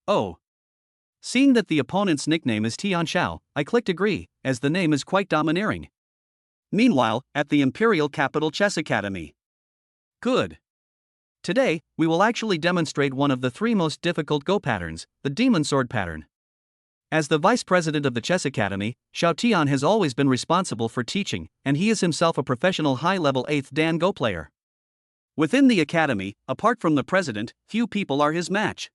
Oh. Seeing that the opponent's nickname is Tian Xiao, I clicked agree, as the name is quite domineering. Meanwhile, at the Imperial Capital Chess Academy. Good. Today, we will actually demonstrate one of the 3 most difficult Go patterns, the Demon Sword pattern. As the vice president of the Chess Academy, Xiao Tian has always been responsible for teaching, and he is himself a professional high-level 8th dan Go player. Within the academy, apart from the president, few people are his match.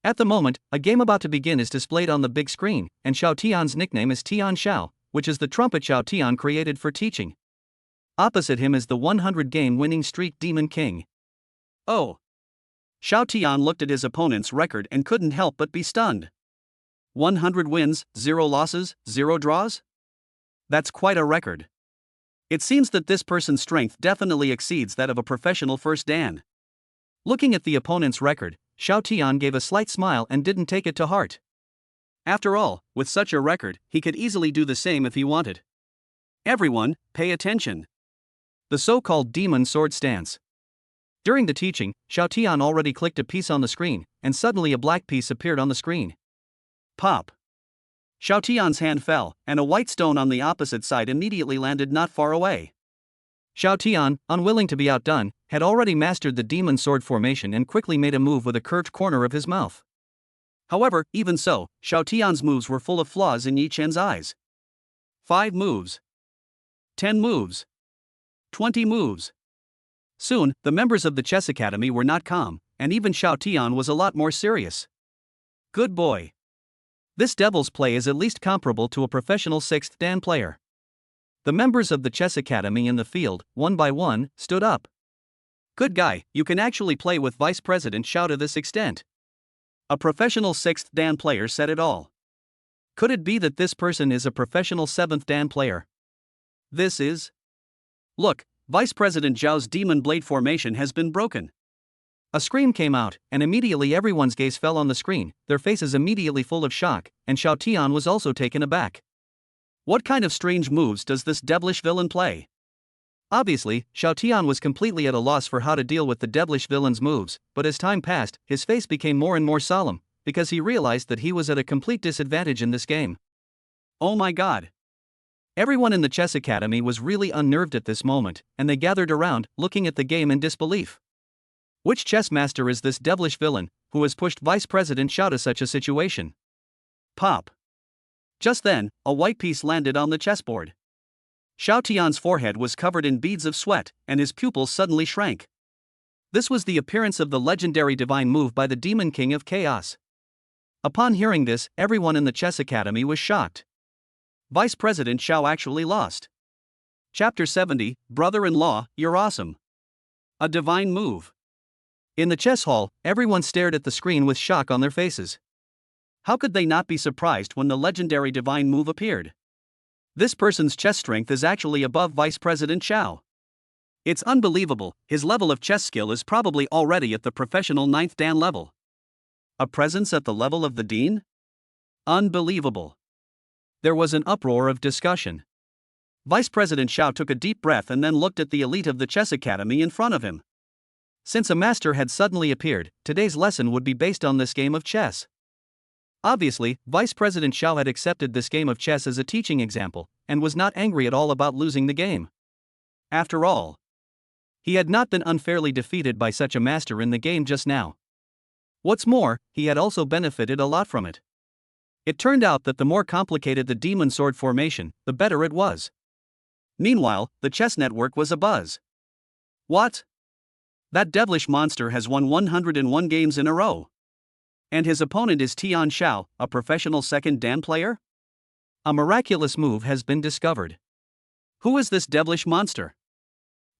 At the moment, a game about to begin is displayed on the big screen, and Xiao Tian's nickname is Tian Xiao, which is the trumpet Xiao Tian created for teaching. Opposite him is the 100-game winning streak Demon King. Oh. Xiao Tian looked at his opponent's record and couldn't help but be stunned. 100 wins, 0 losses, 0 draws? That's quite a record. It seems that this person's strength definitely exceeds that of a professional first dan. Looking at the opponent's record, Xiao Tian gave a slight smile and didn't take it to heart. After all, with such a record, he could easily do the same if he wanted. Everyone, pay attention. The so-called Demon Sword stance. During the teaching, Xiao Tian already clicked a piece on the screen, and suddenly a black piece appeared on the screen. Pop. Xiao Tian's hand fell, and a white stone on the opposite side immediately landed not far away. Xiao Tian, unwilling to be outdone, had already mastered the Demon Sword formation and quickly made a move with a curved corner of his mouth. However, even so, Xiao Tian's moves were full of flaws in Yi Chen's eyes. 5 moves. 10 moves. 20 moves. Soon, the members of the Chess Academy were not calm, and even Xiao Tian was a lot more serious. Good boy. This devil's play is at least comparable to a professional 6th dan player. The members of the Chess Academy in the field, one by one, stood up. Good guy, you can actually play with Vice President Xiao to this extent. A professional 6th dan player said it all. Could it be that this person is a professional 7th dan player? This is... Look, Vice President Zhao's Demon Blade formation has been broken. A scream came out, and immediately everyone's gaze fell on the screen, their faces immediately full of shock, and Xiao Tian was also taken aback. What kind of strange moves does this devilish villain play? Obviously, Xiao Tian was completely at a loss for how to deal with the devilish villain's moves, but as time passed, his face became more and more solemn, because he realized that he was at a complete disadvantage in this game. Oh my god. Everyone in the Chess Academy was really unnerved at this moment, and they gathered around, looking at the game in disbelief. Which chess master is this devilish villain, who has pushed Vice President Xiao to such a situation? Pop. Just then, a white piece landed on the chessboard. Xiao Tian's forehead was covered in beads of sweat, and his pupils suddenly shrank. This was the appearance of the legendary divine move by the Demon King of Chaos. Upon hearing this, everyone in the Chess Academy was shocked. Vice President Xiao actually lost. Chapter 70, Brother-in-law, you're awesome. A divine move. In the chess hall, everyone stared at the screen with shock on their faces. How could they not be surprised when the legendary divine move appeared? This person's chess strength is actually above Vice President Xiao. It's unbelievable, his level of chess skill is probably already at the professional 9th dan level. A presence at the level of the Dean? Unbelievable. There was an uproar of discussion. Vice President Xiao took a deep breath and then looked at the elite of the Chess Academy in front of him. Since a master had suddenly appeared, today's lesson would be based on this game of chess. Obviously, Vice President Xiao had accepted this game of chess as a teaching example, and was not angry at all about losing the game. After all, he had not been unfairly defeated by such a master in the game just now. What's more, he had also benefited a lot from it. It turned out that the more complicated the demon sword formation, the better it was. Meanwhile, the chess network was abuzz. What? That devilish monster has won 101 games in a row. And his opponent is Tian Xiao, a professional second dan player? A miraculous move has been discovered. Who is this devilish monster?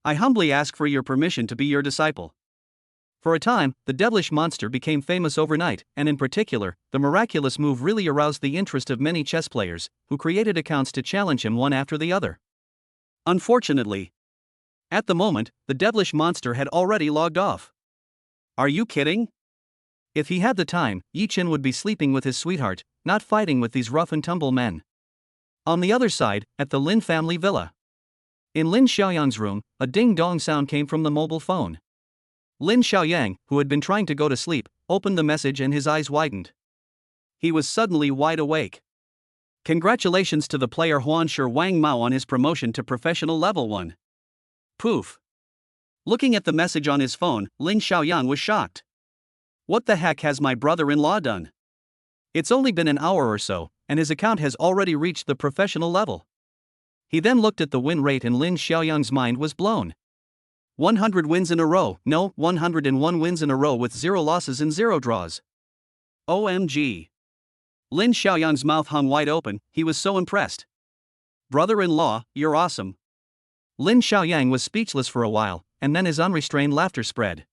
I humbly ask for your permission to be your disciple. For a time, the devilish monster became famous overnight, and in particular, the miraculous move really aroused the interest of many chess players, who created accounts to challenge him one after the other. Unfortunately, at the moment, the devilish monster had already logged off. Are you kidding? If he had the time, Yi Chen would be sleeping with his sweetheart, not fighting with these rough and tumble men. On the other side, at the Lin family villa. In Lin Xiaoyang's room, a ding-dong sound came from the mobile phone. Lin Xiaoyang, who had been trying to go to sleep, opened the message and his eyes widened. He was suddenly wide awake. Congratulations to the player Huan Shi Wang Mao on his promotion to professional level 1. Poof. Looking at the message on his phone, Lin Xiaoyang was shocked. What the heck has my brother-in-law done? It's only been an hour or so, and his account has already reached the professional level. He then looked at the win rate and Lin Xiaoyang's mind was blown. 100 wins in a row, no, 101 wins in a row with 0 losses and 0 draws. OMG. Lin Xiaoyang's mouth hung wide open, he was so impressed. Brother-in-law, you're awesome. Lin Xiaoyang was speechless for a while, and then his unrestrained laughter spread.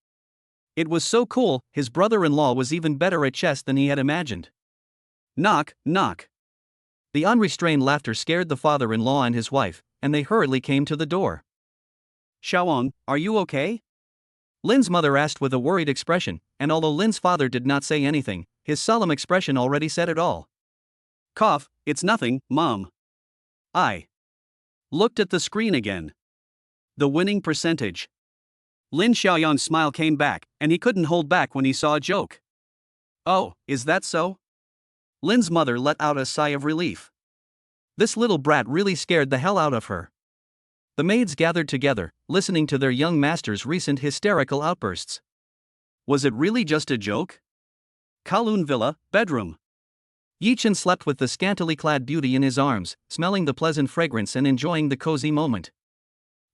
It was so cool, his brother-in-law was even better at chess than he had imagined. Knock, knock. The unrestrained laughter scared the father-in-law and his wife, and they hurriedly came to the door. Xiaowang, are you okay? Lin's mother asked with a worried expression, and although Lin's father did not say anything, his solemn expression already said it all. Cough, it's nothing, Mom. I looked at the screen again. The winning percentage. Lin Xiaoyang's smile came back, and he couldn't hold back when he saw a joke. Oh, is that so? Lin's mother let out a sigh of relief. This little brat really scared the hell out of her. The maids gathered together, listening to their young master's recent hysterical outbursts. Was it really just a joke? Kowloon Villa, bedroom. Yi Chen slept with the scantily clad beauty in his arms, smelling the pleasant fragrance and enjoying the cozy moment.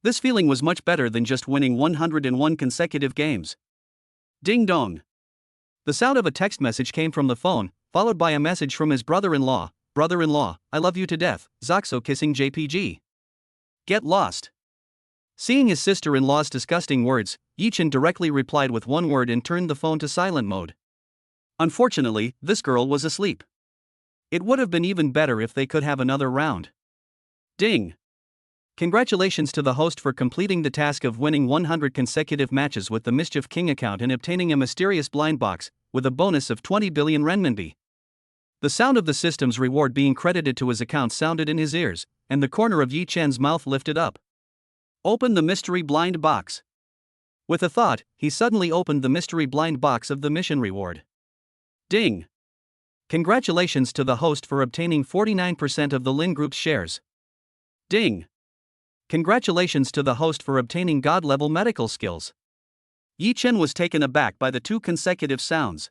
This feeling was much better than just winning 101 consecutive games. Ding dong. The sound of a text message came from the phone, followed by a message from his brother-in-law. Brother-in-law, I love you to death, Zoxo kissing JPG. Get lost. Seeing his sister-in-law's disgusting words, Yi Chen directly replied with one word and turned the phone to silent mode. Unfortunately, this girl was asleep. It would have been even better if they could have another round. Ding. Congratulations to the host for completing the task of winning 100 consecutive matches with the Mischief King account and obtaining a mysterious blind box, with a bonus of 20 billion renminbi. The sound of the system's reward being credited to his account sounded in his ears, and the corner of Yi Chen's mouth lifted up. Open the mystery blind box. With a thought, he suddenly opened the mystery blind box of the mission reward. Ding. Congratulations to the host for obtaining 49% of the Lin Group's shares. Ding. Congratulations to the host for obtaining God-level medical skills. Yi Chen was taken aback by the 2 consecutive sounds.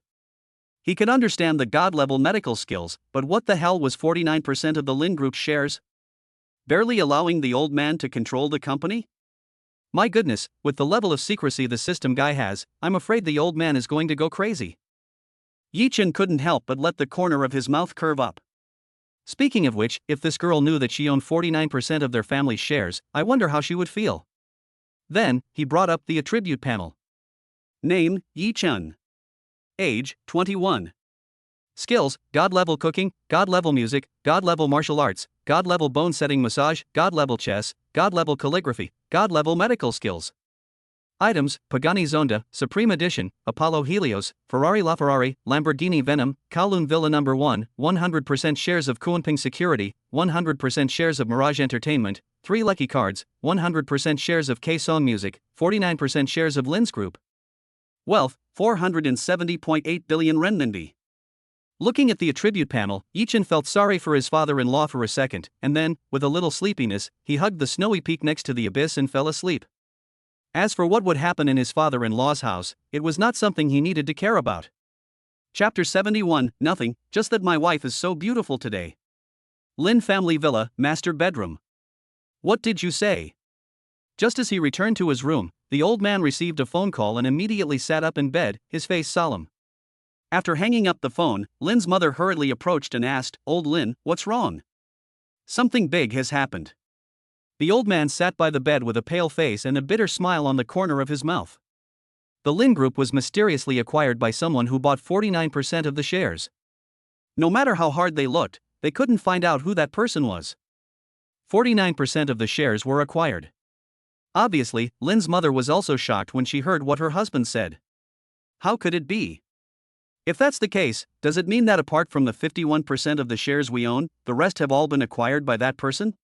He could understand the God-level medical skills, but what the hell was 49% of the Lin Group's shares? Barely allowing the old man to control the company? My goodness, with the level of secrecy the system guy has, I'm afraid the old man is going to go crazy. Yi Chen couldn't help but let the corner of his mouth curve up. Speaking of which, if this girl knew that she owned 49% of their family's shares, I wonder how she would feel. Then, he brought up the attribute panel. Name, Yi Chen. Age, 21. Skills, God-level cooking, God-level music, God-level martial arts, God-level bone-setting massage, God-level chess, God-level calligraphy, God-level medical skills. Items, Pagani Zonda, Supreme Edition, Apollo Helios, Ferrari LaFerrari, Lamborghini Venom, Kowloon Villa No. 1, 100% shares of Kunping Security, 100% shares of Mirage Entertainment, 3 lucky cards, 100% shares of K-Song Music, 49% shares of Lin's Group. Wealth, 470.8 billion renminbi. Looking at the attribute panel, Yi Chen felt sorry for his father-in-law for a second, and then, with a little sleepiness, he hugged the snowy peak next to the abyss and fell asleep. As for what would happen in his father-in-law's house, it was not something he needed to care about. Chapter 71, Nothing, just that my wife is so beautiful today. Lin family villa, master bedroom. What did you say? Just as he returned to his room, the old man received a phone call and immediately sat up in bed, his face solemn. After hanging up the phone, Lin's mother hurriedly approached and asked, "Old Lin, what's wrong?" "Something big has happened." The old man sat by the bed with a pale face and a bitter smile on the corner of his mouth. The Lin Group was mysteriously acquired by someone who bought 49% of the shares. No matter how hard they looked, they couldn't find out who that person was. 49% of the shares were acquired. Obviously, Lin's mother was also shocked when she heard what her husband said. How could it be? If that's the case, does it mean that apart from the 51% of the shares we own, the rest have all been acquired by that person?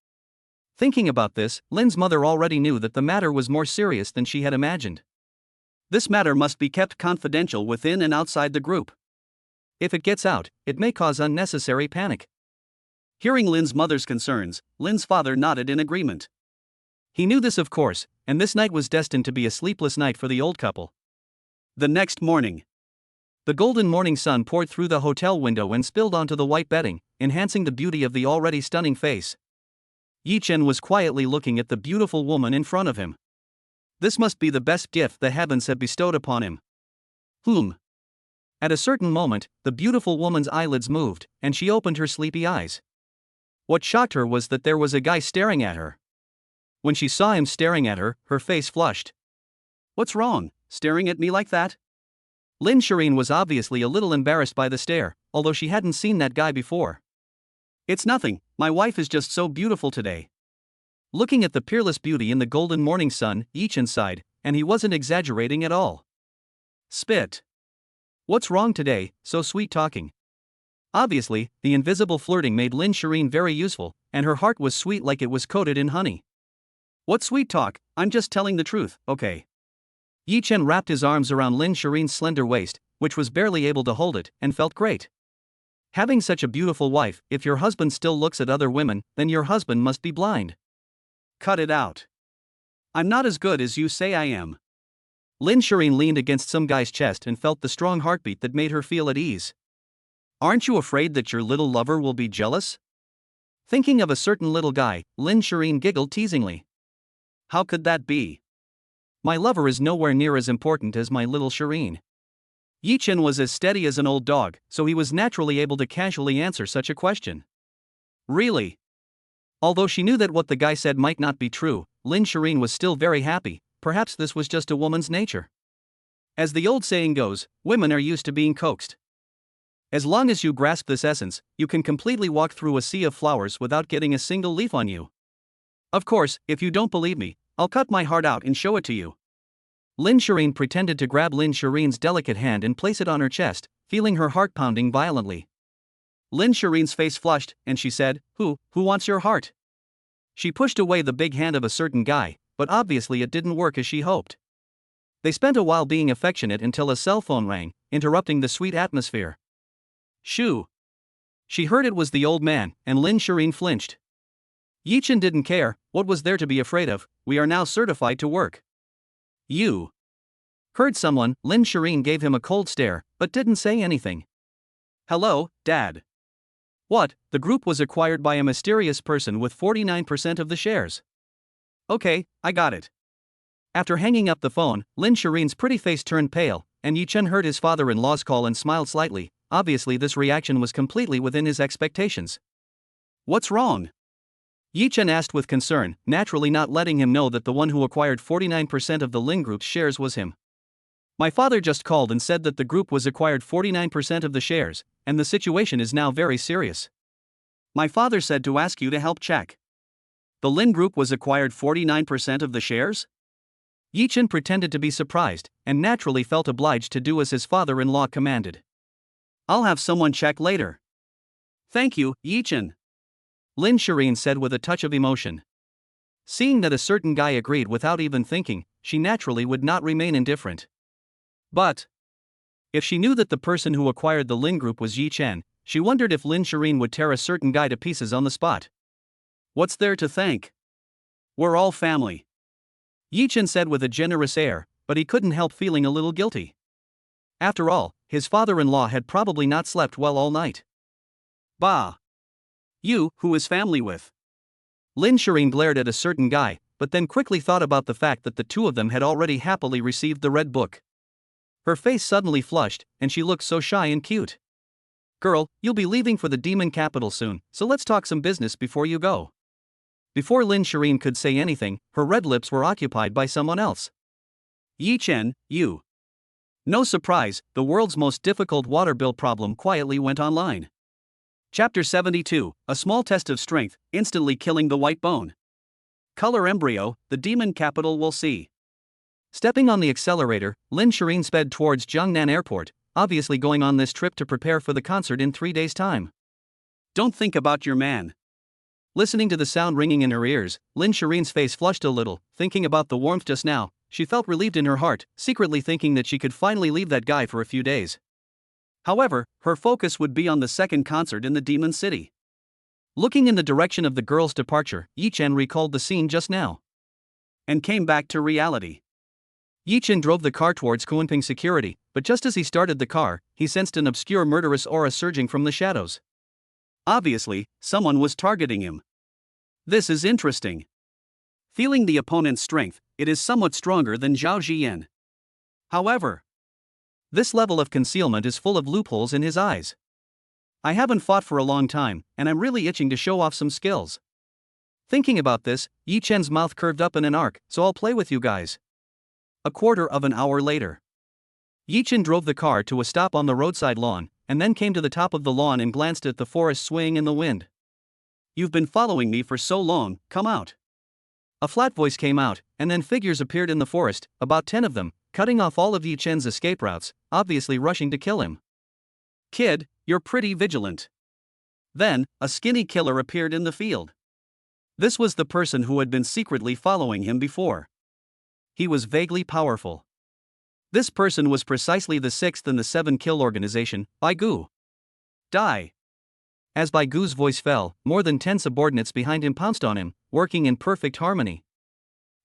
Thinking about this, Lin's mother already knew that the matter was more serious than she had imagined. This matter must be kept confidential within and outside the group. If it gets out, it may cause unnecessary panic. Hearing Lin's mother's concerns, Lin's father nodded in agreement. He knew this, of course, and this night was destined to be a sleepless night for the old couple. The next morning, the golden morning sun poured through the hotel window and spilled onto the white bedding, enhancing the beauty of the already stunning face. Yi Chen was quietly looking at the beautiful woman in front of him. This must be the best gift the heavens have bestowed upon him. At a certain moment, the beautiful woman's eyelids moved, and she opened her sleepy eyes. What shocked her was that there was a guy staring at her. When she saw him staring at her, her face flushed. "What's wrong, staring at me like that?" Lin Shiyin was obviously a little embarrassed by the stare, although she hadn't seen that guy before. "It's nothing, my wife is just so beautiful today." Looking at the peerless beauty in the golden morning sun, Yi Chen sighed, and he wasn't exaggerating at all. Spit. "What's wrong today, so sweet talking?" Obviously, the invisible flirting made Lin Shiyin very useful, and her heart was sweet like it was coated in honey. "What sweet talk, I'm just telling the truth, okay?" Yi Chen wrapped his arms around Lin Shireen's slender waist, which was barely able to hold it, and felt great. Having such a beautiful wife, if your husband still looks at other women, then your husband must be blind. Cut it out. I'm not as good as you say I am. Lin Shiyin leaned against some guy's chest and felt the strong heartbeat that made her feel at ease. "Aren't you afraid that your little lover will be jealous?" Thinking of a certain little guy, Lin Shiyin giggled teasingly. "How could that be? My lover is nowhere near as important as my little Shiyin." Yi Chen was as steady as an old dog, so he was naturally able to casually answer such a question. "Really?" Although she knew that what the guy said might not be true, Lin Shiyin was still very happy. Perhaps this was just a woman's nature. As the old saying goes, women are used to being coaxed. As long as you grasp this essence, you can completely walk through a sea of flowers without getting a single leaf on you. Of course, if you don't believe me, I'll cut my heart out and show it to you. Lin Shiyin pretended to grab Lin Shireen's delicate hand and place it on her chest, feeling her heart pounding violently. Lin Shireen's face flushed, and she said, Who wants your heart?" She pushed away the big hand of a certain guy, but obviously it didn't work as she hoped. They spent a while being affectionate until a cell phone rang, interrupting the sweet atmosphere. Shoo! She heard it was the old man, and Lin Shiyin flinched. Yi Chen didn't care. What was there to be afraid of? We are now certified to work. You heard someone. Lin Shiyin gave him a cold stare, but didn't say anything. "Hello, Dad." "What?" The group was acquired by a mysterious person with 49% of the shares. "Okay, I got it." After hanging up the phone, Lin Shireen's pretty face turned pale, and Yi Chen heard his father-in-law's call and smiled slightly. Obviously this reaction was completely within his expectations. "What's wrong?" Yi Chen asked with concern, naturally not letting him know that the one who acquired 49% of the Lin Group's shares was him. "My father just called and said that the group was acquired 49% of the shares, and the situation is now very serious. My father said to ask you to help check. The Lin Group was acquired 49% of the shares?" Yi Chen pretended to be surprised, and naturally felt obliged to do as his father-in-law commanded. "I'll have someone check later." "Thank you, Yi Chen," Lin Shiyin said with a touch of emotion. Seeing that a certain guy agreed without even thinking, she naturally would not remain indifferent. But if she knew that the person who acquired the Lin Group was Yi Chen, she wondered if Lin Shiyin would tear a certain guy to pieces on the spot. "What's there to thank? We're all family," Yi Chen said with a generous air, but he couldn't help feeling a little guilty. After all, his father-in-law had probably not slept well all night. Bah! You, who is family with? Lin Shiyin glared at a certain guy, but then quickly thought about the fact that the two of them had already happily received the red book. Her face suddenly flushed, and she looked so shy and cute. Girl, you'll be leaving for the demon capital soon, so let's talk some business before you go. Before Lin Shiyin could say anything, her red lips were occupied by someone else. Yi Chen, you. No surprise, the world's most difficult water bill problem quietly went online. Chapter 72, a small test of strength, instantly killing the white bone. Color embryo, the demon capital will see. Stepping on the accelerator, Lin Shiyin sped towards Jiangnan Airport, obviously going on this trip to prepare for the concert in 3 days' time. Don't think about your man. Listening to the sound ringing in her ears, Lin Shiyin's face flushed a little, thinking about the warmth just now. She felt relieved in her heart, secretly thinking that she could finally leave that guy for a few days. However, her focus would be on the second concert in the Demon City. Looking in the direction of the girl's departure, Yi Chen recalled the scene just now. And came back to reality. Yi Chen drove the car towards Confronting security, but just as he started the car, he sensed an obscure murderous aura surging from the shadows. Obviously, someone was targeting him. This is interesting. Feeling the opponent's strength, it is somewhat stronger than Zhao Ziyan. However, this level of concealment is full of loopholes in his eyes. I haven't fought for a long time, and I'm really itching to show off some skills. Thinking about this, Yi Chen's mouth curved up in an arc, so I'll play with you guys. A quarter of an hour later, Yi Chen drove the car to a stop on the roadside lawn, and then came to the top of the lawn and glanced at the forest swaying in the wind. You've been following me for so long, come out. A flat voice came out, and then figures appeared in the forest, about 10 of them, cutting off all of Yi Chen's escape routes, obviously rushing to kill him. Kid, you're pretty vigilant. Then, a skinny killer appeared in the field. This was the person who had been secretly following him before. He was vaguely powerful. This person was precisely the 6th in the 7-kill organization, Bai Gu. Die. As Bai Gu's voice fell, more than 10 subordinates behind him pounced on him, working in perfect harmony.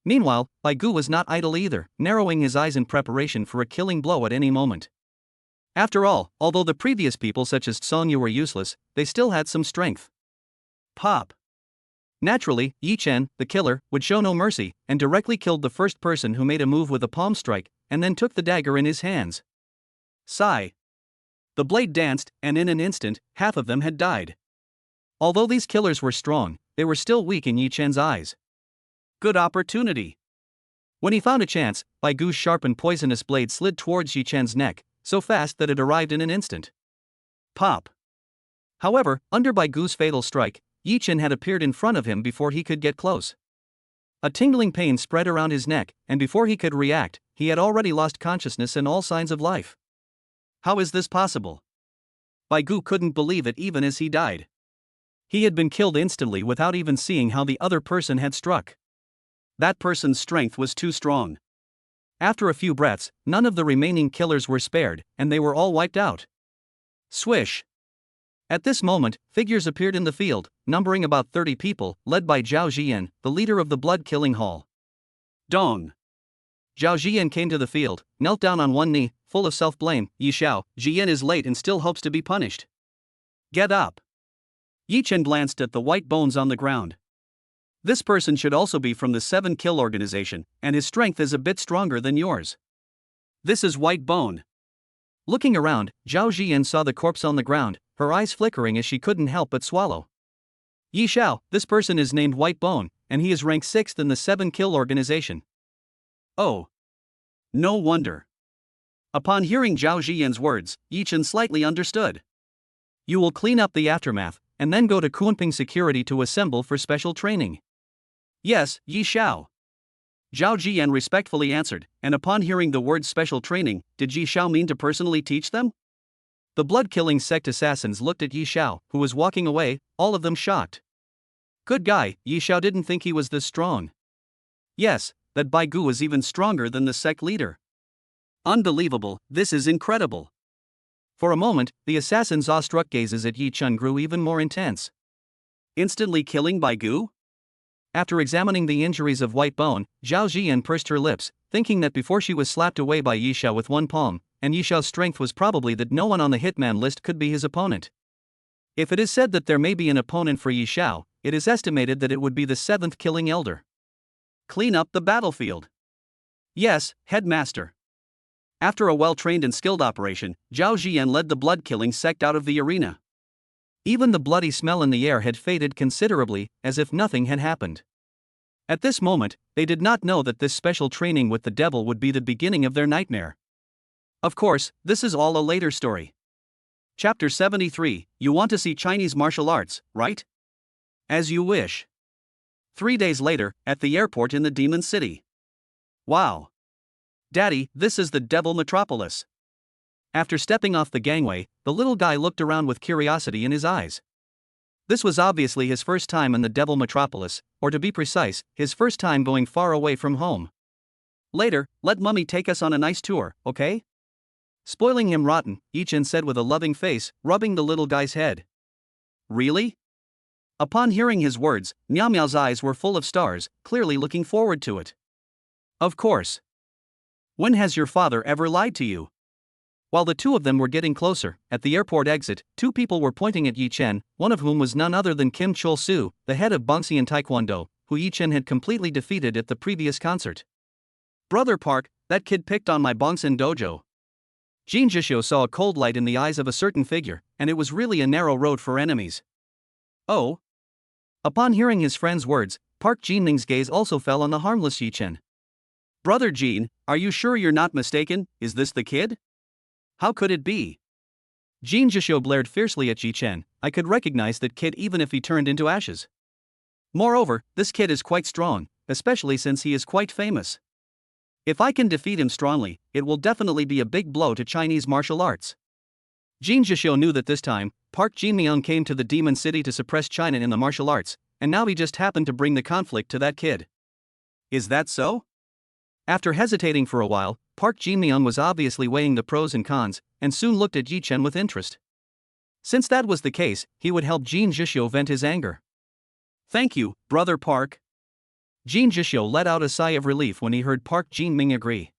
Meanwhile, Bai Gu was not idle either, narrowing his eyes in preparation for a killing blow at any moment. After all, although the previous people such as Song Yu were useless, they still had some strength. Pop. Naturally, Yi Chen, the killer, would show no mercy, and directly killed the first person who made a move with a palm strike, and then took the dagger in his hands. Sigh. The blade danced, and in an instant, half of them had died. Although these killers were strong, they were still weak in Yi Chen's eyes. Good opportunity. When he found a chance, Bai Gu's sharp and poisonous blade slid towards Yi Chen's neck, so fast that it arrived in an instant. Pop. However, under Bai Gu's fatal strike, Yi Chen had appeared in front of him before he could get close. A tingling pain spread around his neck, and before he could react, he had already lost consciousness and all signs of life. How is this possible? Bai Gu couldn't believe it even as he died. He had been killed instantly without even seeing how the other person had struck. That person's strength was too strong. After a few breaths, none of the remaining killers were spared, and they were all wiped out. Swish. At this moment, figures appeared in the field, numbering about 30 people, led by Zhao Ziyan, the leader of the blood-killing hall. Dong. Zhao Ziyan came to the field, knelt down on one knee, full of self-blame. Yi Xiao, Ziyan is late and still hopes to be punished. Get up. Yi Chen glanced at the white bones on the ground. This person should also be from the 7-kill organization, and his strength is a bit stronger than yours. This is white bone. Looking around, Zhao Ziyan saw the corpse on the ground, her eyes flickering as she couldn't help but swallow. Yi Xiao, this person is named White Bone, and he is ranked 6th in the 7-kill organization. Oh. No wonder. Upon hearing Zhao Ziyan's words, Yi Chen slightly understood. You will clean up the aftermath, and then go to Confronting security to assemble for special training. Yes, Yi Xiao. Zhao Ziyan respectfully answered, and upon hearing the word special training, did Yi Xiao mean to personally teach them? The blood-killing sect assassins looked at Yi Xiao, who was walking away, all of them shocked. Good guy, Yi Xiao didn't think he was this strong. Yes, that Bai Gu was even stronger than the sect leader. Unbelievable, this is incredible. For a moment, the assassin's awestruck gazes at Yi Chen grew even more intense. Instantly killing Bai Gu? After examining the injuries of White Bone, Zhao Ziyan pursed her lips, thinking that before she was slapped away by Yi Xiao with one palm, and Yishao's strength was probably that no one on the hitman list could be his opponent. If it is said that there may be an opponent for Yishao, it is estimated that it would be the 7th killing elder. Clean up the battlefield. Yes, headmaster. After a well-trained and skilled operation, Zhao Jiyan led the blood-killing sect out of the arena. Even the bloody smell in the air had faded considerably, as if nothing had happened. At this moment, they did not know that this special training with the devil would be the beginning of their nightmare. Of course, this is all a later story. Chapter 73, You want to see Chinese martial arts, right? As you wish. 3 days later, at the airport in the Demon City. Wow. Daddy, this is the Devil Metropolis. After stepping off the gangway, the little guy looked around with curiosity in his eyes. This was obviously his first time in the Devil Metropolis, or to be precise, his first time going far away from home. Later, let Mummy take us on a nice tour, okay? Spoiling him rotten, Yichen said with a loving face, rubbing the little guy's head. Really? Upon hearing his words, Miao Miao's eyes were full of stars, clearly looking forward to it. Of course. When has your father ever lied to you? While the two of them were getting closer, at the airport exit, two people were pointing at Yichen, one of whom was none other than Kim Chul-Su, the head of Bongxian Taekwondo, who Yichen had completely defeated at the previous concert. Brother Park, that kid picked on my Bongxian dojo. Jin Jishio saw a cold light in the eyes of a certain figure, and it was really a narrow road for enemies. Oh? Upon hearing his friend's words, Park Jinming's gaze also fell on the harmless Yichen. Brother Jin, are you sure you're not mistaken? Is this the kid? How could it be? Jin Jishio blared fiercely at Yichen. I could recognize that kid even if he turned into ashes. Moreover, this kid is quite strong, especially since he is quite famous. If I can defeat him strongly, it will definitely be a big blow to Chinese martial arts. Jin Jishio knew that this time, Park Jinming came to the Demon City to suppress China in the martial arts, and now he just happened to bring the conflict to that kid. Is that so? After hesitating for a while, Park Jinming was obviously weighing the pros and cons, and soon looked at Yichen with interest. Since that was the case, he would help Jin Jishio vent his anger. Thank you, Brother Park. Jin Jishio let out a sigh of relief when he heard Park Jinming agree.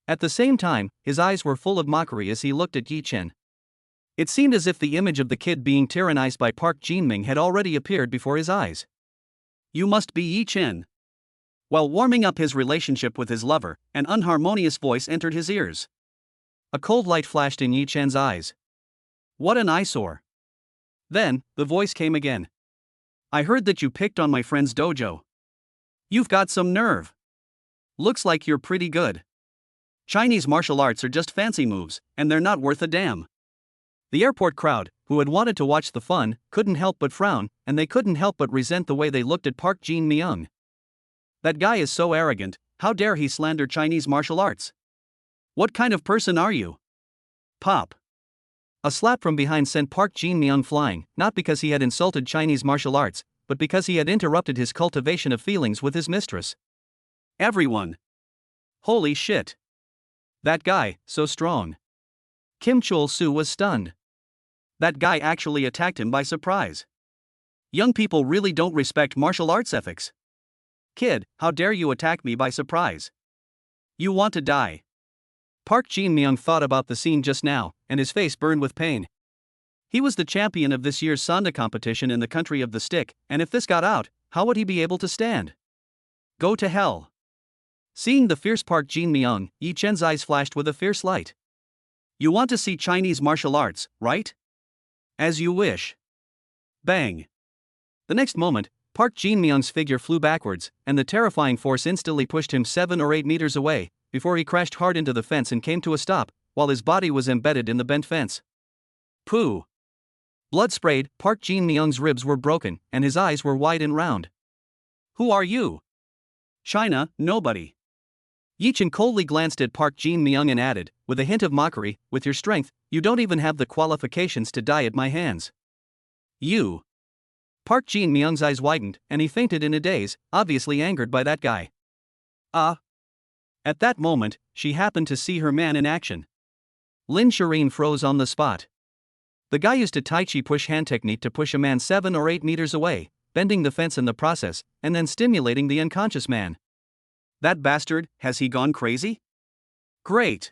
At the same time, his eyes were full of mockery as he looked at Yichen. It seemed as if the image of the kid being tyrannized by Park Jinming had already appeared before his eyes. You must be Yichen. While warming up his relationship with his lover, an unharmonious voice entered his ears. A cold light flashed in Yichen's eyes. What an eyesore. Then, the voice came again. I heard that you picked on my friend's dojo. You've got some nerve. Looks like you're pretty good. Chinese martial arts are just fancy moves, and they're not worth a damn. The airport crowd, who had wanted to watch the fun, couldn't help but frown, and they couldn't help but resent the way they looked at Park Jinming. That guy is so arrogant, how dare he slander Chinese martial arts? What kind of person are you? Pop. A slap from behind sent Park Jinming flying, not because he had insulted Chinese martial arts, but because he had interrupted his cultivation of feelings with his mistress. Everyone. Holy shit. That guy, so strong. Kim Chul-Su was stunned. That guy actually attacked him by surprise. Young people really don't respect martial arts ethics. Kid, how dare you attack me by surprise? You want to die. Park Jinming thought about the scene just now, and his face burned with pain. He was the champion of this year's Sanda competition in the country of the stick, and if this got out, how would he be able to stand? Go to hell. Seeing the fierce Park Jinming, Yichen's eyes flashed with a fierce light. You want to see Chinese martial arts, right? As you wish. Bang. The next moment, Park Jinming's figure flew backwards, and the terrifying force instantly pushed him 7 or 8 meters away, before he crashed hard into the fence and came to a stop, while his body was embedded in the bent fence. Pooh. Blood sprayed, Park Jinming's ribs were broken, and his eyes were wide and round. Who are you? China, nobody. Yichen coldly glanced at Park Jinming and added, with a hint of mockery, with your strength, you don't even have the qualifications to die at my hands. You. Park Jinming's eyes widened, and he fainted in a daze, obviously angered by that guy. At that moment, she happened to see her man in action. Lin Shiyin froze on the spot. The guy used a Tai Chi push hand technique to push a man 7 or 8 meters away, bending the fence in the process, and then stimulating the unconscious man. That bastard, has he gone crazy? Great.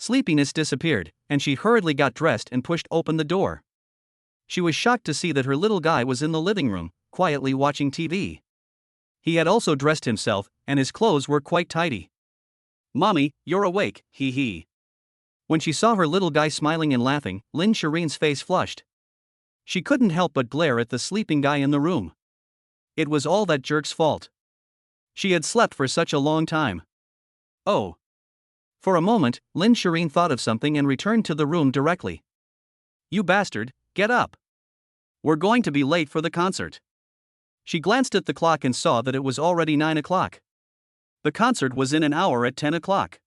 Sleepiness disappeared, and she hurriedly got dressed and pushed open the door. She was shocked to see that her little guy was in the living room, quietly watching TV. He had also dressed himself, and his clothes were quite tidy. "Mommy, you're awake, hee hee." When she saw her little guy smiling and laughing, Lin Shiyin's face flushed. She couldn't help but glare at the sleeping guy in the room. It was all that jerk's fault. She had slept for such a long time. Oh. For a moment, Lin Shiyin thought of something and returned to the room directly. "You bastard, get up. We're going to be late for the concert." She glanced at the clock and saw that it was already 9 o'clock. The concert was in an hour at 10 o'clock.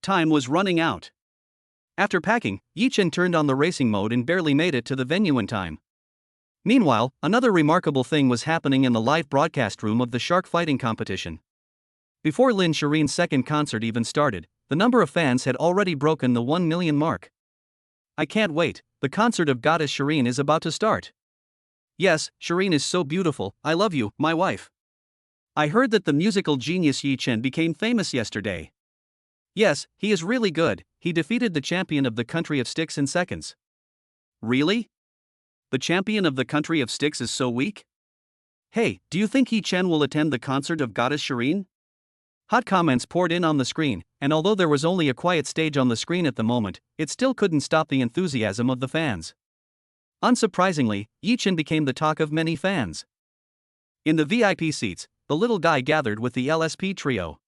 Time was running out. After packing, Yichen turned on the racing mode and barely made it to the venue in time. Meanwhile, another remarkable thing was happening in the live broadcast room of the shark fighting competition. Before Lin Shiyin's second concert even started, the number of fans had already broken the 1 million mark. "I can't wait, the concert of Goddess Shiyin is about to start. Yes, Shiyin is so beautiful, I love you, my wife. I heard that the musical genius Yichen became famous yesterday. Yes, he is really good, he defeated the champion of the country of sticks in seconds." "Really? The champion of the country of sticks is so weak? Hey, do you think Yichen will attend the concert of Goddess Shiyin?" Hot comments poured in on the screen, and although there was only a quiet stage on the screen at the moment, it still couldn't stop the enthusiasm of the fans. Unsurprisingly, Yichen became the talk of many fans. In the VIP seats, the little guy gathered with the LSP trio.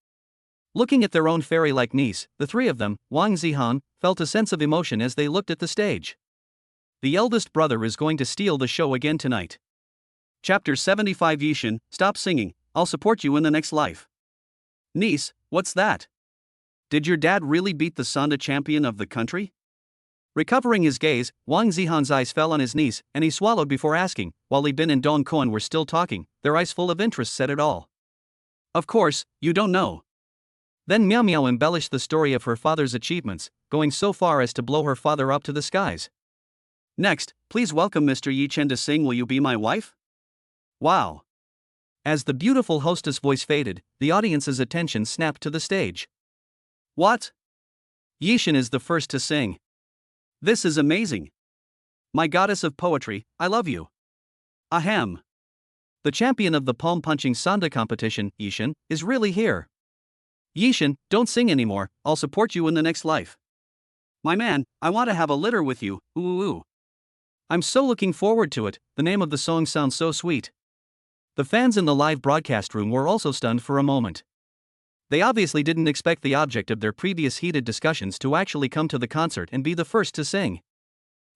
Looking at their own fairy-like niece, the three of them, Wang Zihan, felt a sense of emotion as they looked at the stage. The eldest brother is going to steal the show again tonight. Chapter 75. Yichen, stop singing, I'll support you in the next life. "Niece, what's that? Did your dad really beat the Sanda champion of the country?" Recovering his gaze, Wang Zihan's eyes fell on his niece, and he swallowed before asking, while Li Bin and Dong Koan were still talking, their eyes full of interest said it all. "Of course, you don't know." Then Miao Miao embellished the story of her father's achievements, going so far as to blow her father up to the skies. "Next, please welcome Mr. Yichen to sing Will You Be My Wife?" Wow. As the beautiful hostess voice faded, the audience's attention snapped to the stage. What? Yichen is the first to sing. This is amazing. My goddess of poetry, I love you. Ahem. The champion of the palm-punching Sanda competition, Yichen, is really here. Yichen, don't sing anymore, I'll support you in the next life. My man, I want to have a litter with you, ooh ooh. I'm so looking forward to it, the name of the song sounds so sweet. The fans in the live broadcast room were also stunned for a moment. They obviously didn't expect the object of their previous heated discussions to actually come to the concert and be the first to sing.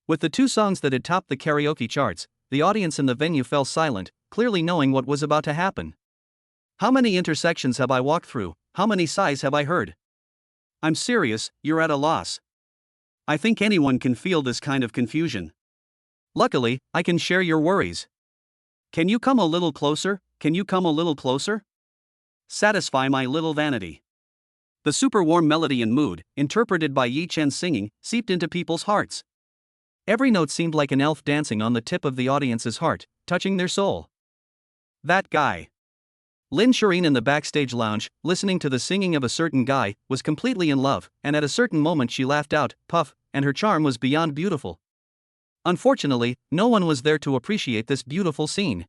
With the two songs that had topped the karaoke charts, the audience in the venue fell silent, clearly knowing what was about to happen. How many intersections have I walked through? How many sighs have I heard? I'm serious, you're at a loss. I think anyone can feel this kind of confusion. Luckily, I can share your worries. Can you come a little closer? Can you come a little closer? Satisfy my little vanity. The super warm melody and mood, interpreted by Yichen's singing, seeped into people's hearts. Every note seemed like an elf dancing on the tip of the audience's heart, touching their soul. That guy. Lin Shiyin in the backstage lounge, listening to the singing of a certain guy, was completely in love, and at a certain moment she laughed out, puff, and her charm was beyond beautiful. Unfortunately, no one was there to appreciate this beautiful scene.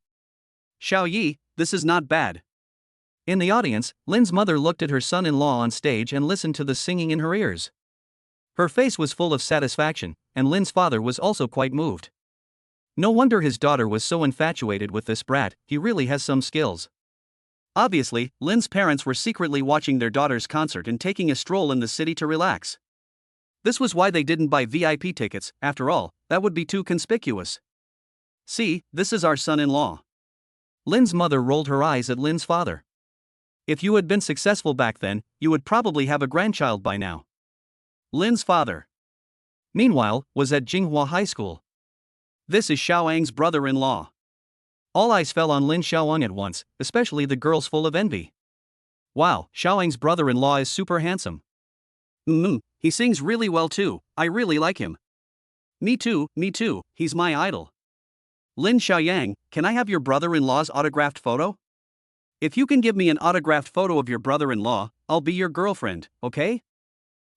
Xiao Yi, this is not bad. In the audience, Lin's mother looked at her son-in-law on stage and listened to the singing in her ears. Her face was full of satisfaction, and Lin's father was also quite moved. No wonder his daughter was so infatuated with this brat, he really has some skills. Obviously, Lin's parents were secretly watching their daughter's concert and taking a stroll in the city to relax. This was why they didn't buy VIP tickets, after all, that would be too conspicuous. See, this is our son-in-law. Lin's mother rolled her eyes at Lin's father. If you had been successful back then, you would probably have a grandchild by now. Lin's father, meanwhile, was at Jinghua High School. This is Xiaoang's brother-in-law. All eyes fell on Lin Xiaoang at once, especially the girls full of envy. Wow, Xiaoang's brother-in-law is super handsome. He sings really well too, I really like him. Me too, he's my idol. Lin Xiaoyang, can I have your brother-in-law's autographed photo? If you can give me an autographed photo of your brother-in-law, I'll be your girlfriend, okay?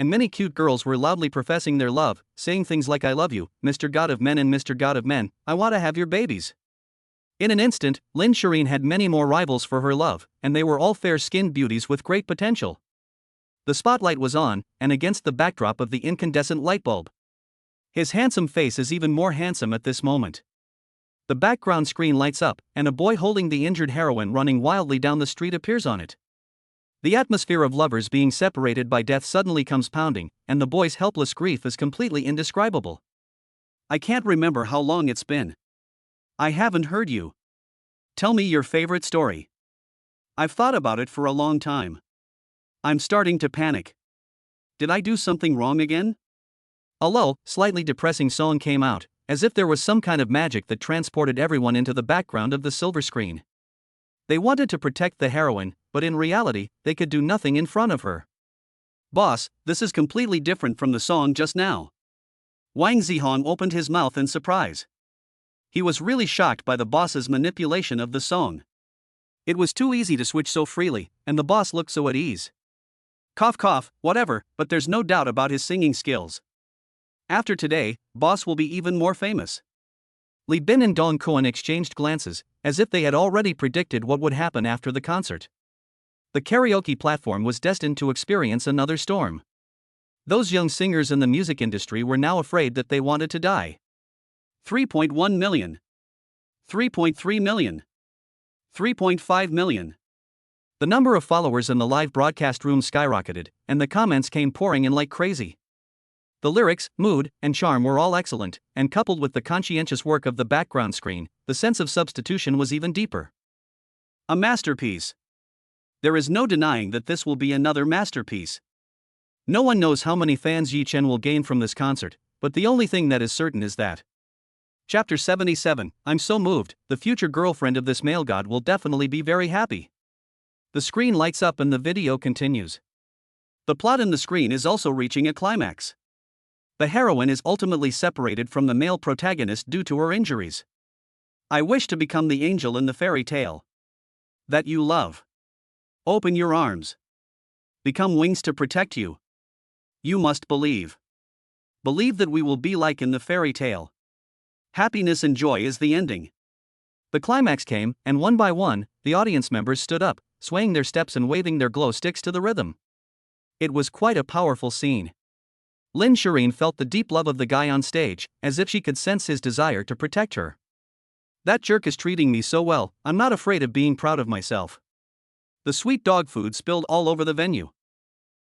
and many cute girls were loudly professing their love, saying things like "I love you, Mr. God of Men and Mr. God of Men, I want to have your babies." In an instant, Lin Shiyin had many more rivals for her love, and they were all fair-skinned beauties with great potential. The spotlight was on, and against the backdrop of the incandescent light bulb. His handsome face is even more handsome at this moment. The background screen lights up, and a boy holding the injured heroine running wildly down the street appears on it. The atmosphere of lovers being separated by death suddenly comes pounding, and the boy's helpless grief is completely indescribable. "I can't remember how long it's been. I haven't heard you. Tell me your favorite story. I've thought about it for a long time. I'm starting to panic. Did I do something wrong again?" A low, slightly depressing song came out, as if there was some kind of magic that transported everyone into the background of the silver screen. They wanted to protect the heroine, but in reality, they could do nothing in front of her. "Boss, this is completely different from the song just now." Wang Zihong opened his mouth in surprise. He was really shocked by the boss's manipulation of the song. It was too easy to switch so freely, and the boss looked so at ease. Cough cough, whatever, but there's no doubt about his singing skills. After today, boss will be even more famous. Li Bin and Dong Kuan exchanged glances, as if they had already predicted what would happen after the concert. The karaoke platform was destined to experience another storm. Those young singers in the music industry were now afraid that they wanted to die. 3.1 million. 3.3 million. 3.5 million. The number of followers in the live broadcast room skyrocketed, and the comments came pouring in like crazy. The lyrics, mood, and charm were all excellent, and coupled with the conscientious work of the background screen, the sense of substitution was even deeper. A masterpiece. There is no denying that this will be another masterpiece. No one knows how many fans Yi Chen will gain from this concert, but the only thing that is certain is that. Chapter 77, I'm so moved, the future girlfriend of this male god will definitely be very happy. The screen lights up and the video continues. The plot in the screen is also reaching a climax. The heroine is ultimately separated from the male protagonist due to her injuries. "I wish to become the angel in the fairy tale that you love. Open your arms. Become wings to protect you. You must believe. Believe that we will be like in the fairy tale. Happiness and joy is the ending." The climax came, and one by one, the audience members stood up, swaying their steps and waving their glow sticks to the rhythm. It was quite a powerful scene. Lin Shiyin felt the deep love of the guy on stage, as if she could sense his desire to protect her. "That jerk is treating me so well, I'm not afraid of being proud of myself." The sweet dog food spilled all over the venue.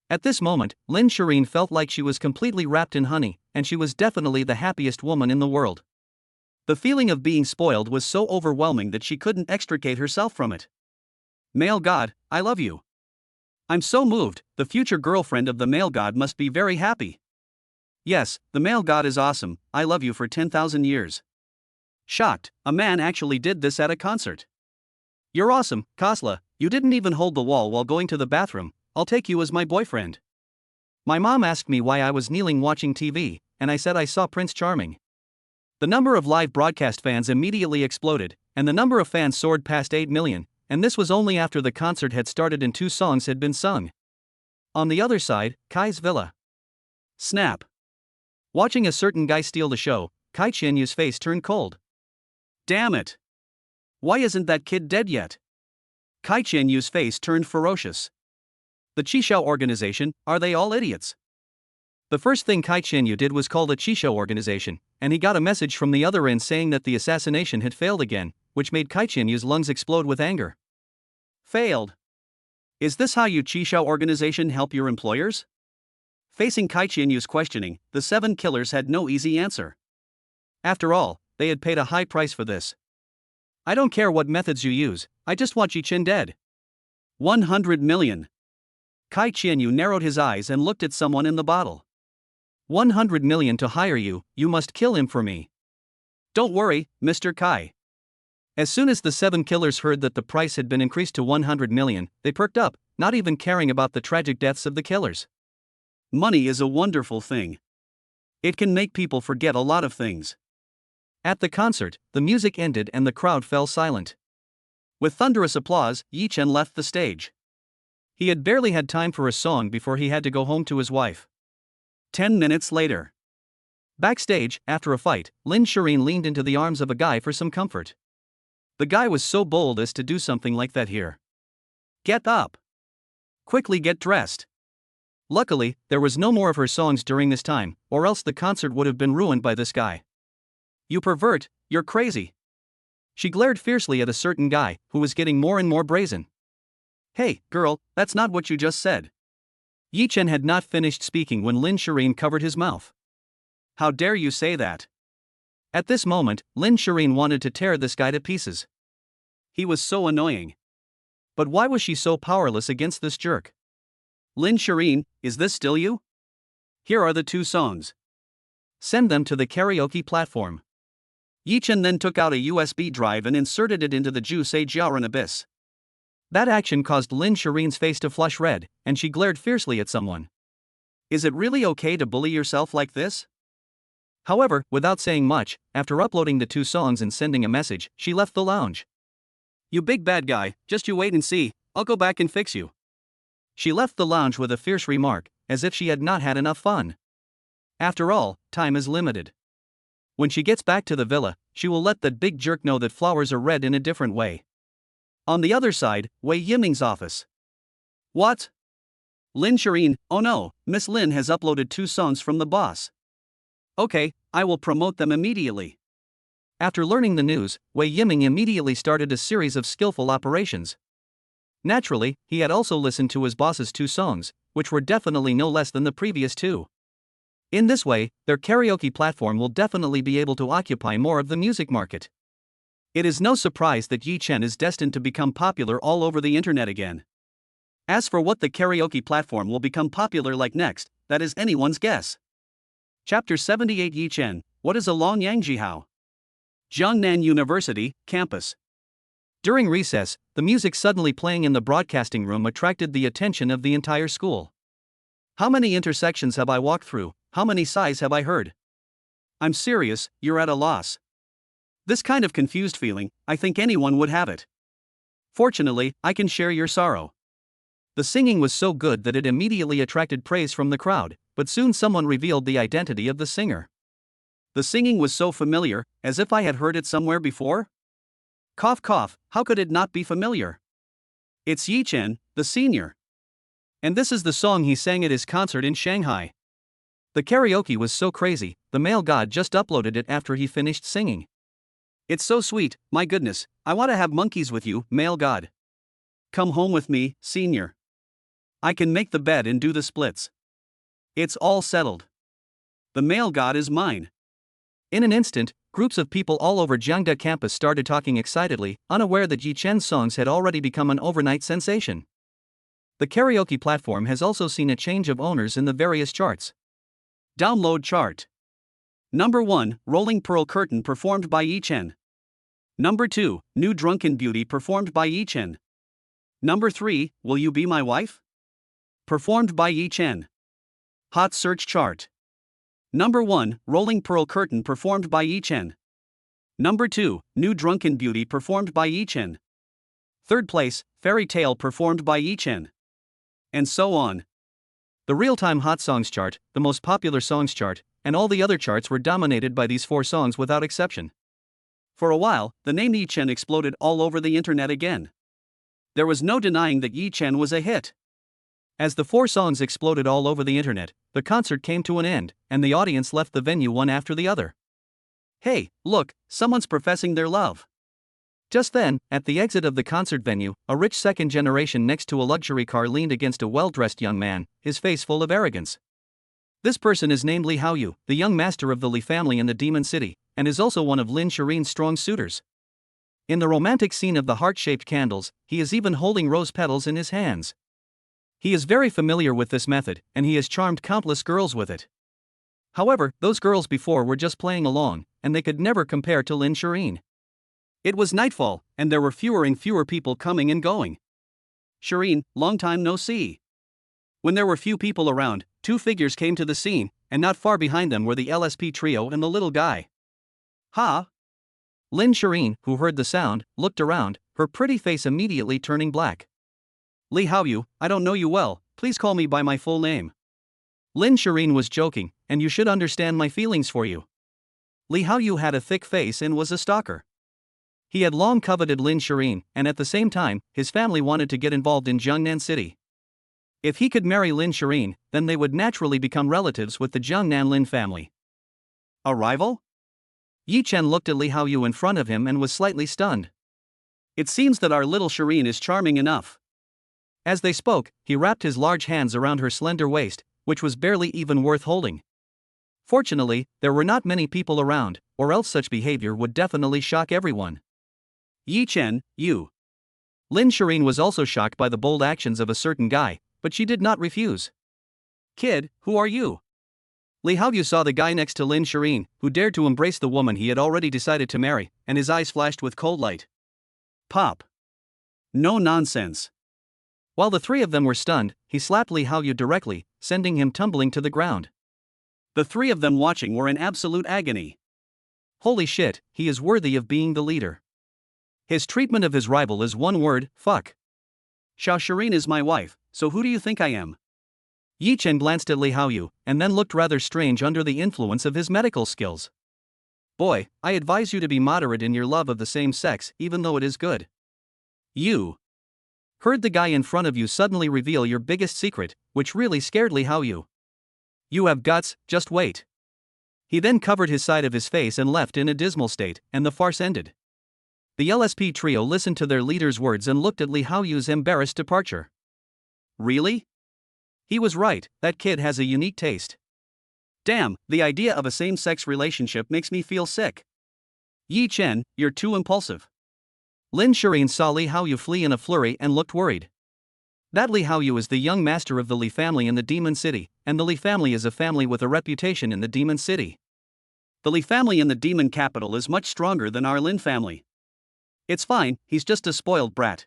At this moment, Lin Shiyin felt like she was completely wrapped in honey, and she was definitely the happiest woman in the world. The feeling of being spoiled was so overwhelming that she couldn't extricate herself from it. "Male god, I love you. I'm so moved, the future girlfriend of the male god must be very happy. Yes, the male god is awesome, I love you for 10,000 years. Shocked, a man actually did this at a concert. You're awesome, Kosla, you didn't even hold the wall while going to the bathroom, I'll take you as my boyfriend. My mom asked me why I was kneeling watching TV, and I said I saw Prince Charming." The number of live broadcast fans immediately exploded, and the number of fans soared past 8 million, and this was only after the concert had started and 2 songs had been sung. On the other side, Kai's villa. Snap. Watching a certain guy steal the show, Kai Qianyu's face turned cold. "Damn it. Why isn't that kid dead yet?" Kai Qianyu's face turned ferocious. The Qishao organization, are they all idiots? The first thing Kai Qianyu did was call the Qishao organization, and he got a message from the other end saying that the assassination had failed again, which made Kai Qianyu's lungs explode with anger. Failed? Is this how you Qishao organization help your employers? Facing Kai Qianyu's questioning, the 7 killers had no easy answer. After all, they had paid a high price for this. "I don't care what methods you use, I just want Yi Chen dead." 100 million. Kai Qianyu narrowed his eyes and looked at someone in the bottle. 100 million to hire you, you must kill him for me. Don't worry, Mr. Kai. As soon as the 7 killers heard that the price had been increased to 100 million, they perked up, not even caring about the tragic deaths of the killers. Money is a wonderful thing. It can make people forget a lot of things. At the concert, the music ended and the crowd fell silent. With thunderous applause, Yi Chen left the stage. He had barely had time for a song before he had to go home to his wife. 10 minutes later. Backstage, after a fight, Lin Shiyin leaned into the arms of a guy for some comfort. The guy was so bold as to do something like that here. Get up. Quickly get dressed. Luckily, there was no more of her songs during this time, or else the concert would have been ruined by this guy. You pervert, you're crazy. She glared fiercely at a certain guy, who was getting more and more brazen. Hey, girl, that's not what you just said. Yi Chen had not finished speaking when Lin Shiyin covered his mouth. How dare you say that? At this moment, Lin Shiyin wanted to tear this guy to pieces. He was so annoying. But why was she so powerless against this jerk? Lin Shiyin, is this still you? Here are the 2 songs. Send them to the karaoke platform. Yi Chen then took out a USB drive and inserted it into the Jiaoran abyss. That action caused Lin Shireen's face to flush red, and she glared fiercely at someone. Is it really okay to bully yourself like this? However, without saying much, after uploading the 2 songs and sending a message, she left the lounge. You big bad guy, just you wait and see, I'll go back and fix you. She left the lounge with a fierce remark, as if she had not had enough fun. After all, time is limited. When she gets back to the villa, she will let that big jerk know that flowers are red in a different way. On the other side, Wei Yiming's office. What? Lin Shiyin, oh no, Miss Lin has uploaded 2 songs from the boss. Okay, I will promote them immediately. After learning the news, Wei Yiming immediately started a series of skillful operations. Naturally, he had also listened to his boss's 2 songs, which were definitely no less than the previous 2. In this way, their karaoke platform will definitely be able to occupy more of the music market. It is no surprise that Yi Chen is destined to become popular all over the internet again. As for what the karaoke platform will become popular like next, that is anyone's guess. Chapter 78 Yi Chen, what is a Long Yang Jihao? Jiangnan University, campus. During recess, the music suddenly playing in the broadcasting room attracted the attention of the entire school. How many intersections have I walked through? How many sighs have I heard? I'm serious, you're at a loss. This kind of confused feeling, I think anyone would have it. Fortunately, I can share your sorrow. The singing was so good that it immediately attracted praise from the crowd, but soon someone revealed the identity of the singer. The singing was so familiar, as if I had heard it somewhere before. Cough cough, how could it not be familiar? It's Yi Chen, the senior. And this is the song he sang at his concert in Shanghai. The karaoke was so crazy, the male god just uploaded it after he finished singing. It's so sweet, my goodness, I want to have monkeys with you, male god. Come home with me, senior. I can make the bed and do the splits. It's all settled. The male god is mine. In an instant, groups of people all over Jiangda campus started talking excitedly, unaware that Yi Chen's songs had already become an overnight sensation. The karaoke platform has also seen a change of owners in the various charts. Download chart. Number 1, Rolling Pearl Curtain performed by Yi Chen. Number 2, New Drunken Beauty performed by Yi Chen. Number 3, Will You Be My Wife? Performed by Yi Chen. Hot search chart. Number 1, Rolling Pearl Curtain performed by Yi Chen. Number 2, New Drunken Beauty performed by Yi Chen. Third place, Fairy Tale performed by Yi Chen. And so on. The real-time Hot Songs chart, the most popular songs chart, and all the other charts were dominated by these 4 songs without exception. For a while, the name Yi Chen exploded all over the internet again. There was no denying that Yi Chen was a hit. As the 4 songs exploded all over the internet, the concert came to an end, and the audience left the venue one after the other. Hey, look, someone's professing their love. Just then, at the exit of the concert venue, a rich second generation next to a luxury car leaned against a well-dressed young man, his face full of arrogance. This person is named Li Haoyu, the young master of the Li family in the Demon City, and is also one of Lin Shireen's strong suitors. In the romantic scene of the heart-shaped candles, he is even holding rose petals in his hands. He is very familiar with this method, and he has charmed countless girls with it. However, those girls before were just playing along, and they could never compare to Lin Shiyin. It was nightfall, and there were fewer and fewer people coming and going. Shiyin, long time no see. When there were few people around, 2 figures came to the scene, and not far behind them were the LSP trio and the little guy. Ha! Lin Shiyin, who heard the sound, looked around, her pretty face immediately turning black. Li Haoyu, I don't know you well, please call me by my full name. Lin Shiyin was joking, and you should understand my feelings for you. Li Haoyu had a thick face and was a stalker. He had long coveted Lin Shiyin, and at the same time, his family wanted to get involved in Jiangnan City. If he could marry Lin Shiyin, then they would naturally become relatives with the Jiangnan Lin family. A rival? Yi Chen looked at Li Haoyu in front of him and was slightly stunned. It seems that our little Shiyin is charming enough. As they spoke, he wrapped his large hands around her slender waist, which was barely even worth holding. Fortunately, there were not many people around, or else such behavior would definitely shock everyone. Yi Chen, you. Lin Shiyin was also shocked by the bold actions of a certain guy, but she did not refuse. Kid, who are you? Li Haoyu saw the guy next to Lin Shiyin, who dared to embrace the woman he had already decided to marry, and his eyes flashed with cold light. Pop. No nonsense. While the three of them were stunned, he slapped Li Haoyu directly, sending him tumbling to the ground. The three of them watching were in absolute agony. Holy shit, he is worthy of being the leader. His treatment of his rival is one word, fuck. Xiao Shiyin is my wife, so who do you think I am? Yi Chen glanced at Li Haoyu, and then looked rather strange under the influence of his medical skills. Boy, I advise you to be moderate in your love of the same sex, even though it is good. You heard the guy in front of you suddenly reveal your biggest secret, which really scared Li Haoyu. You have guts, just wait. He then covered his side of his face and left in a dismal state, and the farce ended. The LSP trio listened to their leader's words and looked at Li Haoyu's embarrassed departure. Really? He was right, that kid has a unique taste. Damn, the idea of a same-sex relationship makes me feel sick. Yi Chen, you're too impulsive. Lin Shiyin saw Li Haoyu flee in a flurry and looked worried. That Li Haoyu is the young master of the Li family in the Demon City, and the Li family is a family with a reputation in the Demon City. The Li family in the Demon capital is much stronger than our Lin family. It's fine, he's just a spoiled brat.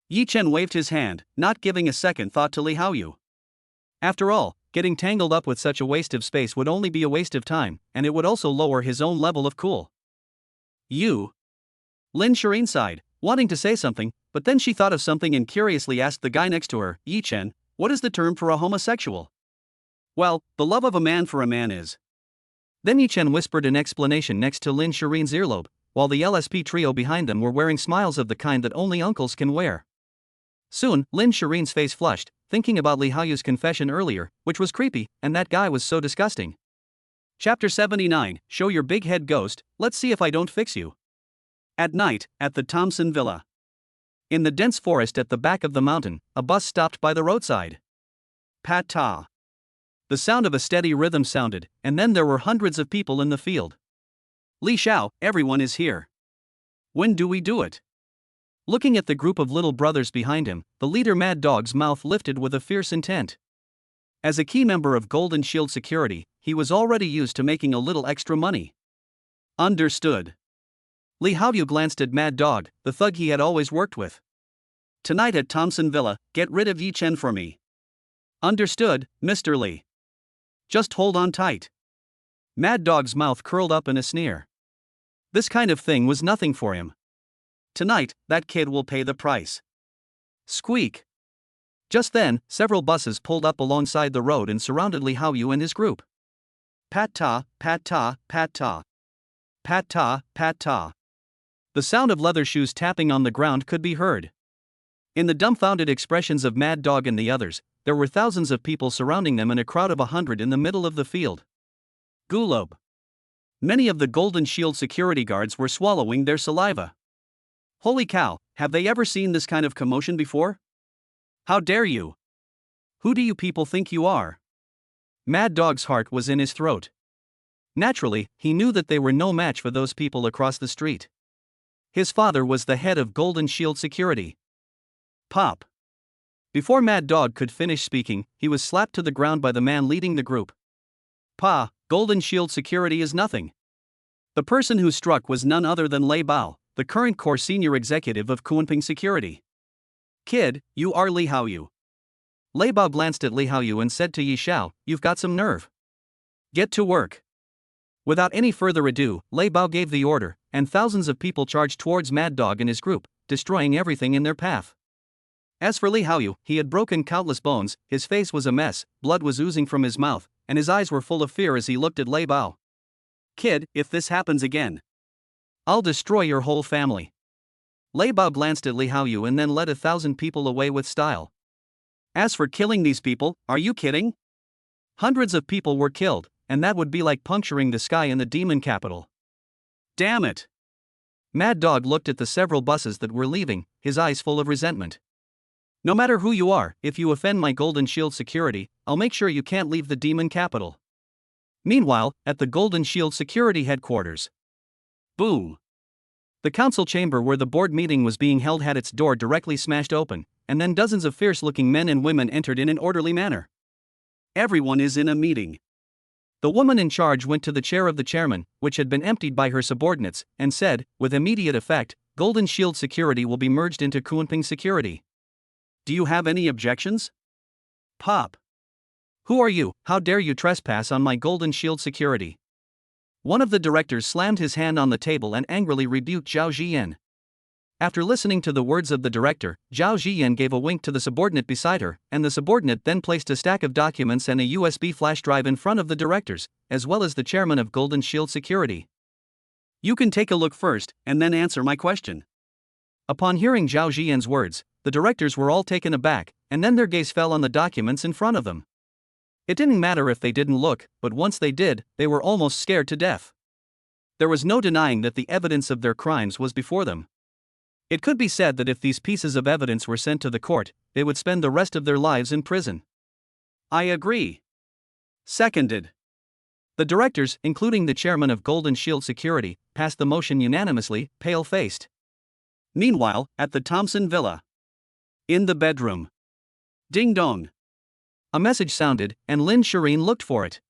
Yi Chen waved his hand, not giving a second thought to Li Haoyu. After all, getting tangled up with such a waste of space would only be a waste of time, and it would also lower his own level of cool. You? Lin Shiyin sighed, wanting to say something, but then she thought of something and curiously asked the guy next to her, Yi Chen, what is the term for a homosexual? Well, the love of a man for a man is. Then Yi Chen whispered an explanation next to Lin Shiyin's earlobe, while the LSP trio behind them were wearing smiles of the kind that only uncles can wear. Soon, Lin Shiyin's face flushed, thinking about Li Haoyu's confession earlier, which was creepy, and that guy was so disgusting. Chapter 79, Show Your Big Head Ghost, Let's See If I Don't Fix You. At night, at the Thompson Villa. In the dense forest at the back of the mountain, a bus stopped by the roadside. Pat-ta. The sound of a steady rhythm sounded, and then there were hundreds of people in the field. Li Xiao, everyone is here. When do we do it? Looking at the group of little brothers behind him, the leader Mad Dog's mouth lifted with a fierce intent. As a key member of Golden Shield Security, he was already used to making a little extra money. Understood. Li Haoyu glanced at Mad Dog, the thug he had always worked with. Tonight at Thompson Villa, get rid of Yi Chen for me. Understood, Mr. Li. Just hold on tight. Mad Dog's mouth curled up in a sneer. This kind of thing was nothing for him. Tonight, that kid will pay the price. Squeak. Just then, several buses pulled up alongside the road and surrounded Li Haoyu and his group. Pat-ta, pat-ta, pat-ta. Pat-ta, pat-ta. The sound of leather shoes tapping on the ground could be heard. In the dumbfounded expressions of Mad Dog and the others, there were thousands of people surrounding them in a crowd of 100 in the middle of the field. Gulob. Many of the Golden Shield security guards were swallowing their saliva. Holy cow, have they ever seen this kind of commotion before? How dare you? Who do you people think you are? Mad Dog's heart was in his throat. Naturally, he knew that they were no match for those people across the street. His father was the head of Golden Shield Security. Pop. Before Mad Dog could finish speaking, he was slapped to the ground by the man leading the group. Pa, Golden Shield Security is nothing. The person who struck was none other than Lei Bao, the current core senior executive of Confronting Security. Kid, you are Li Haoyu. Lei Bao glanced at Li Haoyu and said to Yi Xiao, you've got some nerve. Get to work. Without any further ado, Lei Bao gave the order, and thousands of people charged towards Mad Dog and his group, destroying everything in their path. As for Li Haoyu, he had broken countless bones, his face was a mess, blood was oozing from his mouth, and his eyes were full of fear as he looked at Lei Bao. Kid, if this happens again, I'll destroy your whole family. Lei Bao glanced at Li Haoyu and then led 1,000 people away with style. As for killing these people, are you kidding? Hundreds of people were killed, and that would be like puncturing the sky in the demon capital. Damn it! Mad Dog looked at the several buses that were leaving, his eyes full of resentment. No matter who you are, if you offend my Golden Shield security, I'll make sure you can't leave the demon capital. Meanwhile, at the Golden Shield security headquarters. Boom! The council chamber where the board meeting was being held had its door directly smashed open, and then dozens of fierce-looking men and women entered in an orderly manner. Everyone is in a meeting. The woman in charge went to the chair of the chairman, which had been emptied by her subordinates, and said, with immediate effect, Golden Shield security will be merged into Kunping security. Do you have any objections? Pop. Who are you? How dare you trespass on my Golden Shield security? One of the directors slammed his hand on the table and angrily rebuked Zhao Ziyan. After listening to the words of the director, Zhao Ziyan gave a wink to the subordinate beside her, and the subordinate then placed a stack of documents and a USB flash drive in front of the directors, as well as the chairman of Golden Shield Security. You can take a look first, and then answer my question. Upon hearing Zhao Ziyan's words, the directors were all taken aback, and then their gaze fell on the documents in front of them. It didn't matter if they didn't look, but once they did, they were almost scared to death. There was no denying that the evidence of their crimes was before them. It could be said that if these pieces of evidence were sent to the court, they would spend the rest of their lives in prison. I agree. Seconded. The directors, including the chairman of Golden Shield Security, passed the motion unanimously, pale-faced. Meanwhile, at the Thompson Villa. In the bedroom. Ding dong. A message sounded, and Lin Shiyin looked for it.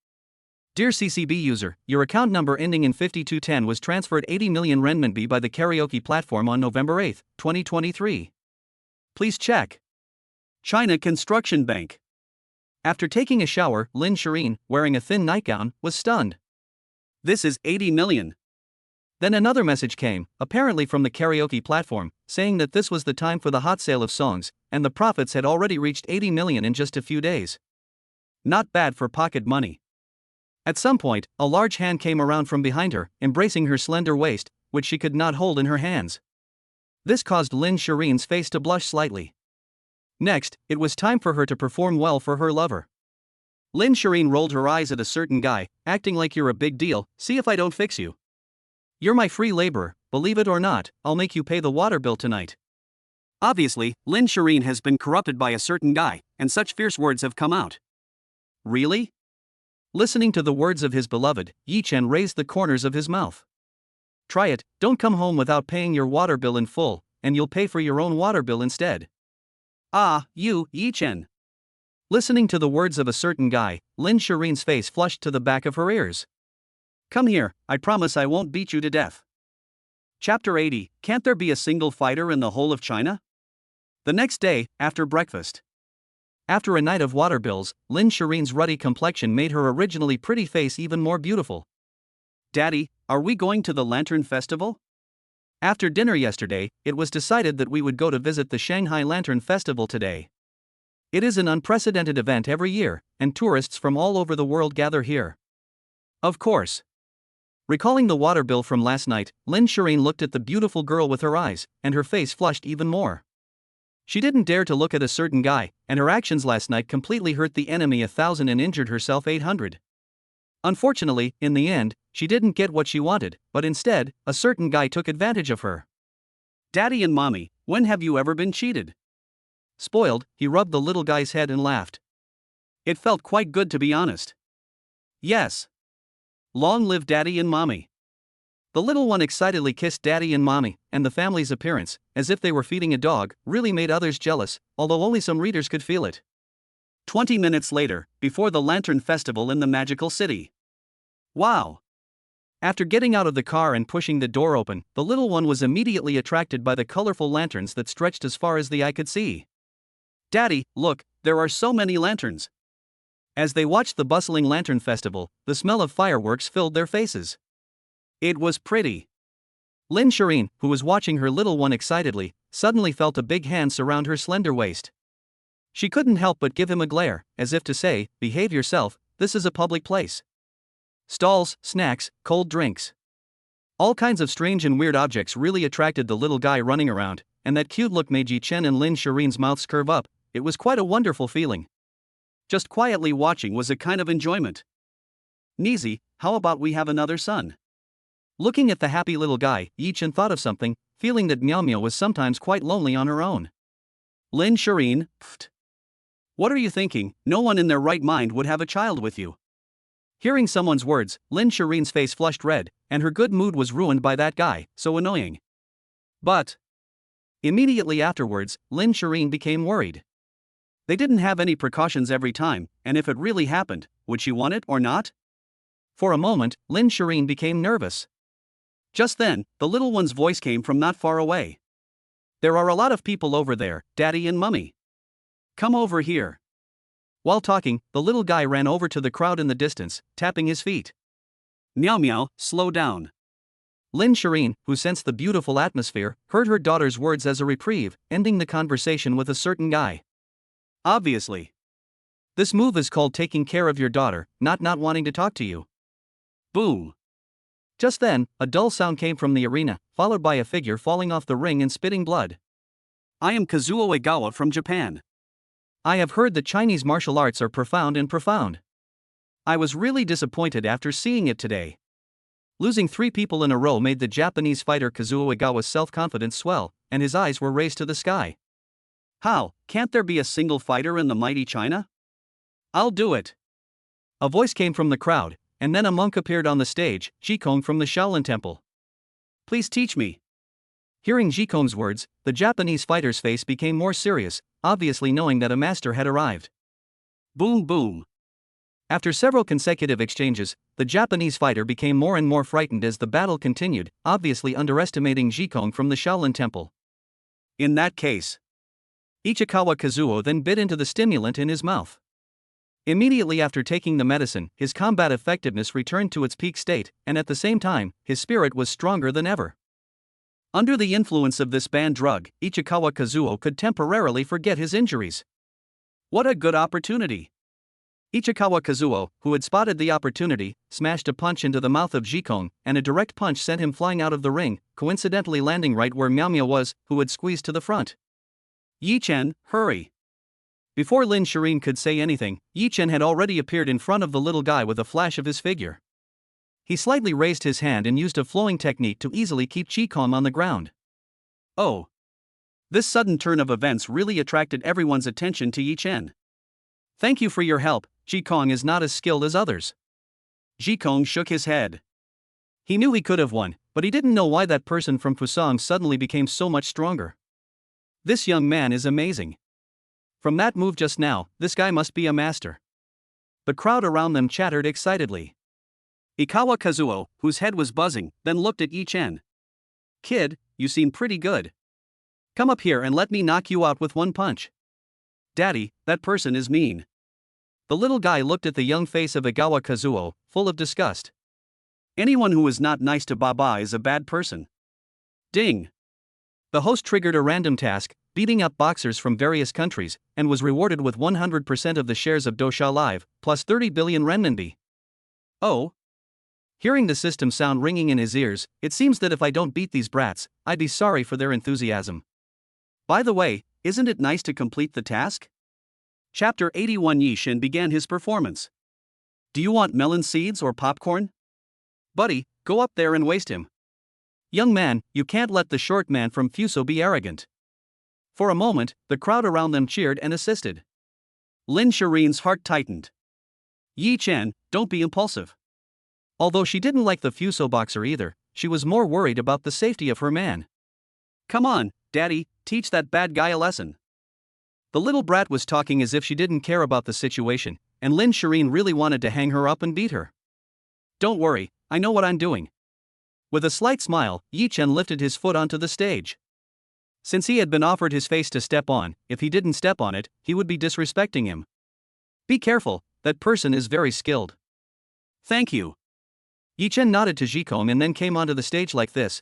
Dear CCB user, your account number ending in 5210 was transferred 80 million renminbi by the karaoke platform on November 8, 2023. Please check. China Construction Bank. After taking a shower, Lin Shiyin, wearing a thin nightgown, was stunned. This is 80 million. Then another message came, apparently from the karaoke platform, saying that this was the time for the hot sale of songs, and the profits had already reached 80 million in just a few days. Not bad for pocket money. At some point, a large hand came around from behind her, embracing her slender waist, which she could not hold in her hands. This caused Lin Shireen's face to blush slightly. Next, it was time for her to perform well for her lover. Lin Shireen rolled her eyes at a certain guy, acting like you're a big deal, see if I don't fix you. You're my free laborer, believe it or not, I'll make you pay the water bill tonight. Obviously, Lin Shireen has been corrupted by a certain guy, and such fierce words have come out. Really? Listening to the words of his beloved, Yi Chen raised the corners of his mouth. Try it, don't come home without paying your water bill in full, and you'll pay for your own water bill instead. Ah, you, Yi Chen. Listening to the words of a certain guy, Lin Shireen's face flushed to the back of her ears. Come here, I promise I won't beat you to death. Chapter 80, Can't there be a single fighter in the whole of China? The next day, after breakfast. After a night of water bills, Lin Shireen's ruddy complexion made her originally pretty face even more beautiful. Daddy, are we going to the Lantern Festival? After dinner yesterday, it was decided that we would go to visit the Shanghai Lantern Festival today. It is an unprecedented event every year, and tourists from all over the world gather here. Of course. Recalling the water bill from last night, Lin Shireen looked at the beautiful girl with her eyes, and her face flushed even more. She didn't dare to look at a certain guy, and her actions last night completely hurt the enemy 1,000 and injured herself 800. Unfortunately, in the end, she didn't get what she wanted, but instead, a certain guy took advantage of her. Daddy and Mommy, when have you ever been cheated? Spoiled, he rubbed the little guy's head and laughed. It felt quite good to be honest. Yes. Long live Daddy and Mommy. The little one excitedly kissed Daddy and Mommy, and the family's appearance, as if they were feeding a dog, really made others jealous, although only some readers could feel it. 20 minutes later, before the Lantern Festival in the magical city. Wow! After getting out of the car and pushing the door open, the little one was immediately attracted by the colorful lanterns that stretched as far as the eye could see. Daddy, look, there are so many lanterns. As they watched the bustling Lantern Festival, the smell of fireworks filled their faces. It was pretty. Lin Shireen, who was watching her little one excitedly, suddenly felt a big hand surround her slender waist. She couldn't help but give him a glare, as if to say, "Behave yourself, this is a public place." Stalls, snacks, cold drinks. All kinds of strange and weird objects really attracted the little guy running around, and that cute look made Yi Chen and Lin Shiyin's mouths curve up. It was quite a wonderful feeling. Just quietly watching was a kind of enjoyment. "Nizi, how about we have another son?" Looking at the happy little guy, Yi Chen thought of something, feeling that Miao Miao was sometimes quite lonely on her own. "Lin Shiyin, pfft. What are you thinking? No one in their right mind would have a child with you." Hearing someone's words, Lin Shiyin's face flushed red, and her good mood was ruined by that guy, so annoying. But immediately afterwards, Lin Shiyin became worried. They didn't have any precautions every time, and if it really happened, would she want it or not? For a moment, Lin Shiyin became nervous. Just then, the little one's voice came from not far away. "There are a lot of people over there, Daddy and Mummy. Come over here." While talking, the little guy ran over to the crowd in the distance, tapping his feet. "Miao Miao, slow down." Lin Shiyin, who sensed the beautiful atmosphere, heard her daughter's words as a reprieve, ending the conversation with a certain guy. Obviously. This move is called taking care of your daughter, not wanting to talk to you. Boom. Just then, a dull sound came from the arena, followed by a figure falling off the ring and spitting blood. "I am Kazuo Egawa from Japan. I have heard that Chinese martial arts are profound. I was really disappointed after seeing it today." Losing 3 people in a row made the Japanese fighter Kazuo Egawa's self-confidence swell, and his eyes were raised to the sky. "How, can't there be a single fighter in the mighty China? I'll do it." A voice came from the crowd, and then a monk appeared on the stage, Jikong from the Shaolin Temple. "Please teach me." Hearing Jikong's words, the Japanese fighter's face became more serious, obviously knowing that a master had arrived. Boom boom. After several consecutive exchanges, the Japanese fighter became more and more frightened as the battle continued, obviously underestimating Jikong from the Shaolin Temple. In that case, Ichikawa Kazuo then bit into the stimulant in his mouth. Immediately after taking the medicine, his combat effectiveness returned to its peak state, and at the same time, his spirit was stronger than ever. Under the influence of this banned drug, Ichikawa Kazuo could temporarily forget his injuries. What a good opportunity! Ichikawa Kazuo, who had spotted the opportunity, smashed a punch into the mouth of Jikong, and a direct punch sent him flying out of the ring, coincidentally landing right where Miao Miao was, who had squeezed to the front. "Yi Chen, hurry!" Before Lin Shiyin could say anything, Yi Chen had already appeared in front of the little guy with a flash of his figure. He slightly raised his hand and used a flowing technique to easily keep Jikong on the ground. Oh! This sudden turn of events really attracted everyone's attention to Yi Chen. "Thank you for your help, Jikong is not as skilled as others." Jikong shook his head. He knew he could have won, but he didn't know why that person from Fusang suddenly became so much stronger. This young man is amazing. From that move just now, this guy must be a master. The crowd around them chattered excitedly. Ikawa Kazuo, whose head was buzzing, then looked at Yi Chen. "Kid, you seem pretty good. Come up here and let me knock you out with one punch." "Daddy, that person is mean." The little guy looked at the young face of Egawa Kazuo, full of disgust. "Anyone who is not nice to Baba is a bad person." Ding! The host triggered a random task, beating up boxers from various countries, and was rewarded with 100% of the shares of Dosha Live, plus 30 billion renminbi. Oh? Hearing the system sound ringing in his ears, it seems that if I don't beat these brats, I'd be sorry for their enthusiasm. By the way, isn't it nice to complete the task? Chapter 81. Yi Chen began his performance. "Do you want melon seeds or popcorn? Buddy, go up there and waste him." "Young man, you can't let the short man from Fuso be arrogant." For a moment, the crowd around them cheered and assisted. Lin Shiyin's heart tightened. "Yi Chen, don't be impulsive." Although she didn't like the Fuso boxer either, she was more worried about the safety of her man. "Come on, Daddy, teach that bad guy a lesson." The little brat was talking as if she didn't care about the situation, and Lin Shiyin really wanted to hang her up and beat her. "Don't worry, I know what I'm doing." With a slight smile, Yi Chen lifted his foot onto the stage. Since he had been offered his face to step on, if he didn't step on it, he would be disrespecting him. "Be careful, that person is very skilled." "Thank you." Yi Chen nodded to Jikong and then came onto the stage like this,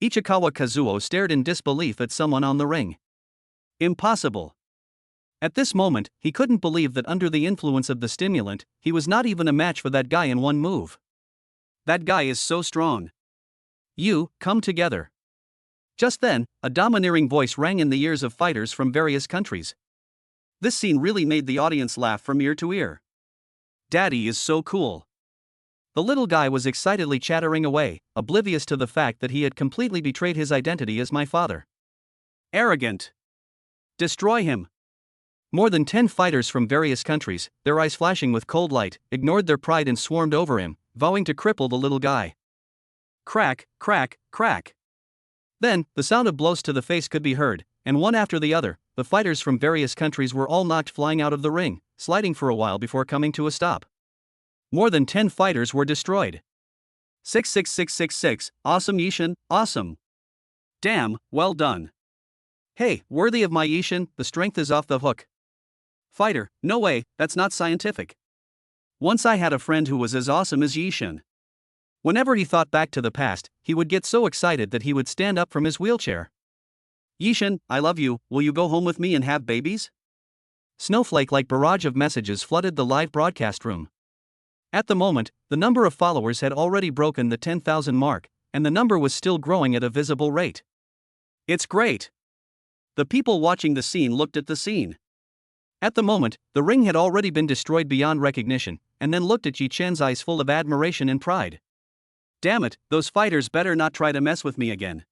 Ichikawa Kazuo stared in disbelief at someone on the ring. Impossible. At this moment, he couldn't believe that under the influence of the stimulant, he was not even a match for that guy in one move. That guy is so strong. You, come together. Just then, a domineering voice rang in the ears of fighters from various countries. This scene really made the audience laugh from ear to ear. Daddy is so cool. The little guy was excitedly chattering away, oblivious to the fact that he had completely betrayed his identity as my father. Arrogant. Destroy him. More than 10 fighters from various countries, their eyes flashing with cold light, ignored their pride and swarmed over him, vowing to cripple the little guy. Crack, crack, crack. Then, the sound of blows to the face could be heard, and one after the other, the fighters from various countries were all knocked flying out of the ring, sliding for a while before coming to a stop. More than 10 fighters were destroyed. 66666, awesome Yishin, awesome. Damn, well done. Hey, worthy of my Yishin, the strength is off the hook. Fighter, no way, that's not scientific. Once I had a friend who was as awesome as Yishin. Whenever he thought back to the past, he would get so excited that he would stand up from his wheelchair. Yishin, I love you, will you go home with me and have babies? Snowflake-like barrage of messages flooded the live broadcast room. At the moment, the number of followers had already broken the 10,000 mark, and the number was still growing at a visible rate. It's great. The people watching the scene looked at the scene. At the moment, the ring had already been destroyed beyond recognition, and then looked at Yi Chen's eyes full of admiration and pride. Damn it, those fighters better not try to mess with me again.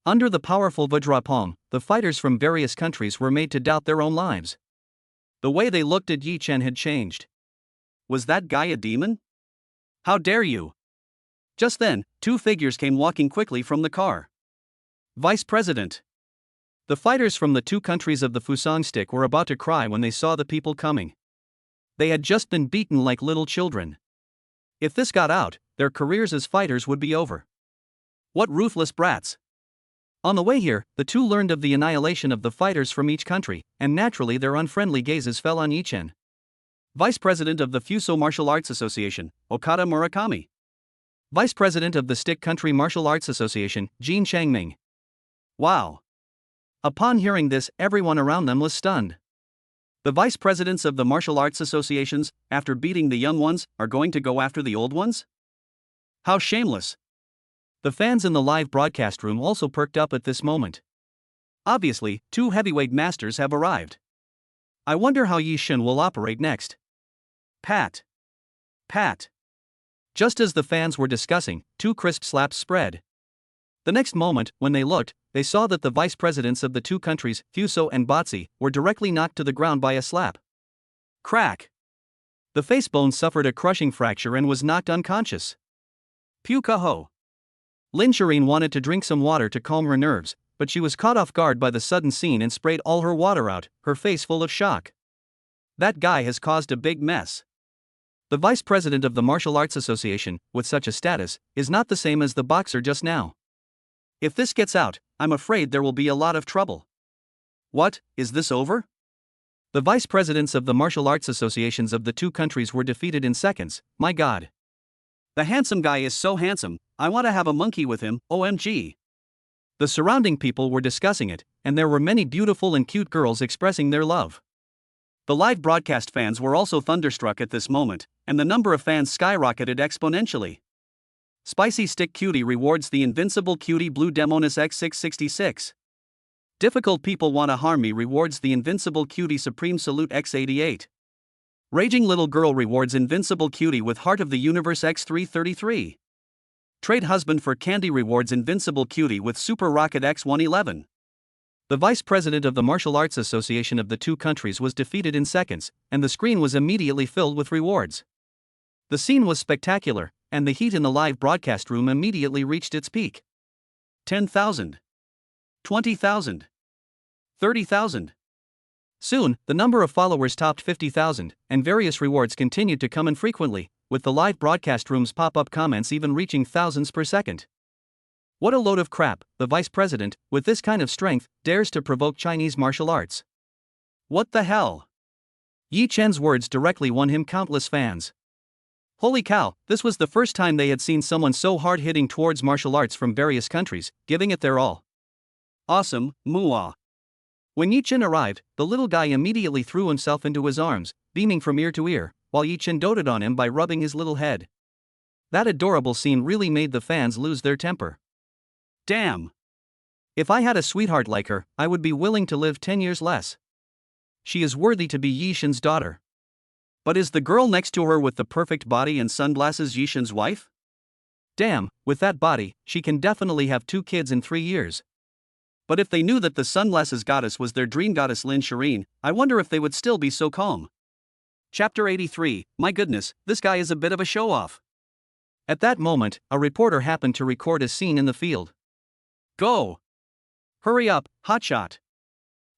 Under the powerful Vajra palm, the fighters from various countries were made to doubt their own lives. The way they looked at Yi Chen had changed. Was that guy a demon? How dare you? Just then, two figures came walking quickly from the car. Vice President. The fighters from the two countries of the Fusang stick were about to cry when they saw the people coming. They had just been beaten like little children. If this got out, their careers as fighters would be over. What ruthless brats! On the way here, the two learned of the annihilation of the fighters from each country, and naturally their unfriendly gazes fell on Yi Chen. Vice President of the Fuso Martial Arts Association, Okada Murakami. Vice President of the Stick Country Martial Arts Association, Jin Changming. Wow! Upon hearing this, everyone around them was stunned. The vice presidents of the martial arts associations, after beating the young ones, are going to go after the old ones? How shameless! The fans in the live broadcast room also perked up at this moment. Obviously, two heavyweight masters have arrived. I wonder how Yi Shin will operate next. Pat. Pat. Just as the fans were discussing, two crisp slaps spread. The next moment, when they looked, they saw that the vice presidents of the two countries, Fuso and Botsi, were directly knocked to the ground by a slap. Crack! The face bone suffered a crushing fracture and was knocked unconscious. Pew Kaho! Lin Shiyin wanted to drink some water to calm her nerves, but she was caught off guard by the sudden scene and sprayed all her water out, her face full of shock. That guy has caused a big mess. The vice president of the Martial Arts Association, with such a status, is not the same as the boxer just now. If this gets out, I'm afraid there will be a lot of trouble. What, is this over? The vice presidents of the martial arts associations of the two countries were defeated in seconds, my god. The handsome guy is so handsome, I want to have a monkey with him, OMG. The surrounding people were discussing it, and there were many beautiful and cute girls expressing their love. The live broadcast fans were also thunderstruck at this moment, and the number of fans skyrocketed exponentially. Spicy Stick Cutie rewards the Invincible Cutie Blue Demonis X666. Difficult People Wanna Harm Me rewards the Invincible Cutie Supreme Salute X88. Raging Little Girl rewards Invincible Cutie with Heart of the Universe X333. Trade Husband for Candy rewards Invincible Cutie with Super Rocket X111. The vice president of the Martial Arts Association of the two countries was defeated in seconds, and the screen was immediately filled with rewards. The scene was spectacular, and the heat in the live broadcast room immediately reached its peak. 10,000. 20,000. 30,000. Soon, the number of followers topped 50,000, and various rewards continued to come in frequently, with the live broadcast room's pop-up comments even reaching thousands per second. What a load of crap, the vice president, with this kind of strength, dares to provoke Chinese martial arts. What the hell? Yi Chen's words directly won him countless fans. Holy cow, this was the first time they had seen someone so hard-hitting towards martial arts from various countries, giving it their all. Awesome, muah. When Yichin arrived, the little guy immediately threw himself into his arms, beaming from ear to ear, while Yichin doted on him by rubbing his little head. That adorable scene really made the fans lose their temper. Damn! If I had a sweetheart like her, I would be willing to live 10 years less. She is worthy to be Yishin's daughter. But is the girl next to her with the perfect body and sunglasses Yishin's wife? Damn, with that body, she can definitely have 2 kids in 3 years. But if they knew that the sunglasses goddess was their dream goddess Lin Shiyin, I wonder if they would still be so calm. Chapter 83, my goodness, this guy is a bit of a show-off. At that moment, a reporter happened to record a scene in the field. Go! Hurry up, hotshot!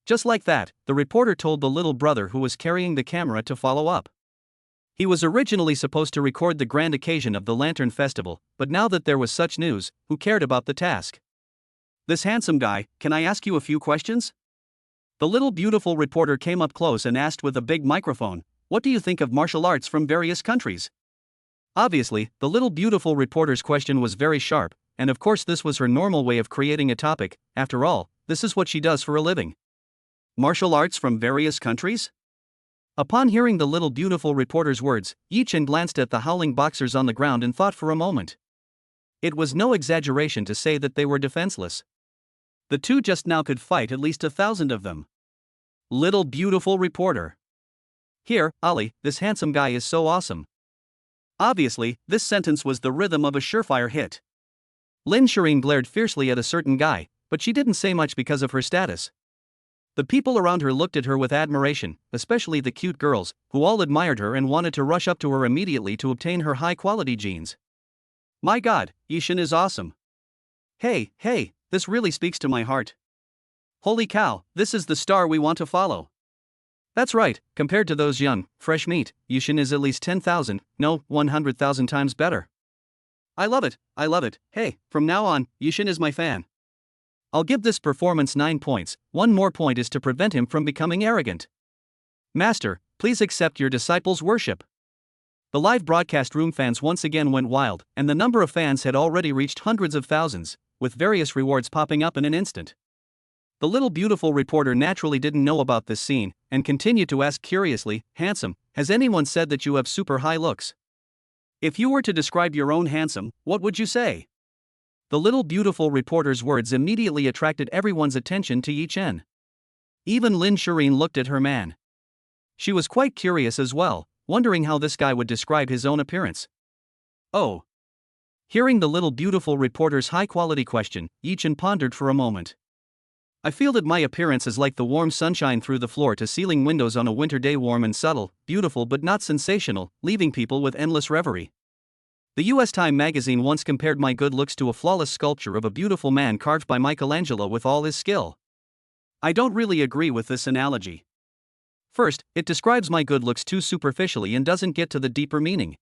Just like that, the reporter told the little brother who was carrying the camera to follow up. He was originally supposed to record the grand occasion of the Lantern Festival, but now that there was such news, who cared about the task? This handsome guy, can I ask you a few questions? The little beautiful reporter came up close and asked with a big microphone, what do you think of martial arts from various countries? Obviously, the little beautiful reporter's question was very sharp, and of course this was her normal way of creating a topic. After all, this is what she does for a living. Martial arts from various countries? Upon hearing the little beautiful reporter's words, Yichin glanced at the howling boxers on the ground and thought for a moment. It was no exaggeration to say that they were defenseless. The two just now could fight at least 1,000 of them. Little beautiful reporter. Here, Ali, this handsome guy is so awesome. Obviously, this sentence was the rhythm of a surefire hit. Lin Shiyin glared fiercely at a certain guy, but she didn't say much because of her status. The people around her looked at her with admiration, especially the cute girls, who all admired her and wanted to rush up to her immediately to obtain her high-quality genes. My god, Yishin is awesome. Hey, this really speaks to my heart. Holy cow, this is the star we want to follow. That's right, compared to those young, fresh meat, Yishin is at least 10,000, no, 100,000 times better. I love it, hey, from now on, Yishin is my fan. I'll give this performance 9 points, 1 more point is to prevent him from becoming arrogant. Master, please accept your disciples' worship. The live broadcast room fans once again went wild, and the number of fans had already reached hundreds of thousands, with various rewards popping up in an instant. The little beautiful reporter naturally didn't know about this scene, and continued to ask curiously, handsome, has anyone said that you have super high looks? If you were to describe your own handsome, what would you say? The little beautiful reporter's words immediately attracted everyone's attention to Yichin. Even Lin Shiyin looked at her man. She was quite curious as well, wondering how this guy would describe his own appearance. Oh. Hearing the little beautiful reporter's high-quality question, Yichin pondered for a moment. I feel that my appearance is like the warm sunshine through the floor-to-ceiling windows on a winter day, warm and subtle, beautiful but not sensational, leaving people with endless reverie. The US Time magazine once compared my good looks to a flawless sculpture of a beautiful man carved by Michelangelo with all his skill. I don't really agree with this analogy. First, it describes my good looks too superficially and doesn't get to the deeper meaning.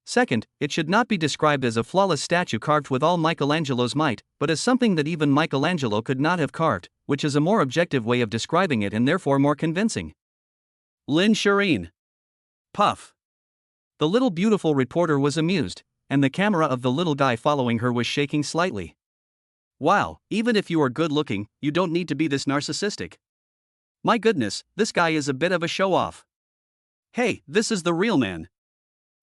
Second, it should not be described as a flawless statue carved with all Michelangelo's might, but as something that even Michelangelo could not have carved, which is a more objective way of describing it and therefore more convincing. Lin Shiyin. Puff. The little beautiful reporter was amused, and the camera of the little guy following her was shaking slightly. Wow, even if you are good looking, you don't need to be this narcissistic. My goodness, this guy is a bit of a show-off. Hey, this is the real man.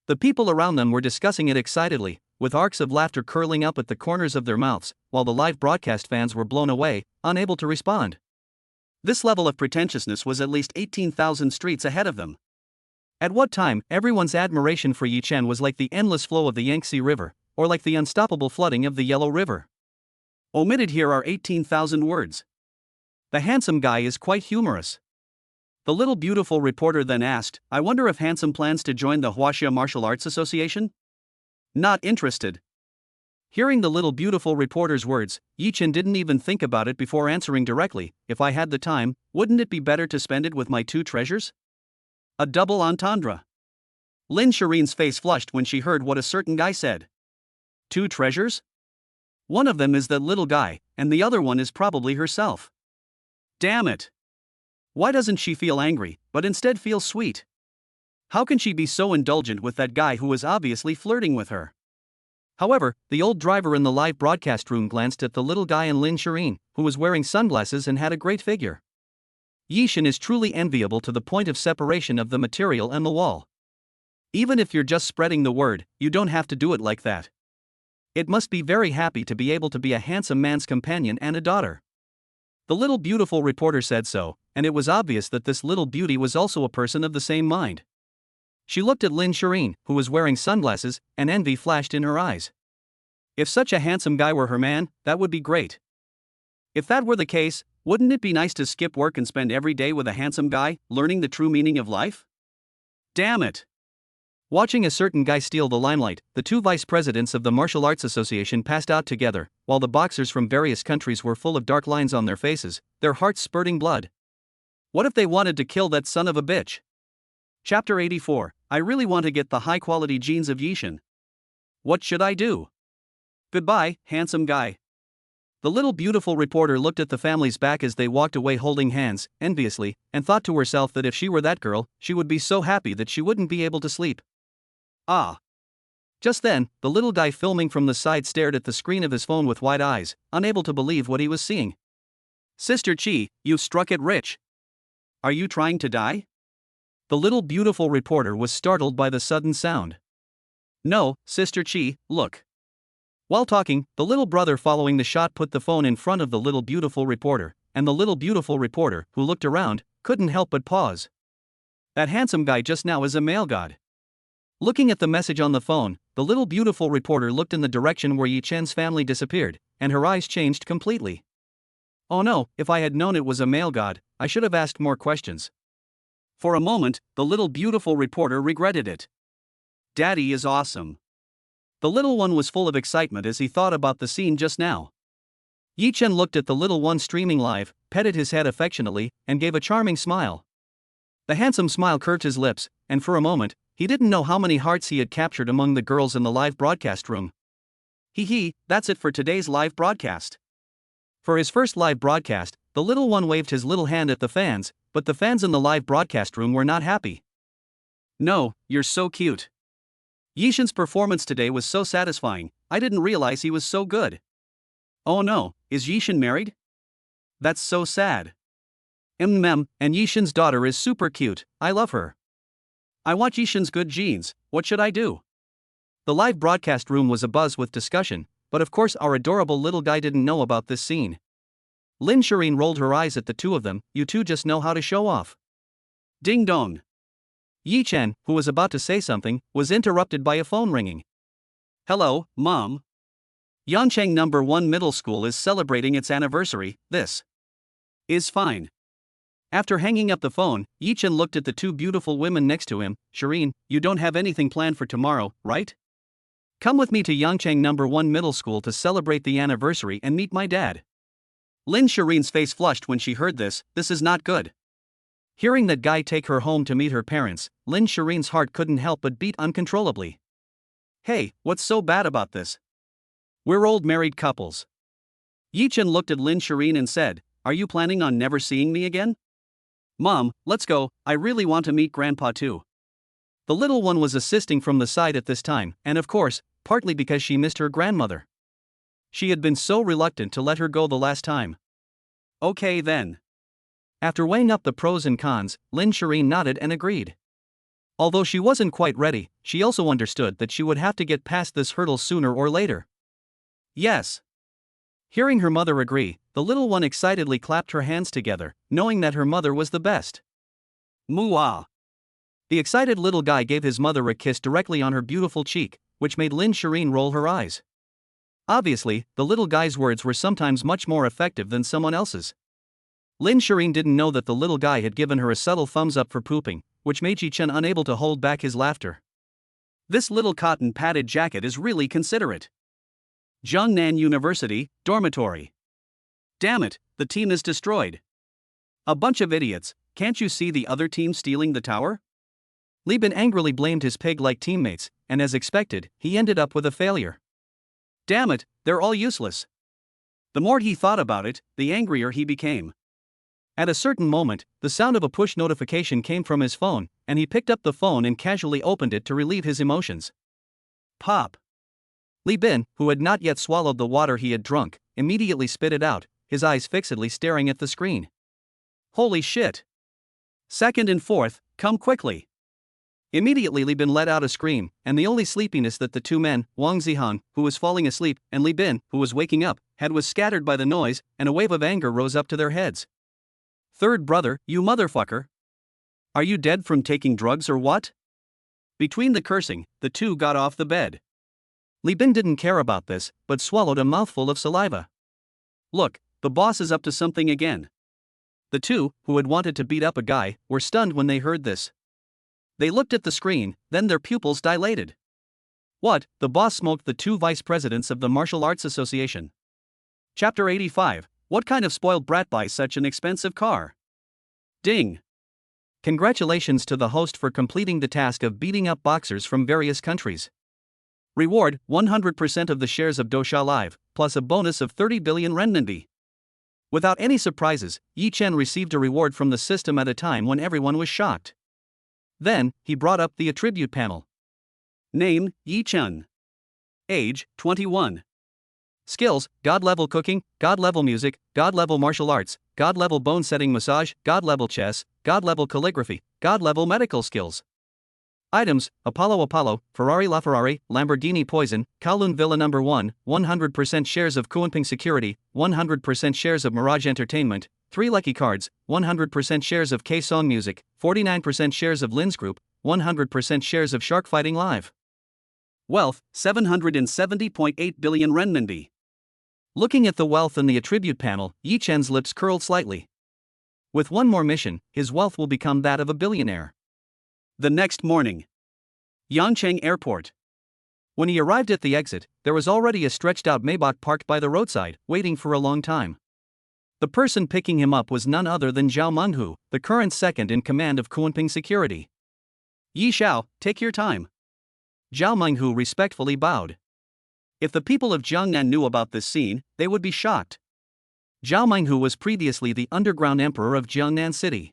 The people around them were discussing it excitedly, with arcs of laughter curling up at the corners of their mouths, while the live broadcast fans were blown away, unable to respond. This level of pretentiousness was at least 18,000 streets ahead of them. At what time, everyone's admiration for Yichin was like the endless flow of the Yangtze River, or like the unstoppable flooding of the Yellow River. Omitted here are 18,000 words. The handsome guy is quite humorous. The little beautiful reporter then asked, I wonder if Handsome plans to join the Huaxia Martial Arts Association? Not interested. Hearing the little beautiful reporter's words, Yichin didn't even think about it before answering directly, if I had the time, wouldn't it be better to spend it with my 2 treasures? A double entendre. Lin Shiyin's face flushed when she heard what a certain guy said. 2 treasures? One of them is that little guy, and the other one is probably herself. Damn it! Why doesn't she feel angry, but instead feel sweet? How can she be so indulgent with that guy who was obviously flirting with her? However, the old driver in the live broadcast room glanced at the little guy and Lin Shiyin, who was wearing sunglasses and had a great figure. Yishin is truly enviable to the point of separation of the material and the wall. Even if you're just spreading the word, you don't have to do it like that. It must be very happy to be able to be a handsome man's companion and a daughter. The little beautiful reporter said so, and it was obvious that this little beauty was also a person of the same mind. She looked at Lin Shiyin, who was wearing sunglasses, and envy flashed in her eyes. If such a handsome guy were her man, that would be great. If that were the case, wouldn't it be nice to skip work and spend every day with a handsome guy, learning the true meaning of life? Damn it! Watching a certain guy steal the limelight, the two vice presidents of the Martial Arts Association passed out together, while the boxers from various countries were full of dark lines on their faces, their hearts spurting blood. What if they wanted to kill that son of a bitch? Chapter 84. I really want to get the high-quality genes of Yishin. What should I do? Goodbye, handsome guy. The little beautiful reporter looked at the family's back as they walked away holding hands, enviously, and thought to herself that if she were that girl, she would be so happy that she wouldn't be able to sleep. Ah. Just then, the little guy filming from the side stared at the screen of his phone with wide eyes, unable to believe what he was seeing. Sister Chi, you struck it rich. Are you trying to die? The little beautiful reporter was startled by the sudden sound. No, Sister Chi, look. While talking, the little brother following the shot put the phone in front of the little beautiful reporter, and the little beautiful reporter, who looked around, couldn't help but pause. That handsome guy just now is a male god. Looking at the message on the phone, the little beautiful reporter looked in the direction where Yi Chen's family disappeared, and her eyes changed completely. Oh no, if I had known it was a male god, I should have asked more questions. For a moment, the little beautiful reporter regretted it. Daddy is awesome. The little one was full of excitement as he thought about the scene just now. Yi Chen looked at the little one streaming live, petted his head affectionately, and gave a charming smile. The handsome smile curved his lips, and for a moment, he didn't know how many hearts he had captured among the girls in the live broadcast room. That's it for today's live broadcast. For his first live broadcast, the little one waved his little hand at the fans, but the fans in the live broadcast room were not happy. No, you're so cute. Yishin's performance today was so satisfying, I didn't realize he was so good. Oh no, is Yishin married? That's so sad. And Yishin's daughter is super cute, I love her. I want Yishin's good genes, what should I do? The live broadcast room was abuzz with discussion, but of course our adorable little guy didn't know about this scene. Lin Shiyin rolled her eyes at the two of them, you two just know how to show off. Ding dong. Yi Chen, who was about to say something, was interrupted by a phone ringing. Hello, Mom. Yancheng No. 1 Middle School is celebrating its anniversary, this is fine. After hanging up the phone, Yi Chen looked at the two beautiful women next to him. Shiyin, you don't have anything planned for tomorrow, right? Come with me to Yancheng No. 1 Middle School to celebrate the anniversary and meet my dad. Lin Shireen's face flushed when she heard this. This is not good. Hearing that guy take her home to meet her parents, Lin Shireen's heart couldn't help but beat uncontrollably. Hey, what's so bad about this? We're old married couples. Yi Chen looked at Lin Shiyin and said, are you planning on never seeing me again? Mom, let's go, I really want to meet Grandpa too. The little one was assisting from the side at this time, and of course, partly because she missed her grandmother. She had been so reluctant to let her go the last time. Okay then. After weighing up the pros and cons, Lin Shiyin nodded and agreed. Although she wasn't quite ready, she also understood that she would have to get past this hurdle sooner or later. Yes. Hearing her mother agree, the little one excitedly clapped her hands together, knowing that her mother was the best. Mooah! The excited little guy gave his mother a kiss directly on her beautiful cheek, which made Lin Shiyin roll her eyes. Obviously, the little guy's words were sometimes much more effective than someone else's. Lin Shiyin didn't know that the little guy had given her a subtle thumbs up for pooping, which made Yi Chen unable to hold back his laughter. This little cotton padded jacket is really considerate. Zhongnan University, dormitory. Damn it, the team is destroyed. A bunch of idiots, can't you see the other team stealing the tower? Li Bin angrily blamed his pig-like teammates, and as expected, he ended up with a failure. Damn it, they're all useless. The more he thought about it, the angrier he became. At a certain moment, the sound of a push notification came from his phone, and he picked up the phone and casually opened it to relieve his emotions. Pop. Li Bin, who had not yet swallowed the water he had drunk, immediately spit it out, his eyes fixedly staring at the screen. Holy shit! Second and fourth, come quickly. Immediately Li Bin let out a scream, and the only sleepiness that the two men, Wang Zihang, who was falling asleep, and Li Bin, who was waking up, had was scattered by the noise, and a wave of anger rose up to their heads. Third brother, you motherfucker! Are you dead from taking drugs or what? Between the cursing, the two got off the bed. Li Bin didn't care about this, but swallowed a mouthful of saliva. Look, the boss is up to something again. The two, who had wanted to beat up a guy, were stunned when they heard this. They looked at the screen, then their pupils dilated. What? The boss smoked the two vice presidents of the Martial Arts Association. Chapter 85. What kind of spoiled brat buys such an expensive car? Ding! Congratulations to the host for completing the task of beating up boxers from various countries. Reward, 100% of the shares of Dosha Live, plus a bonus of 30 billion renminbi. Without any surprises, Yi Chen received a reward from the system at a time when everyone was shocked. Then, he brought up the attribute panel. Name, Yi Chen. Age, 21. Skills, God-level cooking, God-level music, God-level martial arts, God-level bone-setting massage, God-level chess, God-level calligraphy, God-level medical skills. Items, Apollo, Ferrari LaFerrari, Lamborghini Poison, Kowloon Villa No. 1, 100% shares of Kunping Security, 100% shares of Mirage Entertainment, 3 Lucky Cards, 100% shares of K-Song Music, 49% shares of Lin's Group, 100% shares of Shark Fighting Live. Wealth, 770.8 billion renminbi. Looking at the wealth in the attribute panel, Yi Chen's lips curled slightly. With one more mission, his wealth will become that of a billionaire. The next morning. Yangcheng Airport. When he arrived at the exit, there was already a stretched-out Maybach parked by the roadside, waiting for a long time. The person picking him up was none other than Zhao Menghu, the current second in command of Kunping Security. Yi Xiao, take your time. Zhao Menghu respectfully bowed. If the people of Jiangnan knew about this scene, they would be shocked. Zhao Menghu was previously the underground emperor of Jiangnan City.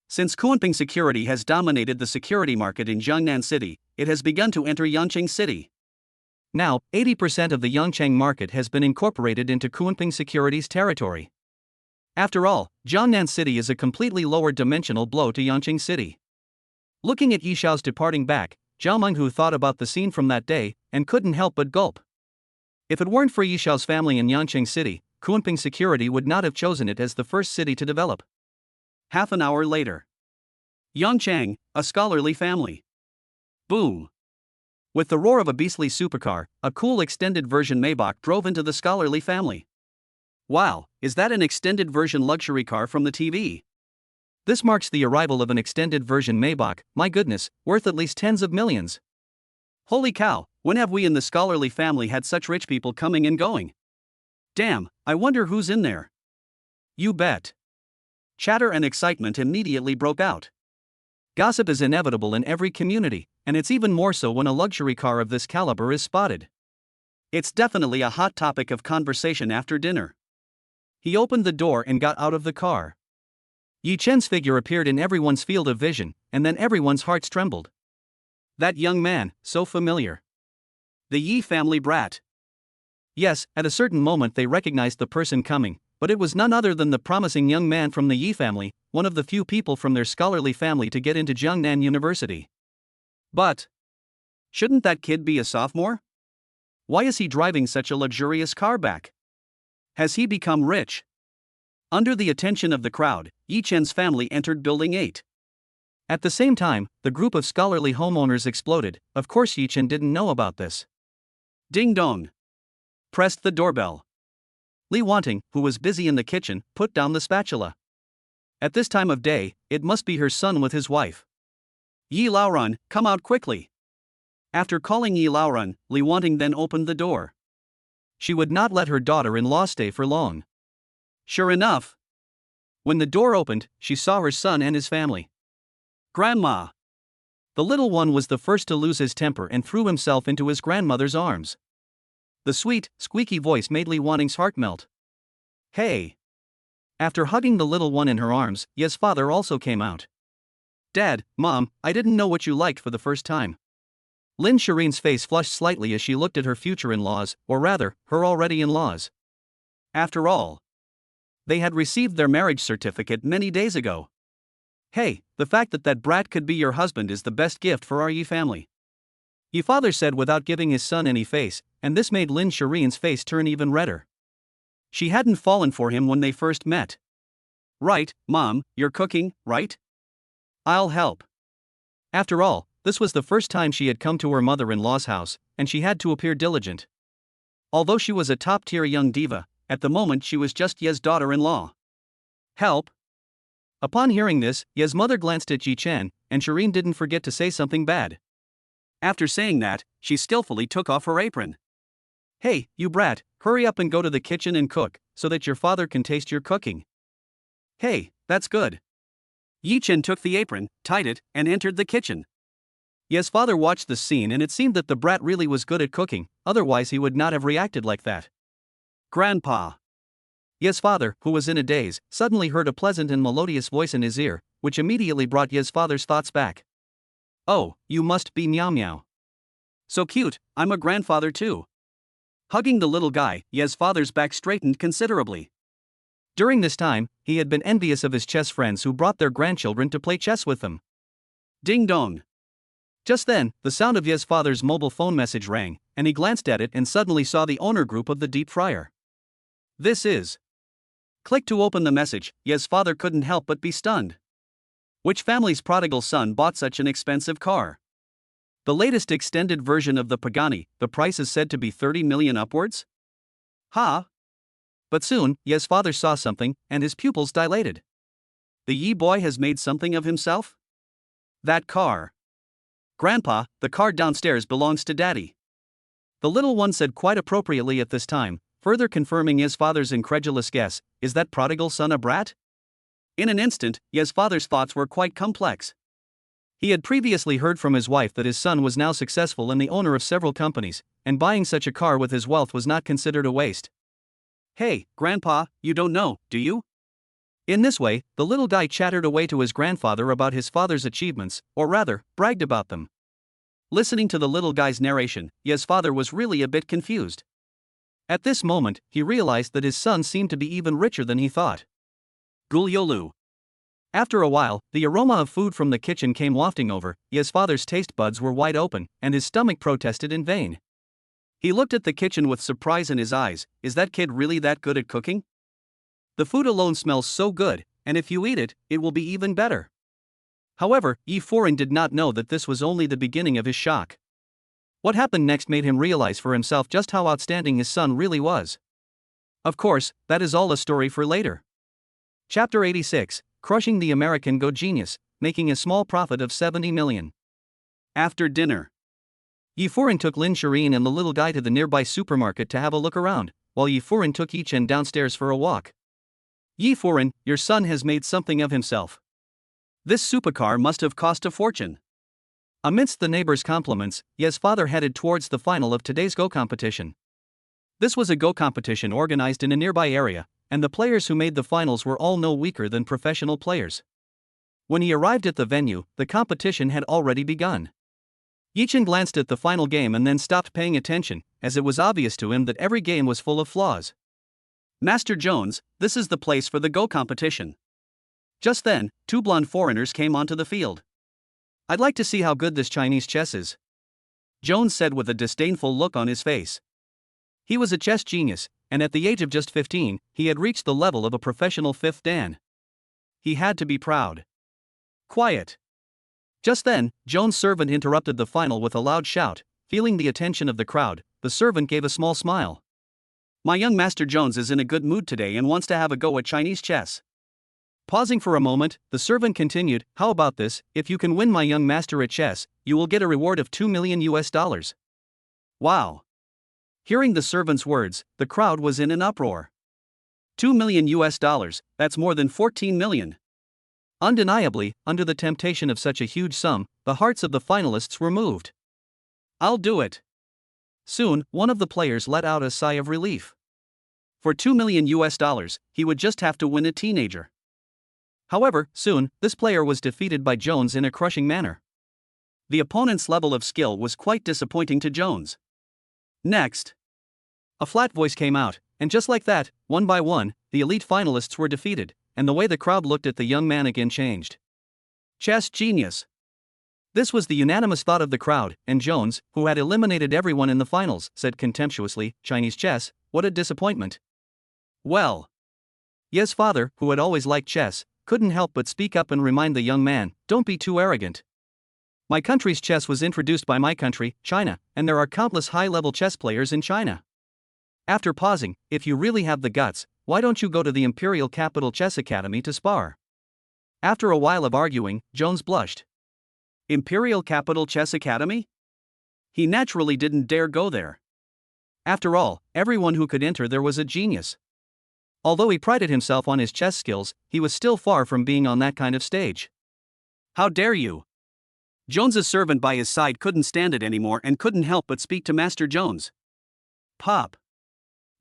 Since Kunping Security has dominated the security market in Jiangnan City, it has begun to enter Yangcheng City. Now, 80% of the Yangcheng market has been incorporated into Kunping Security's territory. After all, Jiangnan City is a completely lower dimensional blow to Yangcheng City. Looking at Yi Xiao's departing back, Zhao Menghu thought about the scene from that day, and couldn't help but gulp. If it weren't for Yi Xiao's family in Yangcheng City, Kunping Security would not have chosen it as the first city to develop. Half an hour later. Yangcheng, a scholarly family. Boom. With the roar of a beastly supercar, a cool extended version Maybach drove into the scholarly family. Wow, is that an extended version luxury car from the TV? This marks the arrival of an extended version Maybach, my goodness, worth at least tens of millions. Holy cow, when have we in the scholarly family had such rich people coming and going? Damn, I wonder who's in there. You bet. Chatter and excitement immediately broke out. Gossip is inevitable in every community, and it's even more so when a luxury car of this caliber is spotted. It's definitely a hot topic of conversation after dinner. He opened the door and got out of the car. Yi Chen's figure appeared in everyone's field of vision, and then everyone's hearts trembled. That young man, so familiar. The Yi family brat. Yes, at a certain moment they recognized the person coming, but it was none other than the promising young man from the Yi family, one of the few people from their scholarly family to get into Jiangnan University. But shouldn't that kid be a sophomore? Why is he driving such a luxurious car back? Has he become rich? Under the attention of the crowd, Yi Chen's family entered Building 8. At the same time, the group of scholarly homeowners exploded. Of course Yi Chen didn't know about this. Ding dong. Pressed the doorbell. Li Wanting, who was busy in the kitchen, put down the spatula. At this time of day, it must be her son with his wife. Yi Laorun, come out quickly. After calling Yi Laorun, Li Wanting then opened the door. She would not let her daughter-in-law stay for long. Sure enough. When the door opened, she saw her son and his family. Grandma. The little one was the first to lose his temper and threw himself into his grandmother's arms. The sweet, squeaky voice made Li Wanting's heart melt. Hey. After hugging the little one in her arms, Ye's father also came out. Dad, Mom, I didn't know what you liked for the first time. Lin Shiyin's face flushed slightly as she looked at her future in-laws, or rather, her already in-laws. After all, they had received their marriage certificate many days ago. Hey, the fact that that brat could be your husband is the best gift for our Yi family. Yi father said without giving his son any face, and this made Lin Shiyin's face turn even redder. She hadn't fallen for him when they first met. Right, Mom, you're cooking, right? I'll help. After all, this was the first time she had come to her mother-in-law's house, and she had to appear diligent. Although she was a top-tier young diva, at the moment she was just Ye's daughter-in-law. Help? Upon hearing this, Ye's mother glanced at Ji Chen, and Shiyin didn't forget to say something bad. After saying that, she skillfully took off her apron. Hey, you brat, hurry up and go to the kitchen and cook, so that your father can taste your cooking. Hey, that's good. Yi Chen took the apron, tied it, and entered the kitchen. Ye's father watched the scene and it seemed that the brat really was good at cooking, otherwise he would not have reacted like that. Grandpa. Ye's father, who was in a daze, suddenly heard a pleasant and melodious voice in his ear, which immediately brought Ye's father's thoughts back. Oh, you must be Meow Meow. So cute, I'm a grandfather too. Hugging the little guy, Ye's father's back straightened considerably. During this time, he had been envious of his chess friends who brought their grandchildren to play chess with them. Ding dong. Just then, the sound of Ye's father's mobile phone message rang, and he glanced at it and suddenly saw the owner group of the deep fryer. This is. Click to open the message. Ye's father couldn't help but be stunned. Which family's prodigal son bought such an expensive car? The latest extended version of the Pagani, the price is said to be 30 million upwards? Ha! But soon, Ye's father saw something, and his pupils dilated. The Yi boy has made something of himself? That car. Grandpa, the car downstairs belongs to Daddy. The little one said quite appropriately at this time, further confirming Ye's father's incredulous guess, is that prodigal son a brat? In an instant, Ye's father's thoughts were quite complex. He had previously heard from his wife that his son was now successful and the owner of several companies, and buying such a car with his wealth was not considered a waste. Hey, Grandpa, you don't know, do you? In this way, the little guy chattered away to his grandfather about his father's achievements, or rather, bragged about them. Listening to the little guy's narration, Ye's father was really a bit confused. At this moment, he realized that his son seemed to be even richer than he thought. Guliolu. After a while, the aroma of food from the kitchen came wafting over. Ye's father's taste buds were wide open, and his stomach protested in vain. He looked at the kitchen with surprise in his eyes. Is that kid really that good at cooking? The food alone smells so good, and if you eat it, it will be even better. However, Yi Furin did not know that this was only the beginning of his shock. What happened next made him realize for himself just how outstanding his son really was. Of course, that is all a story for later. Chapter 86, Crushing the American Go Genius, Making a Small Profit of 70 Million. After dinner, Yi Furin took Lin Shiyin and the little guy to the nearby supermarket to have a look around, while Yi Furin took Yi Chen downstairs for a walk. Yi Furin, your son has made something of himself. This supercar must have cost a fortune. Amidst the neighbors' compliments, Ye's father headed towards the final of today's Go competition. This was a Go competition organized in a nearby area, and the players who made the finals were all no weaker than professional players. When he arrived at the venue, the competition had already begun. Yi Chen glanced at the final game and then stopped paying attention, as it was obvious to him that every game was full of flaws. Master Jones, this is the place for the Go competition. Just then, two blonde foreigners came onto the field. I'd like to see how good this Chinese chess is, Jones said with a disdainful look on his face. He was a chess genius, and at the age of just 15, he had reached the level of a professional fifth dan. He had to be proud. Quiet. Just then, Jones' servant interrupted the final with a loud shout. Feeling the attention of the crowd, the servant gave a small smile. My young Master Jones is in a good mood today and wants to have a go at Chinese chess. Pausing for a moment, the servant continued, how about this, if you can win my young master at chess, you will get a reward of $2 million. Wow. Hearing the servant's words, the crowd was in an uproar. $2 million, that's more than 14 million. Undeniably, under the temptation of such a huge sum, the hearts of the finalists were moved. I'll do it. Soon, one of the players let out a sigh of relief. For $2 million US, he would just have to win a teenager. However, soon, this player was defeated by Jones in a crushing manner. The opponent's level of skill was quite disappointing to Jones. Next, a flat voice came out, and just like that, one by one, the elite finalists were defeated, and the way the crowd looked at the young man again changed. Chess genius. This was the unanimous thought of the crowd, and Jones, who had eliminated everyone in the finals, said contemptuously, "Chinese chess, what a disappointment." Well, Ye's father, who had always liked chess, couldn't help but speak up and remind the young man, "Don't be too arrogant. My country's chess was introduced by my country, China, and there are countless high-level chess players in China." After pausing, "If you really have the guts, why don't you go to the Imperial Capital Chess Academy to spar?" After a while of arguing, Jones blushed. Imperial Capital Chess Academy? He naturally didn't dare go there. After all, everyone who could enter there was a genius. Although he prided himself on his chess skills, he was still far from being on that kind of stage. "How dare you?" Jones's servant by his side couldn't stand it anymore and couldn't help but speak to Master Jones. Pop.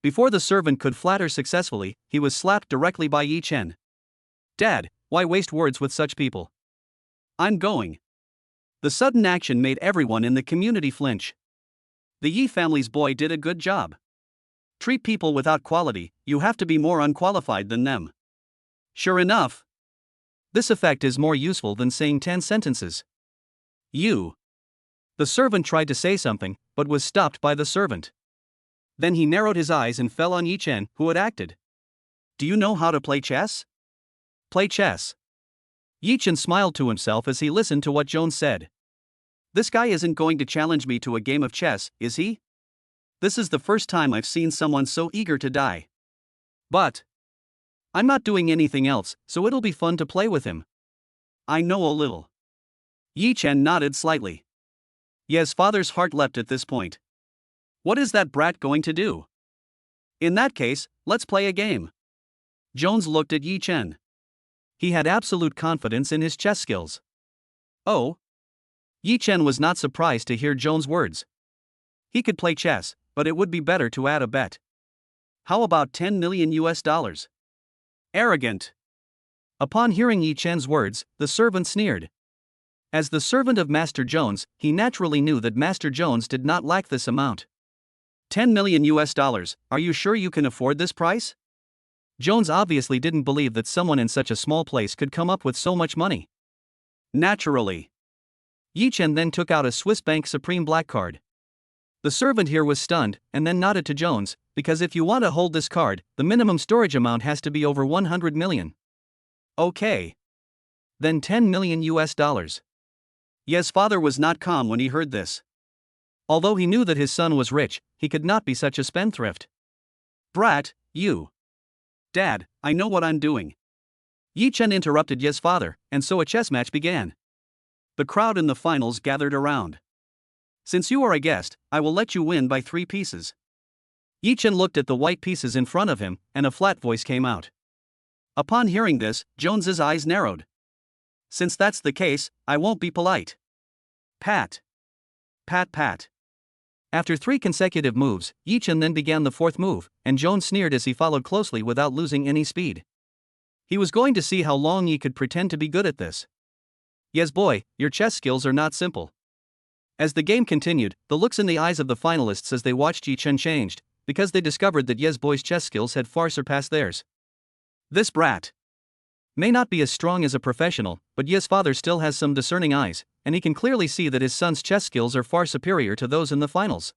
Before the servant could flatter successfully, he was slapped directly by Yi Chen. "Dad, why waste words with such people? I'm going." The sudden action made everyone in the community flinch. The Yi family's boy did a good job. Treat people without quality, you have to be more unqualified than them. Sure enough. This effect is more useful than saying 10 sentences. You. The servant tried to say something, but was stopped by the servant. Then he narrowed his eyes and fell on Yi Chen, who had acted. "Do you know how to play chess?" "Play chess." Yi Chen smiled to himself as he listened to what Jones said. "This guy isn't going to challenge me to a game of chess, is he? This is the first time I've seen someone so eager to die. But I'm not doing anything else, so it'll be fun to play with him. I know a little." Yi Chen nodded slightly. Ye's father's heart leapt at this point. What is that brat going to do? In that case, let's play a game. Jones looked at Yi Chen. He had absolute confidence in his chess skills. Oh? Yi Chen was not surprised to hear Jones' words. He could play chess, but it would be better to add a bet. How about $10 million US? Arrogant. Upon hearing Yi Chen's words, the servant sneered. As the servant of Master Jones, he naturally knew that Master Jones did not lack this amount. $10 million US, are you sure you can afford this price? Jones obviously didn't believe that someone in such a small place could come up with so much money. Naturally. Yi Chen then took out a Swiss Bank Supreme black card. The servant here was stunned, and then nodded to Jones, because if you want to hold this card, the minimum storage amount has to be over 100 million. Okay. Then $10 million US. Ye's father was not calm when he heard this. Although he knew that his son was rich, he could not be such a spendthrift. Brat, you. Dad, I know what I'm doing. Yi Chen interrupted Ye's father, and so a chess match began. The crowd in the finals gathered around. Since you are a guest, I will let you win by 3 pieces. Yi Chen looked at the white pieces in front of him, and a flat voice came out. Upon hearing this, Jones's eyes narrowed. Since that's the case, I won't be polite. Pat. Pat pat. After 3 consecutive moves, Yi Chen then began the 4th move, and Jones sneered as he followed closely without losing any speed. He was going to see how long Yi could pretend to be good at this. Yes boy, your chess skills are not simple. As the game continued, the looks in the eyes of the finalists as they watched Yi Chen changed, because they discovered that Ye's boy's chess skills had far surpassed theirs. This brat may not be as strong as a professional, but Ye's father still has some discerning eyes, and he can clearly see that his son's chess skills are far superior to those in the finals.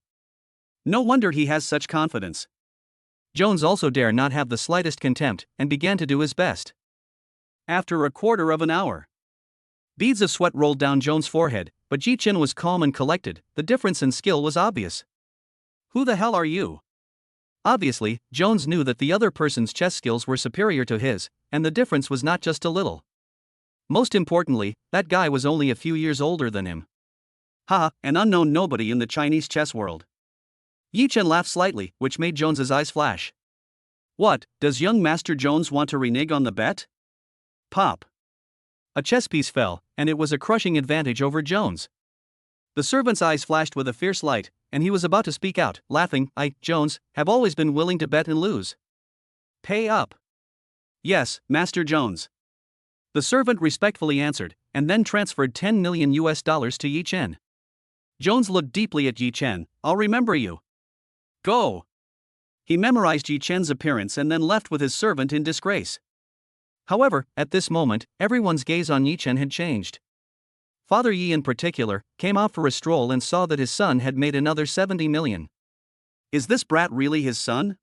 No wonder he has such confidence. Jones also dare not have the slightest contempt, and began to do his best. After a quarter of an hour, beads of sweat rolled down Jones' forehead, but Yi Chen was calm and collected. The difference in skill was obvious. Who the hell are you? Obviously, Jones knew that the other person's chess skills were superior to his, and the difference was not just a little. Most importantly, that guy was only a few years older than him. Haha, an unknown nobody in the Chinese chess world. Yi Chen laughed slightly, which made Jones's eyes flash. What, does young Master Jones want to renege on the bet? Pop. A chess piece fell, and it was a crushing advantage over Jones. The servant's eyes flashed with a fierce light, and he was about to speak out, laughing. I, Jones, have always been willing to bet and lose. Pay up. Yes, Master Jones. The servant respectfully answered, and then transferred 10 million US dollars to Yi Chen. Jones looked deeply at Yi Chen. I'll remember you. Go. He memorized Yi Chen's appearance and then left with his servant in disgrace. However, at this moment, everyone's gaze on Yi Chen had changed. Father Yi in particular came out for a stroll and saw that his son had made another 70 million. Is this brat really his son?